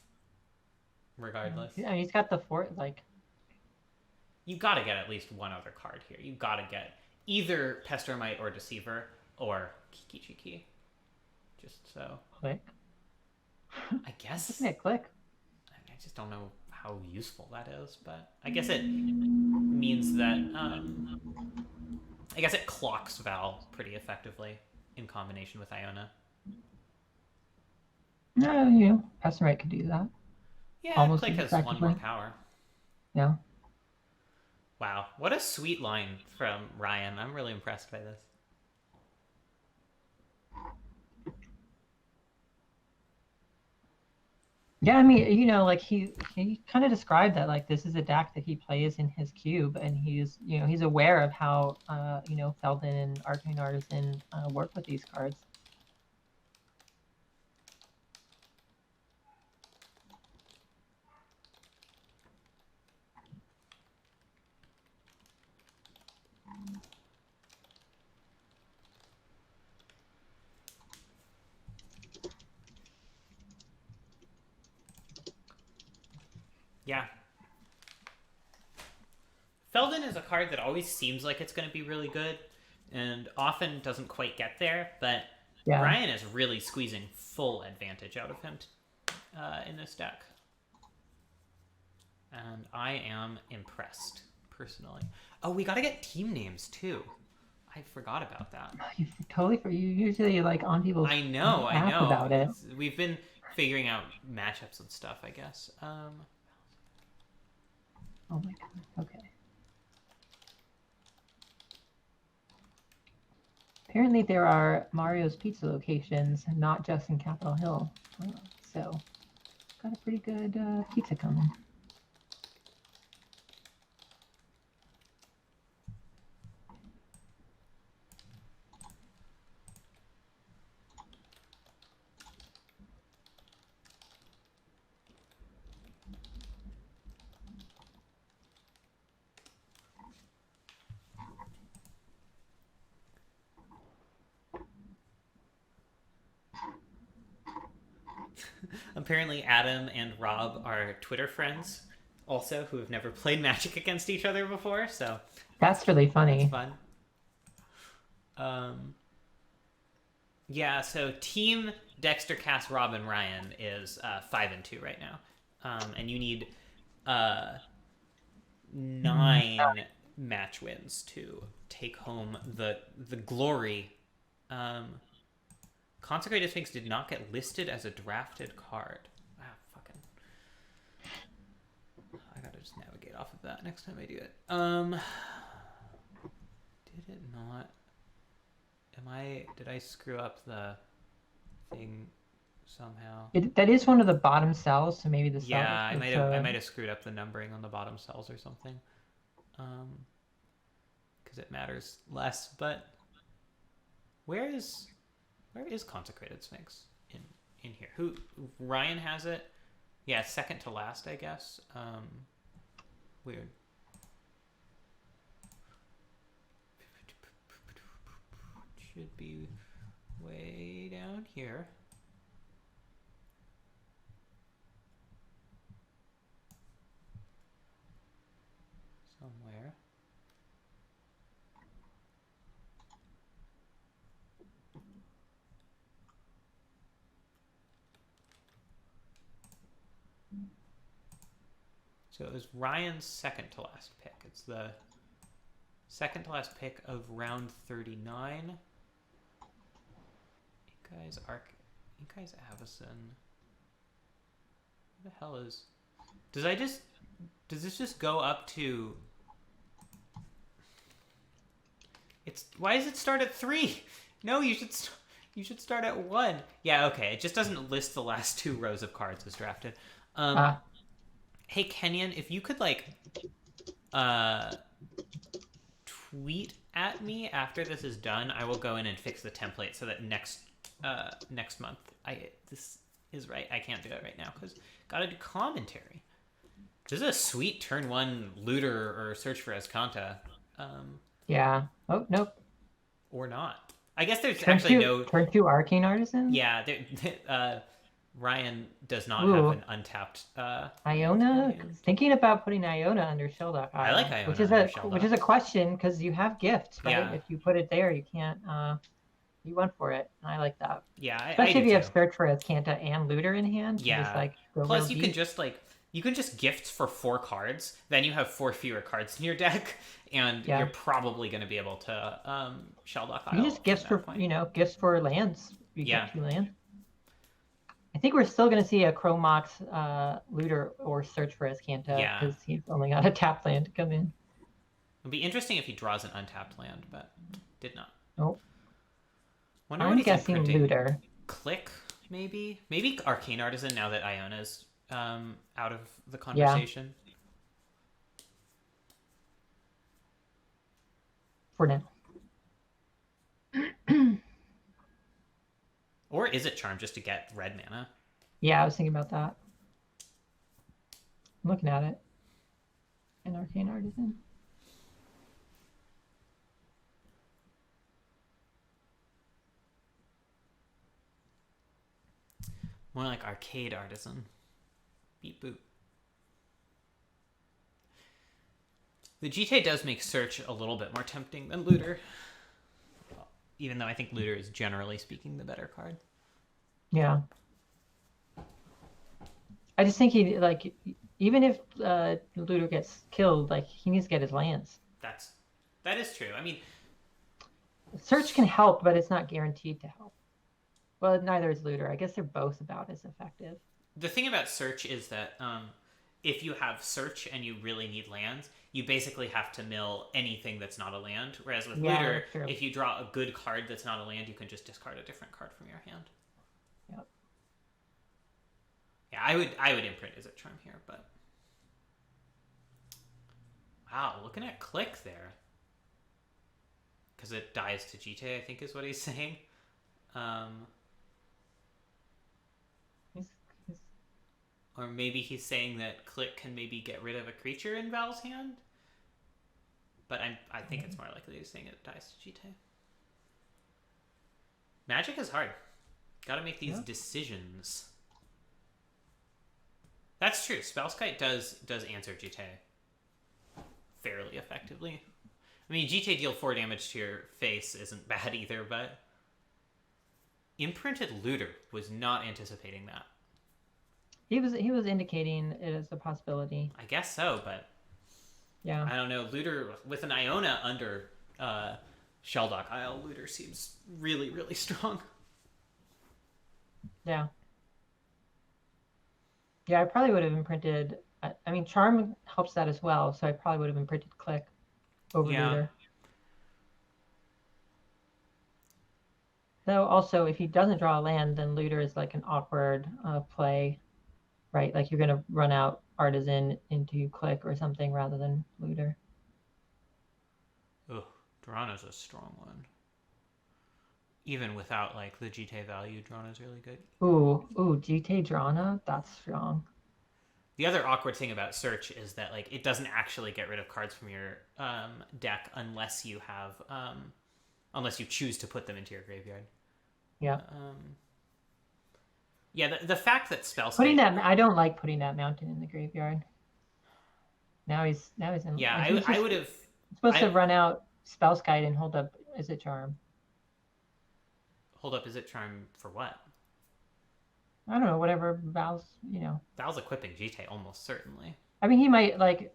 regardless. Yeah, he's got the fort, like... You got to get at least one other card here. You got to get either Pestermite or Deceiver or Kiki Jiki. Just so... Click? I guess... Isn't it click? I just don't know how useful that is, but I guess it means that... I guess it clocks Val pretty effectively in combination with Iona. No, you know, Pestermite could do that. Yeah, almost click has one more power. Yeah. Wow, what a sweet line from Ryan. I'm really impressed by this. Yeah, I mean, you know, like he kind of described that like this is a deck that he plays in his cube, and he's aware of how Feldon and Arcane Artisan work with these cards. Yeah. Feldon is a card that always seems like it's going to be really good and often doesn't quite get there, but yeah. Ryan is really squeezing full advantage out of him in this deck. And I am impressed, personally. Oh, we got to get team names, too. I forgot about that. You totally forget. You usually like on people's I know. about it. We've been figuring out matchups and stuff, I guess. Oh my god. Okay. Apparently there are Mario's Pizza locations, not just in Capitol Hill. Oh, so, got a pretty good pizza coming. Apparently Adam and Rob are Twitter friends also who have never played Magic against each other before, so that's really funny. That's fun. Yeah, so team Dexter, Cass, Rob, and Ryan is 5-2 right now. And you need 9 match wins to take home the glory. Consecrated Sphinx did not get listed as a drafted card. Wow, fucking... I gotta just navigate off of that next time I do it. Did it not... Did I screw up the thing somehow? That is one of the bottom cells, so maybe the cell... Yeah, I might have screwed up the numbering on the bottom cells or something. Because it matters less, but... Where is Consecrated Sphinx in here? Ryan has it? Yeah, second to last, I guess. Weird. should be way down here. Somewhere. So it was Ryan's second to last pick. It's the second to last pick of round 39. You guys Avison. What the hell is... Does this just go up to... Why does it start at 3? No, you should start at 1. Yeah, okay. It just doesn't list the last 2 rows of cards as drafted. Hey, Kenyon, if you could, like, tweet at me after this is done, I will go in and fix the template so that next month, this is right. I can't do it right now because gotta do commentary. This is a sweet turn 1 looter or search for Escanta. Yeah. Oh, nope. Or not. I guess there's Turn actually two, no... Turn 2 Arcane Artisan? Yeah, Ryan does not have an untapped... Iona? Thinking about putting Iona under Sheldock. I like Iona which is under a Sheldock. Which is a question, because you have gifts, right? Yeah. If you put it there, you can't... you went for it. I like that. Yeah, Especially I if you do have too. Search for Azcanta and Looter in hand. Yeah. Just, like, go Plus, real you deep. can just, like... You can just gift for 4 cards, then you have 4 fewer cards in your deck, and Yeah. you're probably going to be able to Sheldock Isle. You just gifts for, gifts for lands. You Yeah. get 2 lands. I think we're still going to see a Chromox Looter or Search for Azcanta, Yeah. because he's only got a tap land to come in. It'd be interesting if he draws an untapped land, but did not. Nope. Wonder I'm what he's guessing imprinting. Looter. Click, maybe? Maybe Arcane Artisan now that Iona's out of the conversation. For now. Or is it Charm just to get red mana? Yeah, I was thinking about that. I'm looking at it. An Arcane Artisan. More like Arcade Artisan. Beat boot. The GTA does make Search a little bit more tempting than Looter. Even though I think Looter is generally speaking the better card. Yeah. I just think he, like, even if Looter gets killed, like, he needs to get his lands. That is true. I mean... Search can help, but it's not guaranteed to help. Well, neither is Looter. I guess they're both about as effective. The thing about Search is that if you have Search and you really need lands, you basically have to mill anything that's not a land. Whereas with Looter, true. if you draw a good card that's not a land, you can just discard a different card from your hand. Yep. Yeah, I would imprint Is It Charm here, but... Wow, looking at Click there. Because it dies to GTA, I think is what he's saying. Or maybe he's saying that Click can maybe get rid of a creature in Val's hand? But I think it's more likely he's saying it dies to GTA. Magic is hard. Gotta make these decisions. That's true. Spellskite does answer GTA fairly effectively. I mean, GTA deal 4 damage to your face isn't bad either, but... Imprinted Looter was not anticipating that. He was indicating it as a possibility. I guess so, but... Yeah. I don't know. Looter, with an Iona under Sheldock Isle, Looter seems really, really strong. Yeah. Yeah, I probably would have imprinted... I mean, Charm helps that as well, so I probably would have imprinted Click over Looter. Though also, if he doesn't draw a land, then Looter is like an awkward play, right? Like you're going to run out Artisan into Click or something rather than Looter. Ugh, Drana's a strong one. Even without like the GTA value, Drana's really good. Ooh, GTA Drana, that's strong. The other awkward thing about Search is that like it doesn't actually get rid of cards from your deck unless you have unless you choose to put them into your graveyard. Yeah. Yeah, the fact that Spellskite... I don't like putting that mountain in the graveyard. Now he's in... Yeah, I would have... supposed to run out Spellskite and hold up Izzet Charm. Hold up Izzet Charm for what? I don't know, whatever Val's, Val's equipping Jite, almost certainly. I mean, he might, like...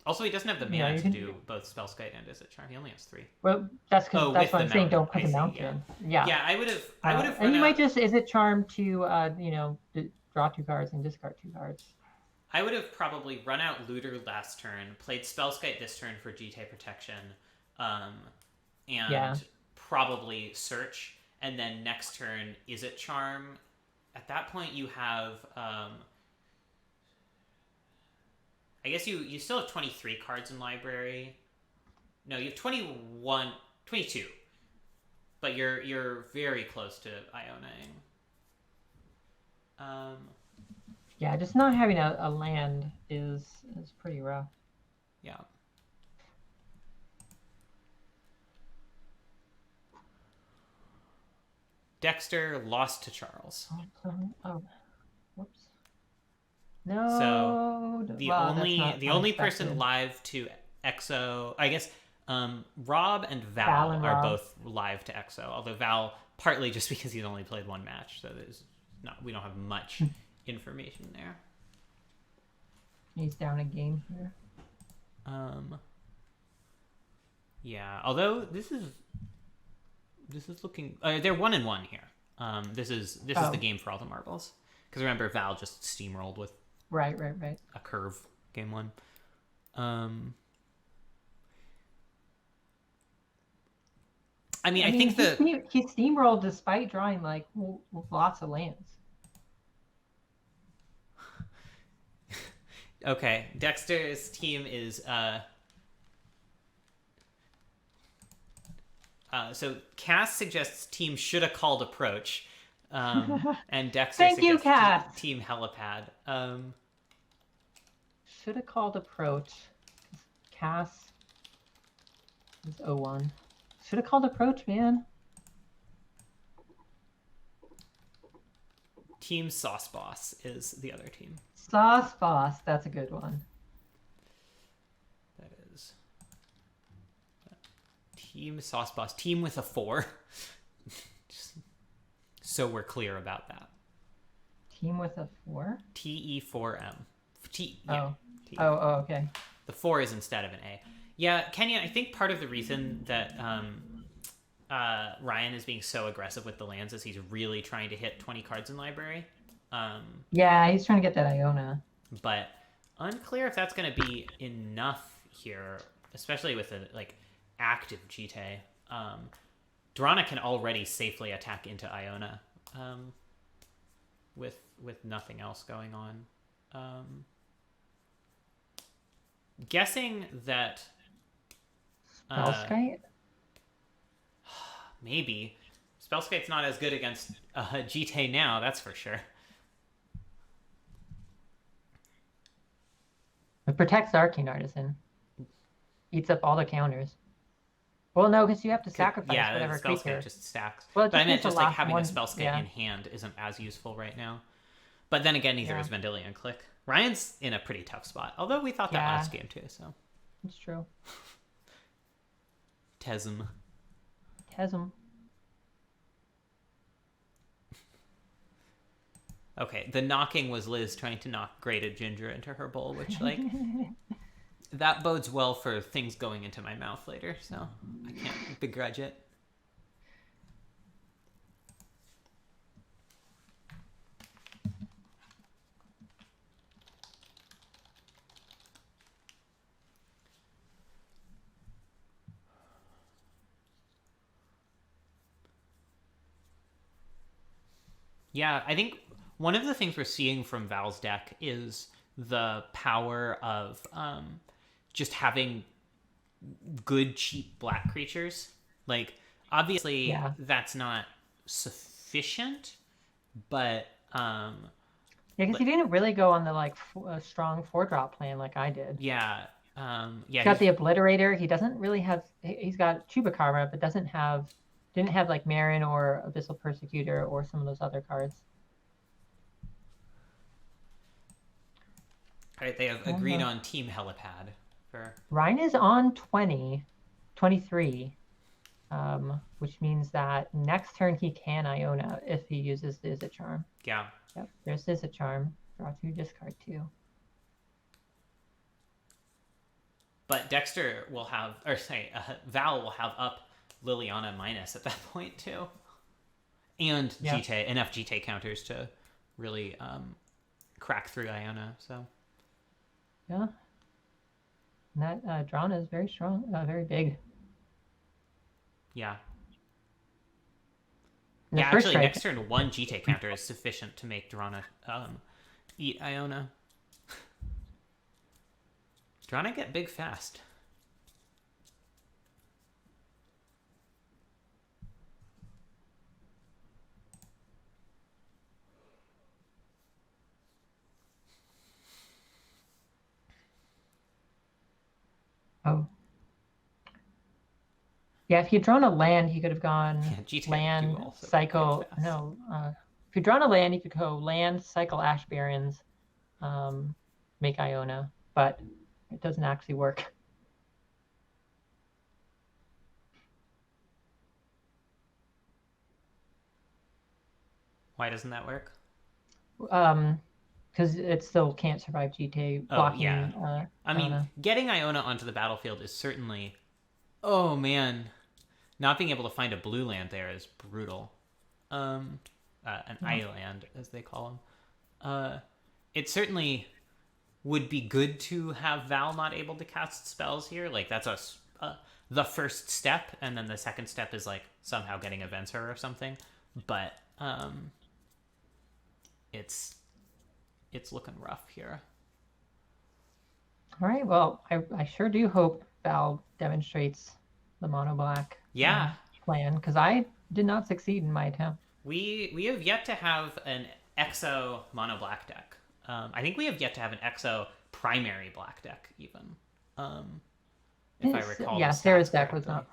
Also, he doesn't have the mana to do both Spellskite and Izzet Charm. He only has 3. Well, that's what I'm saying. Don't put the mountain. Yeah. Yeah, I would have. And you might just Izzet Charm to draw 2 cards and discard 2 cards. I would have probably run out Looter last turn, played Spellskite this turn for Jite protection, and probably search, and then next turn Izzet Charm. At that point, you have. I guess you still have 23 cards in library. No, you have 22. But you're very close to Ionaing. Yeah, just not having a land is pretty rough. Yeah. Dexter lost to Charles. Oh, whoops. No. So the only person live to EXO, I guess, Rob and Val are both live to EXO. Although Val, partly just because he's only played 1 match, so we don't have much information there. He's down a game here. Yeah. Although this is looking. They're 1-1 here. This is the game for all the marbles. Because remember, Val just steamrolled with. Right. A curve game 1. I mean, I think he steamrolled despite drawing like lots of lands. Okay, Dexter's team is so Cass suggests team should have called approach. And Dexter suggests team helipad. Should have called approach. Cass is 0-1. Should have called approach, man. Team Sauce Boss is the other team. Sauce Boss, that's a good one. That is. Team Sauce Boss. Team with a 4. Just so we're clear about that. Team with a 4? TE4M. Okay. The 4 is instead of an A. Yeah, Kenya, I think part of the reason that Ryan is being so aggressive with the lands is he's really trying to hit 20 cards in library. Yeah, he's trying to get that Iona. But unclear if that's going to be enough here, especially with a active Jite. Drana can already safely attack into Iona with nothing else going on. Guessing that Spellskite? Maybe. Spellskite's not as good against Jite now, that's for sure. It protects Arcane Artisan. Eats up all the counters. Well, no, because you have to sacrifice whatever creature. Yeah, Spellskite just stacks. Well, but I meant just having a Spellskite in hand isn't as useful right now. But then again, neither is Vendilion Click. Ryan's in a pretty tough spot. Although we thought that last game too, so. It's true. Tesm. Okay, the knocking was Liz trying to knock grated ginger into her bowl, which, that bodes well for things going into my mouth later, so I can't begrudge it. Yeah, I think one of the things we're seeing from Val's deck is the power of just having good, cheap black creatures. Obviously, that's not sufficient, but... because he didn't really go on the, strong 4-drop plan like I did. Yeah, Yeah, He's got the Obliterator. He doesn't really have. He's got Chupacabra, but didn't have like Marin or Abyssal Persecutor or some of those other cards. All right, they have agreed on Team Helipad. Ryan is on 23, which means that next turn he can Iona if he uses the Izzet Charm. Yeah. Yep, there's Izzet Charm. Draw 2, discard 2. But Dexter will have, or say, Val will have up Liliana minus at that point too, and GT enough GT counters to really crack through Iona. So yeah, and that Drana is very strong, very big. Yeah. Yeah, actually, next turn, 1 GT counter is sufficient to make Drana eat Iona. Drana get big fast. Oh. Yeah, if he'd drawn a land, he could have gone land, cycle. No, if he'd drawn a land, he could go land, cycle Ash Barrens, make Iona, but it doesn't actually work. Why doesn't that work? Because it still can't survive GT blocking. Yeah. I mean, getting Iona onto the battlefield is certainly. Oh man, not being able to find a blue land there is brutal. An island, as they call them. It certainly would be good to have Val not able to cast spells here. Like that's the first step, and then the second step is like somehow getting a Venser or something. But it's looking rough here. All right. Well, I sure do hope Val demonstrates the mono black plan, because I did not succeed in my attempt. We have yet to have an exo mono black deck. I think we have yet to have an exo primary black deck even. If I recall. Yeah, Sarah's deck was not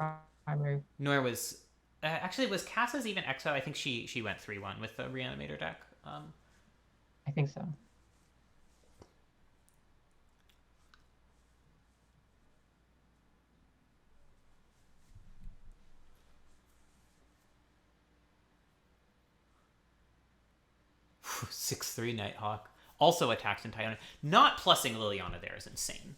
primary. Nor was actually was Cass's even exo. I think she went 3-1 with the Reanimator deck. I think so. Whew, 6/3 Nighthawk. Also attacks in Iona. Not plussing Liliana there is insane.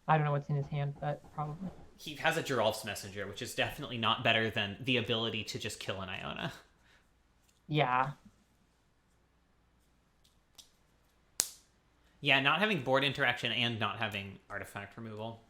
I don't know what's in his hand, but probably. He has a Geralf's Messenger, which is definitely not better than the ability to just kill an Iona. Yeah. Yeah, not having board interaction and not having artifact removal.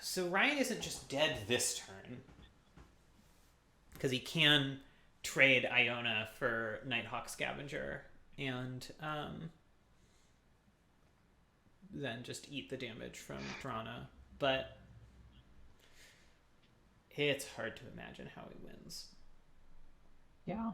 So Ryan isn't just dead this turn. Because he can trade Iona for Nighthawk Scavenger and then just eat the damage from Drana. But it's hard to imagine how he wins. Yeah.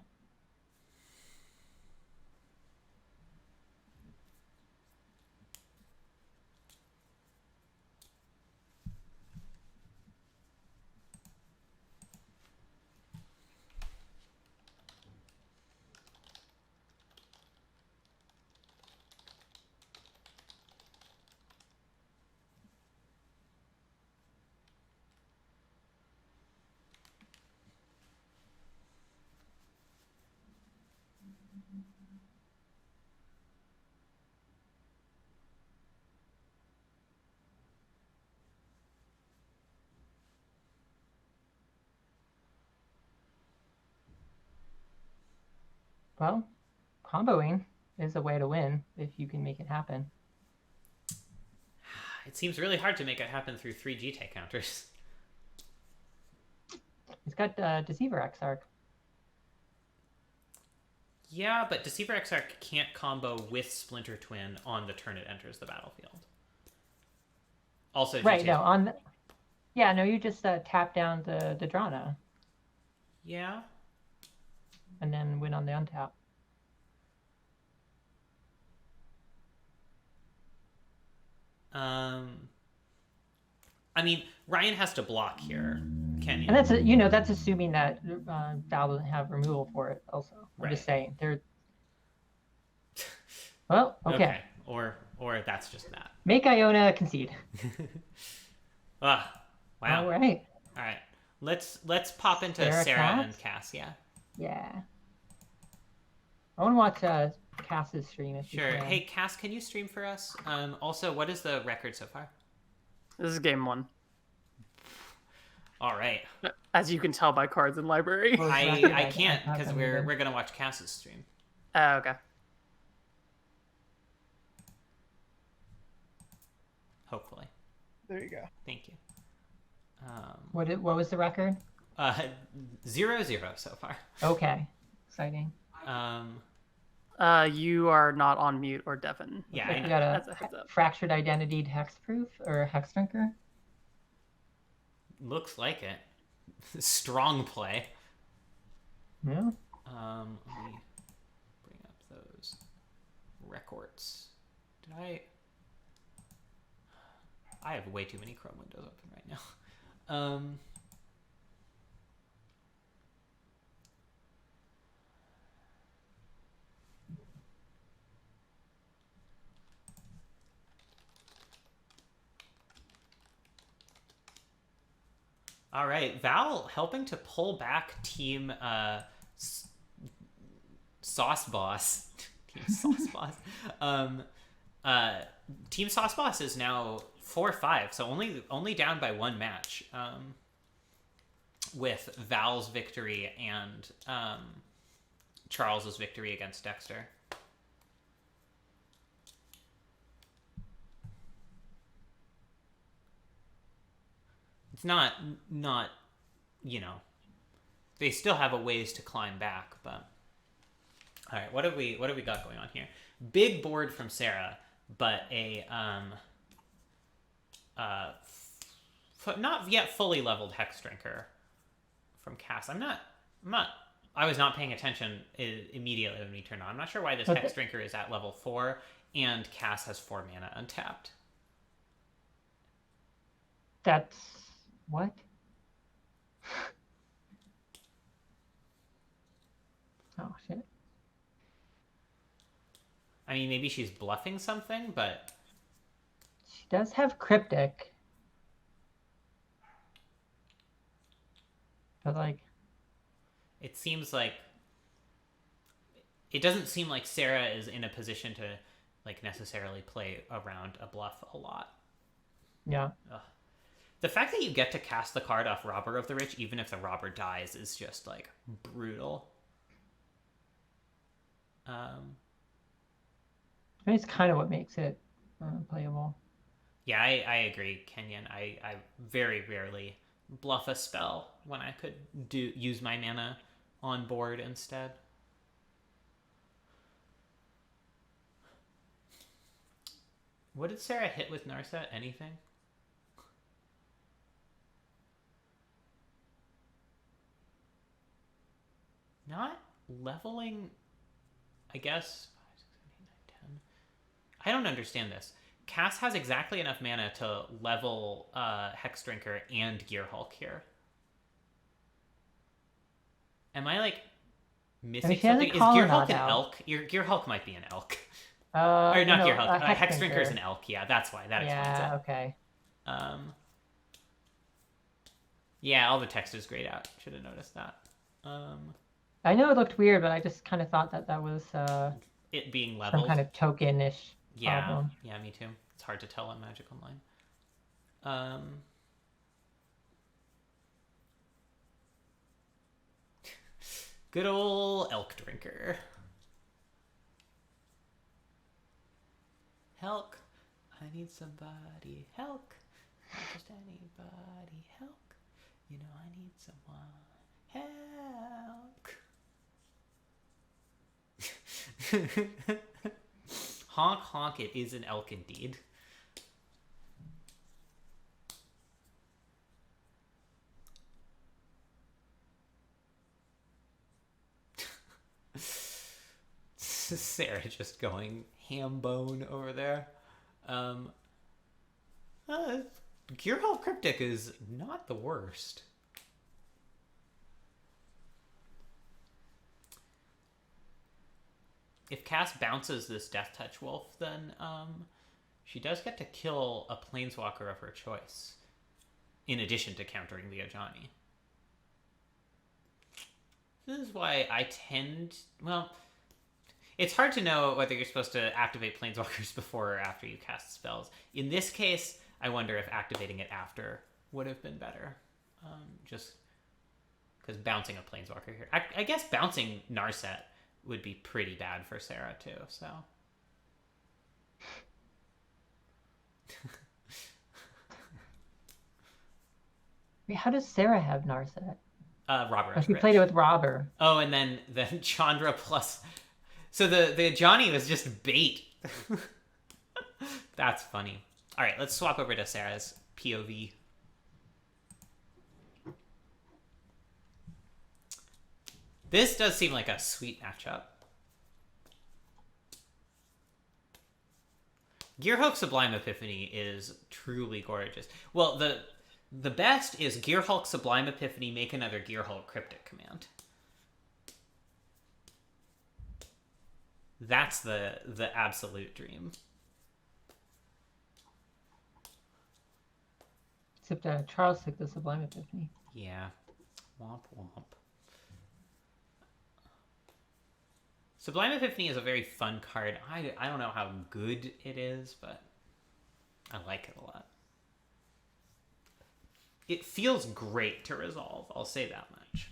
Well, comboing is a way to win if you can make it happen. It seems really hard to make it happen through 3 GT counters. He's got Deceiver Exarch. Yeah, but Deceiver Exarch can't combo with Splinter Twin on the turn it enters the battlefield. Also, Right, GT. no, on the... Yeah, no, you just tap down the Drana. Yeah. And then win on the untap. I mean, Ryan has to block here, Kenyon. And that's you know, that's assuming that Val doesn't have removal for it. Also, I'm just saying they're. Well, okay. Or that's just that. Make Iona concede. Wow. All right. All right. Let's pop into Sarah and Cass. Yeah. Yeah. I want to watch Cass's stream if Sure. you can. Hey, Cass, can you stream for us? Also, what is the record so far? This is game 1. All right. As you can tell by cards in library. I can't because we're gonna watch Cass's stream. Oh, okay. Hopefully. There you go. Thank you. What was the record? 0-0 so far. Okay. Exciting. You are not on mute or deafen. Yeah, Like you got a fractured identity hexproof or hex drinker. Looks like it. Strong play. Yeah. Let me bring up those records. Did I have way too many Chrome windows open right now. All right, Val helping to pull back Team Sauce Boss. Team Sauce Boss. Team Sauce Boss is now 4-5, so only down by 1 match. With Val's victory and Charles's victory against Dexter. It's not, you know, they still have a ways to climb back, but all right, what have we got going on here? Big board from Sarah, but a not yet fully leveled Hex Drinker from Cass. I was not paying attention immediately when we turned on. I'm not sure why this Hex Drinker is at level 4 and Cass has 4 mana untapped. That's what? Oh shit. I mean, maybe she's bluffing something, but she does have Cryptic. But like, it seems like it doesn't seem like Sarah is in a position to like necessarily play around a bluff a lot. Yeah. Ugh. The fact that you get to cast the card off Robber of the Rich, even if the robber dies, is just like brutal. I mean, it's kind of what makes it playable. Yeah, I agree, Kenyon. I very rarely bluff a spell when I could use my mana on board instead. What did Sarah hit with Narset? Anything? Not leveling, I guess. 5, 6, 7, 8, 9, 10. I don't understand this. Cass has exactly enough mana to level Hex Drinker and Gear Hulk here. Am I like missing something? Is Gear Hulk an elk? Gear Hulk might be an elk. Or not Gear Hulk. Hex Drinker is an elk. Yeah, that's why. That explains it. Yeah, okay. Yeah, all the text is grayed out. Should have noticed that. I know it looked weird, but I just kind of thought that was it being leveled. Some kind of token-ish yeah, problem. Yeah, me too. It's hard to tell on Magic Online. Good old elk drinker. I need somebody help. Not just anybody help. You know I need someone help. Honk honk, it is an elk indeed. Sarah just going ham bone over there. Gearhulk Cryptic is not the worst. If Cass bounces this Death Touch Wolf, then she does get to kill a Planeswalker of her choice, in addition to countering the Ajani. This is why I tend... Well, it's hard to know whether you're supposed to activate Planeswalkers before or after you cast spells. In this case, I wonder if activating it after would have been better. Just because bouncing a Planeswalker here... I guess bouncing Narset would be pretty bad for Sarah, too, so... Wait, how does Sarah have Narset? Robber. Oh, she played it with Robber. Oh, and then Chandra plus... So the Johnny was just bait. That's funny. All right, let's swap over to Sarah's POV. This does seem like a sweet matchup. Gearhulk Sublime Epiphany is truly gorgeous. Well, the best is Gearhulk Sublime Epiphany, make another Gearhulk Cryptic command. That's the absolute dream. Except Charles took the Sublime Epiphany. Yeah. Womp womp. Sublime Epiphany is a very fun card. I don't know how good it is, but I like it a lot. It feels great to resolve, I'll say that much.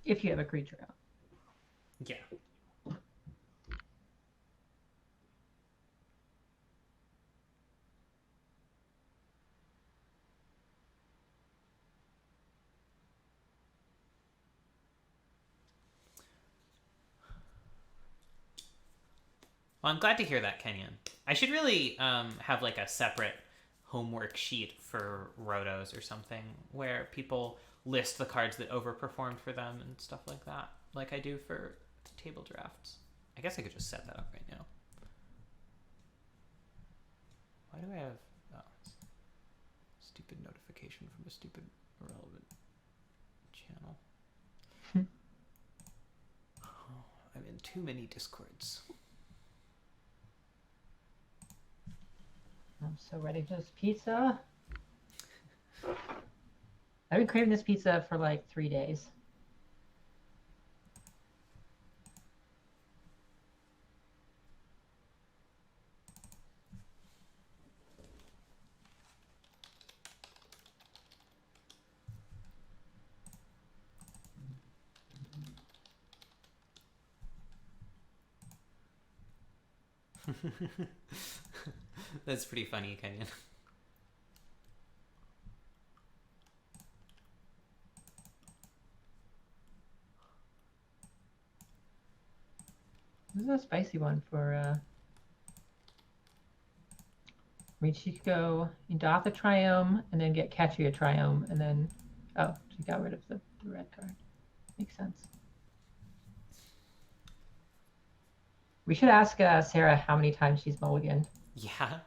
If you have a creature out. Yeah. Well, I'm glad to hear that, Kenyon. I should really have like a separate homework sheet for Rotos or something where people list the cards that overperformed for them and stuff like that, like I do for table drafts. I guess I could just set that up right now. Why do I have stupid notification from a stupid irrelevant channel? Oh, I'm in too many Discords. I'm so ready for this pizza. I've been craving this pizza for like 3 days. That's pretty funny, Kenyon. This is a spicy one for I mean, she could go Indoth Triome and then get Catchy a Triome and then she got rid of the red card. Makes sense. We should ask Sarah how many times she's mulliganed. Yeah.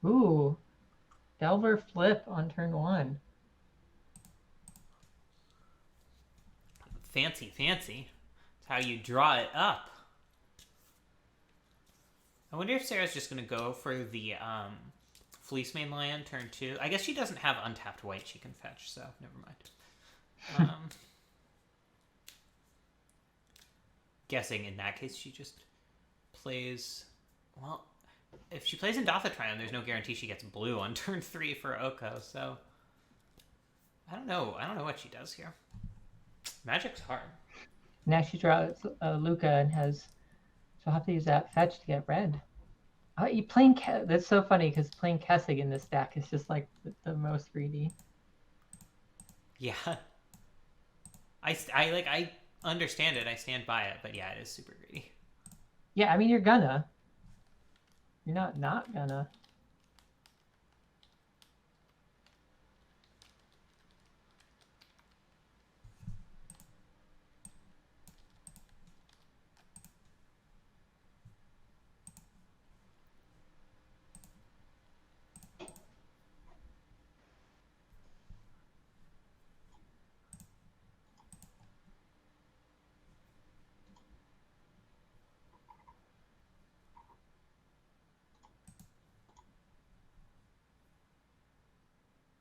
Ooh, Delver flip on turn 1. Fancy. That's how you draw it up. I wonder if Sarah's just going to go for the Fleece Mane Lion turn 2. I guess she doesn't have untapped white she can fetch, so never mind. Guessing in that case she just plays... Well, if she plays Endothitrion, there's no guarantee she gets blue on turn 3 for Oko, so... I don't know what she does here. Magic's hard. Now she draws Luca and she'll have to use that fetch to get red. Oh, you playing that's so funny because playing Kessig in this deck is just like the most greedy. Yeah. I understand it. I stand by it, but yeah, it is super greedy. Yeah, I mean you're gonna. You're not gonna.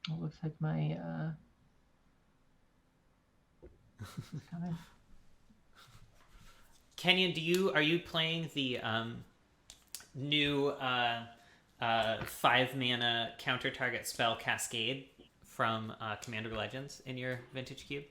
It looks like my is coming. Kenyon, are you playing the new 5-mana counter target spell Cascade from Commander Legends in your Vintage Cube?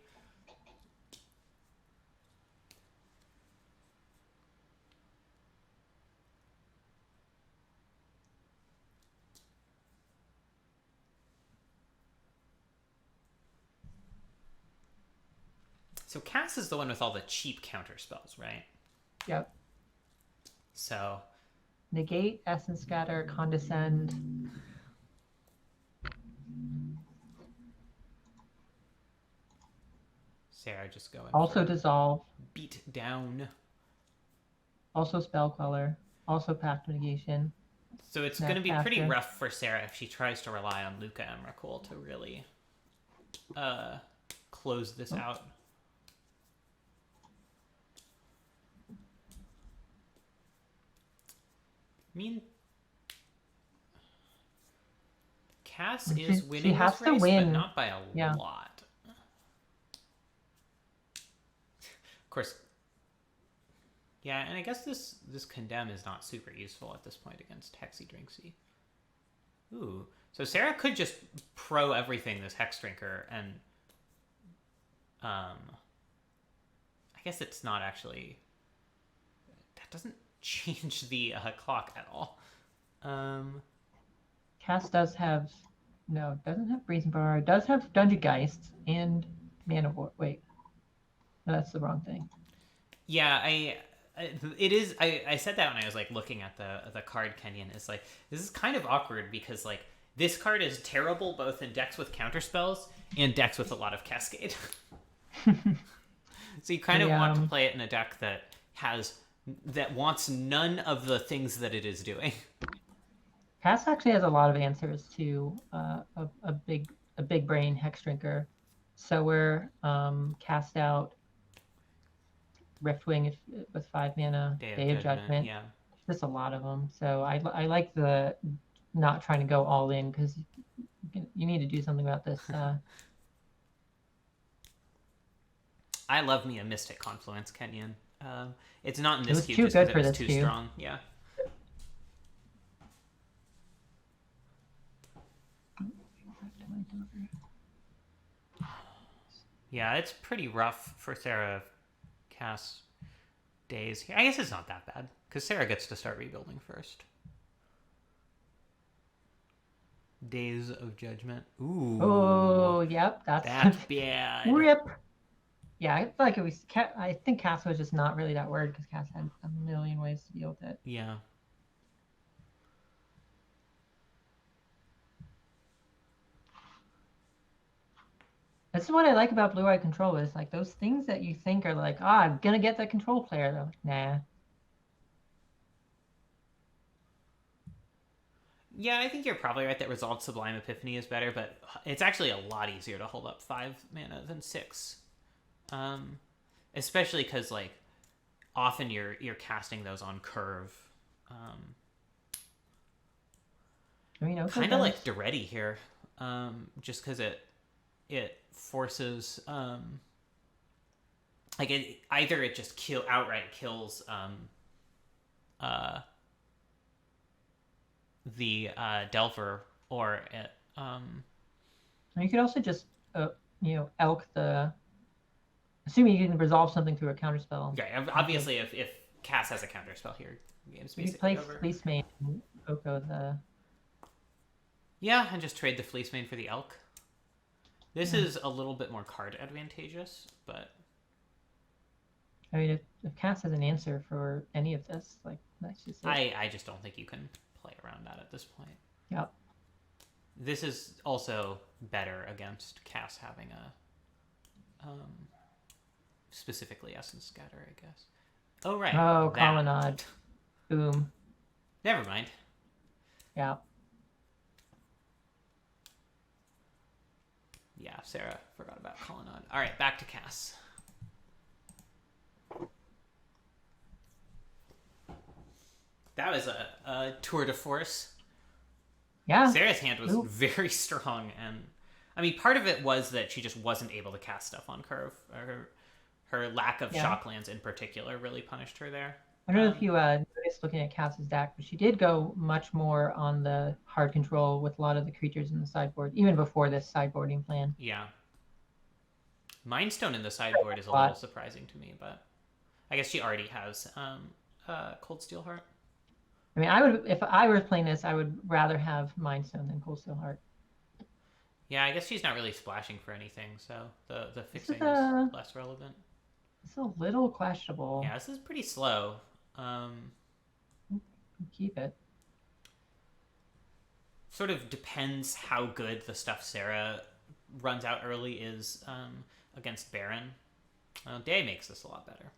So Cass is the one with all the cheap counter spells, right? Yep. So... Negate, Essence Scatter, Condescend. Sarah just going. Also Dissolve. Beat down. Also Spell Queller. Also Pact Negation. So it's going to be pretty rough for Sarah if she tries to rely on Luca Emrakul to really close this out. I mean, Cass is winning has this race, to win. but not by a lot. Of course, yeah, and I guess this Condemn is not super useful at this point against Hexy Drinksy. Ooh, so Sarah could just pro everything this Hex Drinker, and I guess it's not actually... That doesn't change the clock at all. Cass does have... No, doesn't have Brazen Bar. It does have Dungeon Geist and Mana Void. Wait. No, that's the wrong thing. Yeah, it is. I said that when I was like looking at the card, Kenyon. It's like, this is kind of awkward because like this card is terrible both in decks with counterspells and decks with a lot of Cascade. So you kind of want to play it in a deck that wants none of the things that it is doing. Cass actually has a lot of answers to a big brain Hex Drinker. So we're Cast Out, Riftwing with 5 mana, Day of Judgment. Yeah, just a lot of them. So I like the not trying to go all in because you need to do something about this. I love me a Mystic Confluence, Kenyon. It's not in this cube too just good because for it's this too cube. strong. Yeah. Yeah, it's pretty rough for Sarah Cass days here. I guess it's not that bad because Sarah gets to start rebuilding first. Days of Judgment. Ooh. Oh, yep, that's bad. Rip. Yeah, I feel like it was. I think Cass was just not really that worried because Cass had a million ways to deal with it. Yeah. This is what I like about Blue Eye Control is like those things that you think are like, I'm gonna get that control player. They're like, nah. Yeah, I think you're probably right that Resolved Sublime Epiphany is better, but it's actually a lot easier to hold up 5 mana than 6. especially because like often you're casting those on curve. I mean, okay, kind of like Duretti here, just because it forces like it just outright kills the Delver, or it you could also just elk the, assuming you can resolve something through a counterspell. Yeah, obviously if Cass has a counterspell here, game's You basically play over. Fleece Mane and Oko the. Yeah, and just trade the Fleece Mane for the Elk. This is a little bit more card advantageous, but I mean, if Cass has an answer for any of this, like that's just it. I just don't think you can play around that at this point. Yep. This is also better against Cass having a specifically Essence Scatter, I guess. Oh right. Oh, Colonnade. Boom. Never mind. Yeah. Yeah, Sarah forgot about Colonnade. All right, back to Cass. That was a tour de force. Yeah. Sarah's hand was very strong, and I mean, part of it was that she just wasn't able to cast stuff on curve. Her lack of shocklands in particular really punished her there. I don't know if you noticed looking at Cass's deck, but she did go much more on the hard control with a lot of the creatures in the sideboard, even before this sideboarding plan. Yeah. Mind Stone in the sideboard is a little surprising to me, but I guess she already has Cold Steel Heart. I mean, I would, if I were playing this, I would rather have Mind Stone than Cold Steel Heart. Yeah, I guess she's not really splashing for anything, so the fixing is less relevant. It's a little questionable. Yeah, this is pretty slow. Keep it. Sort of depends how good the stuff Sarah runs out early is against Baron. Day makes this a lot better.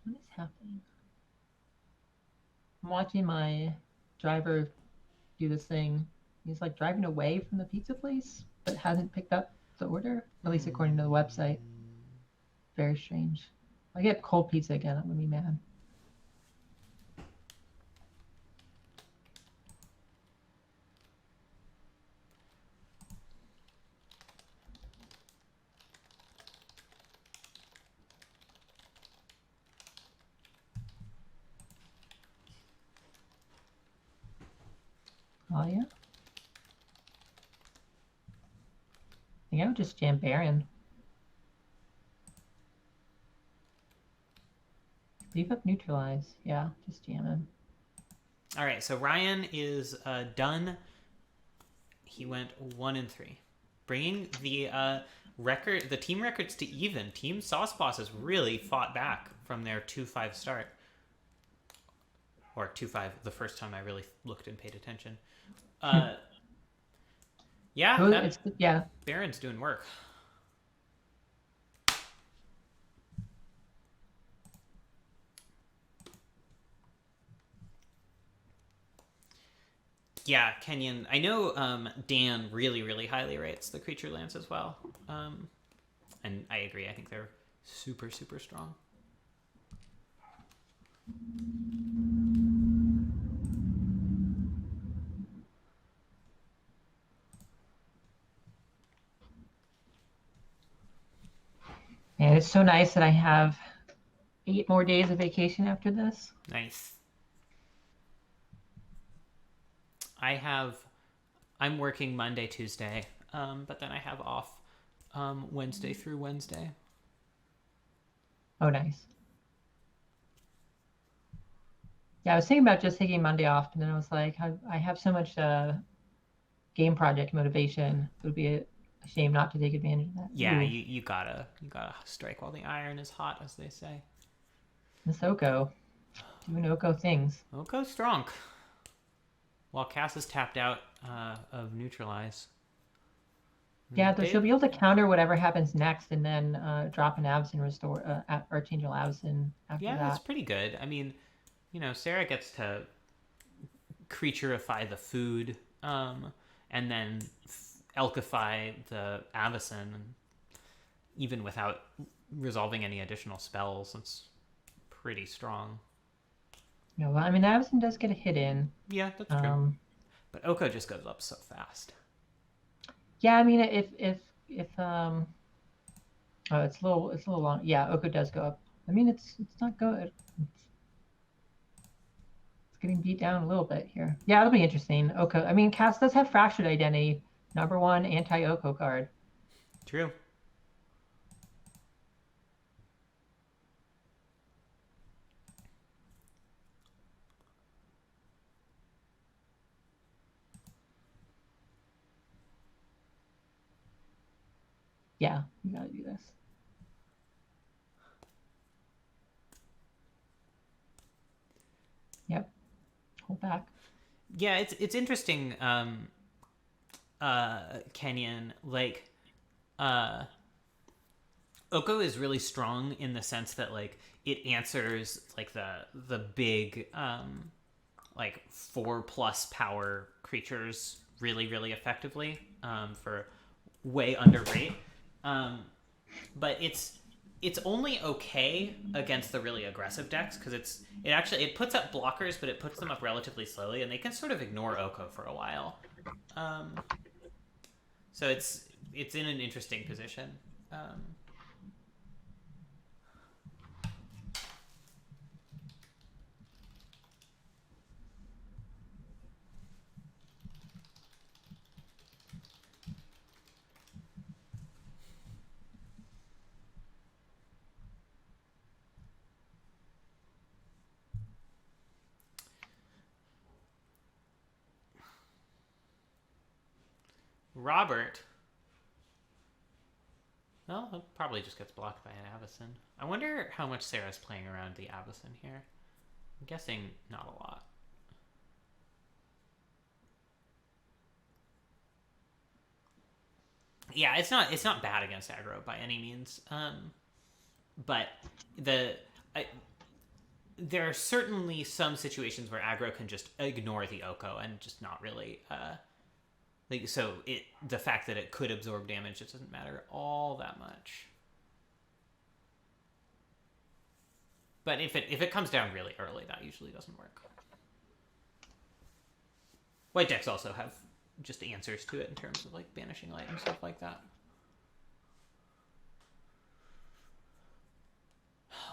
What is happening? I'm watching my driver do this thing. He's like driving away from the pizza place, but hasn't picked up the order, at least according to the website. Very strange. If I get cold pizza again, I'm gonna be mad. Oh yeah. I think I would just jam Baron. Leave up Neutralize. Yeah, just jam him. All right, so Ryan is done. He went 1-3, bringing the the team records to even. Team Sauce Bosses really fought back from their 2-5 start, or 2-5 the first time I really looked and paid attention. Yeah, Baron's doing work. Yeah, Kenyon. I know Dan really, really highly rates the creature lance as well. And I agree. I think they're super, super strong. And it's so nice that I have 8 more days of vacation after this. Nice. I'm working Monday, Tuesday, but then I have off Wednesday through Wednesday. Oh, nice. Yeah, I was thinking about just taking Monday off, and then I was like, I have so much game project motivation. It would be a shame not to take advantage of that. Yeah, you gotta strike while the iron is hot, as they say. Miss Oko, doing Oko things. Oko's strong. While Cass is tapped out of Neutralize. Yeah, though she'll be able to counter whatever happens next, and then drop an Abs and restore Archangel Absin after that. Yeah, that's pretty good. I mean, Sarah gets to creatureify the food, and then elkify the Avacyn, even without resolving any additional spells. It's pretty strong. No, well, I mean, Avacyn does get a hit in. Yeah, that's true. But Oko just goes up so fast. Yeah, I mean, if oh, it's a little long. Yeah, Oko does go up. I mean, it's not good. It's getting beat down a little bit here. Yeah, it'll be interesting. Oko. I mean, Cass does have Fractured Identity, #1 anti-Oko card. True. Yeah, you gotta do this. Yep. Hold back. Yeah, it's interesting, Kenyon. Like, Oko is really strong in the sense that like it answers like the big like 4+ power creatures really effectively for way under rate. But it's only okay against the really aggressive decks because it puts up blockers, but it puts them up relatively slowly, and they can sort of ignore Oko for a while. So it's in an interesting position. Robert. Well, it probably just gets blocked by an Avacyn. I wonder how much Sarah's playing around the Avacyn here. I'm guessing not a lot. Yeah, it's not bad against aggro by any means. But there are certainly some situations where aggro can just ignore the Oko and just not really the fact that it could absorb damage, it doesn't matter all that much. But if it comes down really early, that usually doesn't work. White decks also have just answers to it in terms of like banishing light and stuff like that.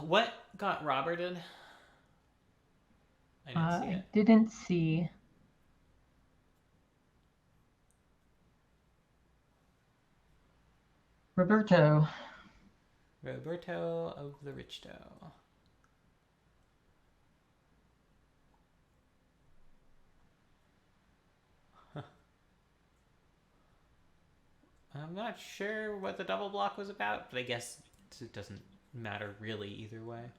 What got Roberted? I didn't see it. I didn't see. Roberto of the Richto. Huh. I'm not sure what the double block was about, but I guess it doesn't matter really either way.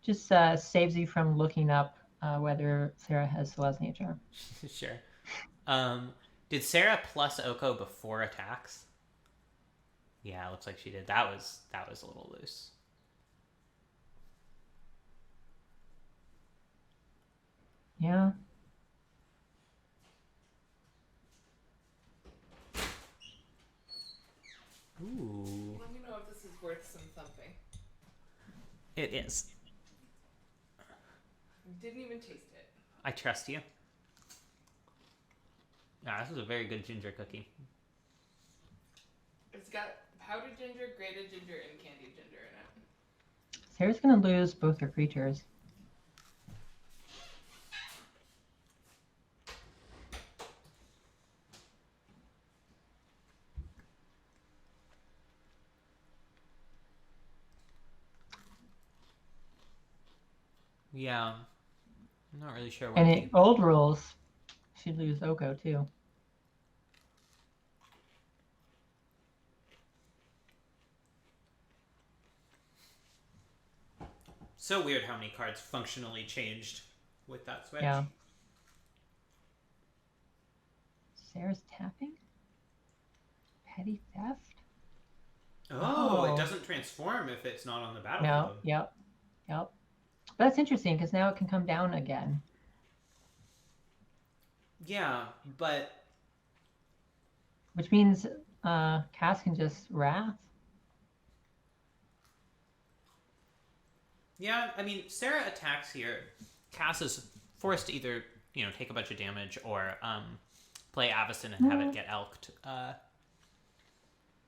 Just saves you from looking up whether Sarah has Selesnya Charm. Sure. Did Sarah plus Oko before attacks? Yeah, it looks like she did. That was a little loose. Yeah. Ooh. Let me know if this is worth some thumping. It is. Didn't even taste it. I trust you. Yeah, this is a very good ginger cookie. It's got powdered ginger, grated ginger, and candied ginger in it. Sarah's gonna lose both her creatures. Yeah. I'm not really sure what. And in old rules, she'd lose Oko too. So weird how many cards functionally changed with that switch. Yeah. Sarah's tapping? Petty theft? Oh, it doesn't transform if it's not on the battlefield. No, yep. But that's interesting because now it can come down again. Yeah, but... Which means Cass can just Wrath. Yeah, I mean, Sarah attacks here. Cass is forced to either, take a bunch of damage or play Avacyn and have it get elked.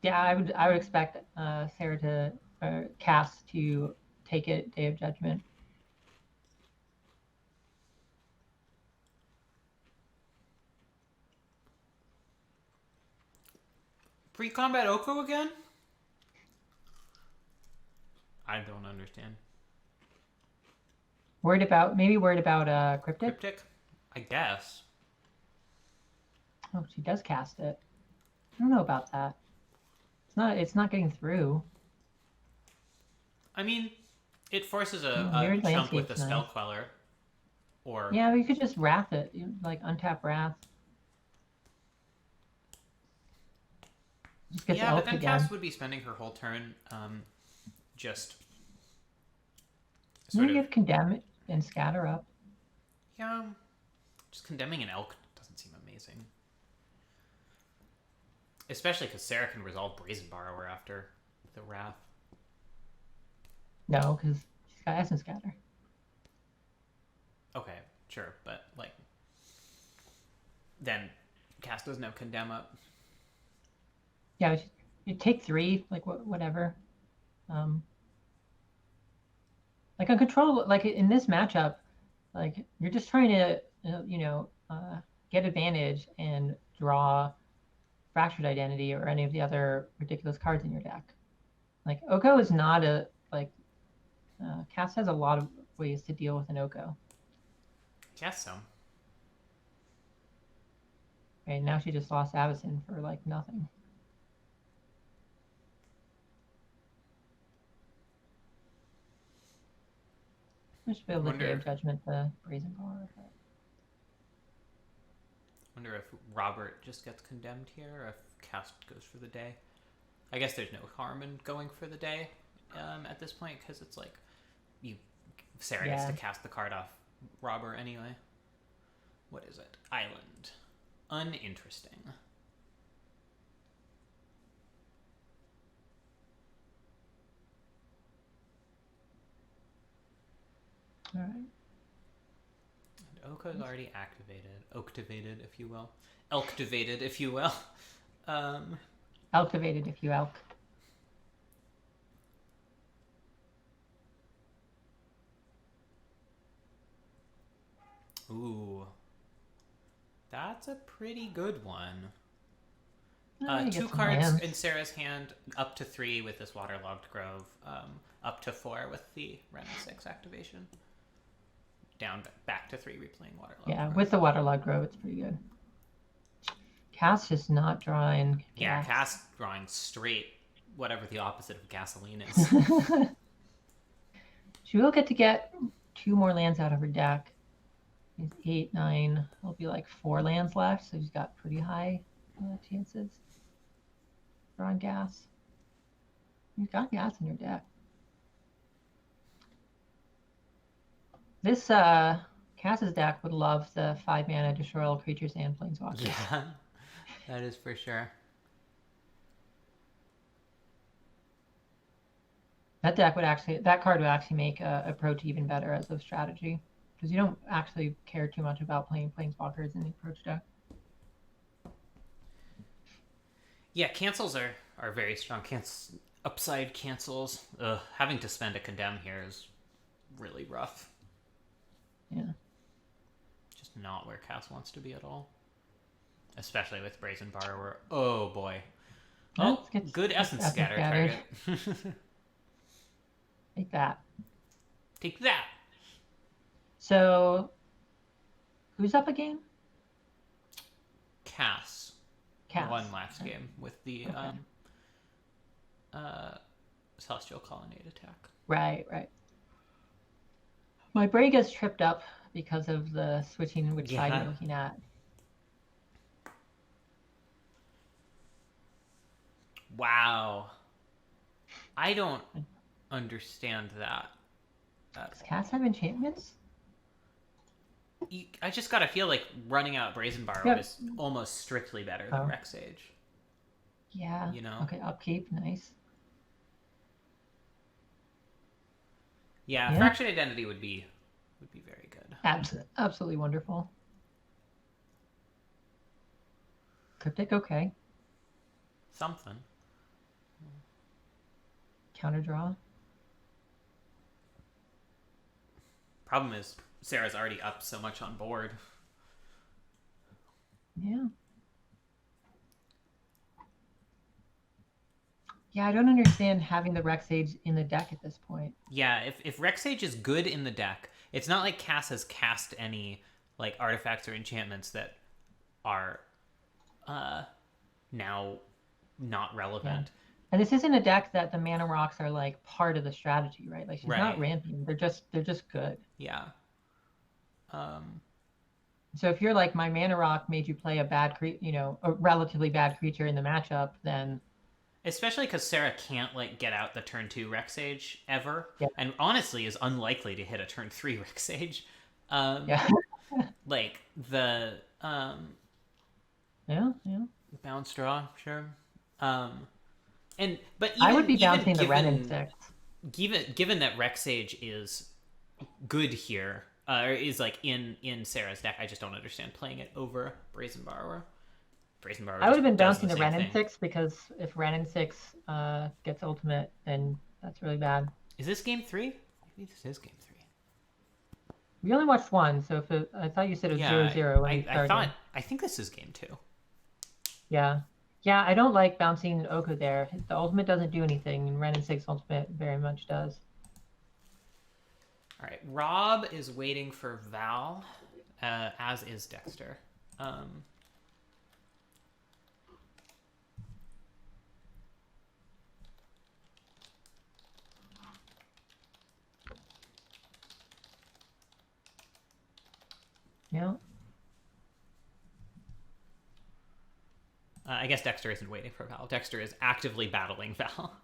Yeah, I would expect Sarah to Cass to take it Day of Judgment. Pre-combat Oko again? I don't understand. Worried about Cryptic? Cryptic? I guess. Oh, she does cast it. I don't know about that. It's not getting through. I mean, it forces a Weird chunk with the Landscape's Spell nice. Queller. Or Yeah, you could just Wrath it. You, like untap Wrath. Just gets yeah, but elked then again. Cass would be spending her whole turn just Maybe give Condemn it and Scatter up. Yeah, just condemning an elk doesn't seem amazing. Especially because Sarah can resolve Brazen Borrower after the Wrath. No, because she's got Essence Scatter. Okay, sure, but then Cass doesn't have Condemn up. Yeah, you take 3, like whatever. Like uncontrollable, like in this matchup, like you're just trying to, get advantage and draw Fractured Identity or any of the other ridiculous cards in your deck. Like Oko is not Cass has a lot of ways to deal with an Oko. Guess so. Okay, now she just lost Avacyn for like nothing. I should be able to Day of Judgment the Brazen Bar. But... Wonder if Robert just gets condemned here, or if Cass goes for the day. I guess there's no harm in going for the day at this point, because it's like Sarah gets to cast the card off Robert anyway. What is it? Island. Uninteresting. All right. And Oko's already activated, if you will. Elktivated, if you will. Elktivated, if you elk. Ooh. That's a pretty good one. 2 cards in Sarah's hand, up to 3 with this Waterlogged Grove, up to 4 with the Ren 6 activation. Down back to 3 replaying Waterlogged Grove. With the Waterlogged Grove, it's pretty good. Cass just not drawing gas. Yeah, Cass drawing straight whatever the opposite of gasoline is. She will get 2 more lands out of her deck. It's 8, 9. It'll be like 4 lands left, so she's got pretty high chances. Drawing gas. You've got gas in your deck. This Cass's deck would love the 5 mana destroy all creatures and planeswalkers. Yeah, that is for sure. That card would actually make approach even better as a strategy, because you don't actually care too much about playing planeswalkers in the approach deck. Yeah, cancels are very strong. Upside cancels. Having to spend a condemn here is really rough. Yeah. Just not where Cass wants to be at all. Especially with Brazen Borrower. Oh boy. Oh, good Essence Scatter target. Take that. Take that. So, who's up again? Cass. Won last game with the Celestial Colonnade attack. Right. My brain gets tripped up because of the switching which side you're looking at. Wow. I don't understand that. Does Cass have enchantments? I just gotta feel like running out Brazen Borrower is almost strictly better than Rex Sage. Yeah. Okay, upkeep, nice. Yeah, Fractured Identity would be very good. Absolutely wonderful. Cryptic, okay. Something. Counter draw. Problem is, Sarah's already up so much on board. Yeah. Yeah, I don't understand having the Rexage in the deck at this point. Yeah, if Rexage is good in the deck, it's not like Cass has cast any like artifacts or enchantments that are now not relevant. Yeah. And this isn't a deck that the mana rocks are like part of the strategy, right? Like she's not ramping. They're just good. Yeah. So if you're like, my mana rock made you play a bad a relatively bad creature in the matchup, then especially because Sarah can't like get out the turn 2 Rexage ever, and honestly is unlikely to hit a turn 3 Rexage. Like the bounce draw, sure. But even, I would be bouncing given, the red and 6. Given that Rexage is good here, or is like in Sarah's deck, I just don't understand playing it over Brazen Borrower. I would have been bouncing the Ren and 6 because if Ren and 6 gets ultimate, then that's really bad. Is this game 3? Maybe this is game 3. We only watched one, so if I thought you said it was 0-0 when we started. I think this is game 2. Yeah. Yeah, I don't like bouncing Oko there. The ultimate doesn't do anything, and Ren and 6 ultimate very much does. All right, Rob is waiting for Val, as is Dexter. Yeah. I guess Dexter isn't waiting for Val. Dexter is actively battling Val.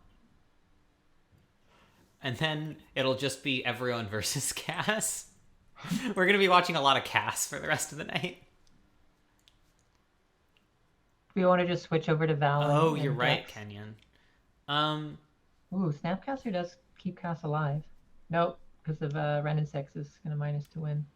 And then it'll just be everyone versus Cass. We're going to be watching a lot of Cass for the rest of the night. We want to just switch over to Val. Oh, you're right, Kenyon. Ooh, Snapcaster does keep Cass alive. Nope, because of Ren and 6 is going to minus to win.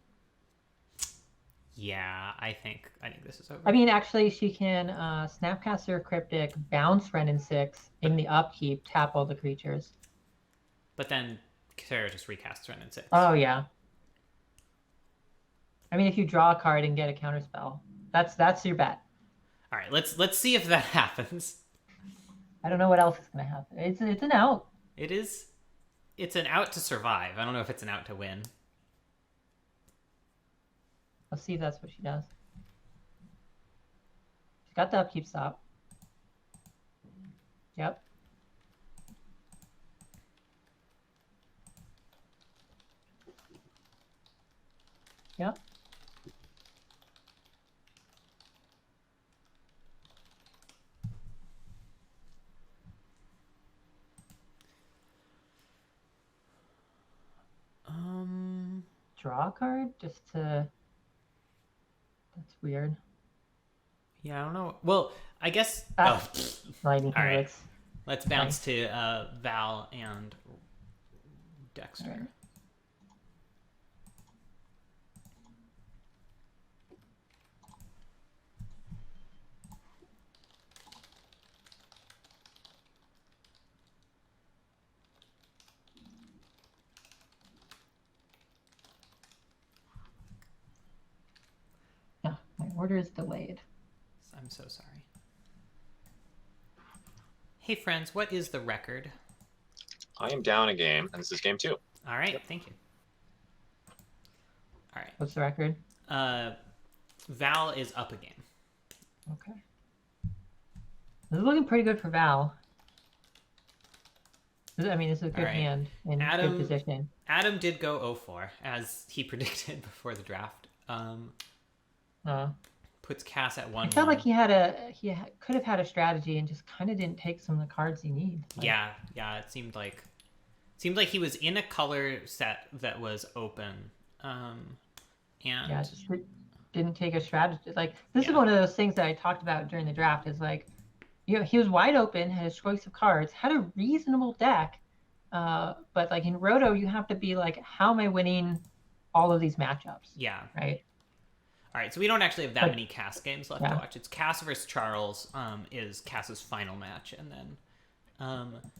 Yeah, I think this is over. I mean, actually, she can Snapcaster Cryptic, bounce Ren and 6, in the upkeep, tap all the creatures. But then Sarah just recasts Ren and 6. Oh, yeah. I mean, if you draw a card and get a counterspell, that's your bet. All right, let's see if that happens. I don't know what else is going to happen. It's an out. It is. It's an out to survive. I don't know if it's an out to win. Let's see if that's what she does. She's got the upkeep stop. Yep. Yep. Draw a card just to... That's weird. Yeah, I don't know. Well, I guess... Lightning all right. Helix. Let's bounce to Val and Dexter. Right. My order is delayed. I'm so sorry. Hey friends, what is the record? I am down a game, and this is game 2. All right, thank you. All right. What's the record? Val is up a game. Okay. This is looking pretty good for Val. I mean, this is a good hand in good position. Adam did go 0-4, as he predicted before the draft. Puts Cass at 1-1. I felt like he could have had a strategy and just kind of didn't take some of the cards he needs. Like, yeah. It seemed like he was in a color set that was open, and just didn't take a strategy. Like this is one of those things that I talked about during the draft. Is like, he was wide open, had his choice of cards, had a reasonable deck, But like in Roto, you have to be like, how am I winning all of these matchups? Yeah. Right. All right, so we don't actually have that But- many Cass games left yeah. to watch. It's Cass versus Charles is Cass's final match, and then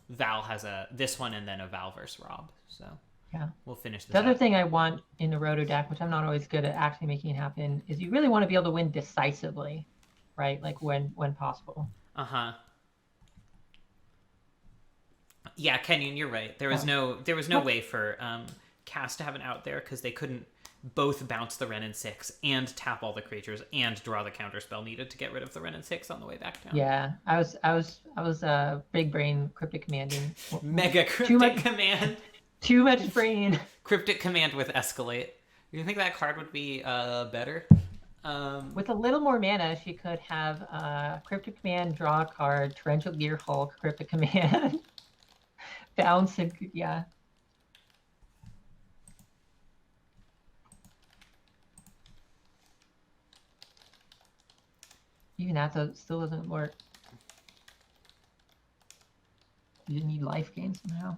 Val has this one and then a Val versus Rob. So Yeah. we'll finish this The other up. thing I want in the Roto deck, which I'm not always good at actually making happen, is you really want to be able to win decisively, right? Like when possible. Uh-huh. Yeah, Kenyon, you're right. There was no way for Cass to have an out there because they couldn't both bounce the Renin 6 and tap all the creatures and draw the counterspell needed to get rid of the Renin 6 on the way back down. Yeah, I was big brain cryptic commanding. Mega cryptic command. Too much brain. Cryptic command with escalate. You think that card would be better? With a little more mana, she could have cryptic command, draw a card, torrential gear Hulk, cryptic command, bounce, and yeah. Even that still doesn't work. You need life gain somehow.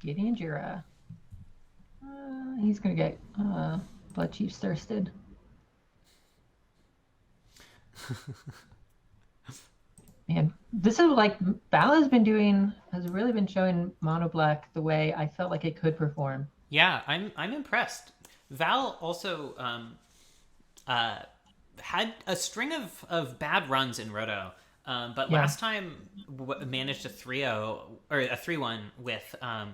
Gideon Jira. He's gonna get Blood Chiefs thirsted. Man, this is like Val has really been showing Mono Black the way I felt like it could perform. Yeah, I'm impressed. Val also had a string of bad runs in Roto, but last time managed a 3-0 or a 3-1 with Fire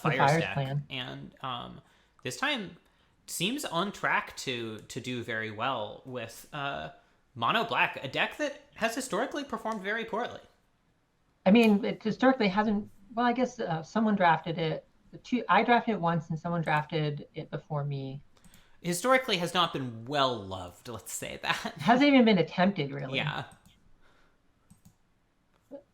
Stack, Plan. and this time seems on track to do very well with Mono Black, a deck that has historically performed very poorly. I mean, it historically hasn't. Well, I guess someone drafted it. I drafted it once, and someone drafted it before me. Historically, has not been well loved. Let's say that It hasn't even been attempted, really. Yeah.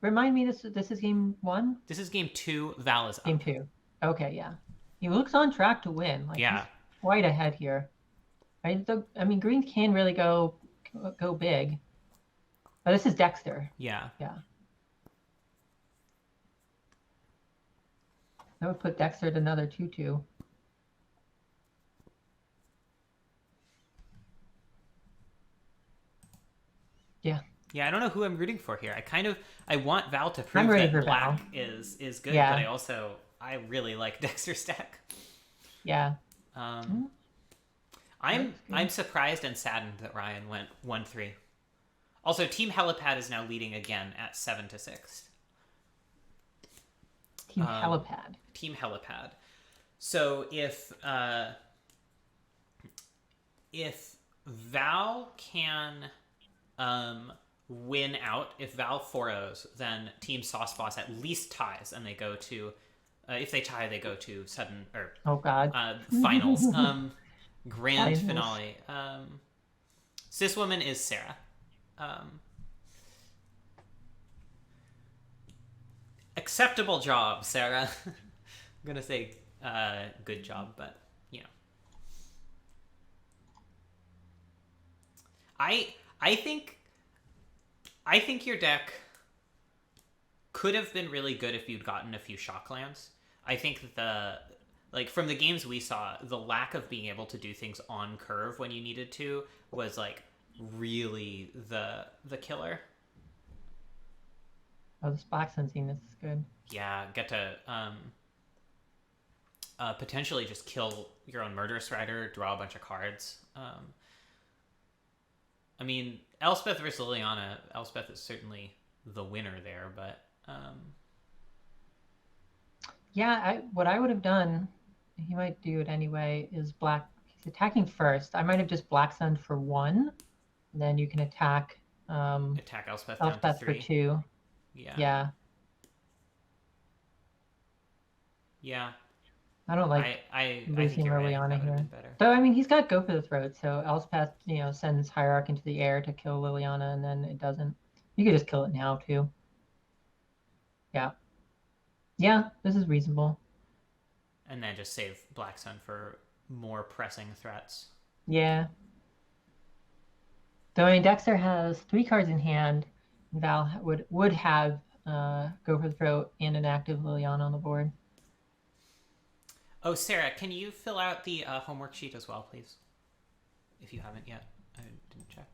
Remind me, this is game 1. This is game 2. Val is up. Game 2. Okay, yeah. He looks on track to win. Like, yeah. He's quite ahead here. Right? I mean, green can really go big. But this is Dexter. Yeah. Yeah. That would put Dexter at another 2-2. Yeah. Yeah, I don't know who I'm rooting for here. I want Val to prove that Black is good, but I really like Dexter's deck. Yeah. I'm surprised and saddened that Ryan went 1-3. Also, Team Helipad is now leading again at 7-6. Team Helipad. Team Helipad. So if Val can win out, if Val 4-0s, then Team Sauce Boss at least ties, and they go to if they tie, they go to sudden or finals. Grand finale. Cis Woman is Sarah. Acceptable job, Sarah. I'm gonna say good job, but you know. I think your deck could have been really good if you'd gotten a few Shocklands. I think from the games we saw, the lack of being able to do things on curve when you needed to was like really the killer. Oh, this Black Sun scene, this is good. Yeah, get to potentially just kill your own Murderous Rider, draw a bunch of cards. I mean, Elspeth versus Liliana. Elspeth is certainly the winner there, but yeah, what I would have done, he might do it anyway, is he's attacking first. I might have just Black Sunned for 1, and then you can attack Elspeth down to 3. for 2. Yeah. I don't like losing Liliana here. Better. Though, I mean, he's got Go for the Throat, so Elspeth, sends Hierarch into the air to kill Liliana, and then it doesn't. You could just kill it now, too. Yeah. Yeah, this is reasonable. and then just save Black Sun for more pressing threats. Yeah. Though I mean, Dexter has 3 cards in hand. Val would have Go for the Throat and an active Liliana on the board. Oh, Sarah, can you fill out the homework sheet as well, please? If you haven't yet. I didn't check.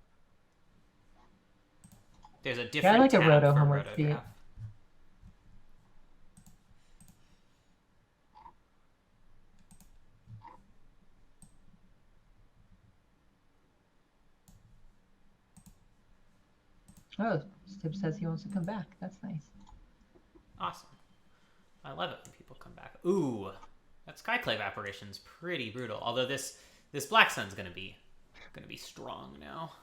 There's a different I like tab a Roto for homework Roto sheet. Draft. Oh, Stib says he wants to come back. That's nice. Awesome. I love it when people come back. Ooh, that Skyclave apparition's pretty brutal. Although this Black Sun's gonna be strong now.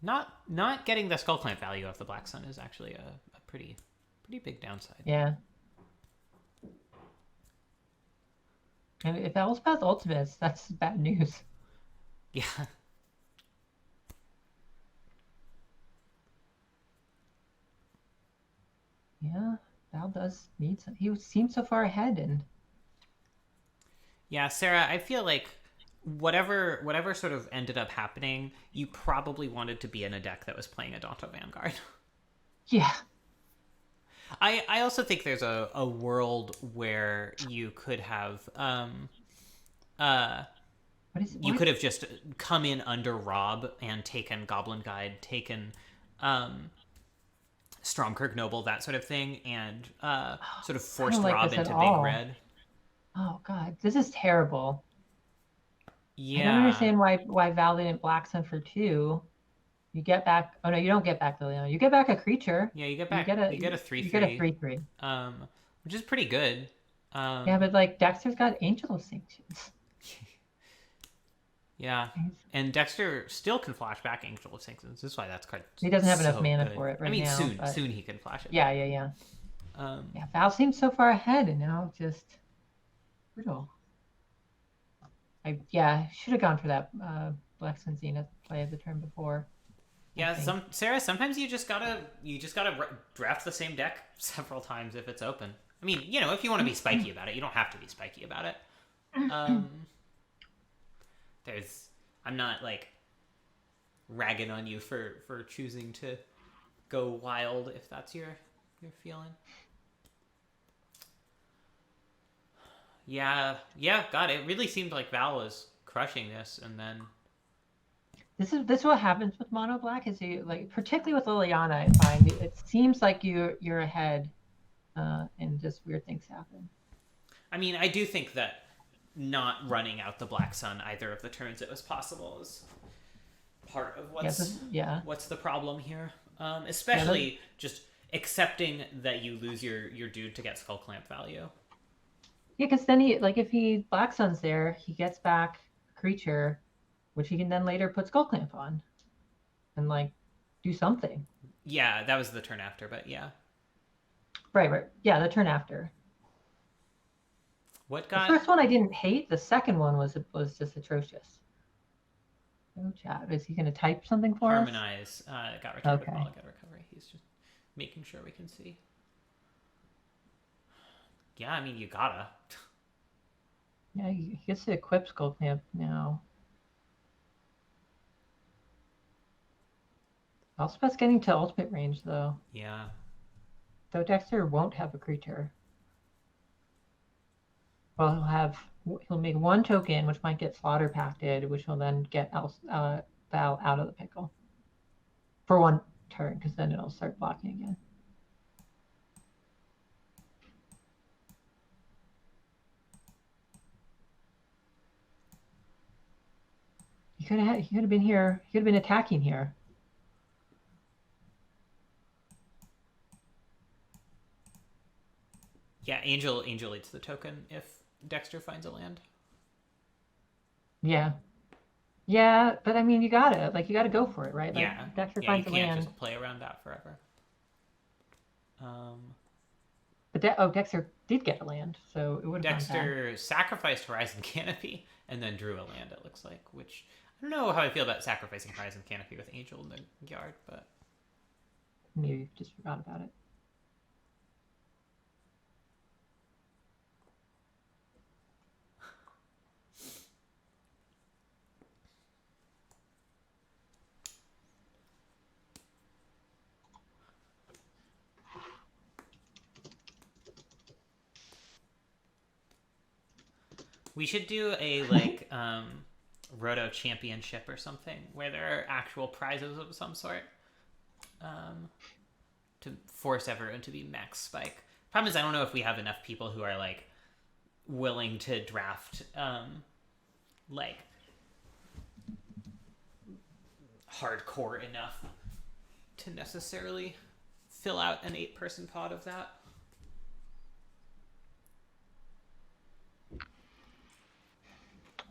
Not getting the Skullclamp value of the Black Sun is actually a pretty big downside. Yeah. And if Elspeth ultimates, that's bad news. Yeah. Yeah, Val does need some. He seems so far ahead, and Yeah, Sarah, I feel like whatever sort of ended up happening, you probably wanted to be in a deck that was playing a Danto Vanguard. yeah. I also think there's a world where you could have you could have just come in under Rob and taken Goblin Guide, taken Stormkirk Noble, that sort of thing, and sort of forced like Rob this at into all. Big Red. Oh god, this is terrible. Yeah. I don't understand why Val didn't Black Sun for 2. You get back. Oh no, you don't get back Liliana. You get back a creature. Yeah, you get back. You get a 3/3. You get a 3/3. Which is pretty good. Yeah, but like Dexter's got Angel of Sanctions. Yeah, and Dexter still can flash back Angel of Sanctions. This is why that's card. He doesn't have enough so mana good. for it right I mean, now. soon he can flash it. Yeah. Yeah, Val seems so far ahead, and now just brutal. Should have gone for that Black Sun Zenith play of the turn before. Yeah, Sarah, sometimes you just gotta draft the same deck several times if it's open. I mean, if you want to be spiky about it, you don't have to be spiky about it. I'm not like ragging on you for choosing to go wild if that's your feeling. Yeah, God, it really seemed like Val was crushing this, and then this is what happens with mono black is you like, particularly with Liliana, I find it seems like you're ahead, and just weird things happen. I mean, I do think that not running out the Black Sun either of the turns it was possible is part of what's the problem here. Especially just accepting that you lose your dude to get Skullclamp value. Yeah, because then if he Black Sun's there, he gets back a creature, which he can then later put Skullclamp on, and do something. Yeah, that was the turn after, but yeah. Right. Yeah, the turn after. What got... The first one I didn't hate. The second one was just atrocious. Oh, chat. Is he going to type something for Harmonize. us? Got returned to ball, got recovery. He's just making sure we can see. Yeah, I mean, you gotta. Yeah, he gets to equip Skullclamp now. Elspeth's getting to ultimate range, though. Yeah. Though Dexter won't have a creature. Well, he'll make 1 token, which might get Slaughter Pacted, which will then get Val out of the pickle for 1 turn, because then it'll start blocking again. He could have been here. He could have been attacking here. Yeah, Angel eats the token if Dexter finds a land. Yeah, but I mean, you gotta go for it, right? Dexter finds a land. You can't just play around that forever. But Dexter did get a land, so it would have Dexter sacrificed Horizon Canopy and then drew a land. It looks like, which I don't know how I feel about sacrificing Horizon Canopy with Angel in the yard, but maybe you just forgot about it. We should do a like Roto championship or something where there are actual prizes of some sort. To force everyone to be max spike. Problem is, I don't know if we have enough people who are like willing to draft like hardcore enough to necessarily fill out an 8-person pod of that.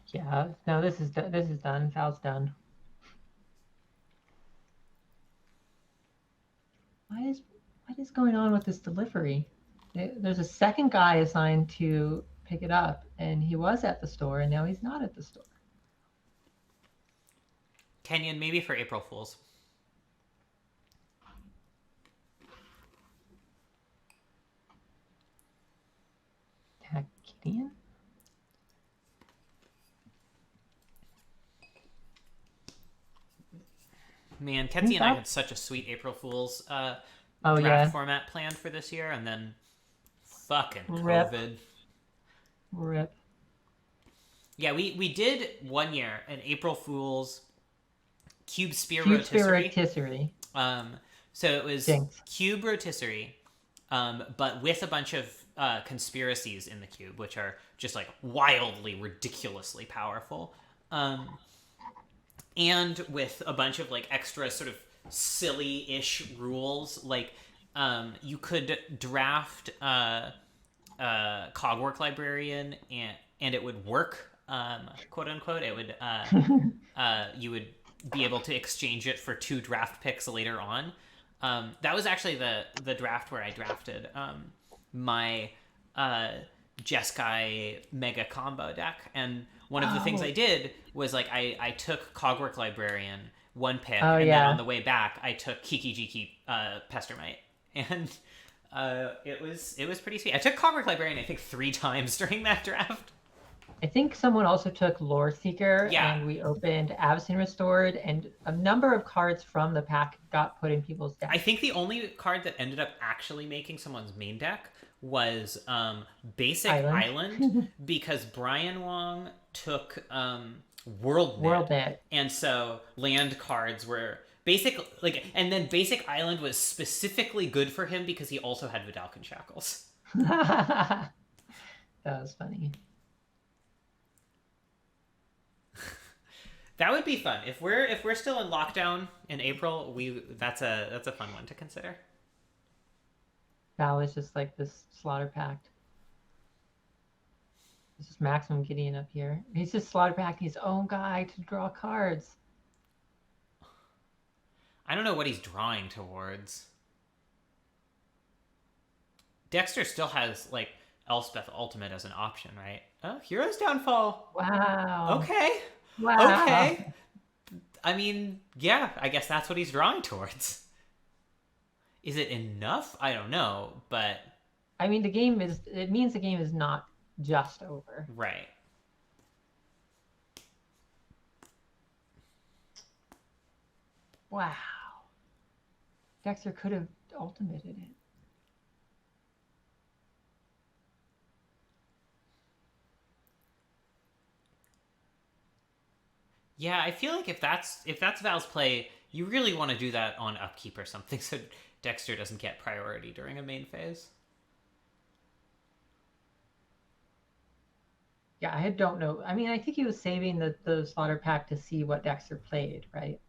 Yeah, no, this is done. Val's done. What is going on with this delivery? There's a second guy assigned to pick it up, and he was at the store, and now he's not at the store. Kenyon, maybe for April Fools. Kenyon? Man, Quetzy and I had such a sweet April Fool's draft format planned for this year, and then fucking COVID. Rip. Yeah, we did one year an April Fool's Cube Spear Rotisserie. So it was Cube Rotisserie, but with a bunch of conspiracies in the cube, which are just like wildly, ridiculously powerful. And with a bunch of like extra sort of silly-ish rules, like you could draft Cogwork Librarian and it would work, quote unquote. It would you would be able to exchange it for 2 draft picks later on. That was actually the draft where I drafted my Jeskai Mega Combo deck, and one of the things I did was like I took Cogwork Librarian 1 pick, and then on the way back I took Kiki Jiki Pestermite, and it was pretty sweet. I took Cogwork Librarian I think 3 times during that draft. I think someone also took Lore Seeker, and we opened Avacyn Restored, and a number of cards from the pack got put in people's decks. I think the only card that ended up actually making someone's main deck was Basic Island because Brian Wong took World Net, and so land cards were basic, like, and then Basic Island was specifically good for him because he also had Vidalcan Shackles. That was funny. That would be fun if we're still in lockdown in April. That's a fun one to consider. Val is just like this slaughter pact. This is Maximum Gideon up here. He's just slaughter packing his own guy to draw cards. I don't know what he's drawing towards. Dexter still has like Elspeth Ultimate as an option, right? Oh, Hero's Downfall. Wow. Okay. Wow. Okay. I mean, yeah, I guess that's what he's drawing towards. Is it enough? I don't know, but I mean, it means the game is not just over. Right. Wow. Dexter could have ultimated it. Yeah, I feel like if that's Val's play, you really want to do that on upkeep or something so Dexter doesn't get priority during a main phase. Yeah, I don't know. I mean, I think he was saving the slaughter pack to see what Dexter played, right?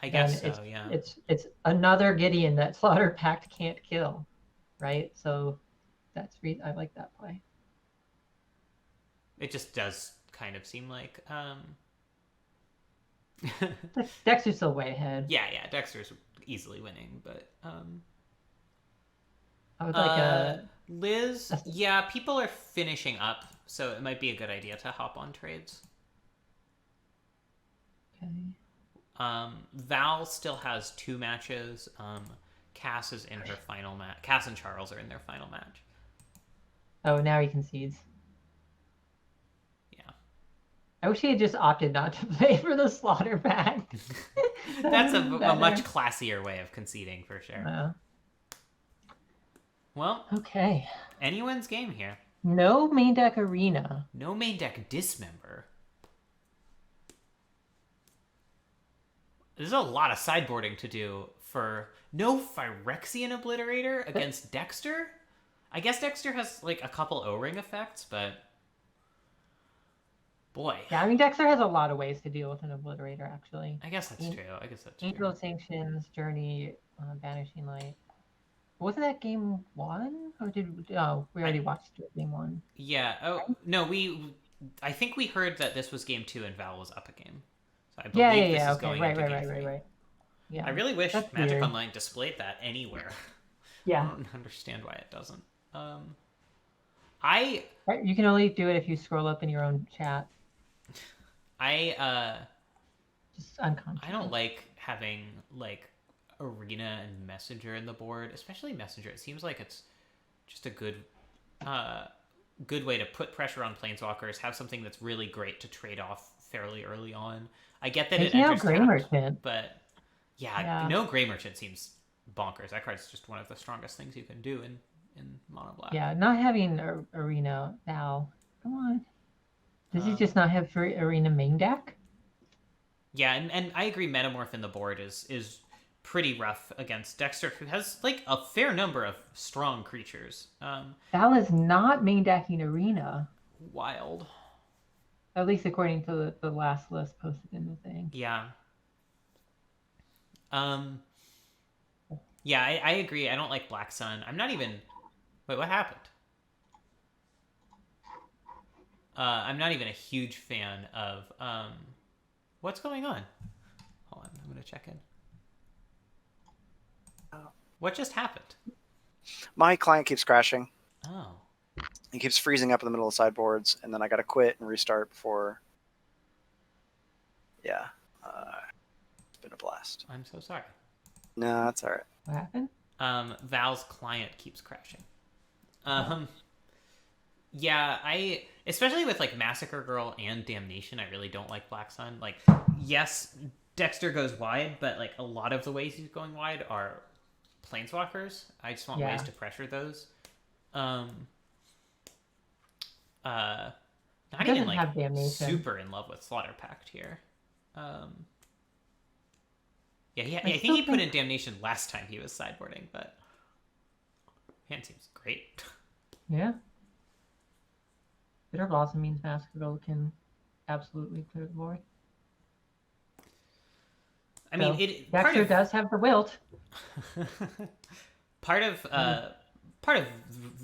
I guess so, yeah. It's another Gideon that slaughter pact can't kill, right? So I like that play. It just does kind of seem like Dexter's still way ahead. Yeah, Dexter's easily winning, but I would like Liz, yeah, people are finishing up, so it might be a good idea to hop on trades. Okay. Val still has 2 matches. Cass is in her final match. Cass and Charles are in their final match. Oh, now he concedes. I wish he had just opted not to play for the slaughter pack. That's a much classier way of conceding, for sure. Yeah. Well, okay. Anyone's game here. No main deck arena. No main deck dismember. There's a lot of sideboarding to do for no Phyrexian Obliterator against Dexter. I guess Dexter has like a couple O-ring effects, but boy. Yeah, I mean Dexter has a lot of ways to deal with an Obliterator. Actually, I guess that's true. Angel Sanctions, Journey, Banishing Light. Wasn't that game 1, or did we already watched game 1? Yeah. Oh no, I think we heard that this was game 2 and Val was up a game. So I believe this is going into game 3. Right. Yeah. I really wish Magic Online displayed that anywhere. Yeah. I don't understand why it doesn't. You can only do it if you scroll up in your own chat. Just unconscious. I don't like having like Arena and Messenger in the board, especially Messenger. It seems like it's just a good way to put pressure on Planeswalkers, have something that's really great to trade off fairly early on. I get that it enters Grey Merchant, but no Grey Merchant seems bonkers. That card's just one of the strongest things you can do in mono black. Yeah, not having Arena Val. Come on. Does he just not have Arena main deck? Yeah, and I agree Metamorph in the board is pretty rough against Dexter, who has like a fair number of strong creatures. Val is not main decking Arena. Wild. At least according to the last list posted in the thing. Yeah. Yeah, I agree. I don't like Black Sun. I'm not even... Wait, what happened? I'm not even a huge fan of... What's going on? Hold on, I'm going to check in. What just happened? My client keeps crashing. Oh. He keeps freezing up in the middle of sideboards, and then I got to quit and restart before... Yeah. It's been a blast. I'm so sorry. No, that's all right. What happened? Val's client keeps crashing. Yeah, especially with like Massacre Girl and Damnation, I really don't like Black Sun. Like, yes, Dexter goes wide, but like a lot of the ways he's going wide are Planeswalkers. I just want ways to pressure those. Not even like super in love with Slaughter Pact here. I think he put in Damnation last time he was sideboarding, but hand seems great. Yeah. Bitter Blossom means Massacre Girl can absolutely clear the board. I mean, Dexter does have the wilt. Part of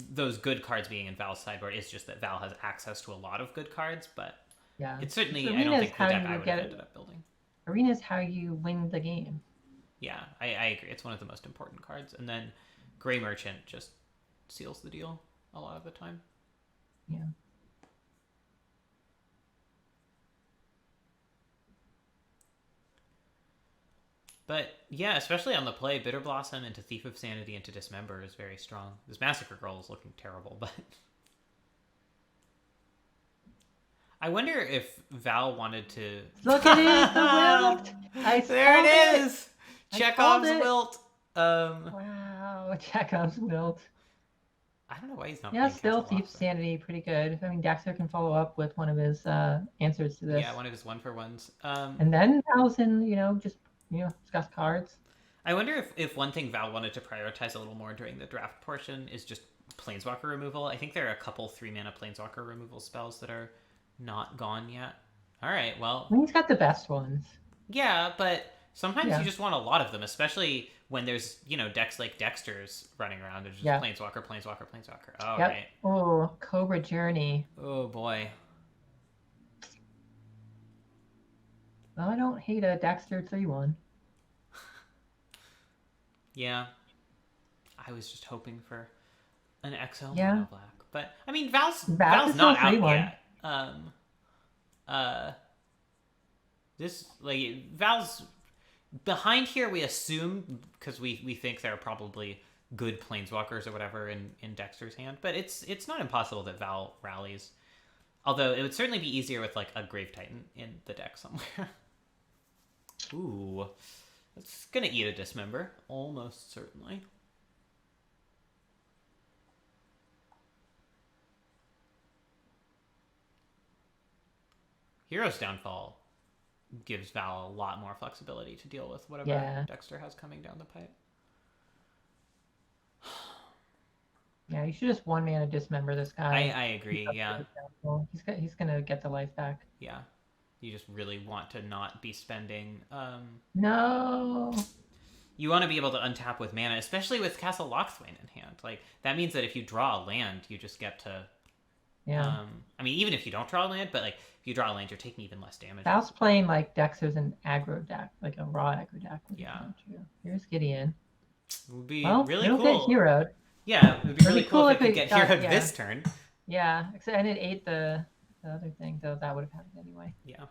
those good cards being in Val's sideboard is just that Val has access to a lot of good cards, but it's certainly I don't think the deck I would have ended up building. Arena is how you win the game. Yeah, I agree. It's one of the most important cards, and then Grey Merchant just seals the deal a lot of the time. Yeah. But yeah, especially on the play, Bitter Blossom into Thief of Sanity into Dismember is very strong. This Massacre Girl is looking terrible, but I wonder if Val wanted to look at it, the wilt. There it is. Chekhov's wilt. Wow, Chekhov's wilt. I don't know why he's not. Yeah, still Thief Sanity, pretty good. I mean, Dexter can follow up with one of his answers to this. Yeah, one of his 1-for-1s. And then Val's in, just discuss cards. I wonder if one thing Val wanted to prioritize a little more during the draft portion is just Planeswalker removal. I think there are a couple 3-mana Planeswalker removal spells that are not gone yet. All right, well. I mean, he's got the best ones. Yeah, but sometimes you just want a lot of them, especially when there's, decks like Dexter's running around. There's just Planeswalker. Oh, right. Oh, Cobra Journey. Oh, boy. Well, I don't hate a Dexter 3-1. Yeah. I was just hoping for an XL mono black. But, I mean, Val's not out yet. Val's behind here, we assume, because we think there are probably good Planeswalkers or whatever in Dexter's hand, but it's not impossible that Val rallies. Although it would certainly be easier with like a Grave Titan in the deck somewhere. Ooh, it's gonna eat a Dismember, almost certainly. Hero's Downfall gives Val a lot more flexibility to deal with whatever Dexter has coming down the pipe. Yeah, you should just one mana dismember this guy. I agree, yeah. He's gonna get the life back. Yeah. You just really want to not be spending No. You want to be able to untap with mana, especially with Castle Lochthwain in hand. Like that means that if you draw a land, you just get to I mean, even if you don't draw a land, but like if you draw a land, you're taking even less damage. Val's playing like Dexter's an aggro deck, like a raw aggro deck. Yeah. Here's Gideon. It would be well, really it'll cool. Get heroed. Yeah, it would be really cool if it could get heroed this turn. Yeah, and it ate the other thing, though that would have happened anyway. Yeah.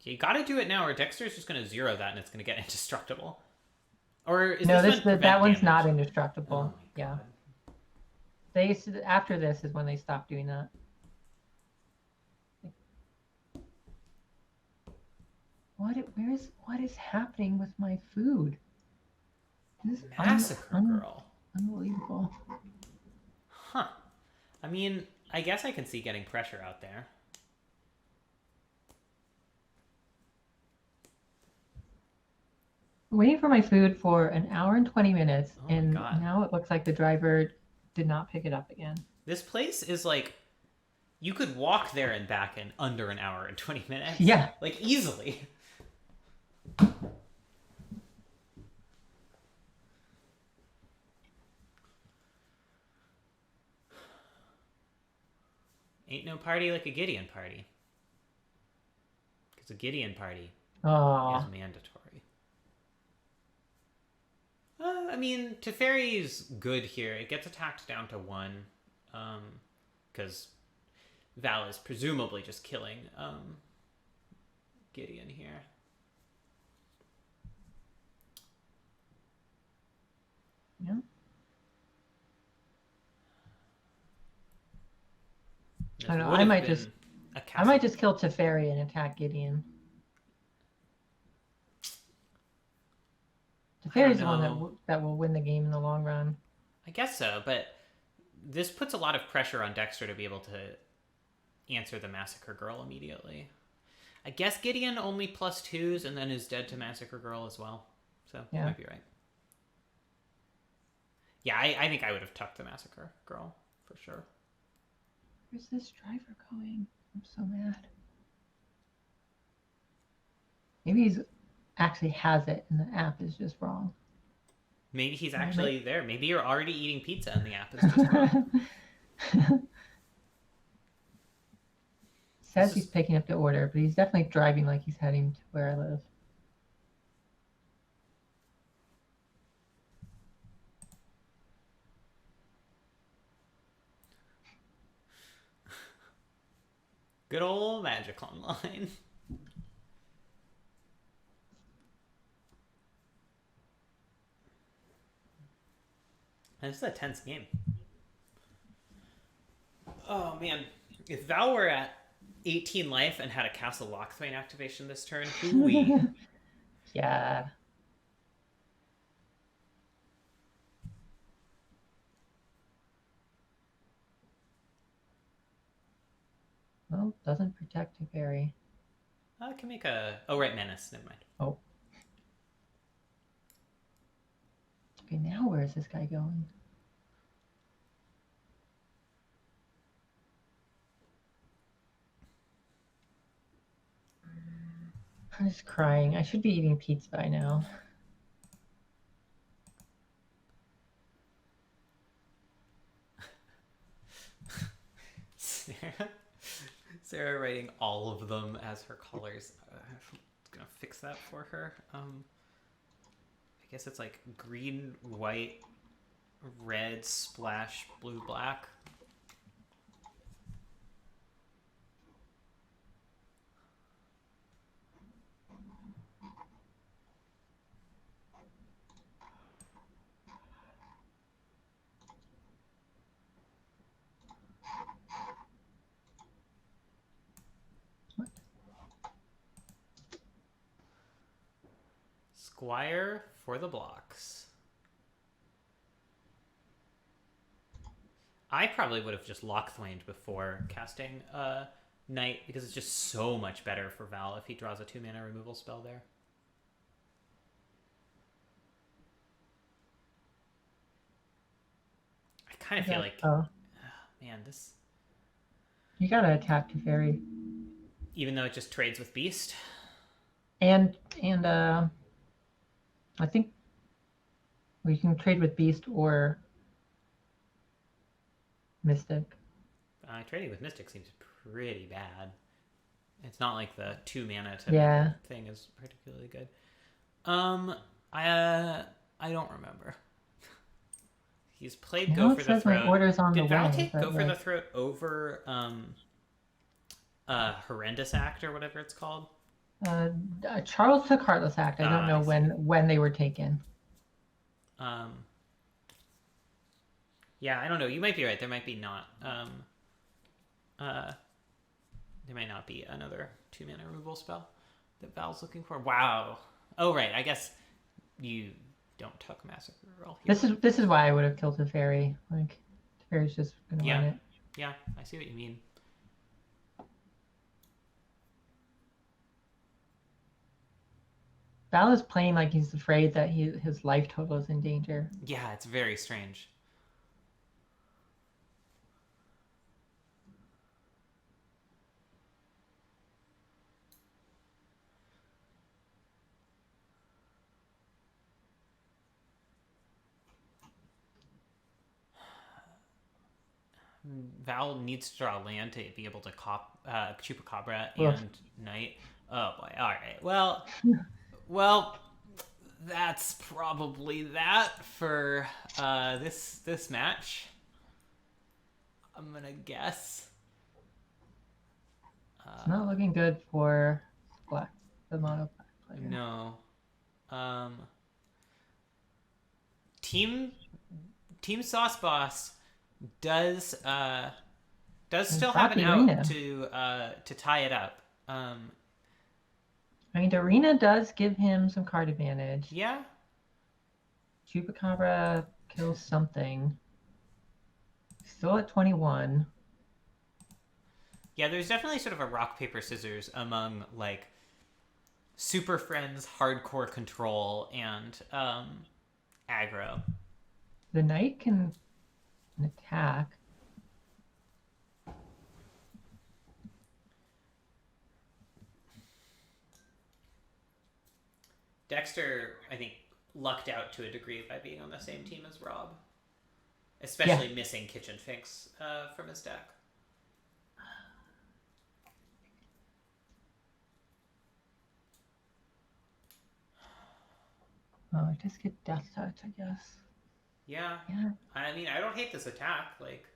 Okay, you gotta do it now, or Dexter's just gonna 0 that and it's gonna get indestructible. Or is that one's not indestructible. Oh yeah. They after this is when they stop doing that. What is happening with my food? This is Massacre Girl. Unbelievable. Huh. I mean, I guess I can see getting pressure out there. Waiting for my food for an hour and 20 minutes, and now it looks like the driver did not pick it up again. This place is like, you could walk there and back in under an hour and 20 minutes. Yeah. Like, easily. Ain't no party like a Gideon party. Because a Gideon party is mandatory. I mean, Teferi's good here. It gets attacked down to 1. Because Val is presumably just killing Gideon here. Yeah. I don't know. I might just kill Teferi and attack Gideon. Teferi's the one that will win the game in the long run. I guess so, but this puts a lot of pressure on Dexter to be able to answer the Massacre Girl immediately. I guess Gideon only +2s and then is dead to Massacre Girl as well. So you might be right. Yeah, I think I would have tucked the Massacre Girl for sure. Where's this driver going? I'm so mad. Maybe he's actually has it and the app is just wrong. Maybe he's actually there. Maybe you're already eating pizza and the app is just wrong. Says he's picking up the order, but he's definitely driving like he's heading to where I live. Good old Magic Online. This is a tense game. Oh man, if Val were at 18 life and had a Castle Lochthwain activation this turn, hoo-wee. Yeah. Well, doesn't protect Teferi. I can make a... Oh, right, Menace. Never mind. Oh. Okay, now where is this guy going? I'm just crying. I should be eating pizza by now. Sarah writing all of them as her colors. I'm gonna fix that for her. I guess it's like green, white, red, splash, blue, black. Squire for the blocks. I probably would have just Lockthwained before casting Knight, because it's just so much better for Val if he draws a 2-mana removal spell there. I kind of feel like, man, this... You gotta attack Teferi. Even though it just trades with Beast? And I think we can trade with Beast or Mystic. Trading with Mystic seems pretty bad. It's not like the 2 mana to thing is particularly good. I don't remember. He's played Go for the Throat. Did Val take Go for the Throat over Horrendous Act or whatever it's called? Charles took Heartless Act. I don't know when they were taken. Yeah, I don't know. You might be right. There might be not. There might not be another 2-mana removal spell that Val's looking for. Wow. Oh right. I guess you don't tuck Massacre Roll. This is why I would have killed Teferi. Like Teferi's just gonna run it. Yeah, I see what you mean. Val is playing like he's afraid that his life total is in danger. Yeah, it's very strange. Val needs to draw land to be able to Chupacabra and Knight. Oh boy! All right. Well, that's probably that for this match. I'm gonna guess. It's not looking good for the mono black player. No. Team Sauce Boss does still have an out to tie it up. I mean, Arena does give him some card advantage. Yeah. Chupacabra kills something. Still at 21. Yeah, there's definitely sort of a rock, paper, scissors among, like, Super Friends, Hardcore Control, and aggro. The Knight can attack. Dexter, I think, lucked out to a degree by being on the same team as Rob. Especially missing Kitchen Finks from his deck. Oh, I just get Death Touch, I guess. Yeah. I mean, I don't hate this attack. Like,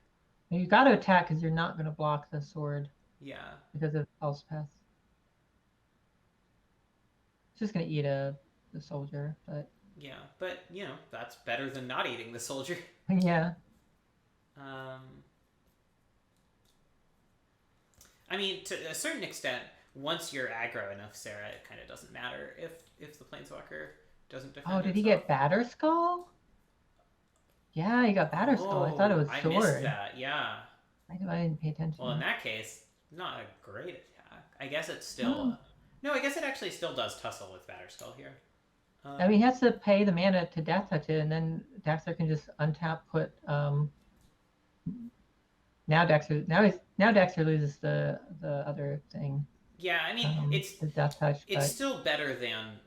you got to attack because you're not going to block the sword. Yeah. Because of Elspeth. It's just going to eat the soldier, but... Yeah, but, you know, that's better than not eating the soldier. Yeah. I mean, to a certain extent, once you're aggro enough, Sarah, it kind of doesn't matter if the Planeswalker doesn't defend Oh, did he get Batterskull? Yeah, he got Batterskull. I thought it was sword. I missed that, yeah. I didn't pay attention. Well, in that case, not a great attack. I guess it's still... No, I guess it actually still does tussle with Batterskull here. I mean, he has to pay the mana to Death Touch it, and then Dexter can just untap, put... Now Dexter loses the other thing. Yeah, I mean, it's the Death Touch. It's still better than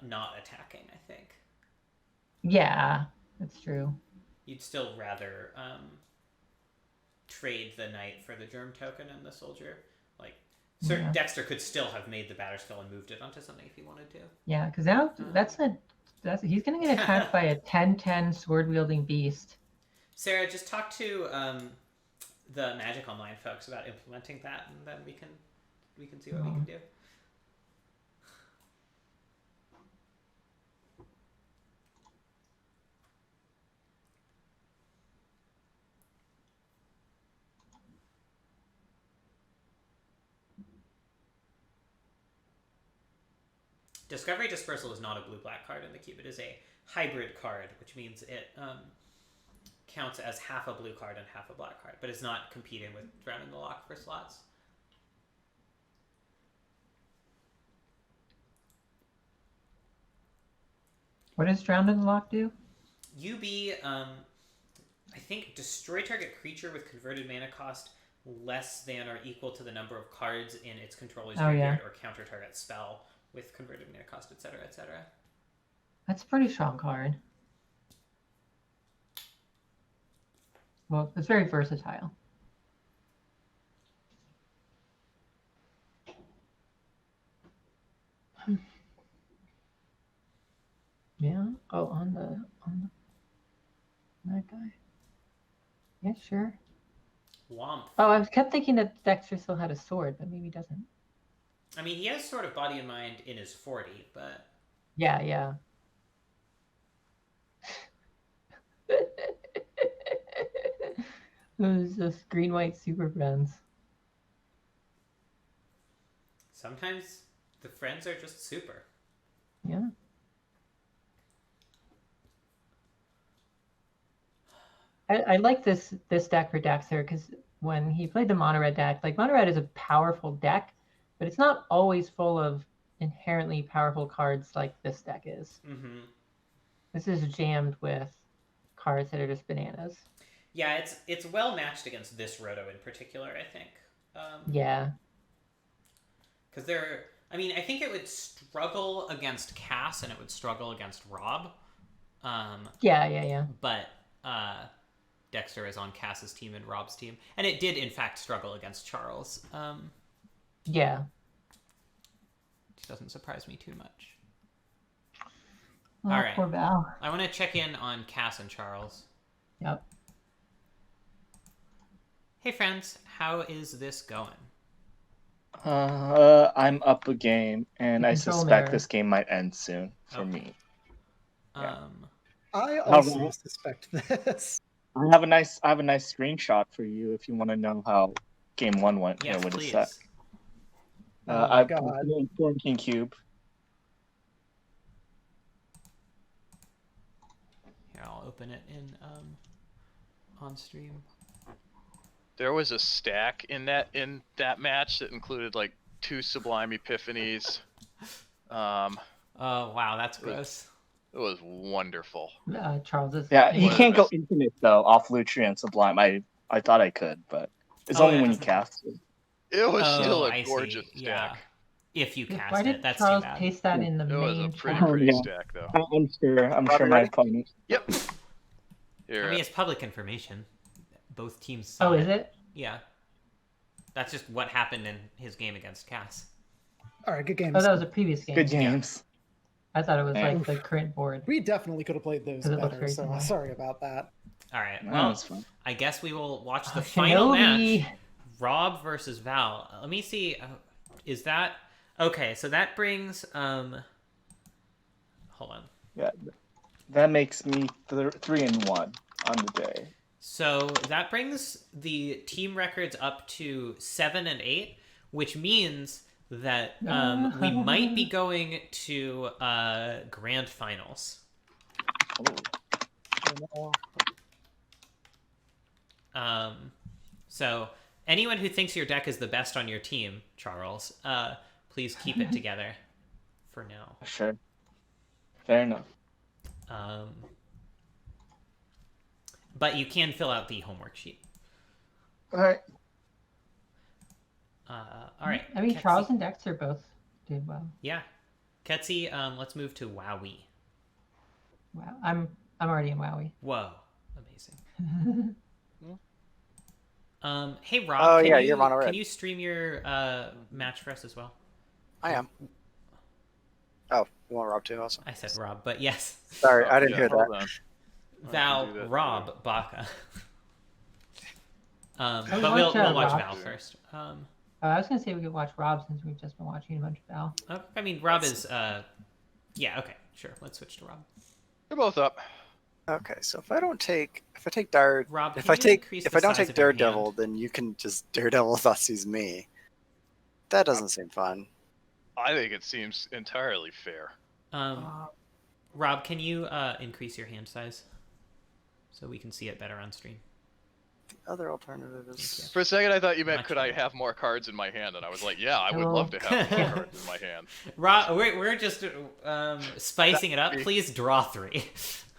not attacking, I think. Yeah, that's true. You'd still rather trade the Knight for the Germ token and the Soldier. Like, Dexter could still have made the Batterskull and moved it onto something if he wanted to. Yeah, because now he's going to get attacked by a 10/10 sword-wielding beast. Sarah, just talk to the Magic Online folks about implementing that, and then we can see what we can do. Discovery Dispersal is not a blue-black card in the cube. It is a hybrid card, which means it counts as half a blue card and half a black card, but is not competing with Drown in the Lock for slots. What does Drowned in the Lock do? UB, I think destroy target creature with converted mana cost less than or equal to the number of cards in its controller's graveyard or counter target spell with converted mana cost, etc., etc. That's a pretty strong card. Well, it's very versatile. Yeah. Oh, on that guy. Yeah, sure. Womp. Oh, I kept thinking that Dexter still had a sword, but maybe he doesn't. I mean, he has sort of Body and Mind in his 40, but... Yeah, yeah. Those just green-white super friends. Sometimes the friends are just super. Yeah. I like this deck for Dexter because when he played the mono red deck, like mono red is a powerful deck, but it's not always full of inherently powerful cards like this deck is. Mm-hmm. This is jammed with cards that are just bananas. Yeah, it's well matched against this Roto in particular, I think. Yeah. Because I mean, I think it would struggle against Cass and it would struggle against Rob. Yeah. But Dexter is on Cass's team and Rob's team. And it did, in fact, struggle against Charles. Yeah. Which doesn't surprise me too much. Oh, all right. Poor Val. I want to check in on Cass and Charles. Yep. Hey, friends. How is this going? I'm up a game, and I Control suspect mirror. this game might end soon for me. I also suspect this. I have a nice screenshot for you if you want to know how game one went. Yes, with please. a sec. I've been doing Quarantine Cube. Here, I'll open it in on stream. There was a stack in that match that included like 2 Sublime Epiphanies. Oh wow, that's gross. It was wonderful. Charles is. Yeah, you can't go infinite though off Lutri and Sublime. I thought I could, but it's only when you cast it. It was still a gorgeous stack. Yeah. If you cast Why did it, that's Charles too bad. paste that in the It main was a chat? pretty stack though. I'm sure my opponent. Yep. I mean, it's public information. Both teams saw is it? Yeah. That's just what happened in his game against Cass. All right, good games. Oh, that was a previous game. Good games. I thought it was like the current board. We definitely could have played those Because it looks better, very so similar. sorry about that. All right. No, Well, it's fine. I guess we will watch the final Shinobi. match. Rob versus Val. Let me see. Is that okay? So that brings. Hold on. Yeah, that makes me 3-1 on the day. So that brings the team records up to 7 and 8, which means that we might be going to grand finals. So anyone who thinks your deck is the best on your team, Charles, please keep it together for now. Sure. Fair enough. But you can fill out the homework sheet. All right. All right. I mean, Quetzy. Charles and Dexter both did well. Yeah. Quetzy, let's move to Wowie. Wow, I'm already in Wowie. Whoa. Amazing. Hey Rob, Oh, yeah, you're mono red. can you stream your match for us as well? I am. Oh, you want Rob too also? I said Rob, but yes. Sorry, I didn't hear hold that. on. Val, do that Rob, Baka. But would we'll watch, watch Rob. Val first. I was gonna say we could watch Rob since we've just been watching a bunch of Val. I mean, Rob is. Yeah. Okay. Sure. Let's switch to Rob. They're both up. Okay, so if I take Dire, Rob, if can I you take increase if the I don't size take of your Daredevil, hand? then you can just Daredevil Thussies me. That doesn't seem fun. I think it seems entirely fair. Rob, can you increase your hand size so we can see it better on stream. The other alternative is... For a second, I thought you meant, Much could I have more cards in my hand? And I was like, yeah, I would Oh. love to have more cards in my hand. We're just spicing it up. Please draw 3.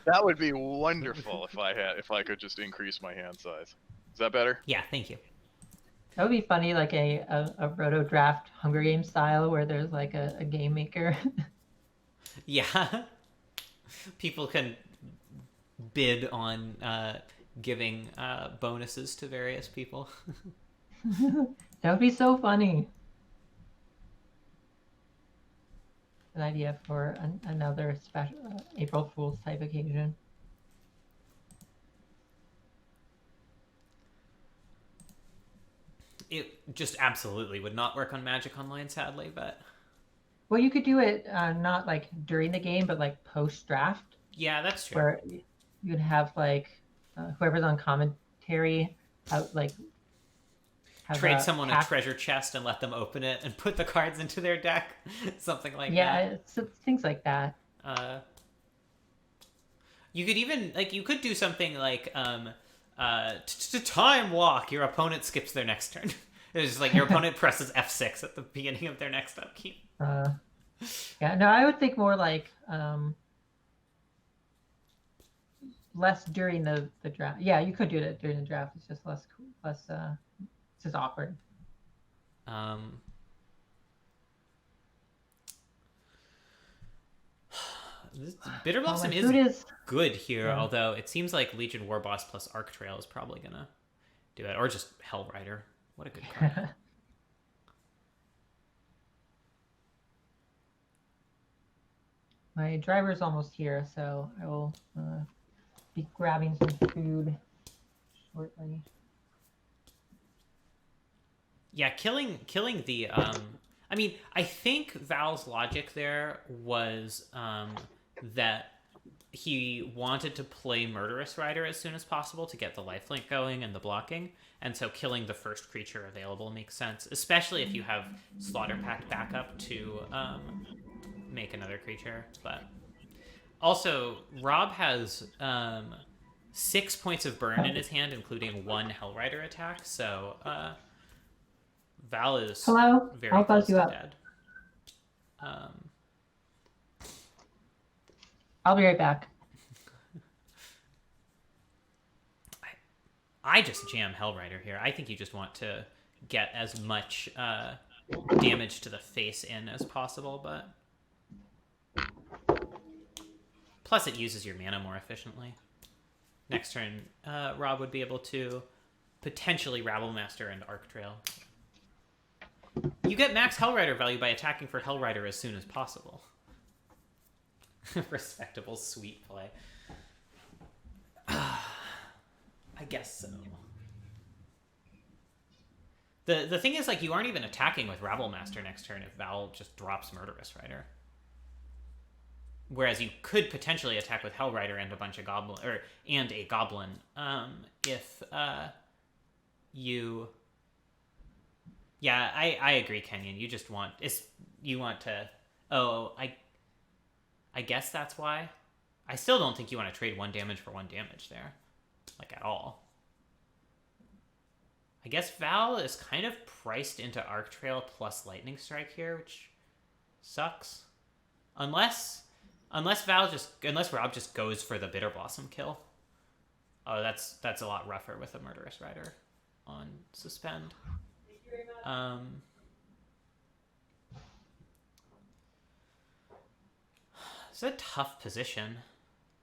That would be wonderful if I could just increase my hand size. Is that better? Yeah, thank you. That would be funny, like a roto draft Hunger Games style where there's like a game maker. Yeah. People can bid on giving bonuses to various people. That would be so funny. An idea for another special April Fool's type occasion. It just absolutely would not work on Magic Online, sadly, but... Well, you could do it not like during the game, but like post-draft. Yeah, that's true. Where you'd have like whoever's on commentary like trade someone a treasure chest and let them open it and put the cards into their deck. Something like that. Yeah, things like that. You could even you could do something like to time walk. Your opponent skips their next turn. It's just like your opponent presses F6 at the beginning of their next upkeep. Yeah, no, I would think more like less during the draft. Yeah, you could do it during the draft. It's just less it's just awkward. Bitter Blossom is good here, although it seems like Legion Warboss plus Arc Trail is probably gonna do it, or just Hell Rider. What a good card. My driver's almost here, so I will be grabbing some food shortly. Yeah, killing the I mean, I think Val's logic there was that he wanted to play Murderous Rider as soon as possible to get the lifelink going and the blocking, and so killing the first creature available makes sense, especially if you have Slaughter Pact backup to make another creature. But also, Rob has 6 points of burn in his hand, including 1 Hell Rider attack, so Val is very I'll close buzz you to up. dead. I'll be right back. I just jam Hell Rider here. I think you just want to get as much damage to the face in as possible, but plus it uses your mana more efficiently. Next turn, Rob would be able to potentially Rabblemaster and Arc Trail. You get max Hell Rider value by attacking for Hell Rider as soon as possible. Respectable, sweet play. I guess so. The thing is, like, you aren't even attacking with Rabblemaster next turn if Val just drops Murderous Rider. Whereas you could potentially attack with Hell Rider and a bunch of and a goblin, if you. Yeah, I agree, Kenyon. You just want to. Oh, I guess that's why. I still don't think you want to trade 1 damage for 1 damage there, like at all. I guess Val is kind of priced into Arc Trail plus Lightning Strike here, which sucks. Unless Rob just goes for the Bitter Blossom kill. Oh, that's a lot rougher with a Murderous Rider on Suspend. It's a tough position.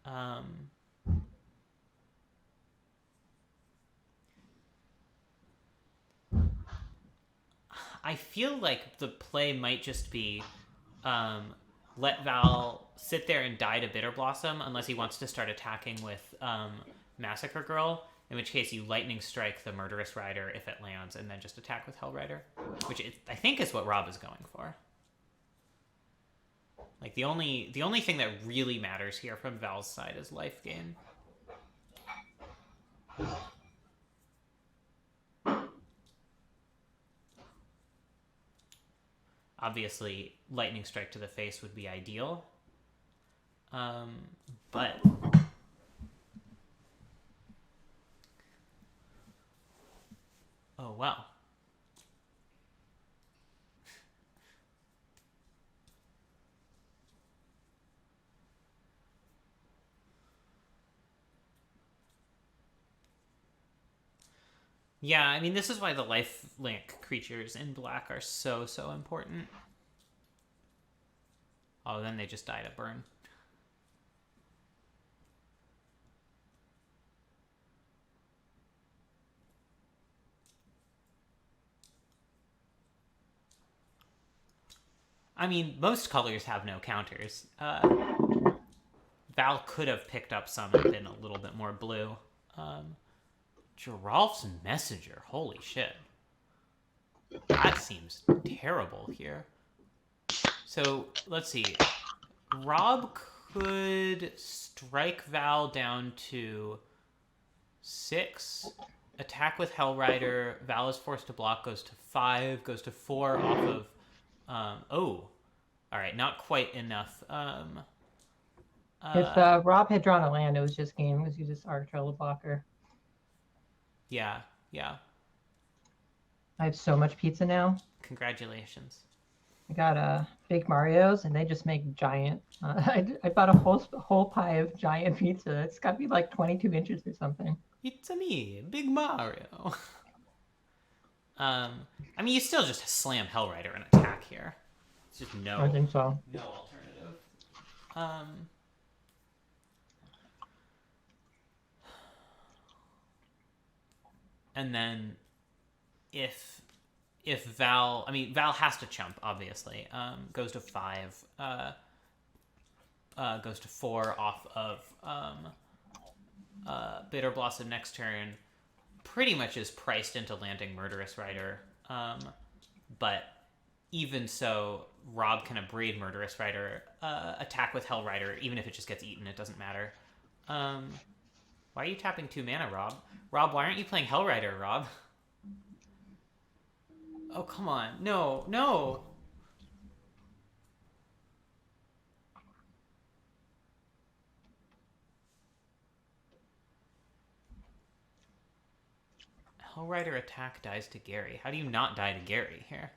I feel like the play might just be let Val sit there and die to Bitter Blossom unless he wants to start attacking with Massacre Girl, in which case you Lightning Strike the Murderous Rider if it lands and then just attack with Hell Rider, which I think is what Rob is going for. Like, the only thing that really matters here from Val's side is life gain. Obviously, Lightning Strike to the face would be ideal. But Oh, wow. Yeah, I mean, this is why the lifelink creatures in black are so important. Oh, then they just died at burn. I mean, most colors have no counters. Val could have picked up some and been a little bit more blue. Geralf's Messenger, holy shit. That seems terrible here. So, let's see. Rob could strike Val down to 6. Attack with Hellrider. Val is forced to block, goes to 5, goes to 4 off of... oh. Alright, not quite enough. If Rob had drawn a land, it was just game, because you just Arctroll the blocker. Yeah, yeah. I have so much pizza now. Congratulations. I got Big Mario's, and they just make giant. I bought a whole pie of giant pizza. It's got to be like 22 inches or something. It's a me, Big Mario. I mean, you still just slam Hellrider and attack here. It's just no. I think so. No alternative. And then, if Val, I mean, Val has to chump, obviously. Goes to 5. Goes to 4 off of Bitter Blossom next turn. Pretty much is priced into landing Murderous Rider. But even so, Rob can abrade Murderous Rider, attack with Hellrider, even if it just gets eaten, it doesn't matter. Why are you tapping 2 mana, Rob? Rob, why aren't you playing Hellrider, Rob? Oh, come on. No, no! Hellrider attack dies to Gary. How do you not die to Gary here?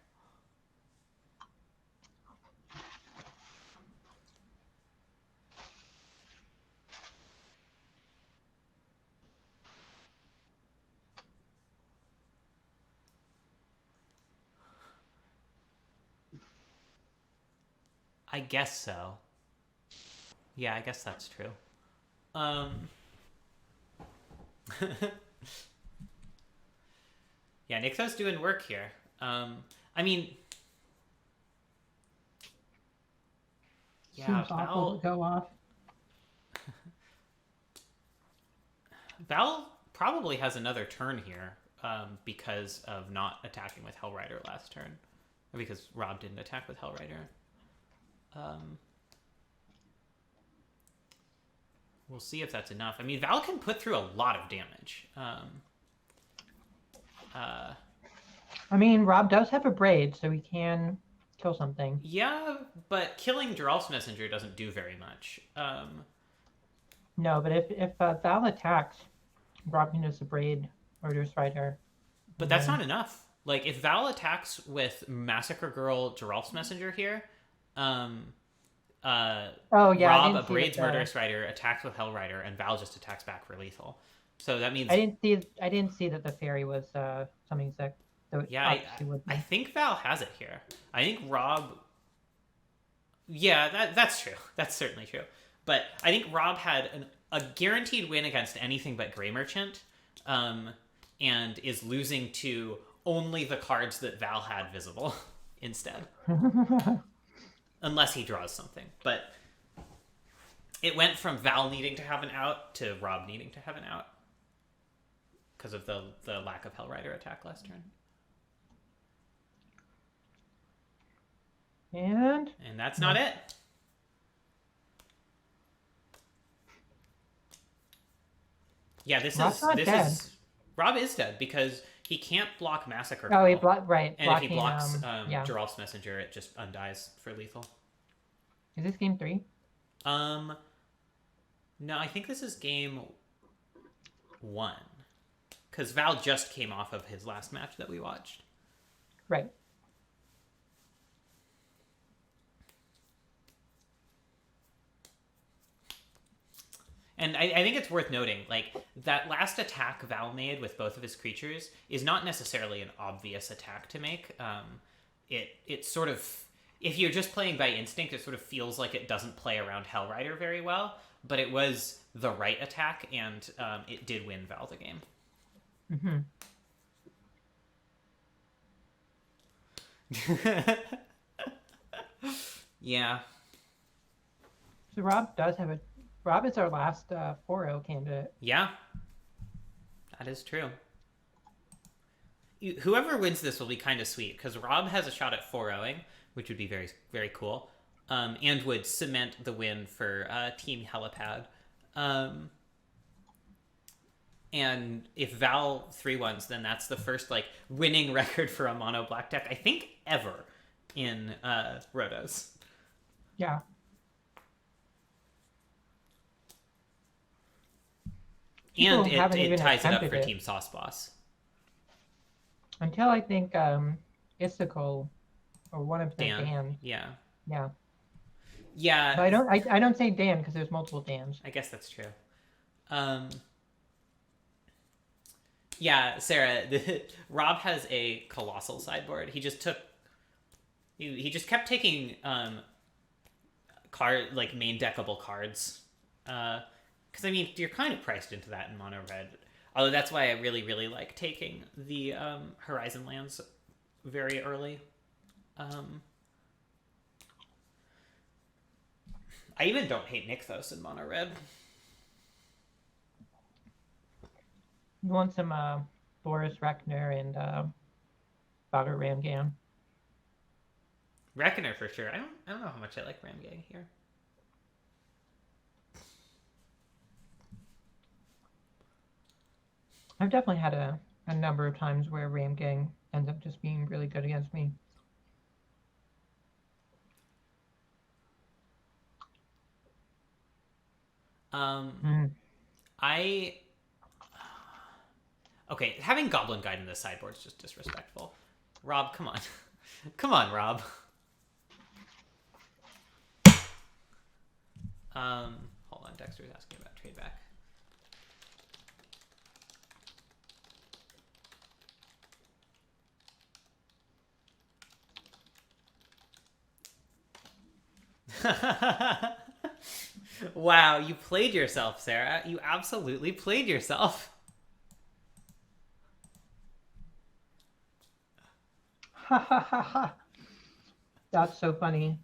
I guess so. Yeah, I guess that's true. Yeah, Nixo's doing work here. I mean... Yeah, Seems awful to go off. Val probably has another turn here because of not attacking with Hellrider last turn. Or because Rob didn't attack with Hellrider. We'll see if that's enough. I mean, Val can put through a lot of damage. I mean, Rob does have a braid, so he can kill something. Yeah, but killing Geralf's Messenger doesn't do very much. No, but if Val attacks, Rob can just braid Murderous Rider. But that's not enough. Like, if Val attacks with Massacre Girl Geralf's Messenger here, oh yeah, Rob abrades Murderous Rider, attacks with Hellrider, and Val just attacks back for lethal. So that means I didn't see that the fairy was something sick. So yeah, I think Val has it here. I think Rob. Yeah, that's true. That's certainly true. But I think Rob had a guaranteed win against anything but Grey Merchant, and is losing to only the cards that Val had visible instead. Unless he draws something. But it went from Val needing to have an out to Rob needing to have an out. Because of the lack of Hellrider attack last turn. And that's not it. Yeah, Rob is dead because he can't block Massacre Girl. Oh, he right. And blocking, if he blocks yeah. Geralf's Messenger, it just undies for lethal. Is this game 3? No, I think this is game 1. because Val just came off of his last match that we watched. Right. And I think it's worth noting, like, that last attack Val made with both of his creatures is not necessarily an obvious attack to make. It sort of, if you're just playing by instinct, it sort of feels like it doesn't play around Hellrider very well, but it was the right attack, and it did win Val the game. Yeah. So Rob does have a... Rob is our last 4-0 candidate. Yeah. That is true. Whoever wins this will be kind of sweet, because Rob has a shot at 4-0ing, which would be very, very cool, and would cement the win for Team Helipad. And if Val 3-1s, then that's the first like winning record for a mono black deck, I think, ever in Rotos. Yeah. And People haven't it even ties it up attempted for it. Team Sauce Boss. Until I think Istical or one of them, Dan. Dan. Yeah. Yeah. Yeah. But I don't say Dan because there's multiple Dans. I guess that's true. Yeah, Sarah, Rob has a colossal sideboard. He just took... He just kept taking main deckable cards. Because, I mean, you're kind of priced into that in mono red. Although that's why I really, really like taking the Horizon lands very early. I even don't hate Nykthos in mono red. You want some Boris Reckner and Bogger Ramgan. Reckoner for sure. I don't know how much I like Ramgang here. I've definitely had a number of times where Ramgang ends up just being really good against me. Okay, having Goblin Guide in the sideboard is just disrespectful. Rob, come on. Come on, Rob. Hold on, Dexter's asking about trade back. Wow, you played yourself, Sarah. You absolutely played yourself. Ha ha ha ha. That's so funny.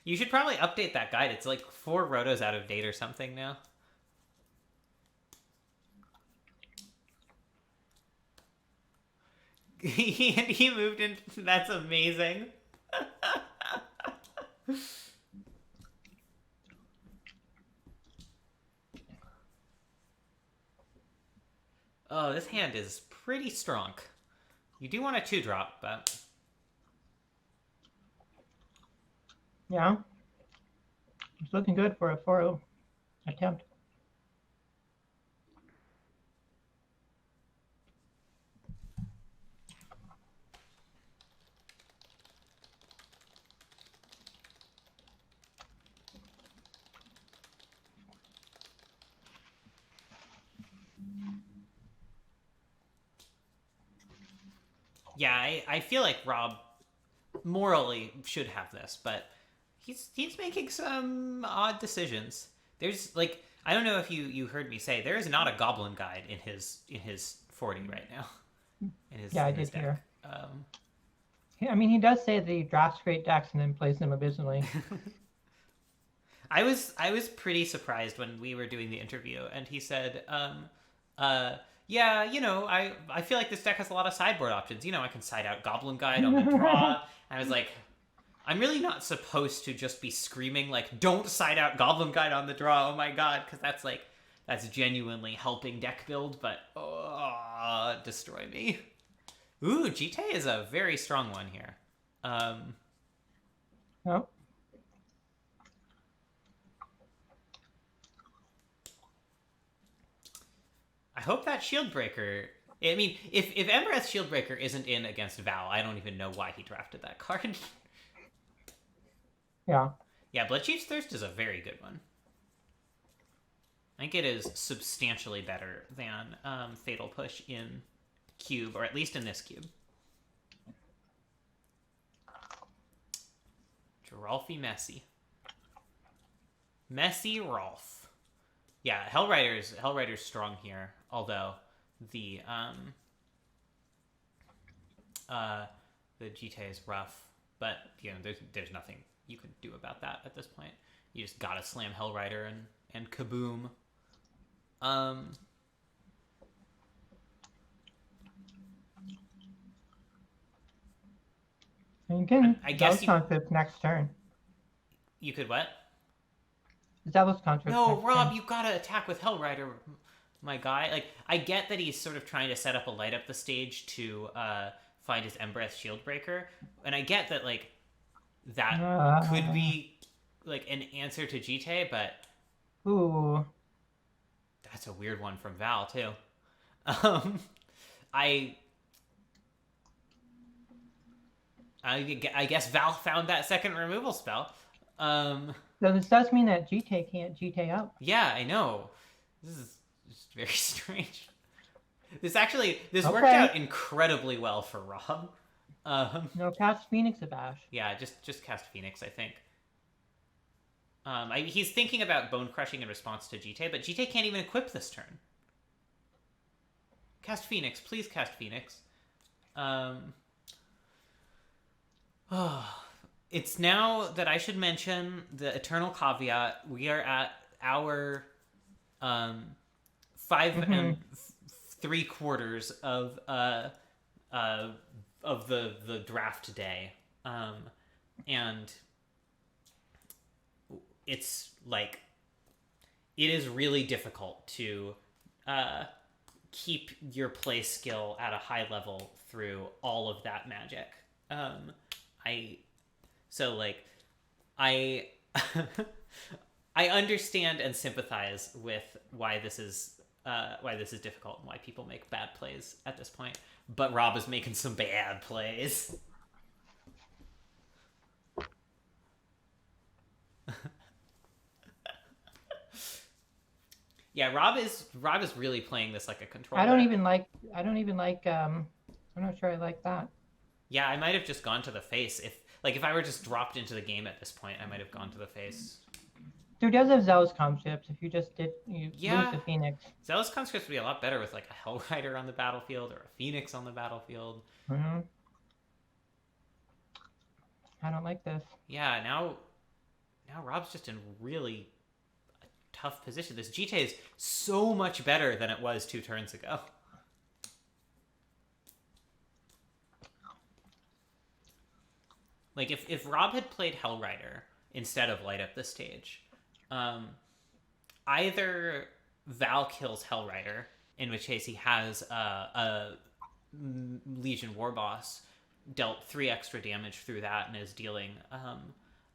You should probably update that guide. It's like 4 rotos out of date or something now. He moved in. That's amazing. Oh, this hand is pretty strong. You do want a 2-drop, but... Yeah. It's looking good for a 4-0 attempt. Yeah, I feel like Rob morally should have this, but he's making some odd decisions. There's like, I don't know if you heard me say, there is not a Goblin Guide in his 40 right now. I did hear. I mean, he does say that he drafts great decks and then plays them abysmally. I was pretty surprised when we were doing the interview, and he said, yeah, you know, I feel like this deck has a lot of sideboard options. You know, I can side out Goblin Guide on the draw. And I was like, I'm really not supposed to just be screaming, like, don't side out Goblin Guide on the draw, oh my god, because that's genuinely helping deck build, but, destroy me. Ooh, Jite is a very strong one here. Oh. I hope that shield breaker. I mean, if Embereth's shield breaker isn't in against Val, I don't even know why he drafted that card. Yeah. Yeah, Bloodchief's Thirst is a very good one. I think it is substantially better than Fatal Push in Cube, or at least in this cube. Rolfie Messy. Messy Rolf. Yeah, Hellrider's strong here, although the GT is rough, but you know there's nothing you can do about that at this point. You just gotta slam Hellrider and kaboom. You can. I guess you Concept next turn. You could what? Zealous Concept. No, Rob, you gotta attack with Hellrider, my guy. Like, I get that he's sort of trying to set up a light up the stage to find his Embereth Shield Breaker, and I get that like that could be like an answer to GT, but ooh, that's a weird one from Val too. I guess Val found that second removal spell. So this does mean that GT can't GT up. Yeah, I know. This is just very strange. This worked out incredibly well for Rob. No, cast Phoenix of Ash. Yeah, just cast Phoenix, I think. He's thinking about Bone Crushing in response to GT, but GT can't even equip this turn. Cast Phoenix, please cast Phoenix. It's now that I should mention the eternal caveat. We are at our 5 and 3/4 of the draft day, and it's like it is really difficult to keep your play skill at a high level through all of that magic. I understand and sympathize with why this is difficult and why people make bad plays at this point. But Rob is making some bad plays. Yeah, Rob is really playing this like a controller. I'm not sure I like that. Yeah, I might have just gone to the face. If I were just dropped into the game at this point, I might have gone to the face. Dude does have Zealous Concepts. If you just lose the Phoenix. Zealous Conscripts would be a lot better with like a Hellrider on the battlefield or a Phoenix on the battlefield. Mm-hmm. I don't like this. Yeah, now Rob's just in really a tough position. This GT is so much better than it was 2 turns ago. Like, if Rob had played Hellrider instead of Light Up the Stage, either Val kills Hellrider, in which case he has a Legion War Boss dealt 3 extra damage through that and is dealing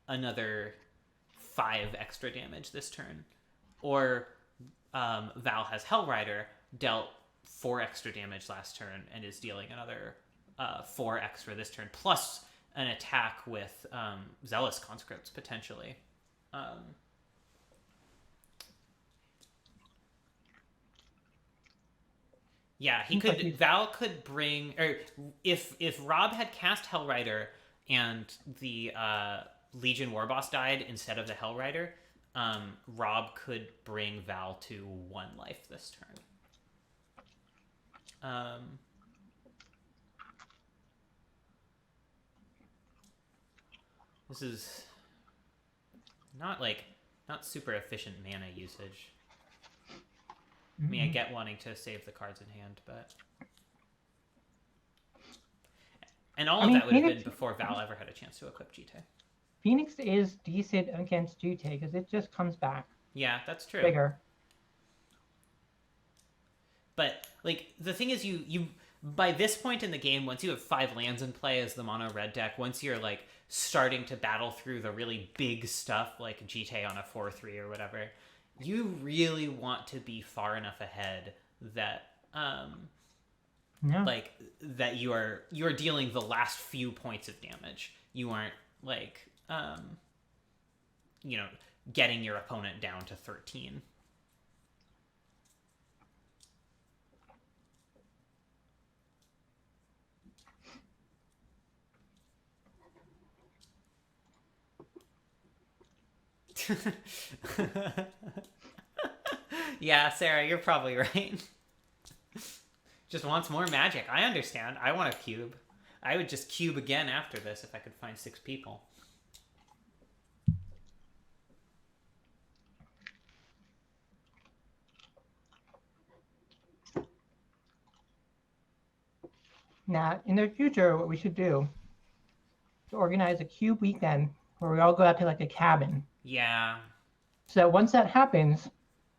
another 5 extra damage this turn, or Val has Hellrider dealt 4 extra damage last turn and is dealing another 4 extra this turn, plus an attack with Zealous Conscripts, potentially. Yeah, Val could bring... Or if Rob had cast Hellrider and the Legion Warboss died instead of the Hellrider, Rob could bring Val to 1 life this turn. This is not super efficient mana usage. I mean, I get wanting to save the cards in hand, but... And all of that would have been before Val ever had a chance to equip GT. Phoenix is decent against GT because it just comes back. Yeah, that's true. Bigger. But, like, the thing is, you by this point in the game, once you have 5 lands in play as the mono red deck, once you're, like, starting to battle through the really big stuff, like GT on a 4-3 or whatever, you really want to be far enough ahead that Yeah. like that you're dealing the last few points of damage. You aren't like getting your opponent down to 13. Yeah, Sarah, you're probably right. Just wants more magic. I understand. I want a cube. I would just cube again after this if I could find 6 people. Now, in the future, what we should do is organize a cube weekend where we all go out to like a cabin. Yeah. So once that happens,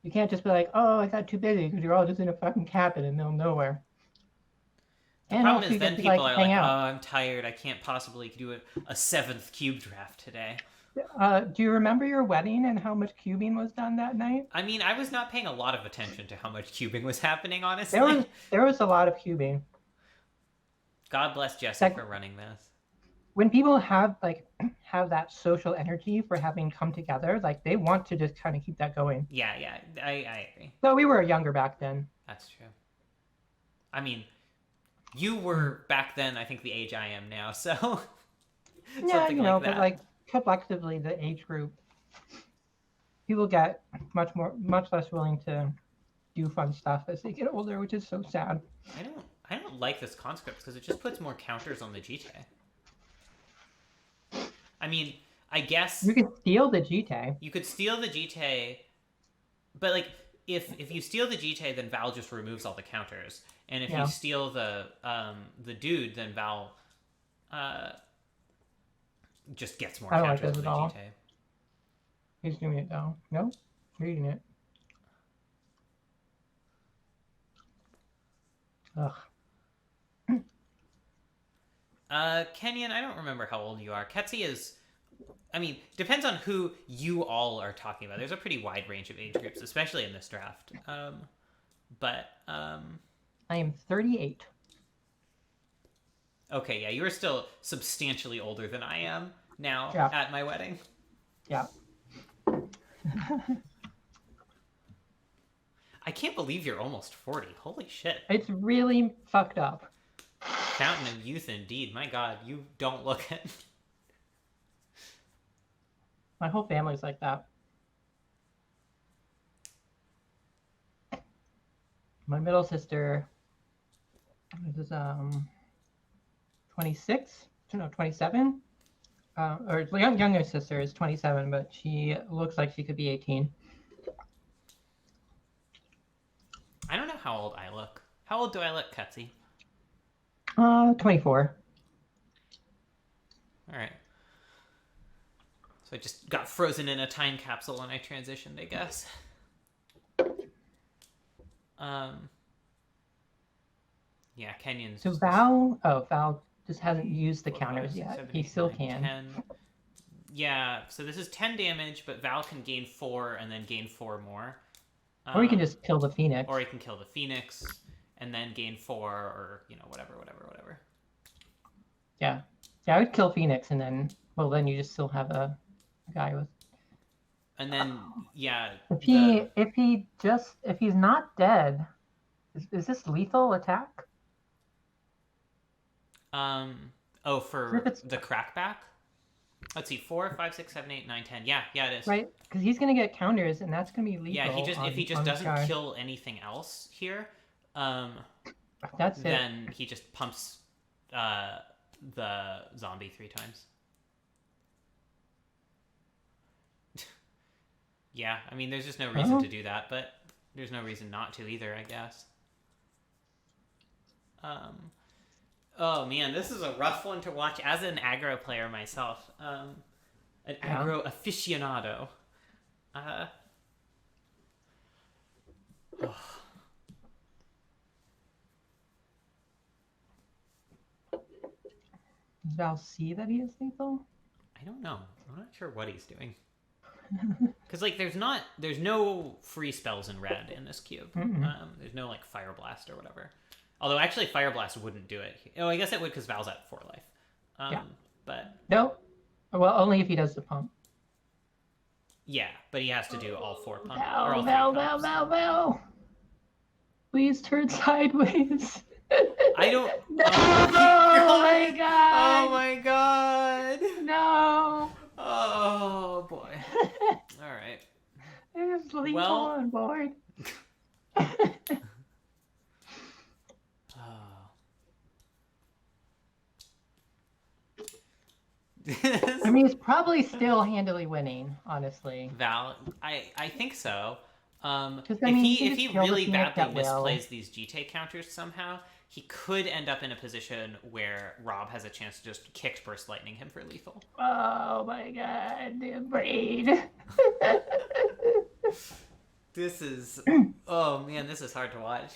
you can't just be like, oh, I got too busy because you're all just in a fucking cabin in the middle of nowhere. The And problem also is you then get to, people are hang like, out. oh, I'm tired. I can't possibly do a 7th cube draft today. Do you remember your wedding and how much cubing was done that night? I mean, I was not paying a lot of attention to how much cubing was happening, honestly. There was a lot of cubing. God bless Jesse for running this. When people have that social energy for having come together, like they want to just kind of keep that going. Yeah, I agree. So we were younger back then. That's true. I mean, you were back then, I think, the age I am now, so Yeah, something like that. but like collectively, the age group, people get much less willing to do fun stuff as they get older, which is so sad. I don't like this conscript because it just puts more counters on the GT. I mean, I guess you could steal the GT. You could steal the GT, but like if you steal the GT, then Val just removes all the counters, and if you steal the dude, then Val just gets more counters on the GT. He's doing it though. No, reading it. Ugh. Kenyon, I don't remember how old you are. Quetzy is, I mean, depends on who you all are talking about. There's a pretty wide range of age groups, especially in this draft. I am 38. Okay, yeah, you are still substantially older than I am now at my wedding. Yeah. I can't believe you're almost 40. Holy shit. It's really fucked up. Fountain of youth, indeed. My God, you don't look it. My whole family's like that. My middle sister is 26. No, 27. Or younger sister is 27, but she looks like she could be 18. I don't know how old I look. How old do I look, Quetzy? 24. All right. So I just got frozen in a time capsule when I transitioned, I guess. Yeah, Kenyon's. So Val just hasn't used the counters yet. 7, He 8, still 9, can. 10. Yeah, so this is 10 damage, but Val can gain 4 and then gain 4 more. Or he can just kill the Phoenix. Or he can kill the Phoenix and then gain 4, or whatever. Yeah, I would kill Phoenix and then you just still have a guy with. And then if he's not dead, is this lethal attack? For the crackback. Let's see, 4, 5, 6, 7, 8, 9, 10. Yeah, it is. Right, because he's gonna get counters, and that's gonna be lethal. Yeah, if he just doesn't kill anything else here, then he just pumps the zombie 3 times. Yeah, I mean, there's just no reason to do that, but there's no reason not to either, I guess. Oh man, this is a rough one to watch as an aggro player myself. An aggro aficionado. Does Val see that he is lethal? I don't know. I'm not sure what he's doing. Because like there's no free spells in red in this cube. There's no like Fire Blast or whatever. Although actually Fire Blast wouldn't do it. Oh, I guess it would because Val's at 4 life. Yeah. But No. Well, only if he does the pump. yeah, but he has to do all 4 pumps. Val. Please turn sideways. I don't. No! Oh my god! Oh my god! No! Oh boy. All right. There's lethal Well- on board. I mean, it's probably still handily winning, honestly. Val, I think so. I If mean, you can he just kill the really Phoenix badly at will. misplays these GT counters somehow, he could end up in a position where Rob has a chance to just kick Burst Lightning him for lethal. Oh my god, the braid. This is oh man, this is hard to watch.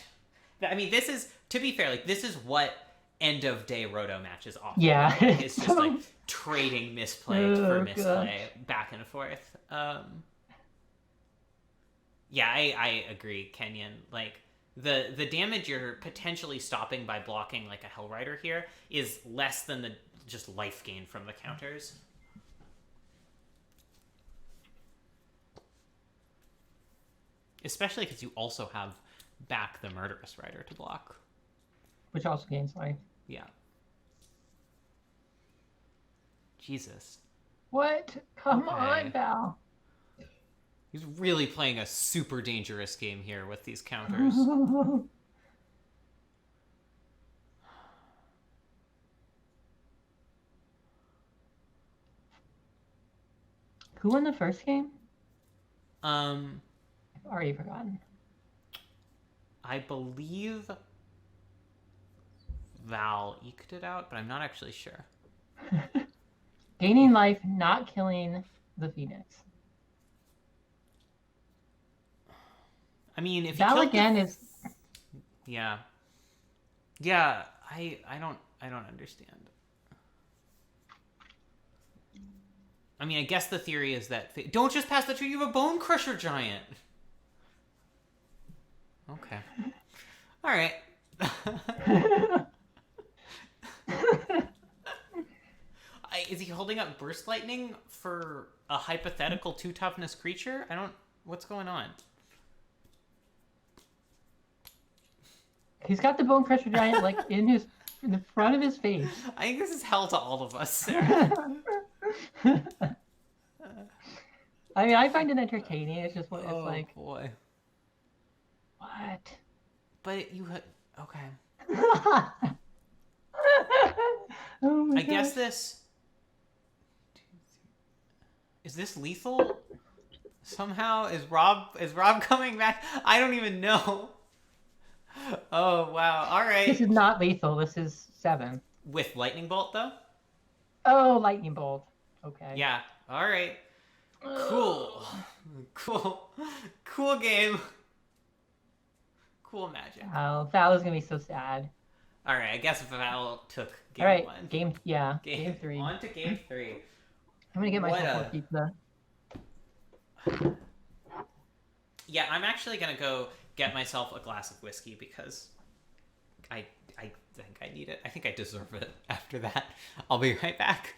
I mean, this is, to be fair, like this is what end of day roto matches often. Yeah. Like, it's just like trading misplay for misplay back and forth. Yeah, I agree, Kenyon. Like the damage you're potentially stopping by blocking like a Hellrider here is less than the just life gain from the counters. Especially because you also have back the Murderous Rider to block. Which also gains life. Yeah. Jesus. What? Come Okay. on, Val. He's really playing a super dangerous game here with these counters. Who won the first game? I've I've already forgotten. I believe Val eked it out, but I'm not actually sure. Gaining life, not killing the Phoenix. I mean, if Val he killed again is. yeah, yeah. I don't understand. I mean, I guess the theory is that don't just pass the tree. You have a Bone Crusher Giant. Okay. All right. Is he holding up Burst Lightning for a hypothetical 2 toughness creature? I don't. What's going on? He's got the Bone Crusher Giant like in the front of his face. I think this is hell to all of us, Sarah. I mean, I find it entertaining. It's just what it's like. Oh boy. What? But you had okay. Oh my I guess gosh. this is this lethal. Somehow is Rob coming back? I don't even know. Oh wow! All right. This is not lethal. This is 7. With Lightning Bolt though. Oh, Lightning Bolt. Okay. Yeah. All right. Cool. Cool game. Cool magic. Oh, Val is gonna be so sad. All right. I guess Val took game All right, 1. game 3. On to game 3. I'm gonna get myself more pizza. Yeah, I'm actually gonna go get myself a glass of whiskey because I think I need it. I think I deserve it after that. I'll be right back.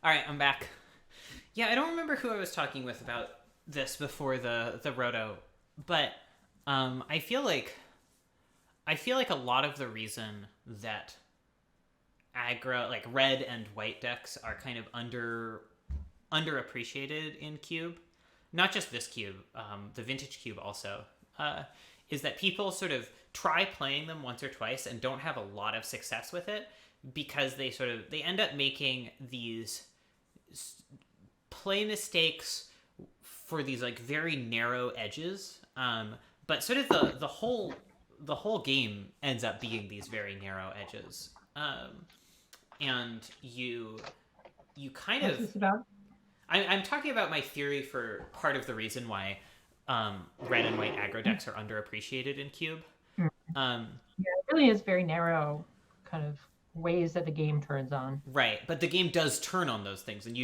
All right, I'm back. Yeah, I don't remember who I was talking with about this before the roto, but I feel like a lot of the reason that aggro, like red and white decks, are kind of underappreciated in Cube, not just this Cube, the Vintage Cube also, is that people sort of try playing them once or twice and don't have a lot of success with it because they end up making these play mistakes for these like very narrow edges, but sort of the whole game ends up being these very narrow edges, and you kind What's of this about? I'm talking about my theory for part of the reason why red and white aggro decks are underappreciated in Cube. Yeah, it really is very narrow kind of ways that the game turns on. Right, but the game does turn on those things, and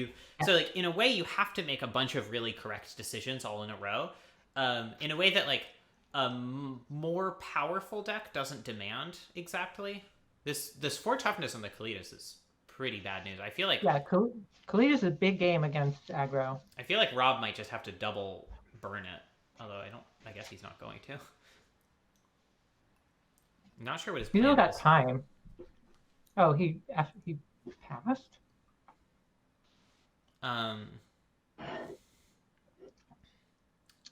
so like in a way you have to make a bunch of really correct decisions all in a row, in a way that like a more powerful deck doesn't demand exactly. This 4 toughness on the Kalidas is pretty bad news. I feel like Khalid is a big game against aggro. I feel like Rob might just have to double burn it, although I guess he's not going to. I'm not sure what his You plan know that is. time. Oh, he passed? I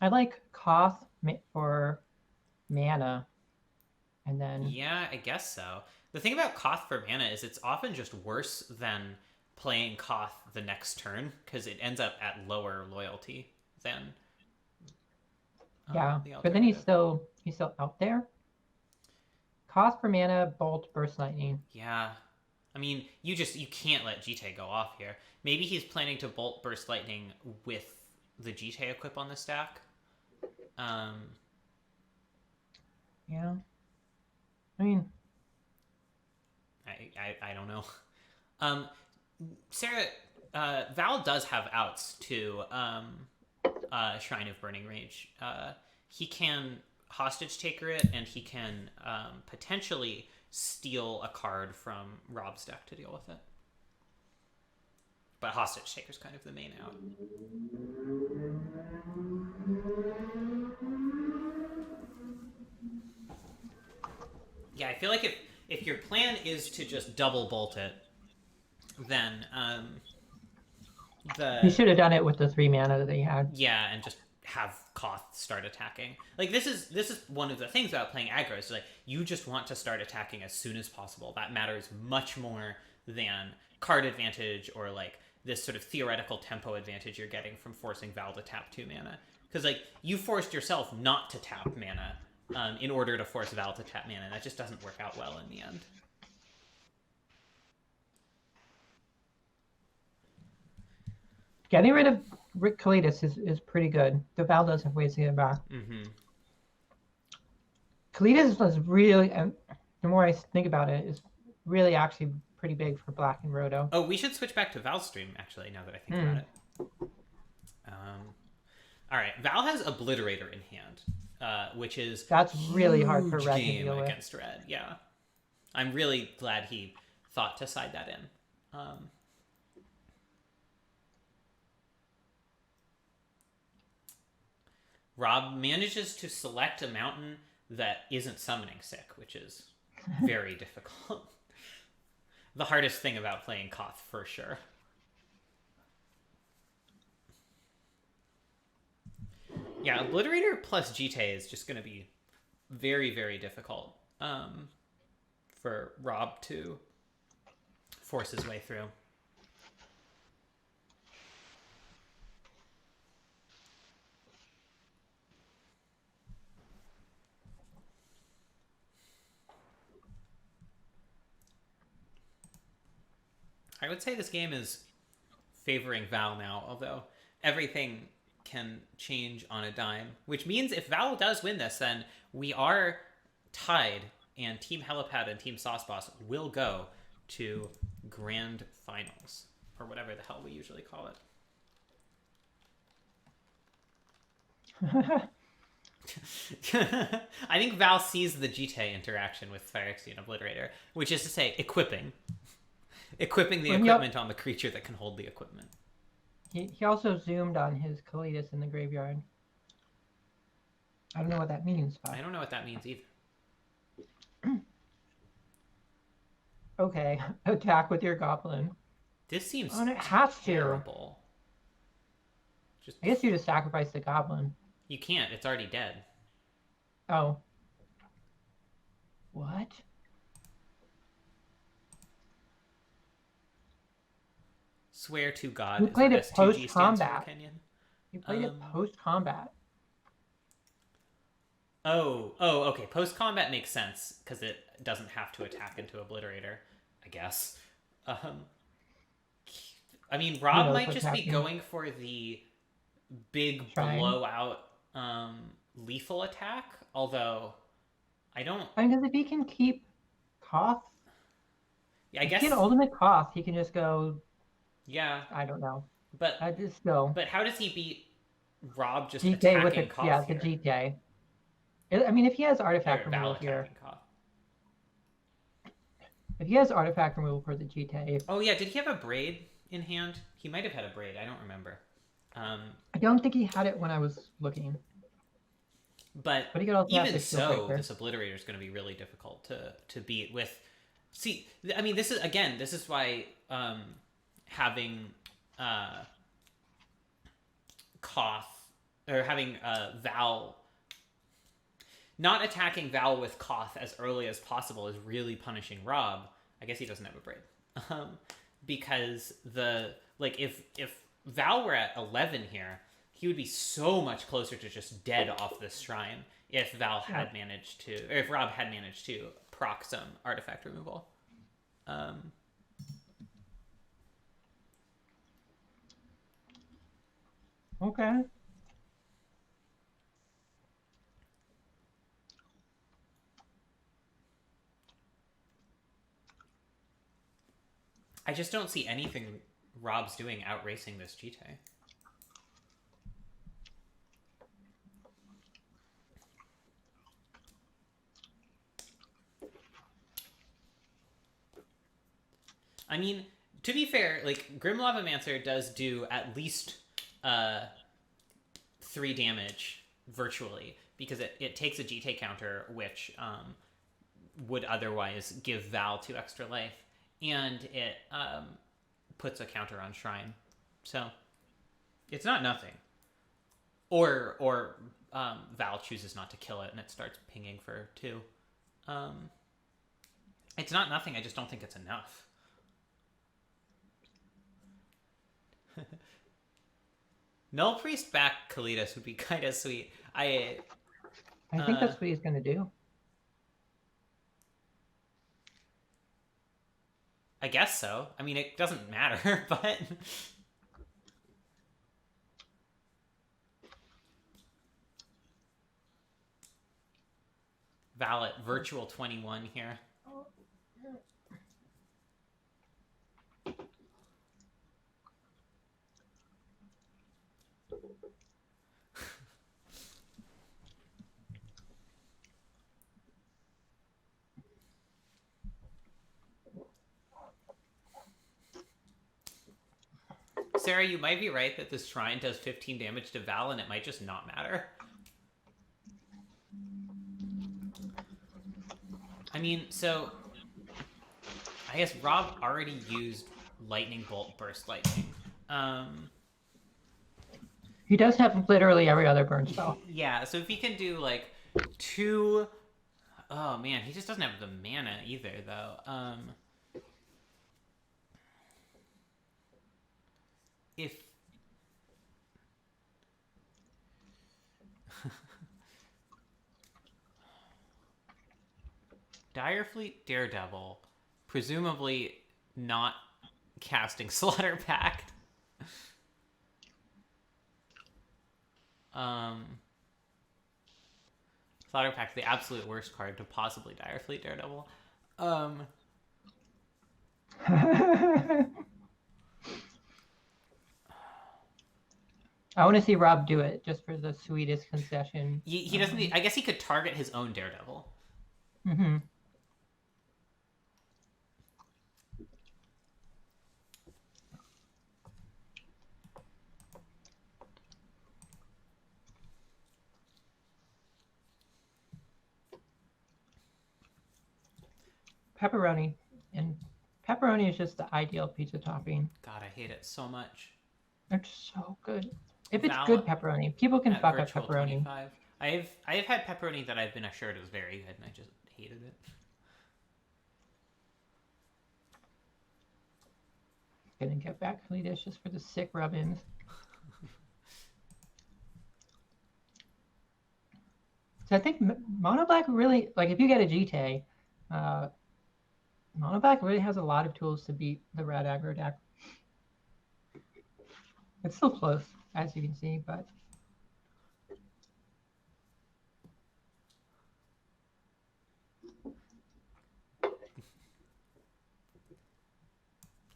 like Koth for mana, and then... Yeah, I guess so. The thing about Koth for mana is it's often just worse than playing Koth the next turn, because it ends up at lower loyalty than yeah, the but then he's alternative. still out there. Cost per mana, Bolt, Burst Lightning. Yeah. I mean, you can't let GT go off here. Maybe he's planning to Bolt Burst Lightning with the GT equip on the stack. Yeah. I mean... I don't know. Sarah, Val does have outs to Shrine of Burning Rage. He can Hostage Taker it, and he can potentially steal a card from Rob's deck to deal with it. But Hostage Taker's kind of the main out. Yeah, I feel like if your plan is to just double bolt it, then He should have done it with the 3 mana that he had. Yeah, and just have Koth start attacking. Like this is one of the things about playing aggro is like you just want to start attacking as soon as possible. That matters much more than card advantage or like this sort of theoretical tempo advantage you're getting from forcing Val to tap 2 mana. Because like you forced yourself not to tap mana in order to force Val to tap mana. That just doesn't work out well in the end. Getting rid of Rick Kalidas is pretty good. The Val does have ways to get back. Mm-hmm. Kalidas was really, and the more I think about it, is really actually pretty big for Black and Roto. Oh, we should switch back to Val's stream, actually, now that I think about it. All right, Val has Obliterator in hand, which is that's really hard for Red to game deal with. against Red. Yeah, I'm really glad he thought to side that in. Rob manages to select a mountain that isn't summoning sick, which is very difficult. The hardest thing about playing Koth, for sure. Yeah, Obliterator plus GT is just going to be very, very difficult for Rob to force his way through. I would say this game is favoring Val now, although everything can change on a dime, which means if Val does win this, then we are tied, and Team Helipad and Team Sauce Boss will go to Grand Finals, or whatever the hell we usually call it. I think Val sees the GT interaction with Phyrexian Obliterator, which is to say, equipping. Equipping the Well, equipment on the creature that can hold the equipment. He also zoomed on his Kalitas in the graveyard. I don't know what that means, but I don't know what that means either. okay. Attack with your goblin. This seems Oh, and it has to. terrible. Just I guess you just sacrifice the goblin. You can't. It's already dead. Oh. What? Swear to God. You is played what it S2G stands for, post-combat. Kenyon. You played it post-combat. Oh, okay. Post-combat makes sense, because it doesn't have to attack into Obliterator, I guess. I mean, Rob might just be going for the big blowout lethal attack, although I don't... I mean, because if he can keep Koth... Yeah, I if guess... he can ultimate Koth, he can just go... Yeah. I don't know. But I just go... But how does he beat Rob just GK attacking with the, Koth yeah, here? the GK. I mean, if he has artifact Or removal Val here... attacking Koth. If he has artifact removal for the GK... Oh yeah, did he have a Braid in hand? He might have had a Braid, I don't remember. I don't think he had it when I was looking. But he could also have even the Steel so, Breaker. this Obliterator is going to be really difficult to beat with... See, I mean, this is why having Koth, or having Val... Not attacking Val with Koth as early as possible is really punishing Rob. I guess he doesn't have a Braid. Because if Val were at 11 here, he would be so much closer to just dead off this shrine if Val had managed to, or if Rob had managed to proc some artifact removal. Okay. I just don't see anything Rob's doing outracing this GT. I mean, to be fair, like, Grim Lavamancer does do at least 3 damage virtually, because it takes a GT counter, which would otherwise give Val 2 extra life. And it puts a counter on Shrine. So, it's not nothing. Or Val chooses not to kill it and it starts pinging for 2. It's not nothing, I just don't think it's enough. Null Priest back Kalitas would be kind of sweet. I think that's what he's going to do. I guess so. I mean, it doesn't matter, but... Val at virtual 21 here. Sarah, you might be right that this shrine does 15 damage to Val and it might just not matter. I mean, so... I guess Rob already used Lightning Bolt Burst Lightning. He does have literally every other burn spell. Yeah, so if he can do, like, 2... Oh, man, he just doesn't have the mana either, though. If... Direfleet Daredevil, presumably not casting Slaughter Pact. Slaughter Pact, the absolute worst card to possibly Direfleet Daredevil. I want to see Rob do it just for the sweetest concession. He doesn't need, I guess he could target his own Daredevil. Mm-hmm. pepperoni, and pepperoni is just the ideal pizza topping. God, I hate it so much. It's so good. If it's Val, good pepperoni, people can at fuck up Virtual pepperoni. 25. I've had pepperoni that I've been assured is very good, and I just hated it. Gonna get back to the dishes for the sick rub-ins. So I think Mono Black really, like, if you get a GT, Mono Black really has a lot of tools to beat the red aggro deck. It's still close, as you can see, but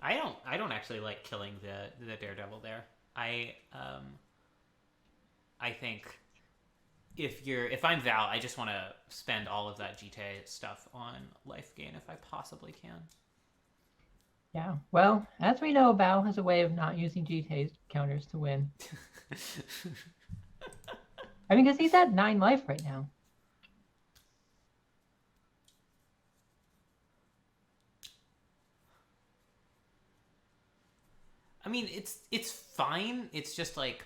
I don't actually like killing the Daredevil there. I think if I'm Val, I just want to spend all of that GTA stuff on life gain if I possibly can. yeah. Well, as we know, Bao has a way of not using GTA's counters to win. I mean, because he's at 9 life right now. I mean, it's fine. It's just like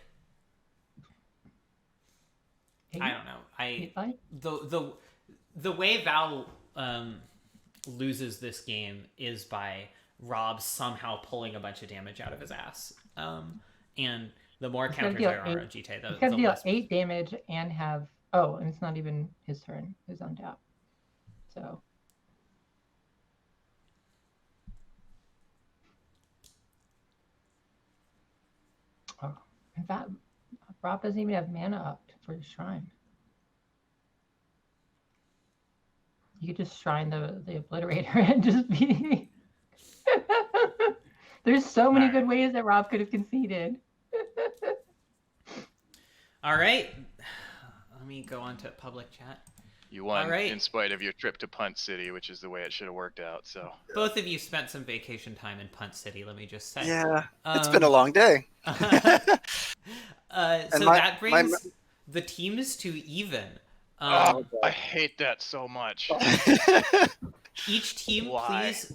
I don't know. The way Val loses this game is by Rob somehow pulling a bunch of damage out of his ass. And the more counters there are on GTA, he's got to deal 8 damage and have... Oh, and it's not even his turn. It's untapped. So... Oh, in fact, Rob doesn't even have mana up for his shrine. You could just shrine the obliterator and just be... There's so many good ways that Rob could have conceded. All right. Let me go on to public chat. You won in spite of your trip to Punt City, which is the way it should have worked out. So both of you spent some vacation time in Punt City, let me just say. Yeah, it's been a long day. So that brings the teams to even. I hate that so much. Each team, please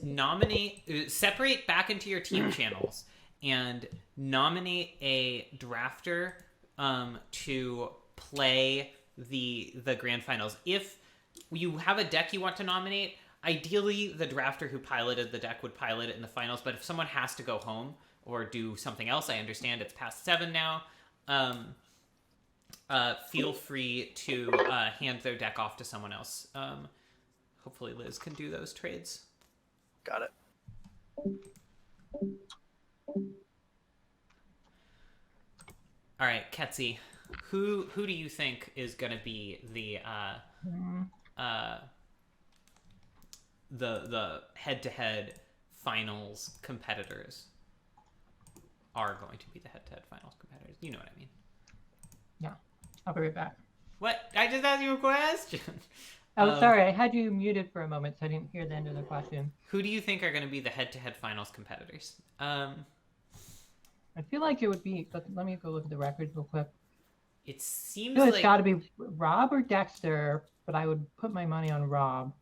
separate back into your team channels and nominate a drafter to play the grand finals. If you have a deck you want to nominate, ideally the drafter who piloted the deck would pilot it in the finals, but if someone has to go home or do something else, I understand it's past 7 now, feel free to hand their deck off to someone else. Hopefully Liz can do those trades. Got it. All right, Quetzy, who do you think is going to be the head-to-head finals competitors? Are going to be the head-to-head finals competitors. You know what I mean? Yeah, I'll be right back. What? I just asked you a question. Oh, sorry, I had you muted for a moment, so I didn't hear the end of the question. Who do you think are going to be the head-to-head finals competitors? I feel like it would be. Let me go look at the records real quick. It seems it's got to be Rob or Dexter, but I would put my money on Rob.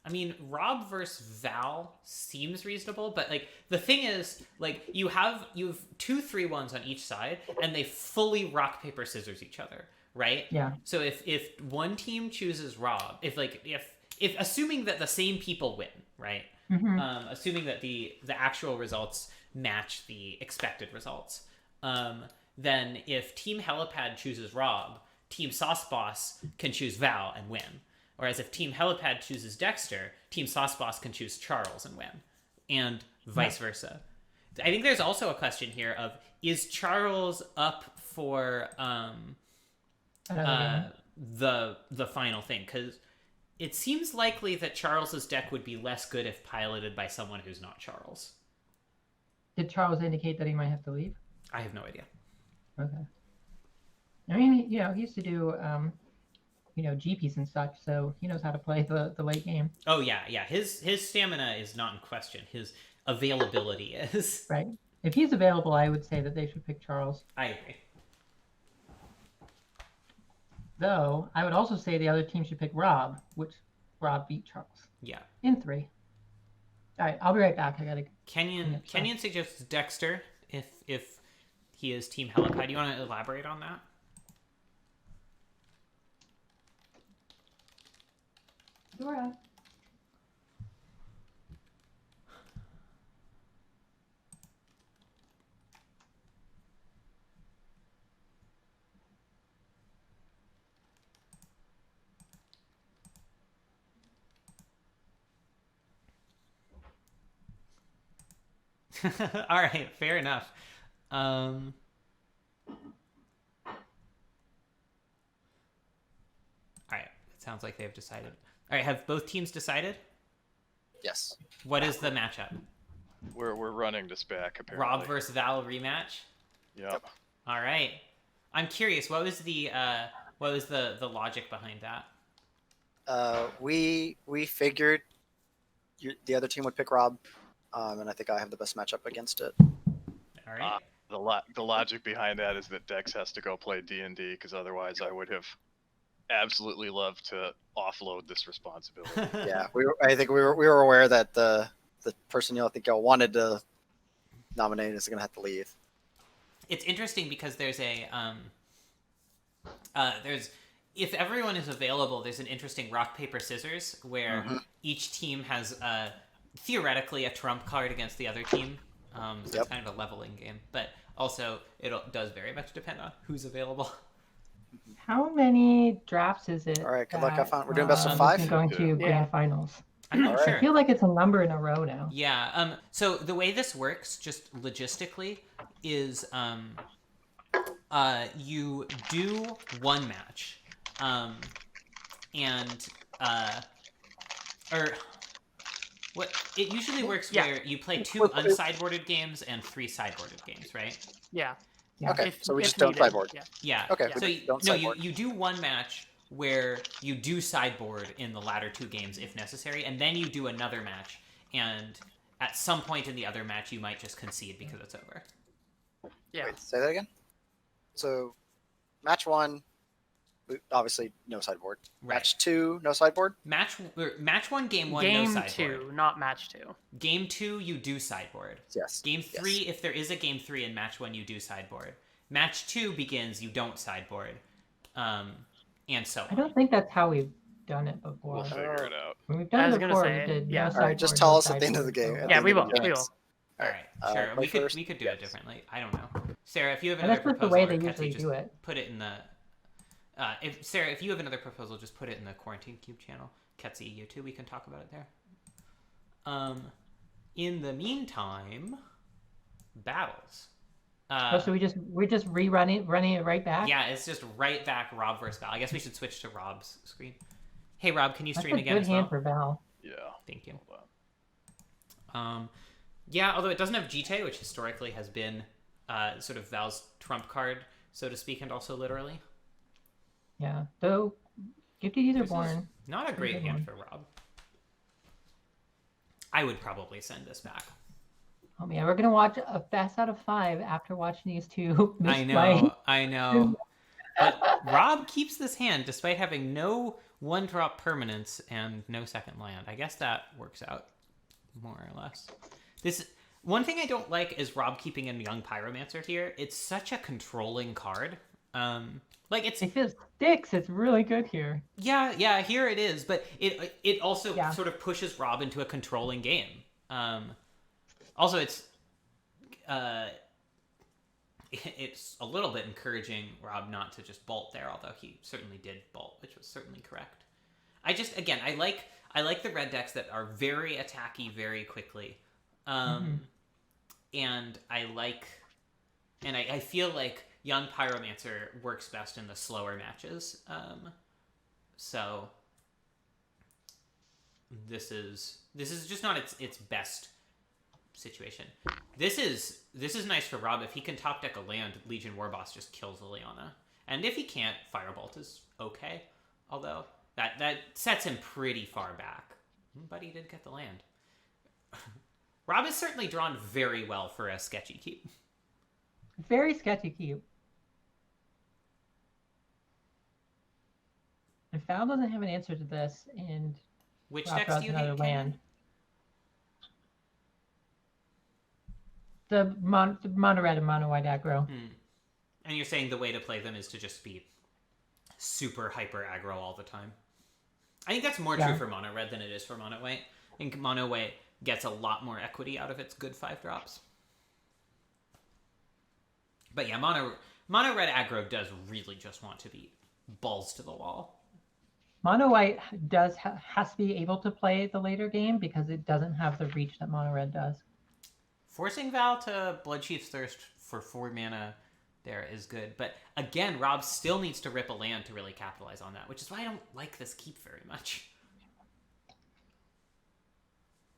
I mean, Rob versus Val seems reasonable, but like the thing is, like you have 2 3-1s on each side, and they fully rock paper scissors each other, right? Yeah. So if one team chooses Rob, if assuming that the same people win, right? Mm-hmm. Assuming that the actual results match the expected results, then if Team Helipad chooses Rob, Team Sauce Boss can choose Val and win. Whereas if Team Helipad chooses Dexter, Team Sauce Boss can choose Charles and win, and vice versa. I think there's also a question here of, is Charles up for the final thing? Because it seems likely that Charles's deck would be less good if piloted by someone who's not Charles. Did Charles indicate that he might have to leave? I have no idea. Okay. I mean, he used to do GPs and such, so he knows how to play the late game. Oh yeah. His stamina is not in question. His availability is. Right. If he's available, I would say that they should pick Charles. I agree. Though I would also say the other team should pick Rob, Rob beat Charles Yeah. in 3. All right, I'll be right back. I gotta. Kenyon suggests Dexter if he is Team Helipad. Do you want to elaborate on that? Dora. All right, fair enough. All right, it sounds like they've decided. All right, have both teams decided? Yes. What is the matchup? We're running this back apparently. Rob versus Val rematch. Yep. All right. I'm curious. What was the logic behind that? We figured the other team would pick Rob, and I think I have the best matchup against it. All right. The logic behind that is that Dex has to go play D&D because otherwise I would have absolutely loved to offload this responsibility. Yeah, I think we were aware that the person y'all wanted to nominate is going to have to leave. It's interesting because there's if everyone is available, there's an interesting rock paper scissors where each team has theoretically a trump card against the other team. So it's kind of a leveling game, but also it does very much depend on who's available. How many drafts is it? All right, good luck. Have fun. We're doing best of 5. Going to grand finals. I'm not sure. I feel like it's a number in a row now. Yeah. So the way this works, just logistically, is you do one match, what it usually works where you play 2 unsideboarded games and 3 sideboarded games, right? Yeah. Okay, so we just don't sideboard. Yeah. Okay. So you do one match where you do sideboard in the latter 2 games if necessary, and then you do another match, and at some point in the other match you might just concede because it's over. Yeah. Wait, say that again. So, match 1, obviously no sideboard. Right. Match 2, no sideboard. Match 1, game 1, Game no sideboard. 2, not match 2. Game 2, you do sideboard. Yes. Game 3, if there is a game 3 in match 1, you do sideboard. Match 2 begins, you don't sideboard, and so on. I don't think that's how we've done it before. We'll figure it out. When we've done it before, we did no All right, sideboard, just no tell us at the end of the sideboard, game. so- Yeah, we will. We will. All right, sure. We could do it differently. I don't know. Sarah, if you have And another that's just the proposal, way they or Quetzy, usually just do it. put it in the. If you have another proposal, just put it in the Quarantine Cube channel. Quetzy, you too. We can talk about it there. In the meantime, battles. So we're just running it right back. Yeah, it's just right back Rob versus Val. I guess we should switch to Rob's screen. Hey Rob, can you That's stream a again good as hand well? for Val. Yeah. Thank you. Yeah, although it doesn't have GT, which historically has been sort of Val's trump card, so to speak, and also literally. Yeah, though Gifted User This is Born. not a great good hand one. for Rob. I would probably send this back. Oh man, we're gonna watch a best out of 5 after watching these two I know. But Rob keeps this hand despite having no 1-drop permanence and no second land. I guess that works out more or less. This one thing I don't like is Rob keeping in Young Pyromancer here. It's such a controlling card. If it sticks, it's really good here. Yeah, here it is, but it also sort of pushes Rob into a controlling game. Also, it's a little bit encouraging Rob not to just bolt there, although he certainly did bolt, which was certainly correct. I like the red decks that are very attacky very quickly, and I feel like Young Pyromancer works best in the slower matches. So this is just not its best situation. This is nice for Rob. If he can top deck a land, Legion Warboss just kills Liliana. And if he can't, Firebolt is okay. Although that sets him pretty far back. But he did get the land. Rob is certainly drawn very well for a sketchy keep. Very sketchy keep. If Val doesn't have an answer to this, and Which Rob decks draws do you another hate, land. Kenyon? The mono red and mono white aggro. And you're saying the way to play them is to just be super hyper aggro all the time. I think that's more true for mono red than it is for mono white. I think mono white gets a lot more equity out of its good 5-drops. But yeah, mono red aggro does really just want to be balls to the wall. Mono white has to be able to play the later game because it doesn't have the reach that mono red does. Forcing Val to Bloodchief's Thirst for 4 mana there is good. But again, Rob still needs to rip a land to really capitalize on that, which is why I don't like this keep very much.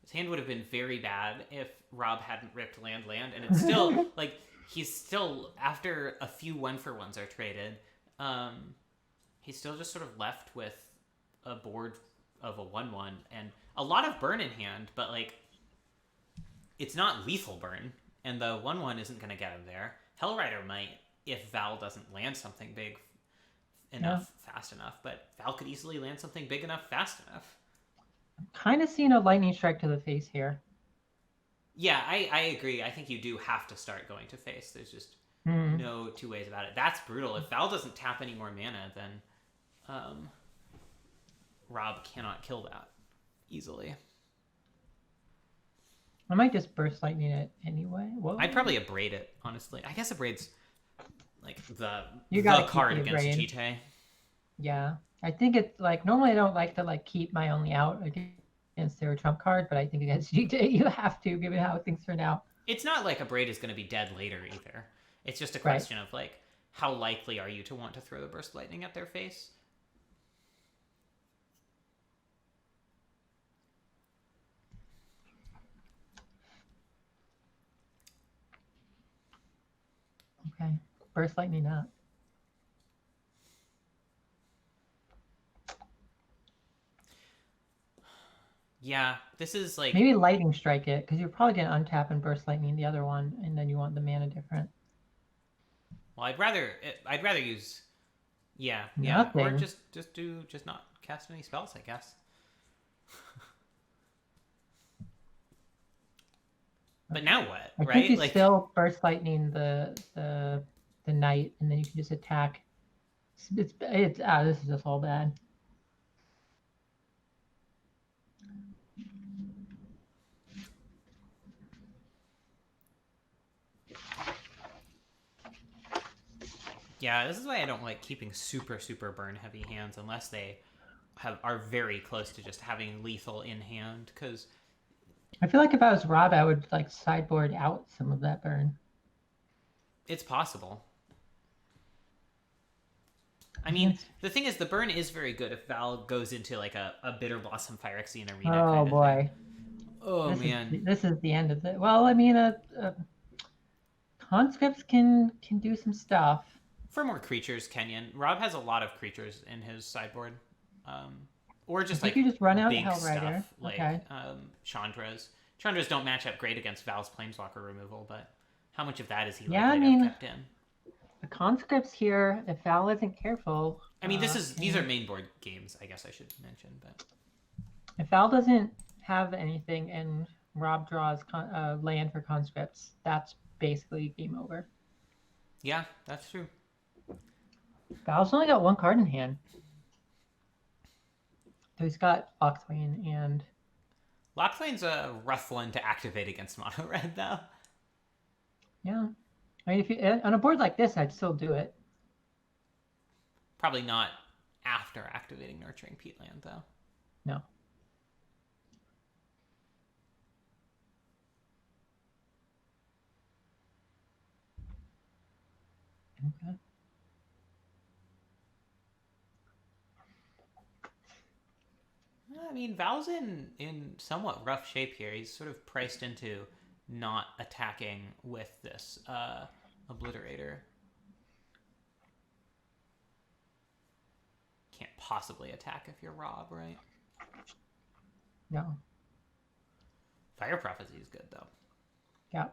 His hand would have been very bad if Rob hadn't ripped land, and it's still, like, he's still, after a few 1-for-1s are traded, he's still just sort of left with a board of a 1/1 and a lot of burn in hand, but, like, it's not lethal burn, and the 1/1 isn't going to get him there. Hellrider might if Val doesn't land something big enough fast enough, but Val could easily land something big enough fast enough. I'm kind of seeing a lightning strike to the face here. Yeah, I agree. I think you do have to start going to face. There's just no two ways about it. That's brutal. If Val doesn't tap any more mana, then Rob cannot kill that easily. I might just burst lightning it anyway. Whoa. I'd probably abrade it, honestly. I guess abrade's like the card against GT. Yeah. I think it's like, normally I don't like to like keep my only out against their trump card, but I think against GT you have to, given how things turn out. It's not like abrade is going to be dead later either. It's just a question of like, how likely are you to want to throw the burst lightning at their face? Okay. Burst lightning up. Yeah, this is like... Maybe lightning strike it, because you're probably going to untap and burst lightning the other one, and then you want the mana different. Well, I'd rather use... Yeah, Nothing. or just not cast any spells, I guess. But now what, I right? think you like still burst lightning the knight, and then you can just attack. This is just all bad. Yeah, this is why I don't like keeping super burn heavy hands unless they are very close to just having lethal in hand, because I feel like if I was Rob, I would like sideboard out some of that burn. It's possible. I mean, the thing is, the burn is very good if Val goes into like a Bitter Blossom Phyrexian Arena. Oh kind of boy. Thing. Oh man. This is the end of it. Well, I mean, conscripts can do some stuff. For more creatures, Kenyon. Rob has a lot of creatures in his sideboard. Or just like you just run out big Hellrider. stuff like Okay. Chandras. Chandras don't match up great against Val's Planeswalker removal, but how much of that is he Yeah, likely to have kept in? The conscripts here, if Val isn't careful. I mean, these are main board games, I guess I should mention, but if Val doesn't have anything and Rob draws land for conscripts, that's basically game over. yeah, that's true. Val's only got one card in hand. So he's got Lochthwain and... Lochthwain's a rough one to activate against mono red, though. Yeah. I mean, if you on a board like this, I'd still do it. Probably not after activating Nurturing Peatland, though. No. Okay. I mean, Val's in somewhat rough shape here. He's sort of priced into not attacking with this Obliterator. Can't possibly attack if you're Rob, right? No. Fire Prophecy is good, though. Yeah.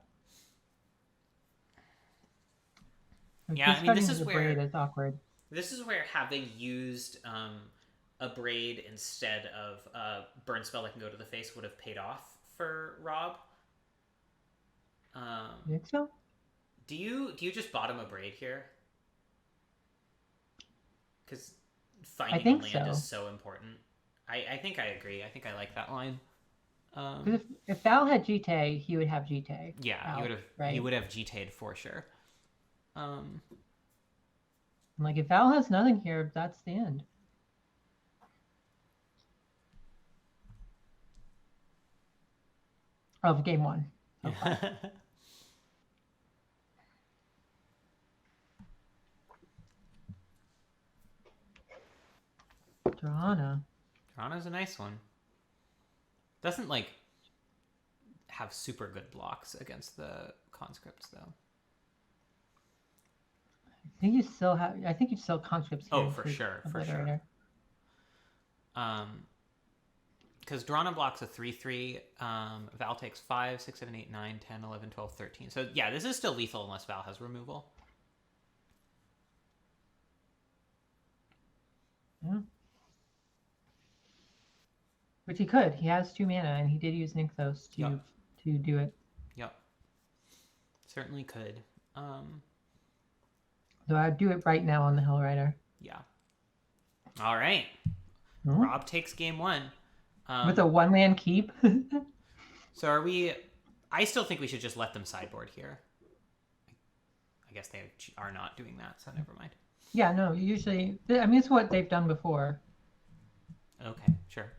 Yeah, I mean, this is the where braid is awkward. This is where having used a Braid instead of a Burn spell that can go to the face would have paid off for Rob. You think so? Do you just bottom a Braid here? Because finding a land is so important. I think I agree. I think I like that line. If Val had GT, he would have GT. Yeah, Val, he would have. right? He would have GT'd for sure. Like if Val has nothing here, that's the end. Of game 1. So Drana's a nice one. Doesn't like have super good blocks against the conscripts though. I think you still have. I think you still conscripts. Oh, for sure, for sure. Because Drana blocks a 3/3. Val takes 5, 6, 7, 8, 9, 10, 11, 12, 13. So yeah, this is still lethal unless Val has removal. Yeah. Which he could. He has 2 mana, and he did use Nykthos to do it. Yep. Certainly could. So I'd do it right now on the Hell Rider. Yeah. All right. Rob takes game 1. With a 1-land keep. So are we... I still think we should just let them sideboard here. I guess they are not doing that, so never mind. Yeah, no, usually... I mean, it's what they've done before. Okay, sure.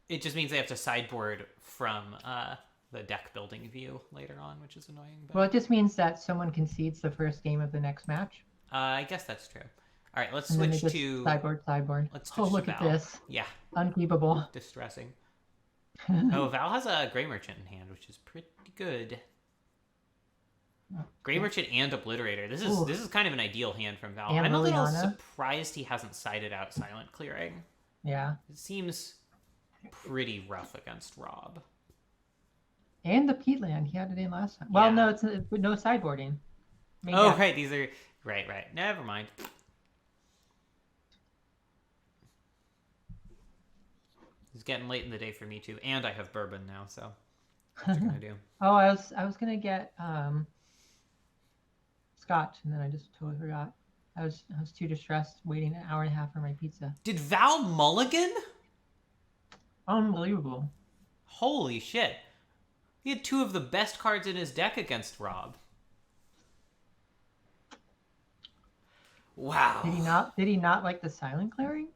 It just means they have to sideboard from the deck building view later on, which is annoying. But... Well, it just means that someone concedes the first game of the next match. I guess that's true. All right, let's and switch then they to... Sideboard. Let's switch look to at Val. this. Yeah. Unkeepable. Distressing. Oh, Val has a Grey Merchant in hand, which is pretty good. Grey Merchant and Obliterator. This is kind of an ideal hand from Val. And I'm a little Liliana. surprised he hasn't sided out Silent Clearing. Yeah. It seems pretty rough against Rob. And the Peatland. He had it in last time. Well, Yeah. no, it's no sideboarding. Right. These are... Right. Never mind. It's getting late in the day for me too, and I have bourbon now, so what's it gonna do? Oh, I was gonna get scotch, and then I just totally forgot. I was too distressed waiting an hour and a half for my pizza. Did Val mulligan? Unbelievable. Holy shit. He had 2 of the best cards in his deck against Rob. Wow. Did he not like the Silent Clearing?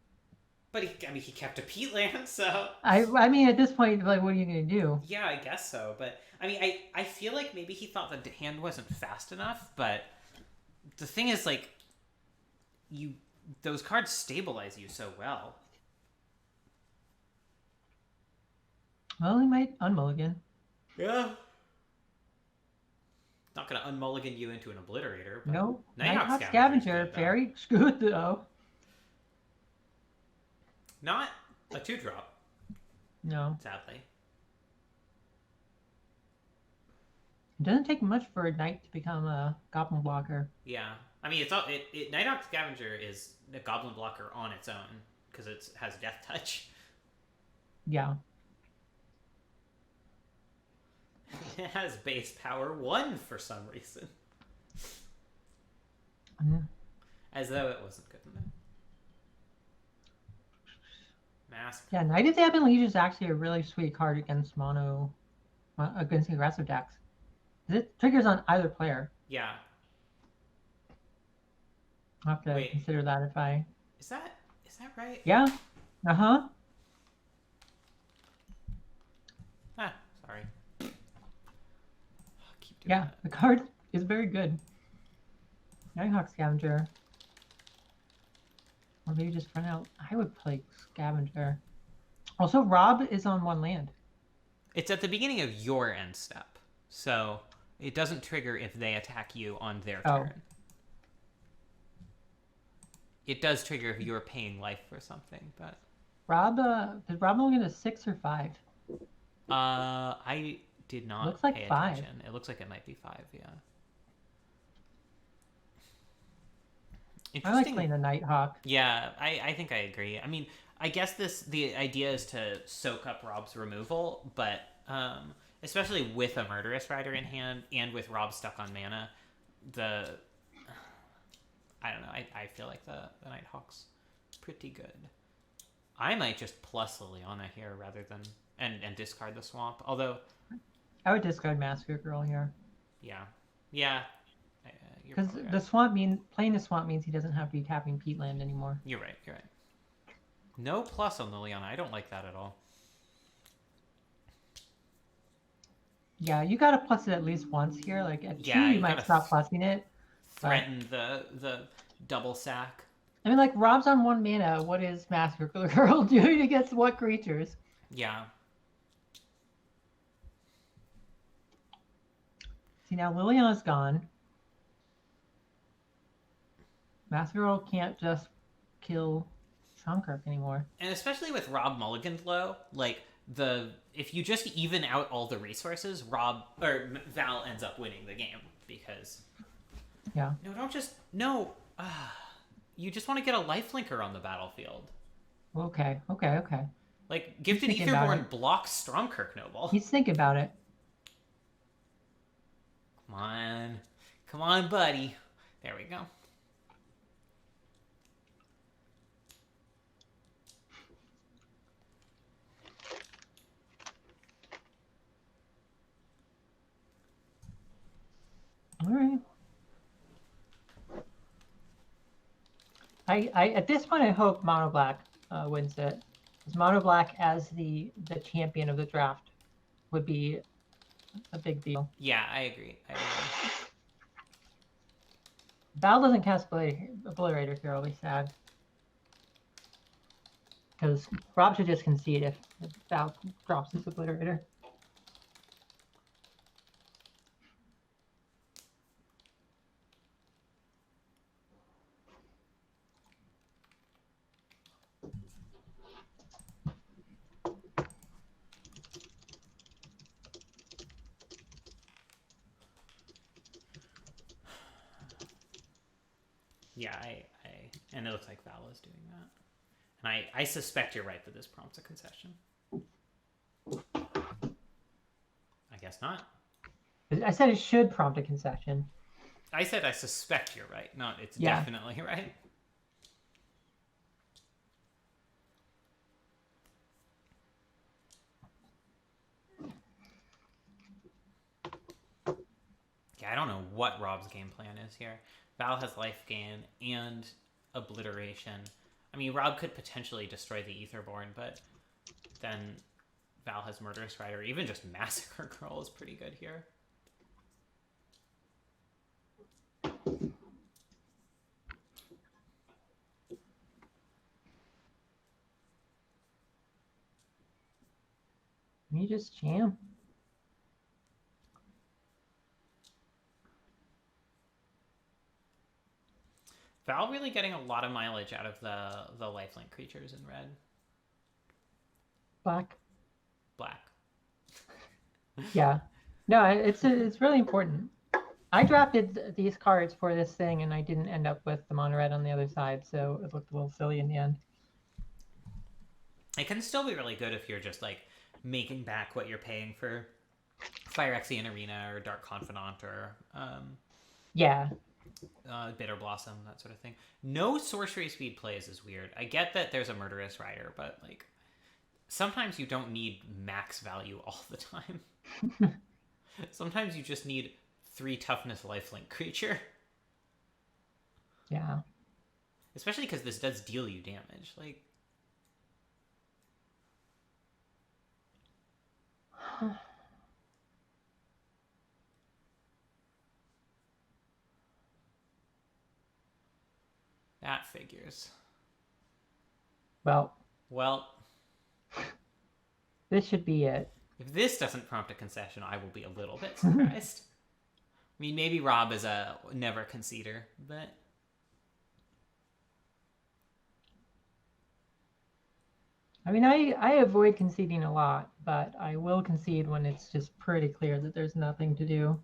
But he kept a Peatland, so... I mean, at this point, like, what are you going to do? Yeah, I guess so. But, I mean, I feel like maybe he thought the hand wasn't fast enough, but the thing is, like, those cards stabilize you so well. Well, he might unmulligan. Yeah. Not going to unmulligan you into an Obliterator. But No. Nighthawk Scavenger, very good, though. Not a 2-drop. No. Sadly. It doesn't take much for a knight to become a goblin blocker. Yeah. I mean, Nighthawk Scavenger is a goblin blocker on its own, because it has Death Touch. Yeah. It has base power 1 for some reason. As though it wasn't good enough. Mask. Yeah, Knight of the Ebon Liege is actually a really sweet card against against aggressive decks. It triggers on either player. Yeah. I'll have to consider that if I... Is that right? Yeah. Uh-huh. Ah, sorry. Yeah, the card is very good. Nighthawk Scavenger. Or maybe just run out. I would play Scavenger. Also, Rob is on 1 land. It's at the beginning of your end step, so it doesn't trigger if they attack you on their turn. It does trigger if you're paying life for something, but... Rob, did Rob only get a 6 or 5? I did not Looks like pay 5. attention. It looks like it might be 5, yeah. I like playing the Nighthawk. Yeah, I think I agree. I mean, I guess the idea is to soak up Rob's removal, but especially with a Murderous Rider in hand and with Rob stuck on mana, I don't know. I feel like the Nighthawk's pretty good. I might just plus Liliana here rather than and discard the swamp. Although I would discard Massacre Girl here. Yeah. Because the swamp playing the swamp means he doesn't have to be tapping Peatland anymore. You're right. No plus on Liliana. I don't like that at all. Yeah, you gotta plus it at least once here. Like at 2, Yeah, you you might gotta stop plussing it. Threaten the double sack. I mean, like Rob's on 1 mana. What is Massacre Girl doing against what creatures? Yeah. See, now Liliana's gone. Massacre Girl can't just kill Shunkirk anymore. And especially with Rob Mulligan's low, like if you just even out all the resources, Val ends up winning the game because Yeah. No. You just want to get a lifelinker on the battlefield. Okay. Like Gifted He's thinking about Etherborn it. blocks Stormkirk Noble. He's thinking about it. Come on, buddy. There we go. All right. I at this point I hope Mono Black wins it. Because Mono Black as the champion of the draft would be a big deal. Yeah, I agree. Val doesn't cast Obliterator here, I'll be sad. Because Rob should just concede if Val drops his Obliterator. Yeah, and it looks like Val is doing that. And I suspect you're right that this prompts a concession. I guess not. I said it should prompt a concession. I said I suspect you're right, not it's Yeah. definitely right. Yeah, I don't know what Rob's game plan is here. Val has life gain and obliteration. I mean, Rob could potentially destroy the Etherborn, but then Val has Murderous Rider. Even just Massacre Girl is pretty good here. You just jam. Val really getting a lot of mileage out of the lifelink creatures in red. Black. Yeah. No, it's really important. I drafted these cards for this thing, and I didn't end up with the mono red on the other side, so it looked a little silly in the end. It can still be really good if you're just like making back what you're paying for Phyrexian Arena or Dark Confidant or Yeah. Bitter Blossom, that sort of thing. No sorcery speed plays is weird. I get that there's a Murderous Rider, but like sometimes you don't need max value all the time. Sometimes you just need 3 toughness lifelink creature. Yeah. Especially because this does deal you damage. Like that figures. Well, this should be it. If this doesn't prompt a concession, I will be a little bit surprised. I mean, maybe Rob is a never conceder, but I mean, I avoid conceding a lot, but I will concede when it's just pretty clear that there's nothing to do.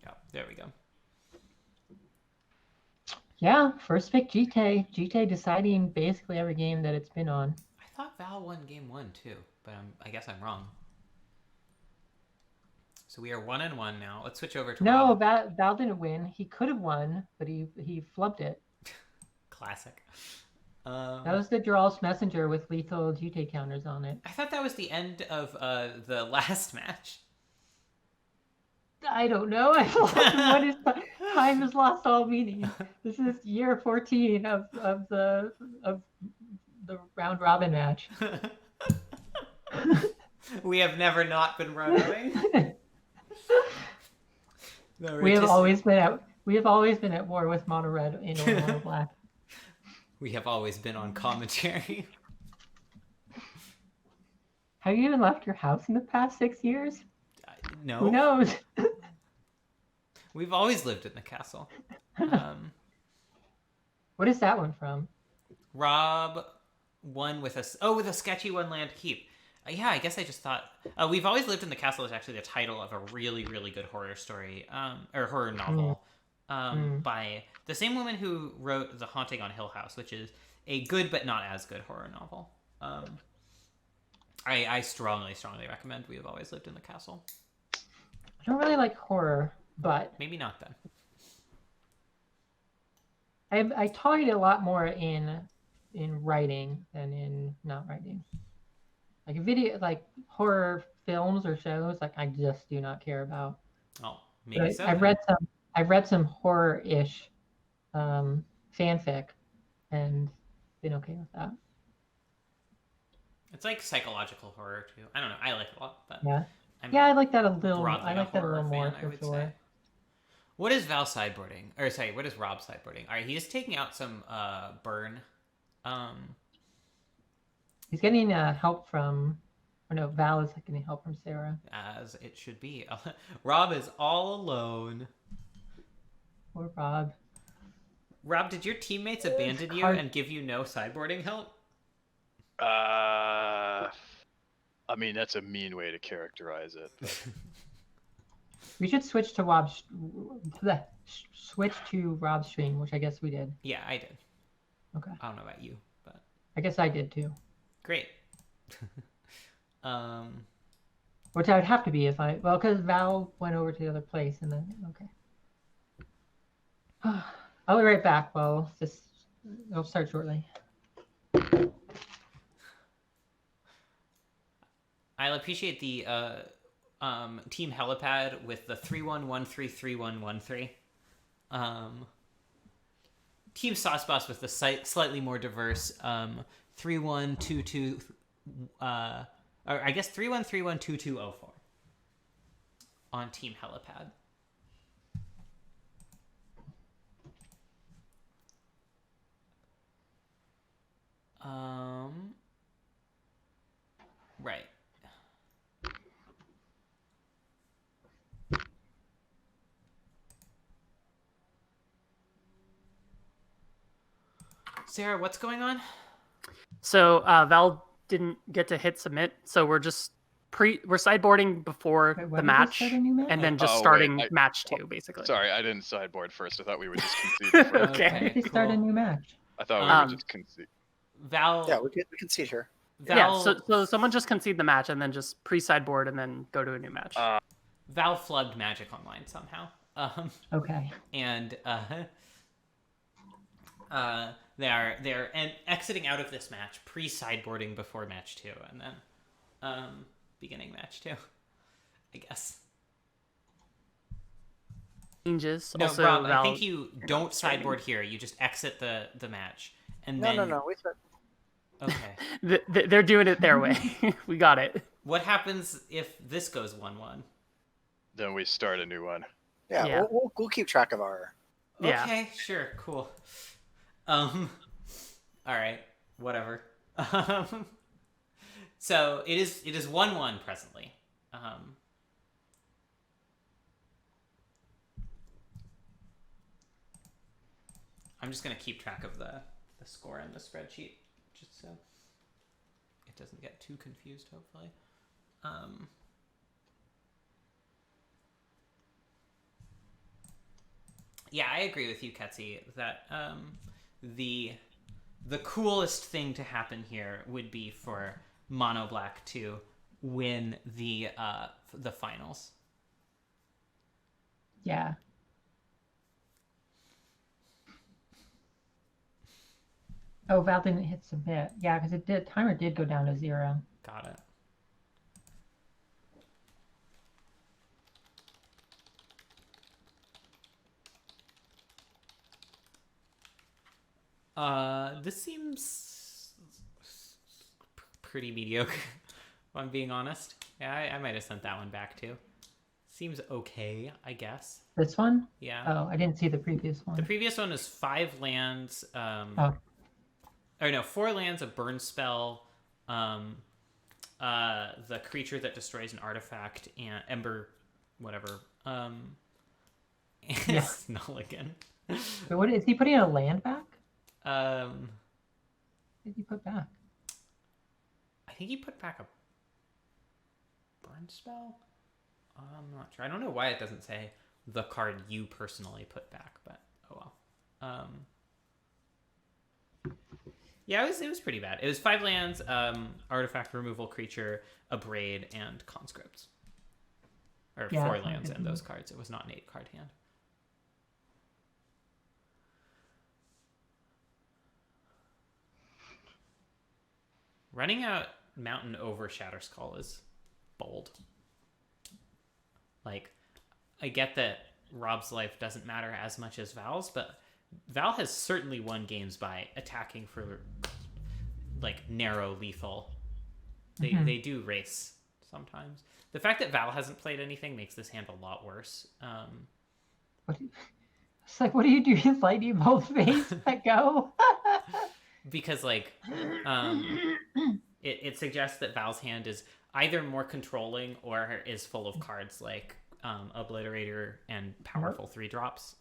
yeah, there we go. Yeah, first pick GT. GT deciding basically every game that it's been on. I thought Val won game 1 too, but I guess I'm wrong. So we are 1-1 now. Let's switch over to No, Rob. Val didn't win. He could have won, but he flubbed it. Classic. That was the Drawl's Messenger with lethal GT counters on it. I thought that was the end of the last match. I don't know. What is time has lost all meaning. This is year 14 of the round robin match. We have never not been rotoing. We have always been at war with mono red in or mono black. We have always been on commentary. Have you even left your house in the past 6 years? No. Who knows? We've always lived in the castle. What is that one from? Rob won with a sketchy one land keep. Yeah, I guess I just thought We've Always Lived in the Castle is actually the title of a really, really good horror story, or horror novel, by the same woman who wrote The Haunting on Hill House, which is a good but not as good horror novel. I strongly, strongly recommend We Have Always Lived in the Castle. I don't really like horror, but maybe not then. I tolerate it a lot more in writing than in not writing. Like video, like horror films or shows, like I just do not care about. Oh, maybe so. I've read some horror-ish fanfic, and been okay with that. It's like psychological horror too. I don't know. I like it a lot, but yeah, I like that a little. I like that a little more I would for sure. say. What is Val sideboarding? Or sorry, what is Rob sideboarding? All right, he is taking out some burn. He's getting help from, or no, Val is getting help from Sarah. As it should be. Rob is all alone. Poor Rob. Rob, did your teammates abandon you and give you no sideboarding help? I mean, that's a mean way to characterize it. But... We should switch to Rob's stream, which I guess we did. Yeah, I did. Okay. I don't know about you, but I guess I did too. Great. Which I would have to be if because Val went over to the other place and then okay. I'll be right back. Well, it'll start shortly. I'll appreciate the Team Helipad with the 31133113. Team Sauce Boss with the slightly more diverse 3122 or I guess 31312204 on Team Helipad. Right. Sarah, what's going on? So Val didn't get to hit submit, so we're just we're sideboarding before the match, and then just starting match 2, basically. Sorry, I didn't sideboard first. I thought we would just concede first. Okay. Why did they start a new match? I thought we would just concede. Val. Yeah, we concede here. Val... Yeah, so someone just concede the match and then just pre-sideboard and then go to a new match. Val flubbed Magic Online somehow. Okay. And they're exiting out of this match pre-sideboarding before match 2, and then beginning match 2, I guess. Changes. No, also, Rob, Val... I think you don't sideboard here. You just exit the match, and then No. We said. Okay. They're doing it their way. We got it. What happens if this goes 1-1? Then we start a new one. Yeah. We'll keep track of our. Yeah. Okay, sure, cool. All right, whatever. So it is 1-1 presently. I'm just gonna keep track of the score in the spreadsheet, just so it doesn't get too confused. Hopefully. Yeah, I agree with you, Quetzy, that the coolest thing to happen here would be for Mono Black to win the finals. Yeah. Oh, Val didn't hit submit. Yeah, because timer did go down to 0. Got it. This seems pretty mediocre, if I'm being honest. Yeah, I might have sent that one back too. Seems okay, I guess. This one? Yeah. Oh, I didn't see the previous one. The previous one is 5 lands. Oh. Or no, 4 lands, a burn spell, the creature that destroys an artifact, and Ember, whatever. Yeah. Snulligan. But what is he putting a land back? What did he put back? I think he put back a burn spell. I'm not sure. I don't know why it doesn't say the card you personally put back, but oh well. Yeah, it was pretty bad. It was 5 lands, artifact removal creature, a braid, and conscripts. Or Yeah, 4 lands and those cards. It was not an 8-card hand. Running out Mountain over Shatterskull is bold. Like, I get that Rob's life doesn't matter as much as Val's, but Val has certainly won games by attacking for, like, narrow lethal. They do race sometimes. The fact that Val hasn't played anything makes this hand a lot worse. It's like, what do you do? You lightning bolt face that go? Because, like, it suggests that Val's hand is either more controlling or is full of cards like Obliterator and powerful 3-drops.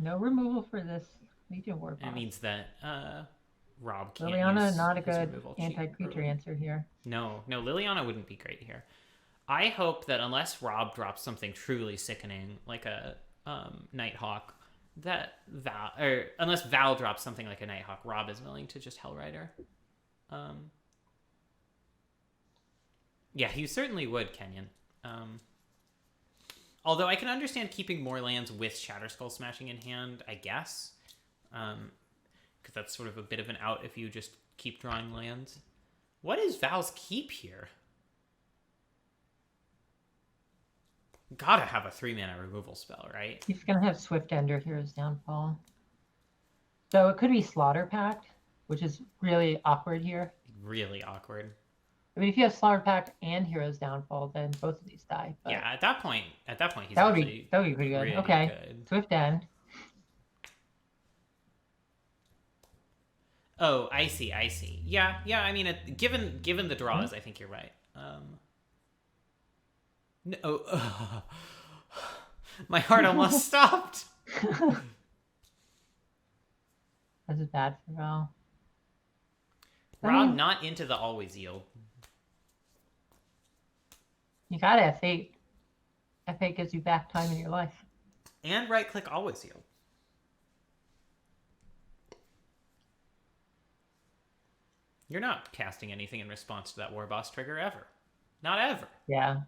No removal for this Legion Warboss. It means that Rob can't Liliana, use not a his good removal cheat. anti-creature answer here. No, Liliana wouldn't be great here. I hope that unless Rob drops something truly sickening, like a Nighthawk, that Val, or unless Val drops something like a Nighthawk, Rob is willing to just Hellrider. Yeah, he certainly would, Kenyon. Although I can understand keeping more lands with Shatterskull Smashing in hand, I guess. Because that's sort of a bit of an out if you just keep drawing lands. What is Val's keep here? Gotta have a 3-mana removal spell, right? He's going to have Swift Ender, Hero's Downfall. So it could be Slaughter Pact, which is really awkward here. Really awkward. I mean, if you have Slaughter Pact and Hero's Downfall, then both of these die. But yeah, at that point, he's that would actually be pretty good. really Okay, good. Swift End. Oh, I see. Yeah. I mean, given the draws, I think you're right. No, my heart almost stopped. This is bad for Val. Rob not into the always yield. You got F8. F8 gives you back time in your life. And right click always yield. You're not casting anything in response to that Warboss trigger ever. Not ever. Yeah.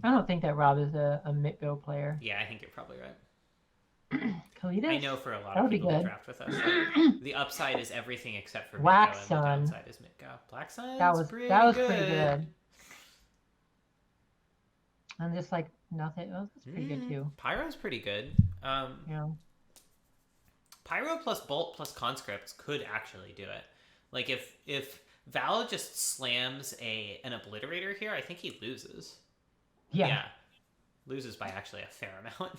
I don't think that Rob is a mid-go player. Yeah, I think you're probably right. Kalidas? I know for a lot That of would be people who good. draft with us, like, the upside is everything except for Black Midgo, and Sun. the downside is Midgo. Black Sun. That was pretty pretty good. And just like nothing. Oh, that's pretty good too. Pyro's pretty good. Yeah. Pyro plus Bolt plus Conscripts could actually do it. Like if Val just slams an Obliterator here, I think he loses. Yeah. Loses by actually a fair amount.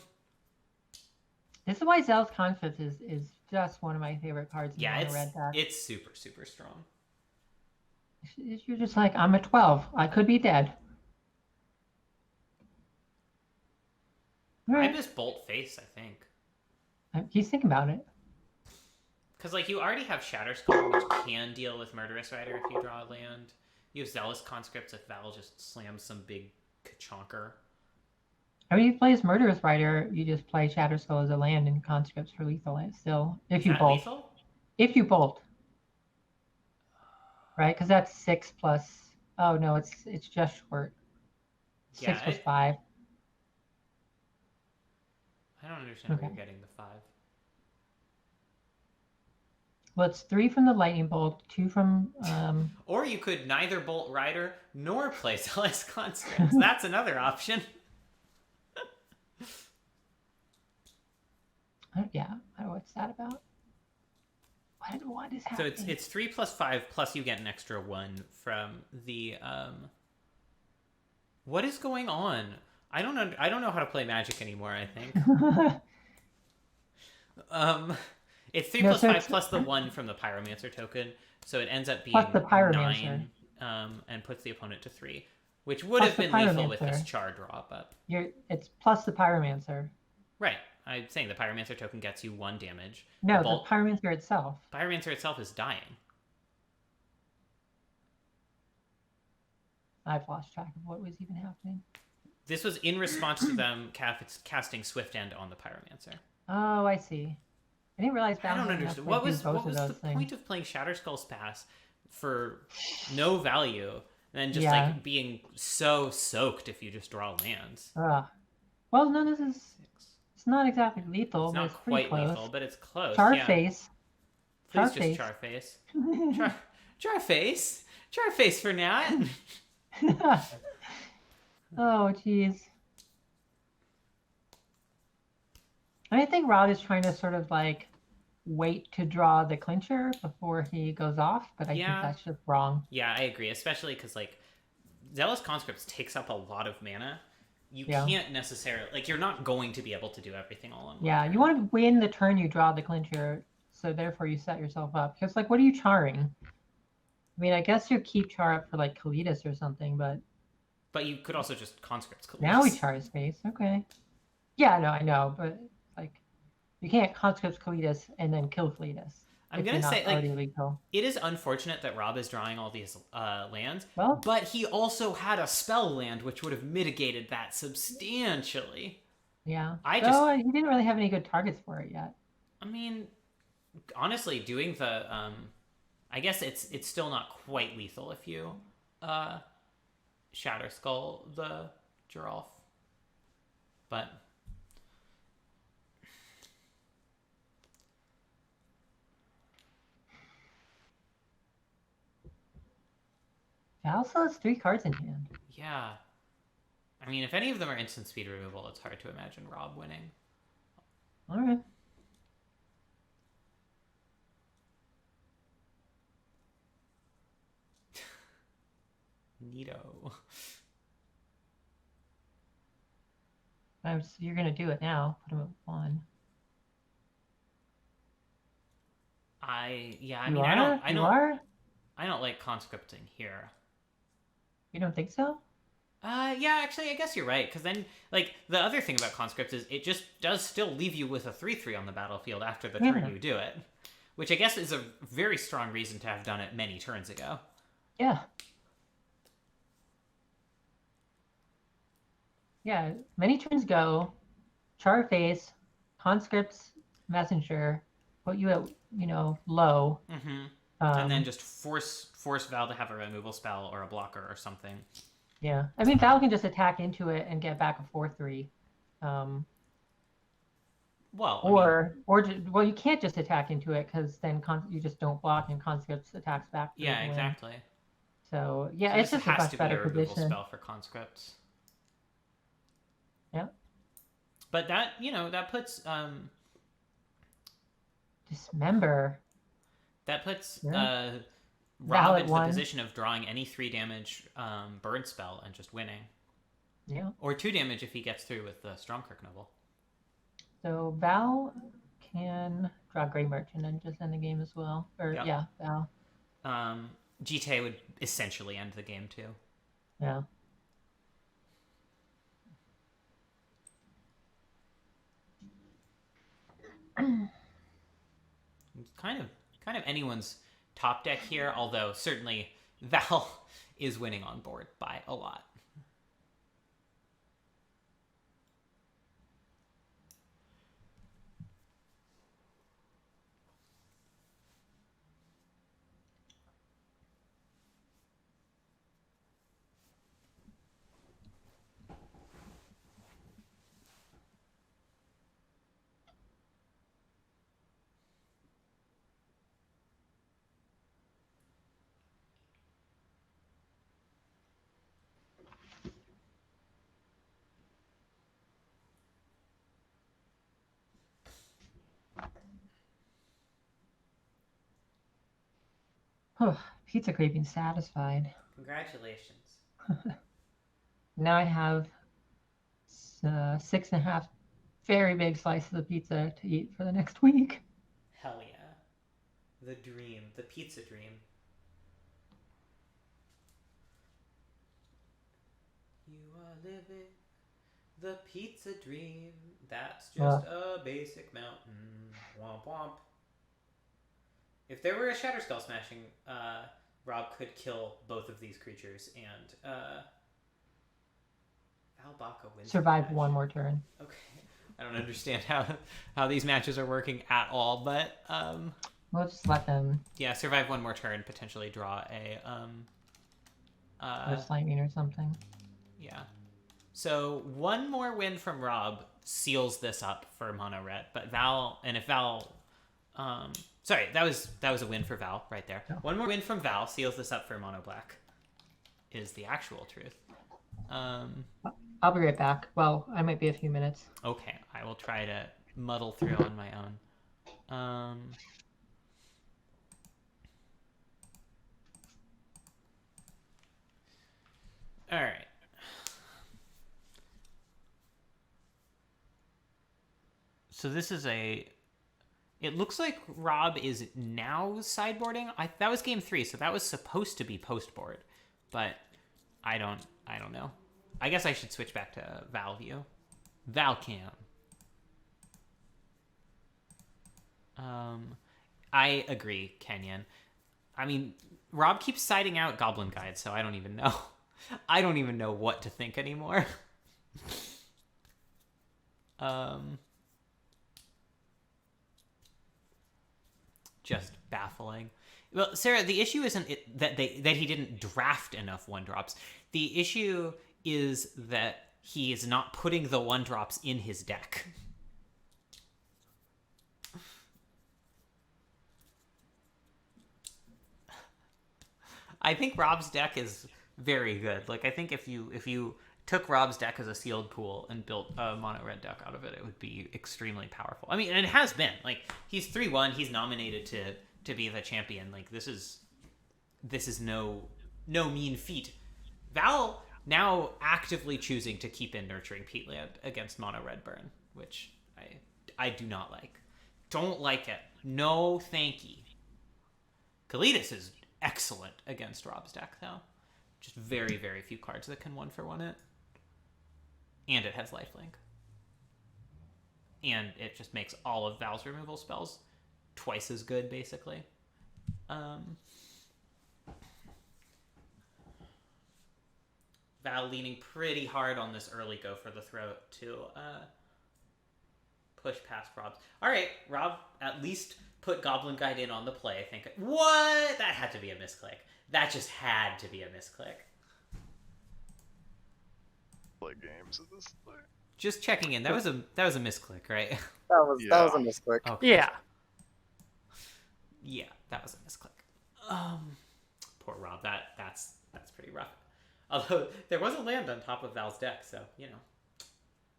This is why Zell's Conflict is just one of my favorite cards in Yeah, the red deck. it's super, super strong. You're just like, I'm a 12. I could be dead. All I right. just Bolt Face, I think. He's thinking about it. Because, like, you already have Shatterskull, which can deal with Murderous Rider if you draw a land. You have Zealous Conscripts if Val just slams some big ka-chonker. I mean, if you play as Murderous Rider, you just play Shatterskull as a land and conscripts for lethal still. If Is you that bolt. lethal? If you bolt. Right? Because that's 6 plus. Oh no, it's just short. 6 plus 5. I don't understand where you're getting the 5. Well, it's 3 from the lightning bolt, 2 from. Or you could neither bolt Rider nor play Celeste Conscripts. That's another option. Yeah, I don't know what's that about. What is happening? So it's 3 plus 5 plus you get an extra 1 from the What is going on? I don't know how to play Magic anymore, I think. It's 3 plus 5 plus the 1 from the Pyromancer token, so it ends up being plus the Pyromancer. 9 and puts the opponent to 3, which would have been lethal with this Char draw, but it's plus the Pyromancer. Right. I'm saying the Pyromancer token gets you 1 damage. No, the Pyromancer itself. Pyromancer itself is dying. I've lost track of what was even happening. This was in response to them casting Swift End on the Pyromancer. Oh, I see. I didn't realize that. I don't understand. What was the point of playing Shatterskull's Pass for no value and then just like being so soaked if you just draw lands? Well, no, this is. It's not exactly lethal. It's not quite lethal, but it's close. Charface. Please just Charface. Charface. Charface for Nat. Oh, jeez. I think Rod is trying to sort of like wait to draw the clincher before he goes off, but I think that's just wrong. Yeah, I agree, especially because like Zealous Conscripts takes up a lot of mana. You can't necessarily you're not going to be able to do everything all in one. Yeah, you want to win the turn you draw the clincher, so therefore you set yourself up. Because like, what are you charring? I mean, I guess you keep char up for like Kalidas or something, but you could also just Conscripts Kalidas. Now we char his face. Okay. Yeah, no, I know, but like, you can't Conscripts Kalidas and then kill Kalidas. I'm gonna say it is unfortunate that Rob is drawing all these lands, but he also had a spell land which would have mitigated that substantially. Yeah, he didn't really have any good targets for it yet. I mean, honestly, doing the I guess it's still not quite lethal if you Shatterskull the Giralf, but. Val still has 3 cards in hand. Yeah. I mean, if any of them are instant speed removal, it's hard to imagine Rob winning. All right. Neato. You're going to do it now. Put him at 1. I don't like conscripting here. You don't think so? Yeah, actually, I guess you're right. Because then, like, the other thing about conscripts is it just does still leave you with a 3/3 on the battlefield after the turn you do it. Which I guess is a very strong reason to have done it many turns ago. Yeah. Yeah, many turns ago, char face, conscripts, messenger, put you at, low. Mm-hmm. And then just force Val to have a removal spell or a blocker or something. Yeah, I mean Val can just attack into it and get back a 4/3. Well, you can't just attack into it because then you just don't block and conscripts attacks back. Yeah, exactly. So yeah, it's just a much better position. Spell for conscripts. Yeah. But that that puts Dismember. That puts Rob into the position of drawing any 3 damage burn spell and just winning. Yeah. Or 2 damage if he gets through with the Stormkirk Noble. So Val can draw Grey Merchant and just end the game as well. Or yeah, Val. GTA would essentially end the game too. Yeah. It's kind of anyone's top deck here, although certainly Val is winning on board by a lot. Pizza craving satisfied. Congratulations. Now I have 6.5 very big slices of pizza to eat for the next week. Hell yeah. The dream. The pizza dream. You are living the pizza dream. That's just a basic mountain. Womp womp. If there were a Shatterskull smashing, Rob could kill both of these creatures and Valbaka wins. Survive one more turn. Okay. I don't understand how these matches are working at all, but we'll just let them. Yeah, survive one more turn, potentially draw a lightning or something. Yeah. So one more win from Rob seals this up for mono red, but Val, and if Val, sorry, that was a win for Val right there. Yeah. One more win from Val seals this up for mono black. Is the actual truth. I'll be right back. Well, I might be a few minutes. Okay, I will try to muddle through on my own. All right. So this is it looks like Rob is now sideboarding. That was game 3, so that was supposed to be post board, but I don't know. I guess I should switch back to Val view. Valcam. I agree, Kenyon. I mean, Rob keeps siding out Goblin Guide, so I don't even know. I don't even know what to think anymore. Just baffling. Well, Sarah, the issue isn't that he didn't draft enough 1-drops. The issue is that he is not putting the 1-drops in his deck. I think Rob's deck is very good. Like, I think if you took Rob's deck as a sealed pool and built a mono red deck out of it, it would be extremely powerful. I mean, and it has been. Like, he's 3-1. He's nominated to be the champion. Like, this is no mean feat. Val now actively choosing to keep in Nurturing Peatland against mono red burn, which I do not like. Don't like it. No thank you. Kalidas is excellent against Rob's deck, though. Just very, very few cards that can 1-for-1 it. And it has lifelink. And it just makes all of Val's removal spells twice as good, basically. Val leaning pretty hard on this early go for the throat to push past Rob's. All right, Rob at least put Goblin Guide in on the play. I think. What? That had to be a misclick. That just had to be a misclick. Play games at this thing. Just checking in. That was a misclick, right? That was a misclick. Okay. Yeah. Yeah, that was a misclick. Poor Rob. That's pretty rough. Although there was a land on top of Val's deck, so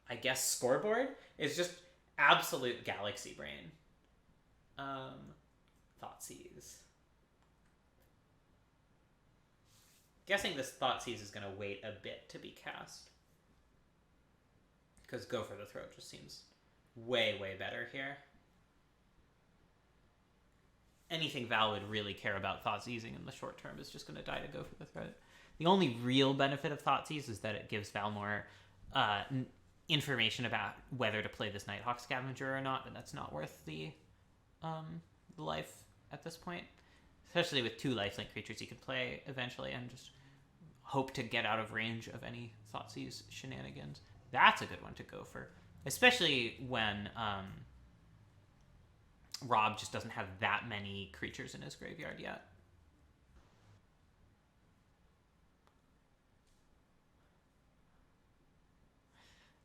I guess scoreboard is just absolute galaxy brain. Thoughtseize. Guessing this Thoughtseize is going to wait a bit to be cast. Because Go for the Throat just seems way, way better here. Anything Val would really care about Thoughtseizing in the short term is just going to die to Go for the Throat. The only real benefit of Thoughtseize is that it gives Val more information about whether to play this Nighthawk Scavenger or not, but that's not worth the life at this point. Especially with 2 lifelink creatures you could play eventually and just hope to get out of range of any Thoughtseize shenanigans. That's a good one to go for. Especially when Rob just doesn't have that many creatures in his graveyard yet.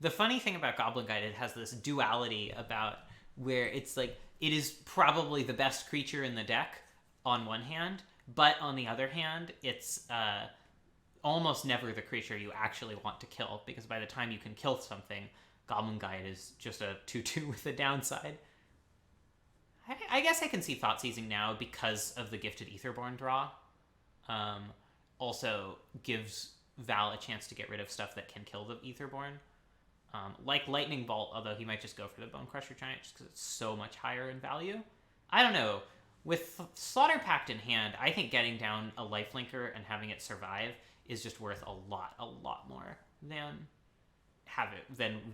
The funny thing about Goblin Guide, it has this duality about where it's like, it is probably the best creature in the deck on one hand, but on the other hand, it's almost never the creature you actually want to kill, because by the time you can kill something, Goblin Guide is just a 2/2 with a downside. I guess I can see Thought Seizing now because of the Gifted Etherborn draw. Also gives Val a chance to get rid of stuff that can kill the Etherborn. Like Lightning Bolt, although he might just go for the Bone Crusher Giant just because it's so much higher in value. I don't know. With Slaughter Pact in hand, I think getting down a Lifelinker and having it survive is just worth a lot more than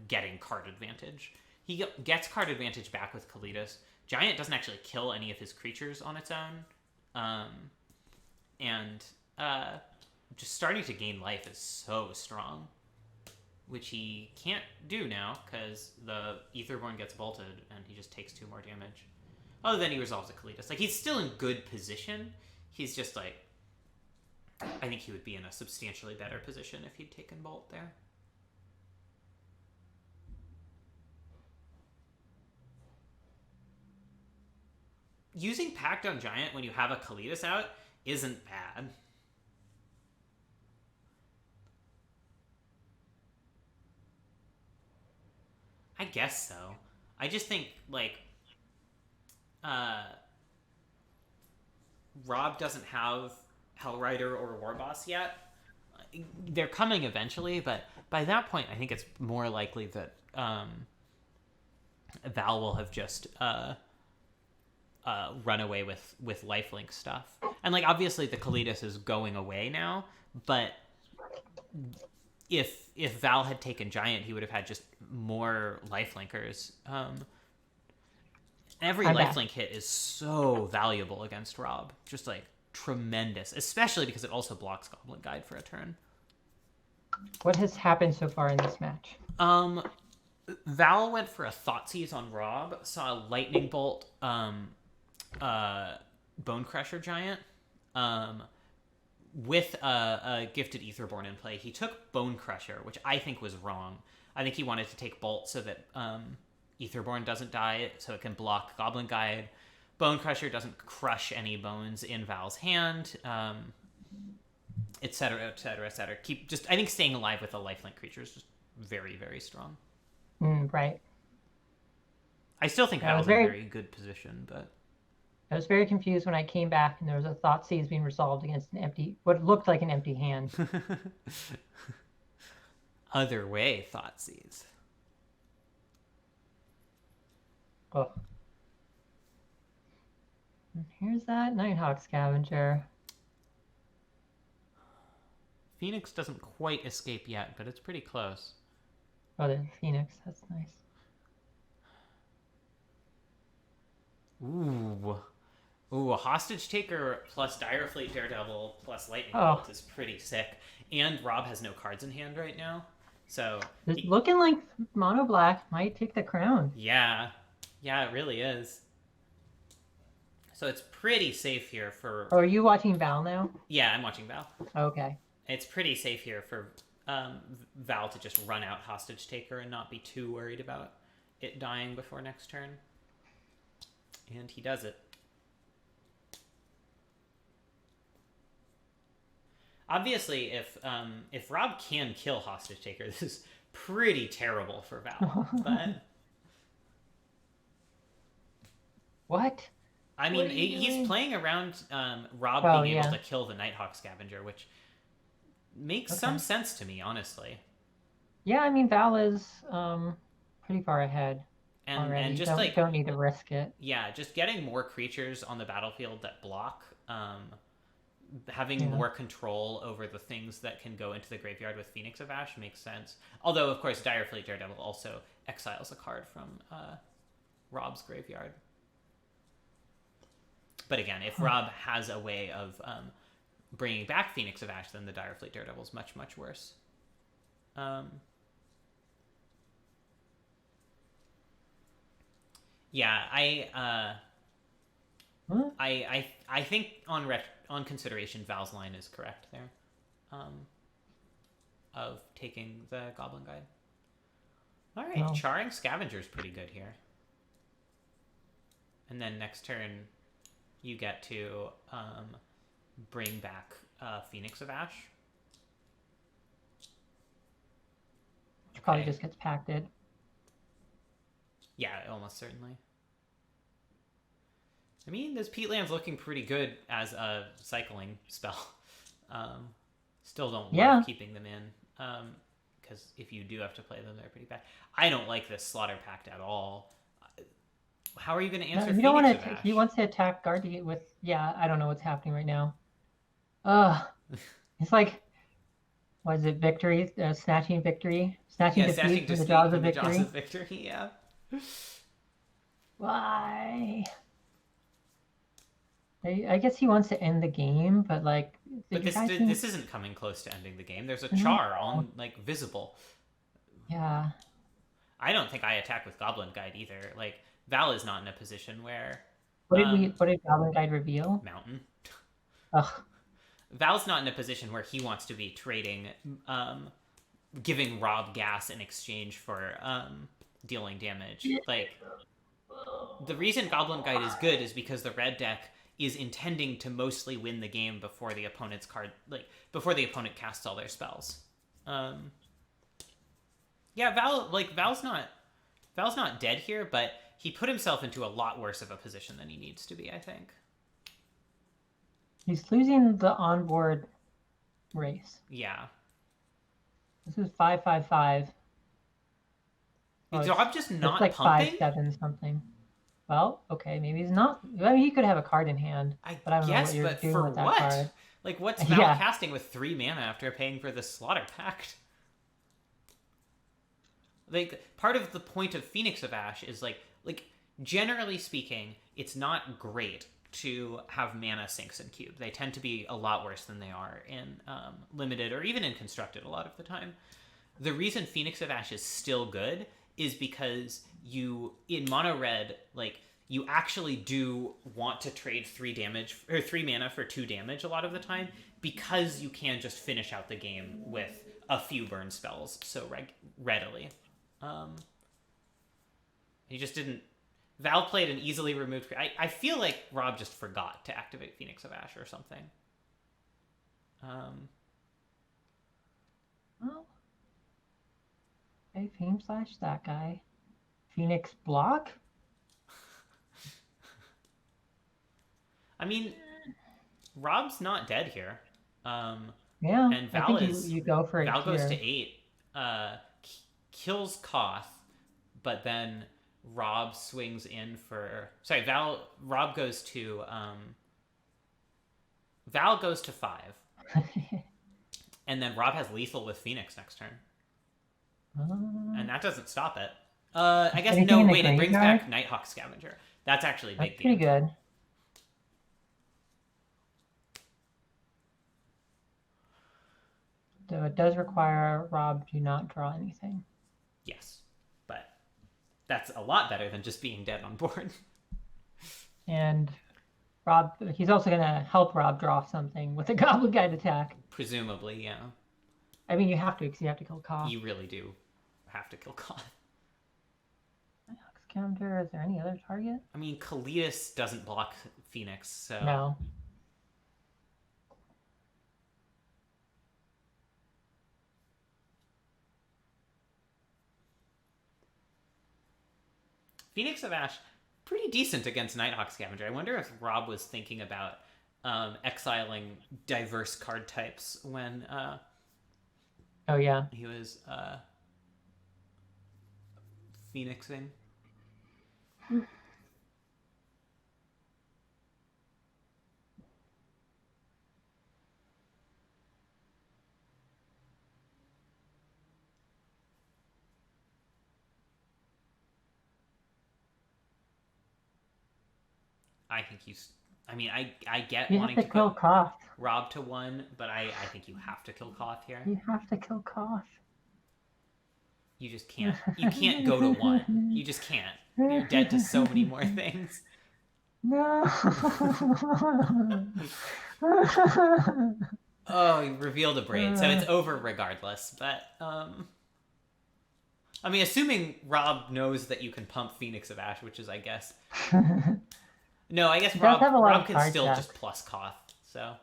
getting card advantage. He gets card advantage back with Kalitas. Giant doesn't actually kill any of his creatures on its own. Just starting to gain life is so strong, which he can't do now because the Etherborn gets bolted and he just takes 2 more damage. Other than he resolves a Kalitas. Like, he's still in good position. He's just like, I think he would be in a substantially better position if he'd taken Bolt there. Using Pact on Giant when you have a Kalitas out isn't bad. I guess so. I just think, like, Rob doesn't have Hellrider or Warboss yet. They're coming eventually, but by that point, I think it's more likely that Val will have just run away with lifelink stuff. And, like, obviously the Kalitas is going away now, but if Val had taken Giant, he would have had just more lifelinkers. Every lifelink hit is so valuable against Rob. Just, like, tremendous. Especially because it also blocks Goblin Guide for a turn. What has happened so far in this match? Val went for a Thoughtseize on Rob, saw a Lightning Bolt, Bone Crusher Giant, with a Gifted Etherborn in play. He took Bone Crusher, which I think was wrong. I think he wanted to take Bolt so that Etherborn doesn't die, so it can block Goblin Guide. Bone Crusher doesn't crush any bones in Val's hand, etc., etc., etc. I think staying alive with a lifelink creature is just very, very strong. Right. I still think Val's in a very good position, but I was very confused when I came back and there was a Thoughtseize being resolved against what looked like an empty hand. Other way, Thoughtseize. Oh. And here's that Nighthawk Scavenger. Phoenix doesn't quite escape yet, but it's pretty close. Oh, the Phoenix. That's nice. Ooh, a Hostage Taker plus Dire Fleet Daredevil plus Lightning Bolt is pretty sick. And Rob has no cards in hand right now. So it's looking like Mono Black might take the crown. Yeah, it really is. So it's pretty safe here for... Oh, are you watching Val now? Yeah, I'm watching Val. Okay. It's pretty safe here for Val to just run out Hostage Taker and not be too worried about it dying before next turn. And he does it. Obviously, if Rob can kill Hostage Taker, this is pretty terrible for Val. But what? I mean, he's playing around Rob being able to kill the Nighthawk Scavenger, which makes some sense to me, honestly. Yeah, I mean, Val is pretty far ahead. And just don't need to risk it. Yeah, just getting more creatures on the battlefield that block, having more control over the things that can go into the graveyard with Phoenix of Ash makes sense. Although, of course, Dire Fleet Daredevil also exiles a card from Rob's graveyard. But again, if Rob has a way of bringing back Phoenix of Ash, then the Dire Fleet Daredevil is much, much worse. Yeah, I think on consideration, Val's line is correct there, of taking the Goblin Guide. All right, Charring Scavenger is pretty good here. And then next turn, you get to bring back Phoenix of Ash. Which probably just gets pacted. Yeah, almost certainly. I mean, this Peatland's looking pretty good as a cycling spell. Still don't love keeping them in, because if you do have to play them, they're pretty bad. I don't like this Slaughter Pact at all. How are you going to answer you don't Phoenix want of to. Ash? He wants to attack Guardian with. Yeah, I don't know what's happening right now. It's like, what is it? Victory, snatching victory, snatching defeat from the jaws of victory. Yeah. Why? I guess he wants to end the game, but like. But this isn't coming close to ending the game. There's a char on visible. Yeah. I don't think I attack with Goblin Guide either. Like Val is not in a position where. What did Goblin Guide reveal? Mountain. Ugh. Val's not in a position where he wants to be trading, giving Rob gas in exchange for dealing damage. Like the reason Goblin Guide is good is because the red deck is intending to mostly win the game before the opponent's before the opponent casts all their spells. Yeah, Val's not dead here, but he put himself into a lot worse of a position than he needs to be, I think. He's losing the onboard race. Yeah. This is 5-5-5. Is Rob just not like pumping? 5-7 something. Well, okay, maybe he's not. I mean, he could have a card in hand, but I don't know what you're doing with that card. Like, what's Val casting with 3 mana after paying for the Slaughter Pact? Like, part of the point of Phoenix of Ash is like generally speaking, it's not great to have mana sinks in cube. They tend to be a lot worse than they are in limited or even in constructed a lot of the time. The reason Phoenix of Ash is still good is because you, in mono red, you actually do want to trade 3 mana for 2 damage a lot of the time, because you can just finish out the game with a few burn spells so readily. He just didn't. Val played an easily removed. I feel like Rob just forgot to activate Phoenix of Ash or something. Well, okay, Fame Slash that guy. Phoenix block? I mean, Rob's not dead here. Yeah, and Val I think you go for it. Val here. goes to 8, kills Koth, but then Rob swings in for. Sorry, Rob goes to. Val goes to 5, and then Rob has lethal with Phoenix next turn, and that doesn't stop it. I guess no. Wait, it brings back Nighthawk Scavenger. That's actually big. That's pretty good. So it does require Rob to not draw anything. Yes, but that's a lot better than just being dead on board. And Rob, he's also going to help Rob draw something with a Goblin Guide attack. Presumably, yeah. I mean, you have to, because you have to kill Koth. You really do have to kill Koth. Counter. Is there any other target? I mean, Kalidas doesn't block Phoenix, so... No. Phoenix of Ash, pretty decent against Nighthawk Scavenger. I wonder if Rob was thinking about exiling diverse card types when oh yeah, he was Phoenixing. I think you. I mean, I get you wanting have to kill put Koth. Rob to 1, but I think you have to kill Koth here. You have to kill Koth. You just can't. You can't go to 1. You just can't. You're dead to so many more things. No. Oh, you revealed a braid, so it's over regardless. But I mean, assuming Rob knows that you can pump Phoenix of Ash, which is, I guess. No, I guess Rob can still just plus Koth. So.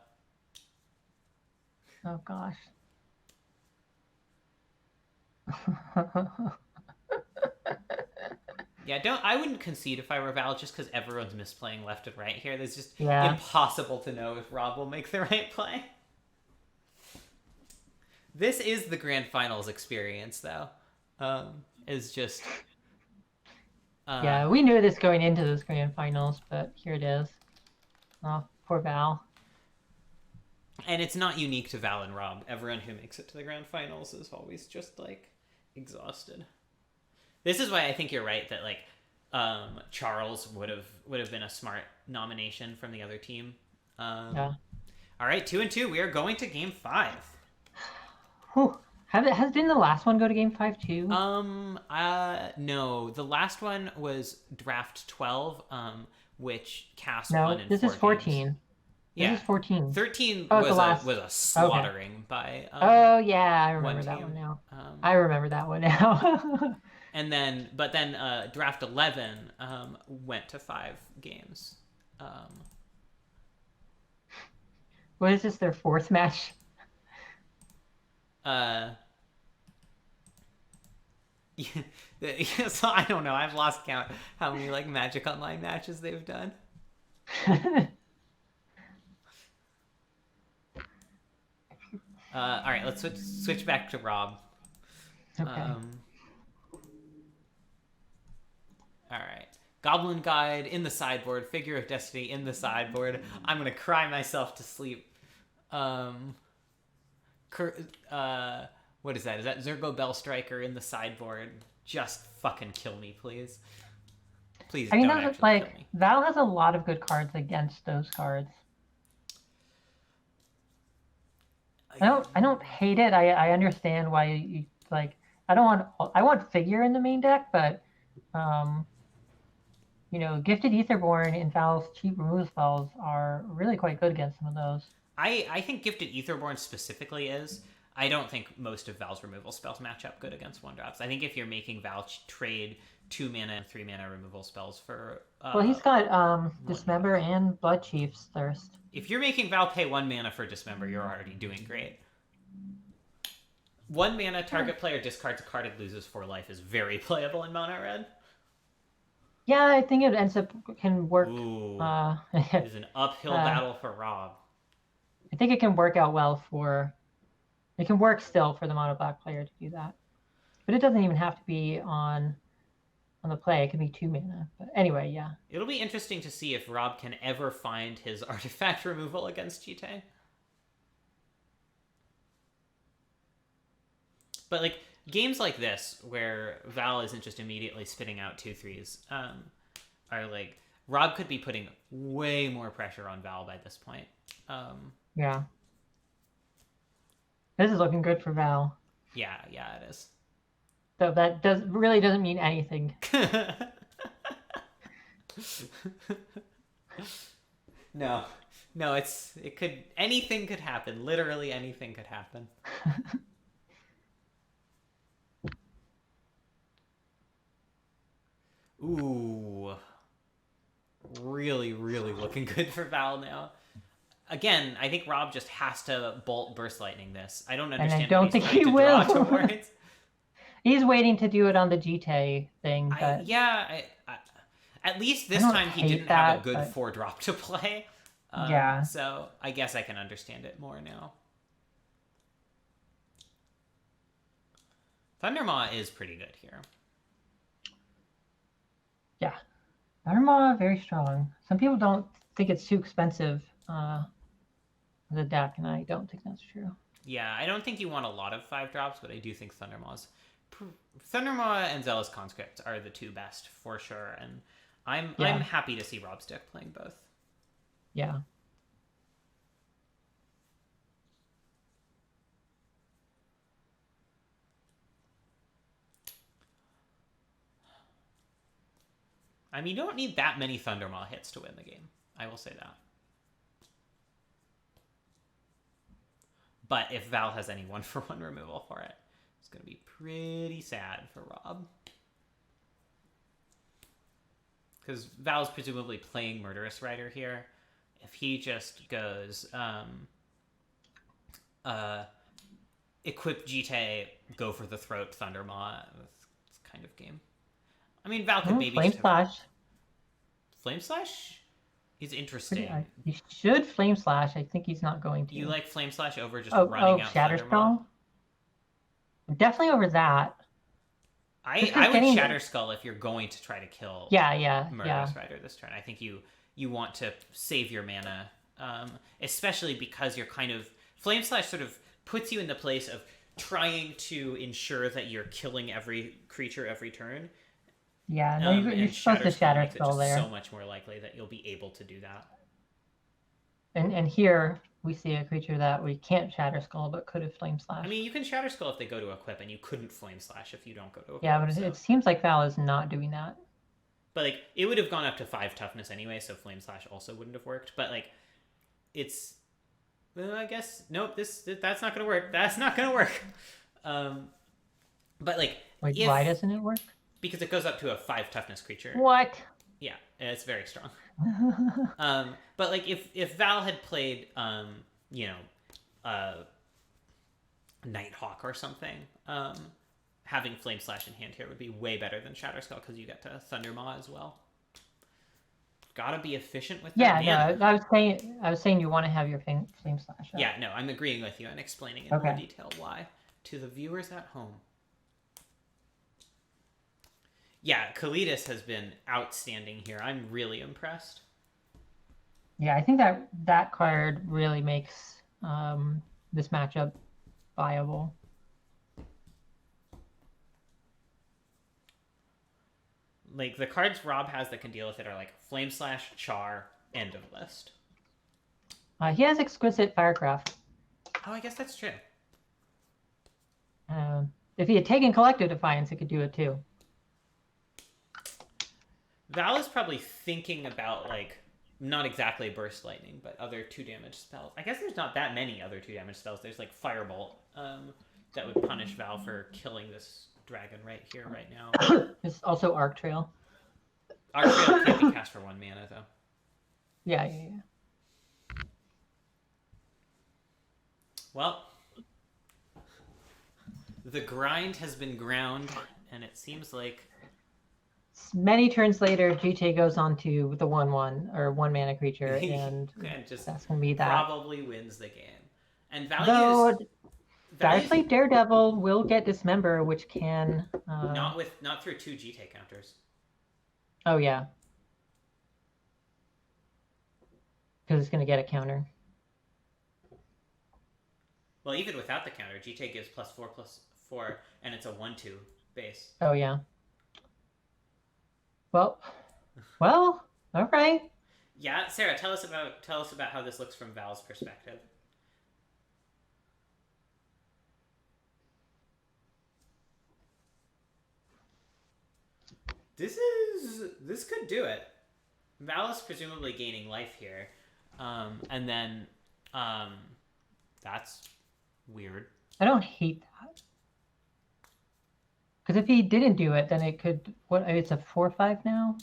Oh gosh. I wouldn't concede if I were Val, just because everyone's misplaying left and right here. There's just Yeah. impossible to know if Rob will make the right play. This is the grand finals experience, though. Is just... yeah, we knew this going into this grand finals, but here it is. Oh, poor Val. And it's not unique to Val and Rob. Everyone who makes it to the grand finals is always just, like, exhausted. This is why I think you're right that, like, Charles would have been a smart nomination from the other team. Yeah. All right, 2-2. We are going to game 5. Whew. Didn't the last one go to game 5 too? No. The last one was draft 12, which Cass No, won in this 4 is 14. games. Yeah. This is 14. 13 Oh, was a slaughtering by oh yeah, I remember one that team. one now. I remember that one now. And then draft 11 went to 5 games. What is this, their 4th match? So I don't know. I've lost count how many like Magic Online matches they've done. All right, let's switch back to Rob. Okay. All right. Goblin Guide in the sideboard. Figure of Destiny in the sideboard. I'm gonna cry myself to sleep. What is that? Is that Zergo Bellstriker in the sideboard? Just fucking kill me, please. Please don't actually kill me. Val has a lot of good cards against those cards. I don't hate it. I understand why you like. I want Figure in the main deck, but you know, Gifted Etherborn and Val's cheap removal spells are really quite good against some of those. I think Gifted Etherborn specifically is. I don't think most of Val's removal spells match up good against 1-drops. I think if you're making Val trade 2 mana and 3 mana removal spells for... well, he's got Dismember and Blood Chief's Thirst. If you're making Val pay 1 mana for Dismember, you're already doing great. 1 mana, target player discards a card and loses 4 life is very playable in Mono Red. Yeah, I think it can work. Ooh, it is an uphill battle for Rob. I think it can work out well for... It can work still for the mono black player to do that. But it doesn't even have to be on the play. It can be 2 mana. But anyway, yeah. It'll be interesting to see if Rob can ever find his artifact removal against Jite. But like games like this, where Val isn't just immediately spitting out 2/3s, are like Rob could be putting way more pressure on Val by this point. Yeah. This is looking good for Val. Yeah, it is. So that really doesn't mean anything. No, anything could happen. Literally anything could happen. Ooh. Really, really looking good for Val now. Again, I think Rob just has to bolt Burst Lightning this. I don't understand. And I don't think he will. He's waiting to do it on the GT thing. But at least this time he didn't have a good 4-drop to play. Yeah. So I guess I can understand it more now. Thundermaw is pretty good here. Yeah. Thundermaw, very strong. Some people don't think it's too expensive. The deck, and I don't think that's true. Yeah, I don't think you want a lot of 5-drops, but I do think Thundermaw and Zealous Conscript are the 2 best for sure, and I'm happy to see Rob's deck playing both. Yeah. I mean, you don't need that many Thundermaw hits to win the game. I will say that. But if Val has any 1-for-1 removal for it, it's going to be pretty sad for Rob. Because Val's presumably playing Murderous Rider here. If he just goes, equip Jite, go for the throat, Thundermaw, it's kind of game. I mean, Val could maybe Flame just have... Slash. Flame Slash is interesting. He should Flame Slash. I think he's not going to. You like Flame Slash over just running out Shatterskull? Definitely over that. I would Shatterskull if you're going to try to kill Murderous Rider this turn. I think you want to save your mana, especially because you're kind of... Flame Slash sort of puts you in the place of trying to ensure that you're killing every creature every turn. Yeah, no, you're supposed to Shatterskull there. So much more likely that you'll be able to do that. And here we see a creature that we can't Shatterskull, but could have Flame Slash. I mean, you can Shatterskull if they go to equip, and you couldn't Flame Slash if you don't go to equip. Yeah, but it seems like Val is not doing that. But like, it would have gone up to 5 toughness anyway, so Flame Slash also wouldn't have worked. But like, it's... Well, I guess nope. That's not gonna work. That's not gonna work. But like, wait, why doesn't it work? Because it goes up to a 5 toughness creature. What? Yeah, it's very strong. But like, if Val had played, Nighthawk or something, having Flame Slash in hand here would be way better than Shatterskull because you get to Thundermaw as well. Gotta be efficient with that. Yeah, no, I was saying you want to have your Flame Slash up. Yeah, no, I'm agreeing with you and explaining in more detail why to the viewers at home. Yeah, Kalidas has been outstanding here. I'm really impressed. Yeah, I think that card really makes this matchup viable. Like, the cards Rob has that can deal with it are like Flame Slash, Char, End of List. He has Exquisite Firecraft. Oh, I guess that's true. If he had taken Collective Defiance, it could do it too. Val is probably thinking about, like, not exactly Burst Lightning, but other 2-damage spells. I guess there's not that many other 2-damage spells. There's, like, Firebolt that would punish Val for killing this dragon right here, right now. There's also Arc Trail. Arc Trail can't be cast for 1 mana, though. Yeah. Well, the grind has been ground, and it seems like... Many turns later, GT goes on to the 1/1 or 1 mana creature, and just that's going to be that. Probably wins the game. And Direfleet Daredevil will get Dismember, which can not through 2 GT counters. Oh yeah, because it's going to get a counter. Well, even without the counter, GT gives +4/+4, and it's a 1/2 base. Oh yeah. Well, all right. Yeah, Sarah, tell us about how this looks from Val's perspective. This could do it. Val is presumably gaining life here, and then that's weird. I don't hate that. Because if he didn't do it, then it could... It's a 4/5 now?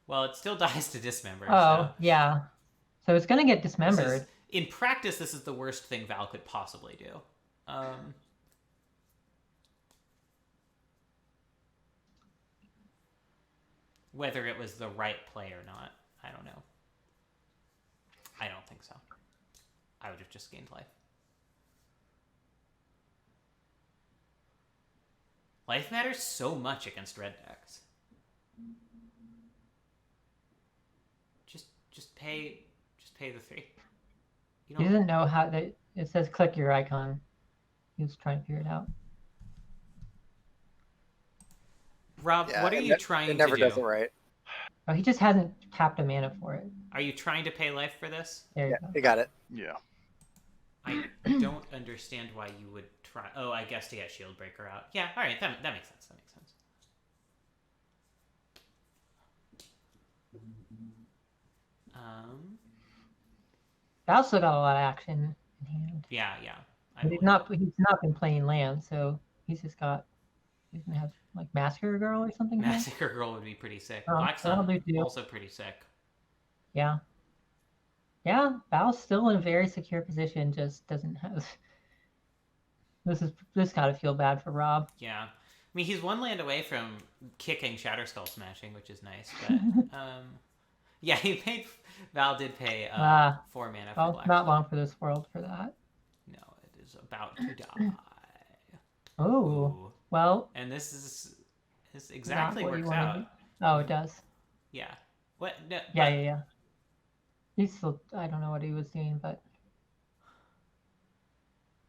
Well, it still dies to Dismember. Oh, yeah. So it's going to get Dismembered. In practice, this is the worst thing Val could possibly do. Whether it was the right play or not, I don't know. I don't think so. I would have just gained life. Life matters so much against red decks. Just pay the 3. He doesn't know how it says click your icon. He was trying to figure it out. Rob, what are you trying to do? It never does it right. Oh, he just hasn't tapped a mana for it. Are you trying to pay life for this? There you go. You got it. Yeah. I don't understand why you would try. Oh, I guess to get Shield Breaker out. Yeah, all right, that makes sense. That makes sense. Val's still got a lot of action in hand. Yeah. He's not been playing land, so he's gonna have like Massacre Girl or something. Massacre Girl would be pretty sick. Oh, Black Sun also pretty sick. Yeah. Val's still in a very secure position. Just doesn't have. This gotta feel bad for Rob. Yeah, mean, he's one land away from kicking Shatterskull Smashing, which is nice. But yeah, Val did pay 4 mana for well, black. not long for this world for that. No, it is about to die. Oh, well. And this exactly works out. out. Oh, it does. Yeah. What? No, yeah. He's still. I don't know what he was doing, but.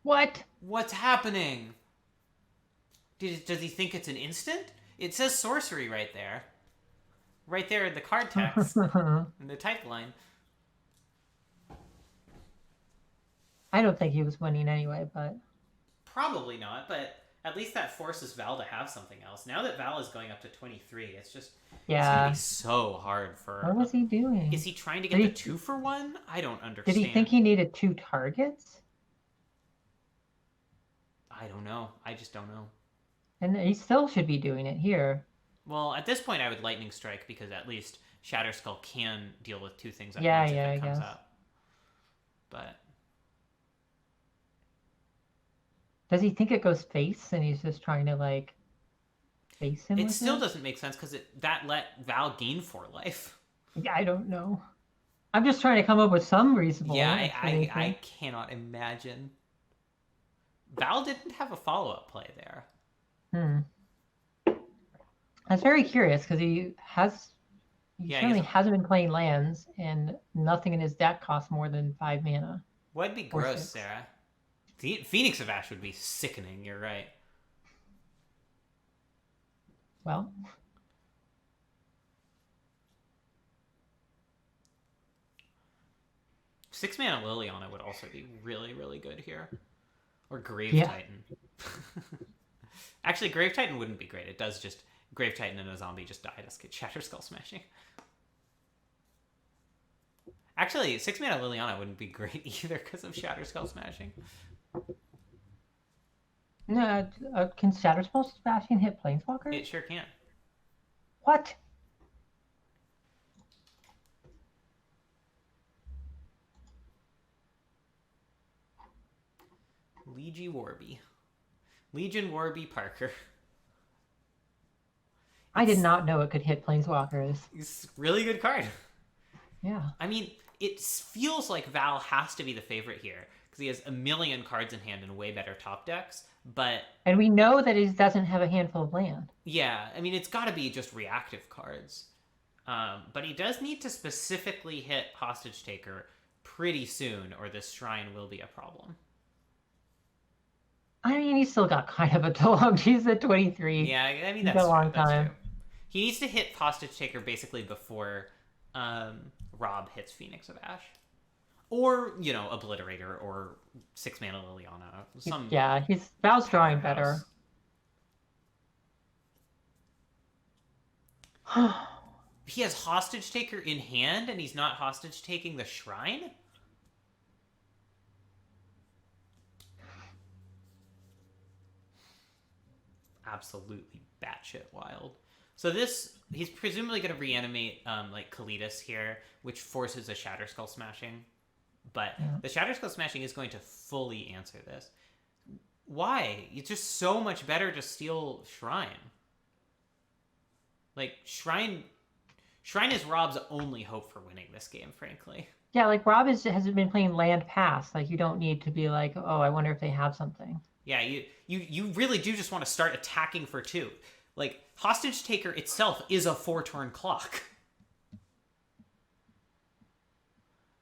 What? What's happening? Does he think it's an instant? It says sorcery right there. Right there in the card text. In the type line. I don't think he was winning anyway, but... Probably not, but at least that forces Val to have something else. Now that Val is going up to 23, it's just... Yeah. It's going to be so hard for... What was he doing? Is he trying to get the 2-for-1? I don't understand. Did he think he needed 2 targets? I don't know. I just don't know. And he still should be doing it here. Well, at this point, I would Lightning Strike because at least Shatterskull can deal with 2 things at once if it comes up. But does he think it goes face and he's just trying to like face him? It still doesn't make sense because that let Val gain 4 life. Yeah, I don't know. I'm just trying to come up with some reasonable. Yeah, I cannot imagine. Val didn't have a follow-up play there. I was very curious because he certainly hasn't been playing lands, and nothing in his deck costs more than 5 mana. What'd be gross, Sarah? Phoenix of Ash would be sickening, you're right. Well. 6 mana Liliana would also be really, really good here. Or Grave Titan. Actually, Grave Titan wouldn't be great. It does just... Grave Titan and a zombie just die to Shatterskull Smashing. Actually, 6 mana Liliana wouldn't be great either because of Shatterskull Smashing. No, can Shatterskull Smashing hit Planeswalker? It sure can. What? Legion Warby Parker. I did not know it could hit Planeswalkers. It's a really good card. Yeah. I mean, it feels like Val has to be the favorite here because he has a million cards in hand and way better top decks. And we know that he doesn't have a handful of land. Yeah, I mean, it's got to be just reactive cards. But he does need to specifically hit Hostage Taker pretty soon, or this shrine will be a problem. I mean, he's still got kind of a long. He's at 23. Yeah, I mean, that's a long time. True. He needs to hit Hostage Taker basically before Rob hits Phoenix of Ash. Or, Obliterator or 6 mana Liliana. Yeah, Val's drawing better. He has Hostage Taker in hand and he's not hostage taking the shrine? Absolutely batshit wild. So he's presumably going to reanimate Kalidas here, which forces a Shatterskull Smashing. But the Shatterskull Smashing is going to fully answer this. Why? It's just so much better to steal Shrine. Shrine is Rob's only hope for winning this game, frankly. Yeah, Rob has been playing land pass. You don't need to be oh, I wonder if they have something. Yeah, you really do just want to start attacking for 2. Hostage Taker itself is a 4-turn clock.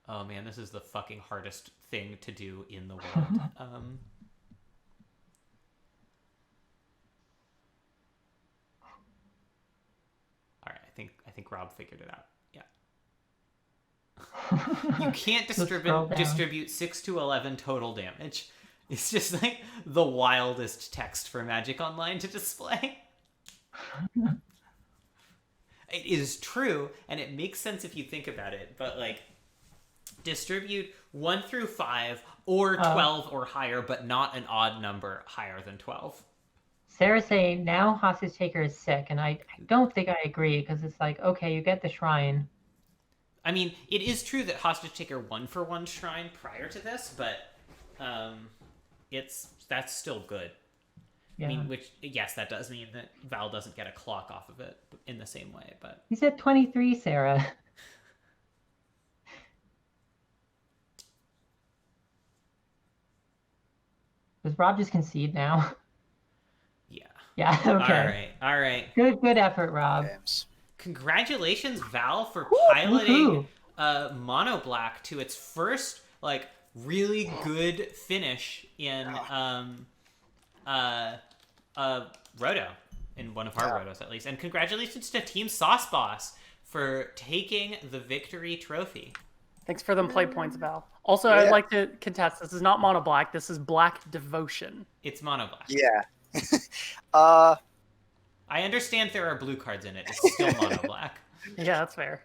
Oh man, this is the fucking hardest thing to do in the world. Alright, I think Rob figured it out. Yeah. You can't distribute 6 to 11 total damage. It's just the wildest text for Magic Online to display. It is true, and it makes sense if you think about it, but distribute 1 through 5 or 12 or higher, but not an odd number higher than 12. Sarah's saying now Hostage Taker is sick, and I don't think I agree because it's okay, you get the shrine. I mean, it is true that Hostage Taker 1-for-1 shrine prior to this, but that's still good. Yeah. I mean, which, yes, that does mean that Val doesn't get a clock off of it in the same way, but... He's at 23, Sarah. Does Rob just concede now? Yeah. Yeah, okay. All right. Good effort, Rob. Games. Congratulations, Val, for Woo, piloting woohoo. Mono Black to its first, like, really good finish in Roto, in one of our Rotos at least. And congratulations to Team Sauce Boss for taking the victory trophy. Thanks for them play points, Val. Also, I'd like to contest, this is not Mono Black, this is Black Devotion. It's Mono Black. Yeah. I understand there are blue cards in it. It's still Mono Black. Yeah, that's fair.